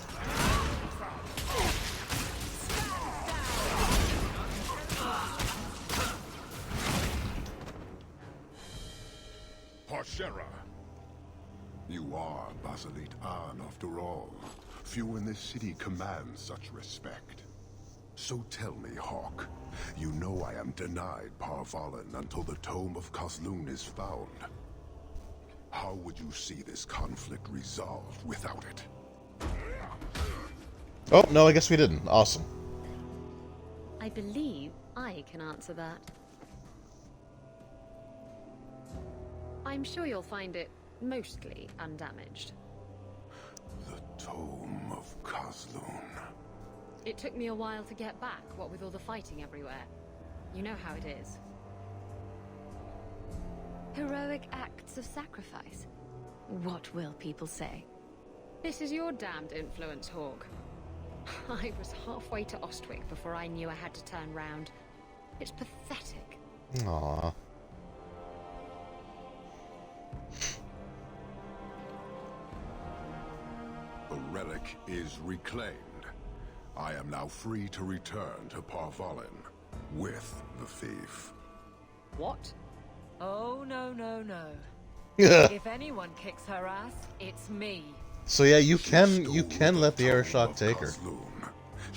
Parshera. You are Basilit An, after all. Few in this city command such respect. So tell me, Hawk, you know I am denied Parvalan until the Tome of Kozlun is found. How would you see this conflict resolved without it? Oh, no, I guess we didn't. Awesome. I believe I can answer that. I'm sure you'll find it mostly undamaged. The Tome of Kozlun. It took me a while to get back, what with all the fighting everywhere. You know how it is. Heroic acts of sacrifice. What will people say? This is your damned influence, Hawk. I was halfway to Ostwick before I knew I had to turn round. It's pathetic. Aww. The relic is reclaimed. I am now free to return to Parvalin with the thief. What? Oh, no, no, no. Yeah. If anyone kicks her ass, it's me. So yeah, you can let the Arishok take her.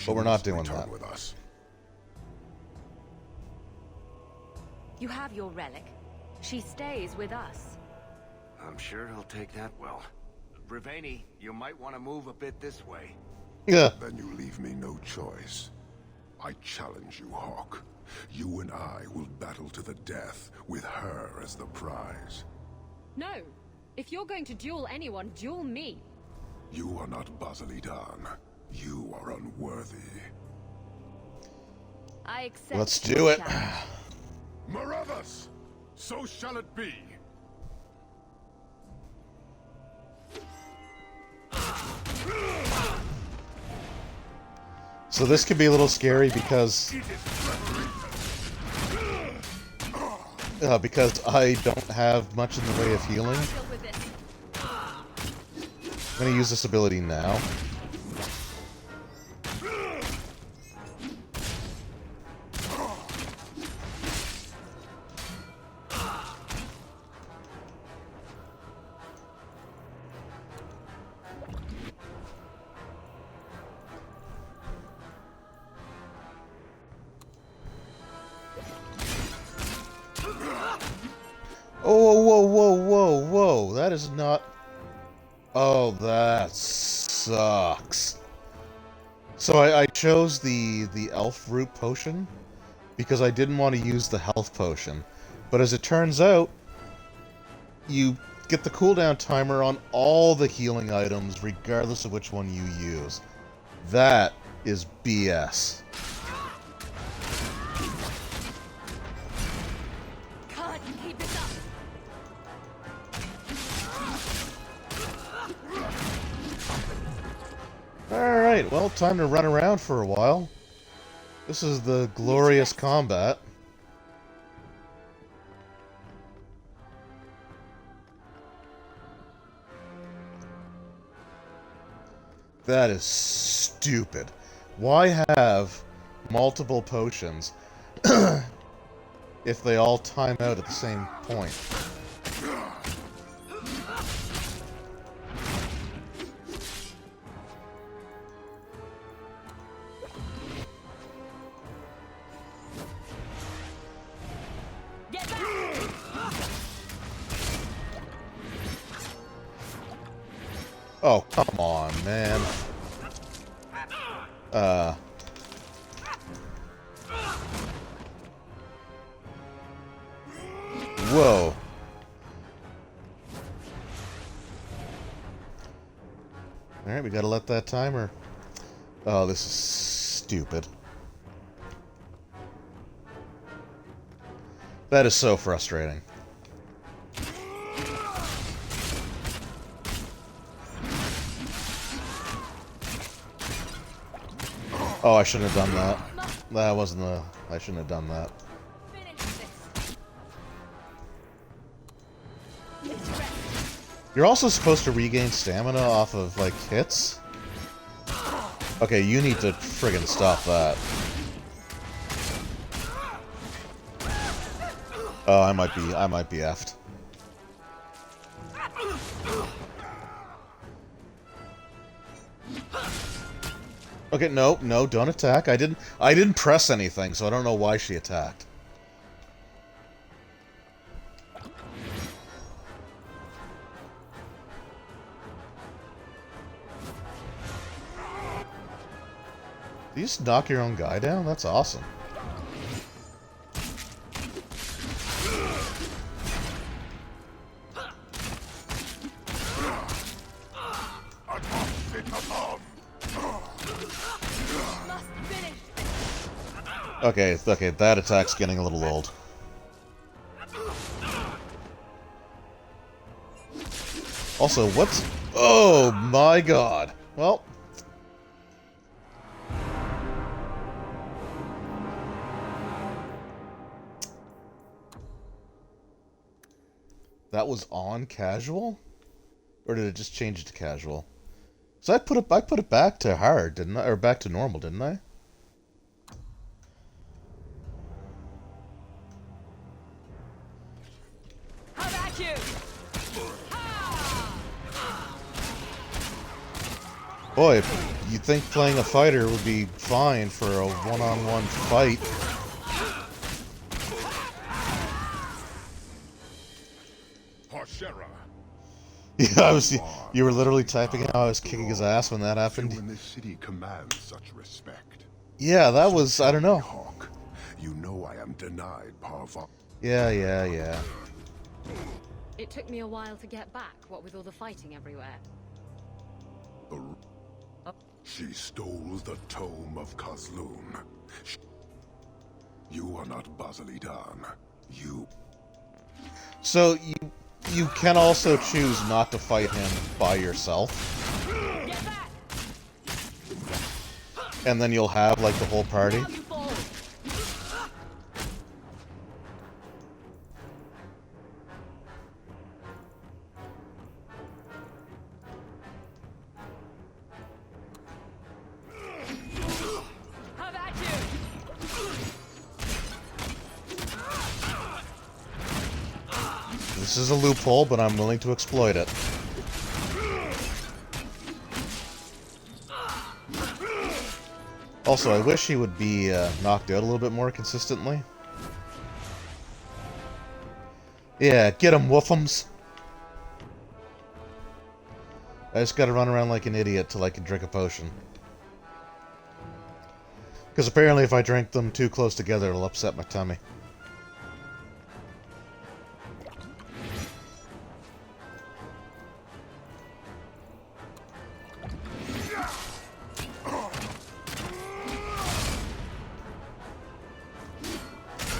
But we're not doing that. With us. You have your relic. She stays with us. I'm sure he'll take that well. Riveni, you might want to move a bit this way. Yeah. Then you leave me no choice. I challenge you, Hawk. You and I will battle to the death, with her as the prize. No. If you're going to duel anyone, duel me. You are not Basilidan. You are unworthy. I accept. Let's do it. Marathas! So shall it be. So this could be a little scary because I don't have much in the way of healing. I'm gonna use this ability now. Oh, whoa, whoa, whoa, whoa, that is not... Oh, that sucks. So I chose the elf root potion because I didn't want to use the health potion. But as it turns out, you get the cooldown timer on all the healing items regardless of which one you use. That is BS. God, keep this up. Alright, well, time to run around for a while. This is the glorious combat. That is stupid. Why have multiple potions if they all time out at the same point? Oh, come on, man. Whoa. Alright, we gotta let that timer... Oh, this is stupid. That is so frustrating. Oh, I shouldn't have done that. That wasn't the... I shouldn't have done that. You're also supposed to regain stamina off of, like, hits? Okay, you need to friggin' stop that. Oh, I might be effed. Okay, no, don't attack. I didn't press anything, so I don't know why she attacked. Do you just knock your own guy down? That's awesome. Okay, that attack's getting a little old. Also, what's... Oh my god. Well... That was on casual? Or did it just change it to casual? So I put it back to hard, didn't I? Or back to normal, didn't I? How about you? Boy, you'd think playing a fighter would be fine for a one-on-one fight. Harshera. Yeah, you were literally typing how I was kicking his ass when that happened. Few in this city command such respect. Yeah, that was, I don't know. Hawk, you know I am denied Parva. Yeah. It took me a while to get back, what with all the fighting everywhere. She stole the tome of Kazlun. You are not Basilidan. You... So, you can also choose not to fight him by yourself. And then you'll have, like, the whole party. This is a loophole, but I'm willing to exploit it. Also, I wish he would be knocked out a little bit more consistently. Yeah, get him, woofums! I just gotta run around like an idiot till I can drink a potion. Because apparently if I drink them too close together, it'll upset my tummy.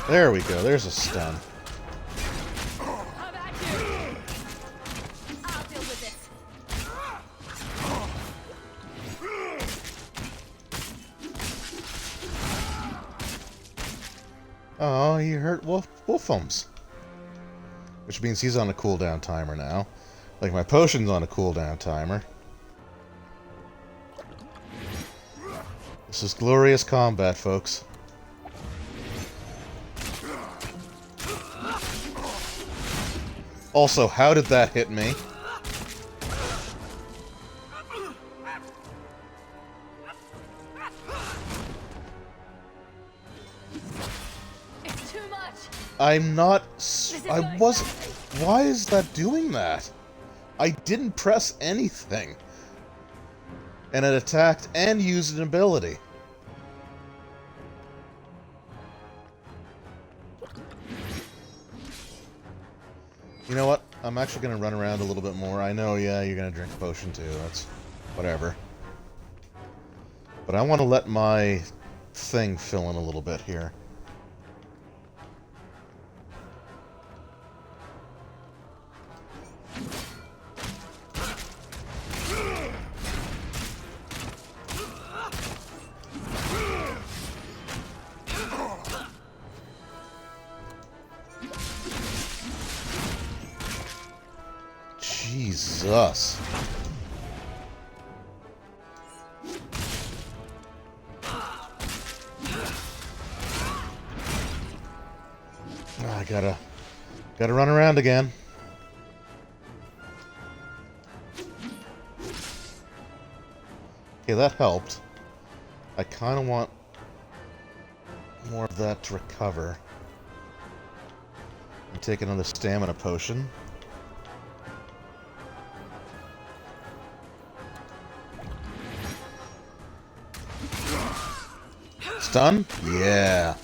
There we go, there's a stun. Oh, he hurt Wolfums. Which means he's on a cooldown timer now. Like my potion's on a cooldown timer. This is glorious combat, folks. Also, how did that hit me? It's too much. I'm not... I wasn't... Why is that doing that? I didn't press anything. And it attacked and used an ability. You know what? I'm actually going to run around a little bit more. I know, yeah, you're going to drink a potion too. That's... whatever. But I want to let my thing fill in a little bit here. Jesus. I gotta run around again. Okay, that helped. I kind of want more of that to recover. And take another stamina potion. Stun? Yeah.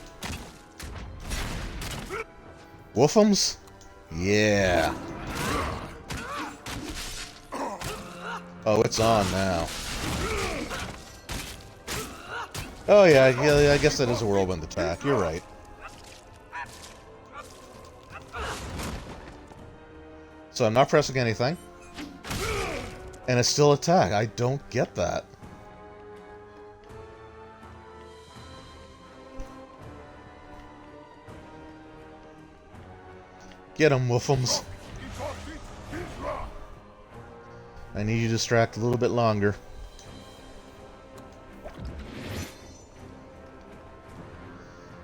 Woofums? Yeah. Oh, it's on now. Oh yeah, I guess that is a whirlwind attack. You're right. So I'm not pressing anything. And it's still attack. I don't get that. Get him, Woofums. I need you to distract a little bit longer.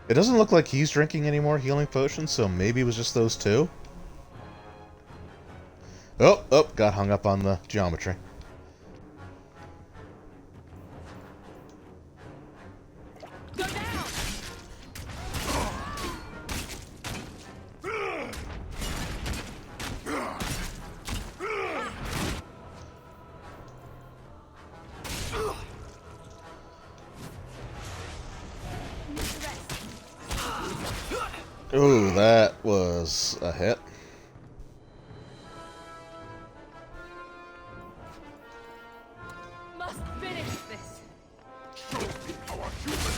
It doesn't look like he's drinking any more healing potions, so maybe it was just those two. Oh, got hung up on the geometry. Ooh, that was a hit. Must finish this. Show me how a human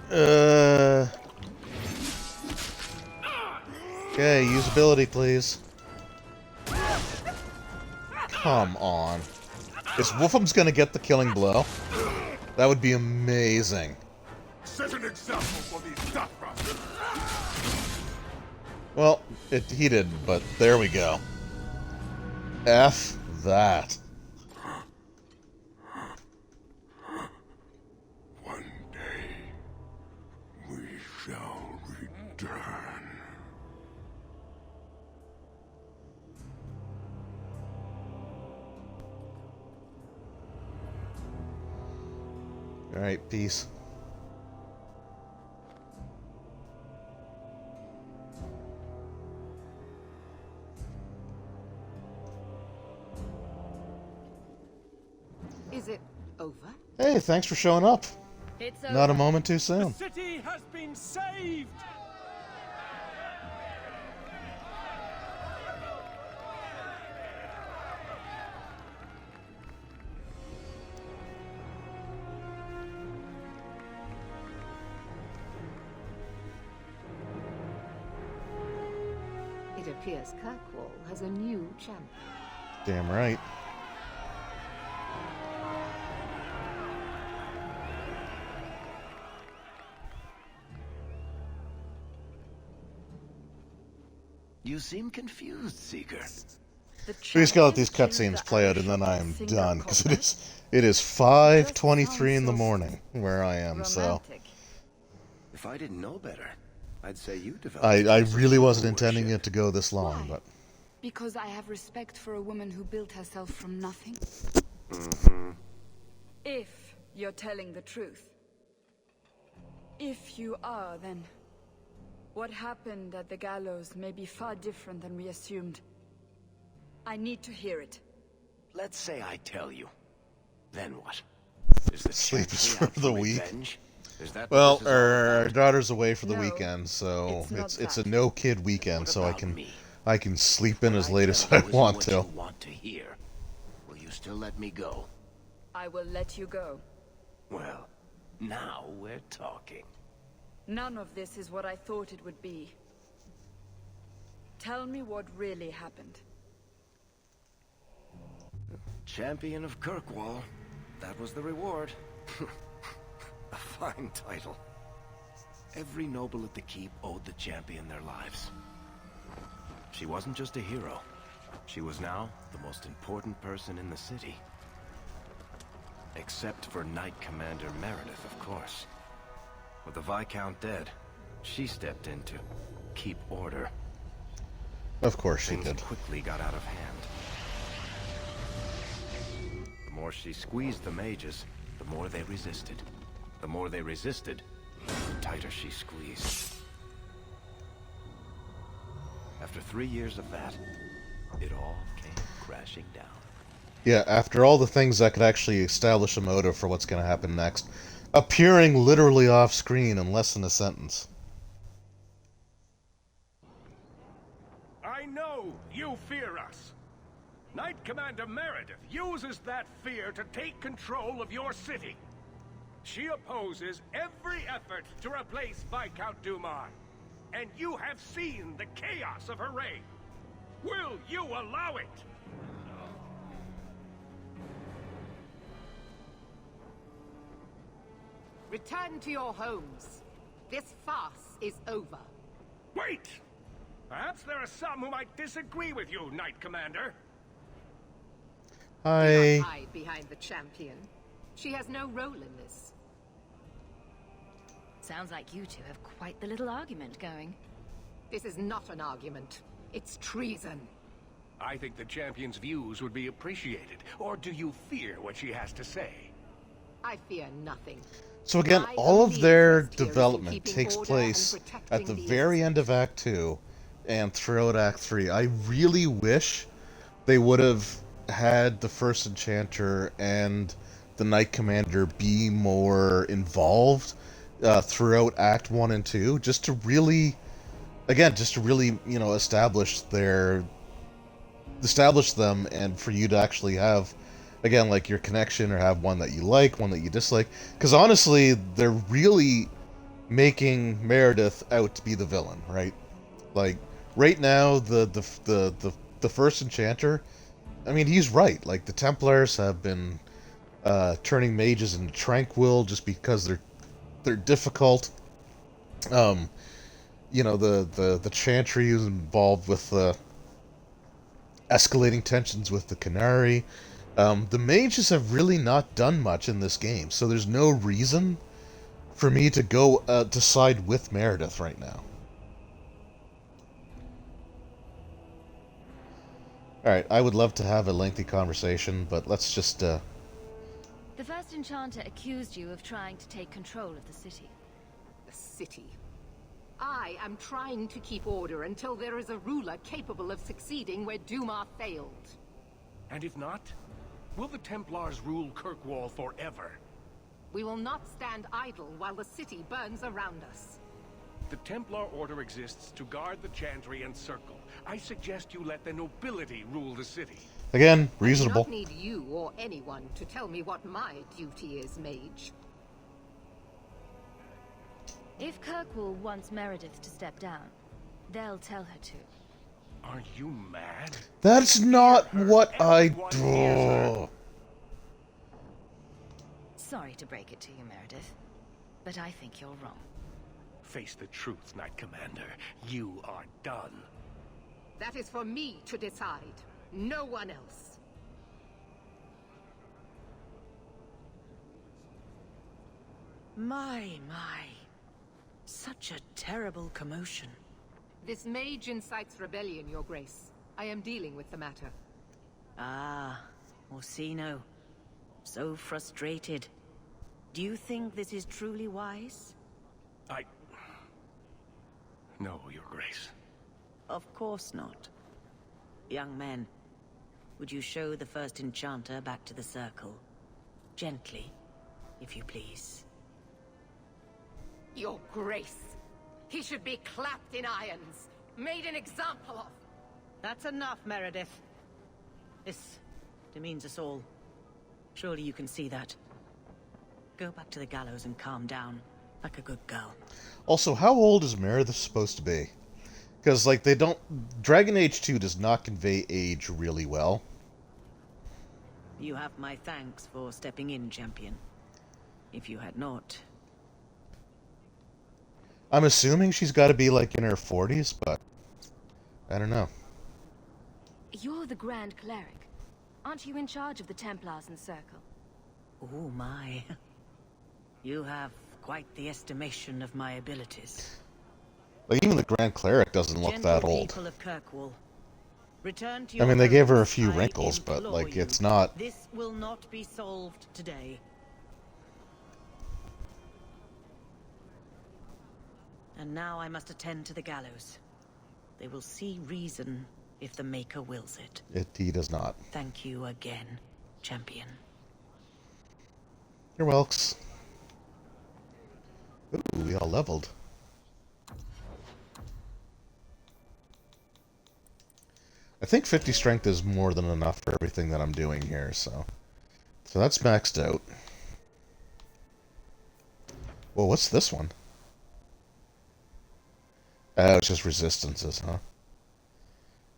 dies! Okay, use ability, please. Come on. Is Wolfham's gonna get the killing blow? That would be amazing. Set an example for these Dothraki. Well, he didn't, but there we go. F that. One day, we shall return. Alright, peace. Is it over? Hey, thanks for showing up. It's Not a over. moment too soon. City has been saved! It appears Kirkwall has a new champion. Damn right. You seem confused, Seeker. We just gotta let these cutscenes play out, and then I am done, because it is 5:23 in the morning where I am. So If I didn't know better, I'd say you developed. I really wasn't intending it to go this long, but Because I have respect for a woman who built herself from nothing? If you're telling the truth. If you are, then what happened at the gallows may be far different than we assumed. I need to hear it. Let's say I tell you. Then what? Is the sleep is champion for out the weak. revenge? Is that Well, what this is all our about? daughter's away for the No, weekend, so it's not it's a that. no kid weekend, What so I about can me? sleep in as late as Tell I you isn't want what to. you want to hear. Will you still let me go? I will let you go. Well, now we're talking. None of this is what I thought it would be. Tell me what really happened. Champion of Kirkwall. That was the reward. A fine title. Every noble at the keep owed the champion their lives. She wasn't just a hero. She was now the most important person in the city. Except for Knight Commander Meredith, of course. With the Viscount dead, she stepped in to keep order. Of course she Things did. quickly got out of hand. The more she squeezed the mages, the more they resisted. The more they resisted, the tighter she squeezed. After 3 years of that, it all came crashing down. Yeah, after all the things that could actually establish a motive for what's going to happen next, appearing literally off screen in less than a sentence. I know you fear us. Knight Commander Meredith uses that fear to take control of your city. She opposes every effort to replace Viscount Dumar. And you have seen the chaos of her reign. Will you allow it? Return to your homes. This farce is over. Wait! Perhaps there are some who might disagree with you, Knight Commander. Hi. Hide behind the champion. She has no role in this. Sounds like you two have quite the little argument going. This is not an argument. It's treason. I think the champion's views would be appreciated. Or do you fear what she has to say? I fear nothing. So again, My all of only their interest here is in development keeping takes order place and at protecting the very end of Act 2 and throughout Act 3. I really wish they would have had the first Enchanter and the Knight Commander be more involved throughout Act 1 and 2, just to really, you know, establish them, and for you to actually have, again, like, your connection, or have one that you like, one that you dislike. Because honestly, they're really making Meredith out to be the villain, right? Like, right now, the first Enchanter, I mean, he's right. Like, the Templars have been turning mages into tranquil just because they're difficult. You know, the Chantry is involved with escalating tensions with the Qunari. The mages have really not done much in this game, so there's no reason for me to go to side with Meredith right now. Alright, I would love to have a lengthy conversation, but let's just... The first Enchanter accused you of trying to take control of the city. The city. I am trying to keep order until there is a ruler capable of succeeding where Dumar failed. And if not, will the Templars rule Kirkwall forever? We will not stand idle while the city burns around us. The Templar Order exists to guard the Chantry and Circle. I suggest you let the nobility rule the city. Again, I reasonable. do not need you or anyone to tell me what my duty is, mage. If Kirkwall wants Meredith to step down, they'll tell her to. Are you mad? That's not what I do. Sorry to break it to you, Meredith, but I think you're wrong. Face the truth, Knight Commander. You are done. That is for me to decide, no one else. My. Such a terrible commotion. This mage incites rebellion, Your Grace. I am dealing with the matter. Ah, Orsino. So frustrated. Do you think this is truly wise? No, Your Grace. Of course not. Young men, would you show the first Enchanter back to the Circle? Gently, if you please. Your Grace. He should be clapped in irons, made an example of. That's enough, Meredith. This demeans us all. Surely you can see that. Go back to the gallows and calm down, like a good girl. Also, how old is Meredith supposed to be? Because, like, they don't... Dragon Age 2 does not convey age really well. You have my thanks for stepping in, champion. If you had not... I'm assuming she's got to be, like, in her 40s, but... I don't know. You're the Grand Cleric. Aren't you in charge of the Templars and Circle? Oh my. You have quite the estimation of my abilities. Like, even the Grand Cleric doesn't look that old. People of Kirkwall, return to I your mean, they gave her a homes, few I wrinkles, but, implore like, you. it's not... This will not be solved today. And now I must attend to the gallows. They will see reason if the Maker wills it. He does not. Thank you again, champion. You're welcome. Ooh, we all leveled. I think 50 strength is more than enough for everything that I'm doing here, so that's maxed out. Well, what's this one? Oh, it's just resistances, huh?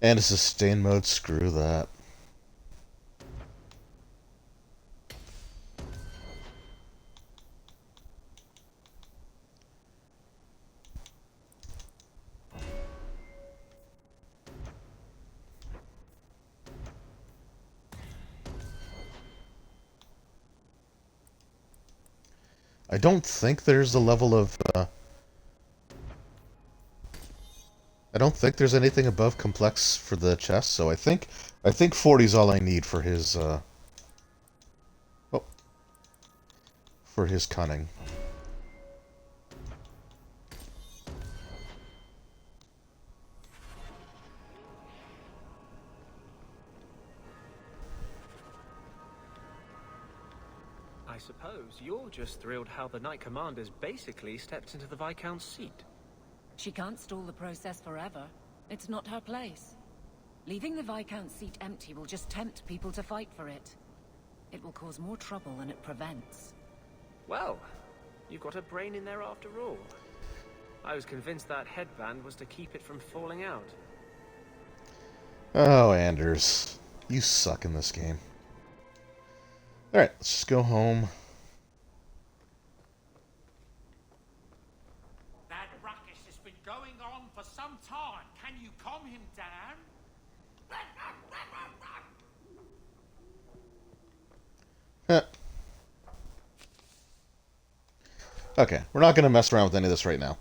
And a sustain mode, screw that. I don't think there's a level of... I don't think there's anything above complex for the chest, so I think 40 is all I need for his for his cunning. I suppose you're just thrilled how the Knight Commander's basically stepped into the Viscount's seat. She can't stall the process forever. It's not her place. Leaving the Viscount's seat empty will just tempt people to fight for it. It will cause more trouble than it prevents. Well, you've got a brain in there after all. I was convinced that headband was to keep it from falling out. Oh, Anders. You suck in this game. Alright, let's just go home. That ruckus has been going on for some time. Can you calm him down? Okay, we're not going to mess around with any of this right now.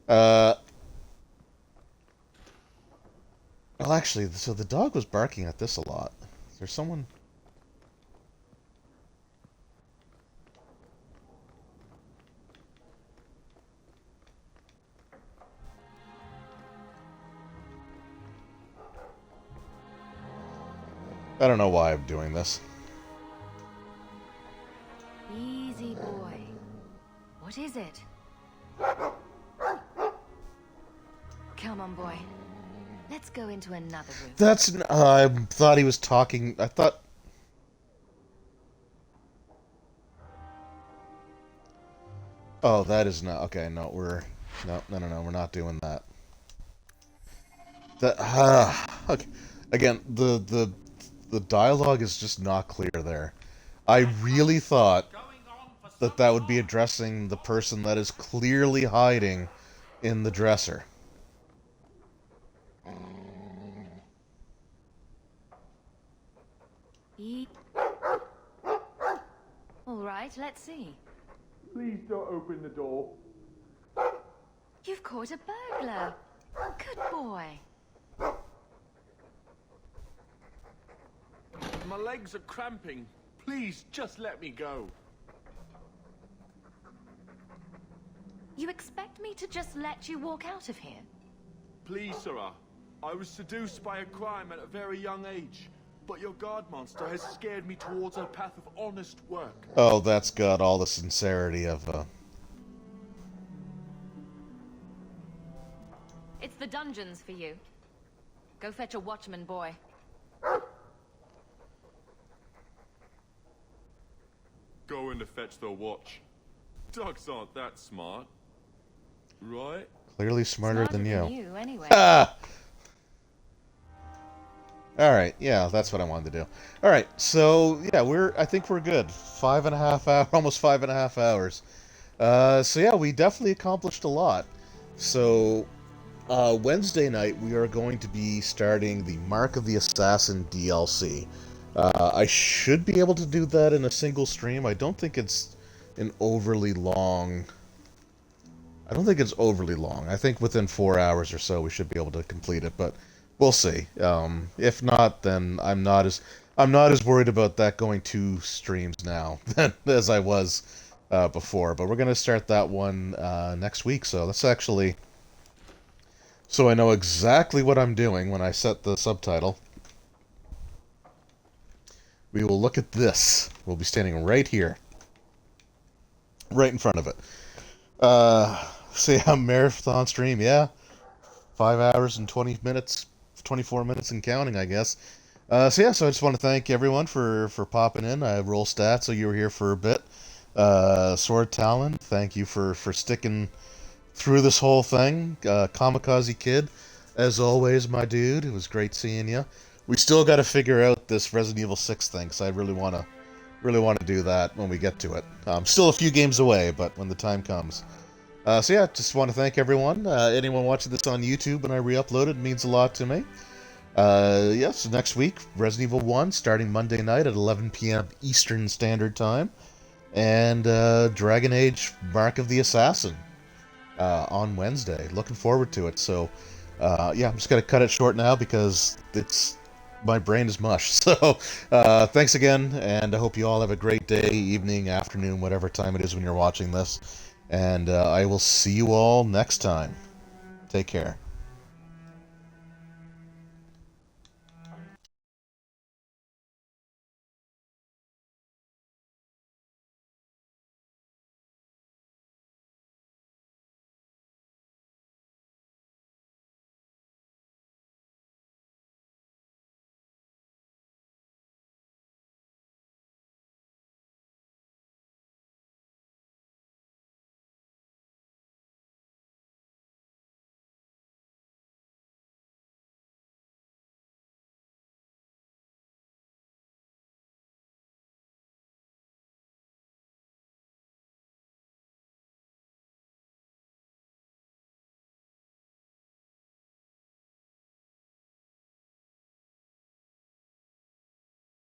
Well, actually, so the dog was barking at this a lot. Is there someone... I don't know why I'm doing this. Easy, boy. What is it? Come on, boy. Let's go into another room. That's... I thought he was talking... I thought... Oh, that is not... Okay, no, we're... No, we're not doing that. Okay. Again, the dialogue is just not clear there. I really thought that would be addressing the person that is clearly hiding in the dresser. All right, let's see. Please don't open the door. You've caught a burglar. Good boy. My legs are cramping. Please, just let me go. You expect me to just let you walk out of here? Please, Sarah. I was seduced by a crime at a very young age, but your guard monster has scared me towards a path of honest work. Oh, that's got all the sincerity of, It's the dungeons for you. Go fetch a watchman, boy. Going to fetch the watch. Dogs aren't that smart. Right? Clearly smarter than you. Anyway. Ah! Alright, yeah, that's what I wanted to do. Alright, so, yeah, I think we're good. 5.5 hours, almost 5.5 hours. So yeah, we definitely accomplished a lot. So, Wednesday night, we are going to be starting the Mark of the Assassin DLC. I should be able to do that in a single stream. I don't think it's an overly long... I don't think it's overly long. I think within 4 hours or so we should be able to complete it, but we'll see. If not, then I'm not as worried about that going 2 streams now as I was before. But we're going to start that one next week, so that's actually... So I know exactly what I'm doing when I set the subtitle. We will look at this. We'll be standing right here. Right in front of it. So yeah, marathon stream, yeah. 5 hours and 20 minutes, 24 minutes and counting, I guess. So yeah, so I just want to thank everyone for popping in. I roll stats, so you were here for a bit. Sword Talon, thank you for sticking through this whole thing. Kamikaze Kid, as always, my dude. It was great seeing you. We still got to figure out this Resident Evil 6 thing, so I really want to do that when we get to it. Still a few games away, but when the time comes. So yeah, just want to thank everyone. Anyone watching this on YouTube when I re-upload it means a lot to me. So next week, Resident Evil 1, starting Monday night at 11 p.m. Eastern Standard Time. and Dragon Age Mark of the Assassin on Wednesday. Looking forward to it. So, yeah, I'm just going to cut it short now because my brain is mush. So, thanks again, and I hope you all have a great day, evening, afternoon, whatever time it is when you're watching this. And I will see you all next time. Take care.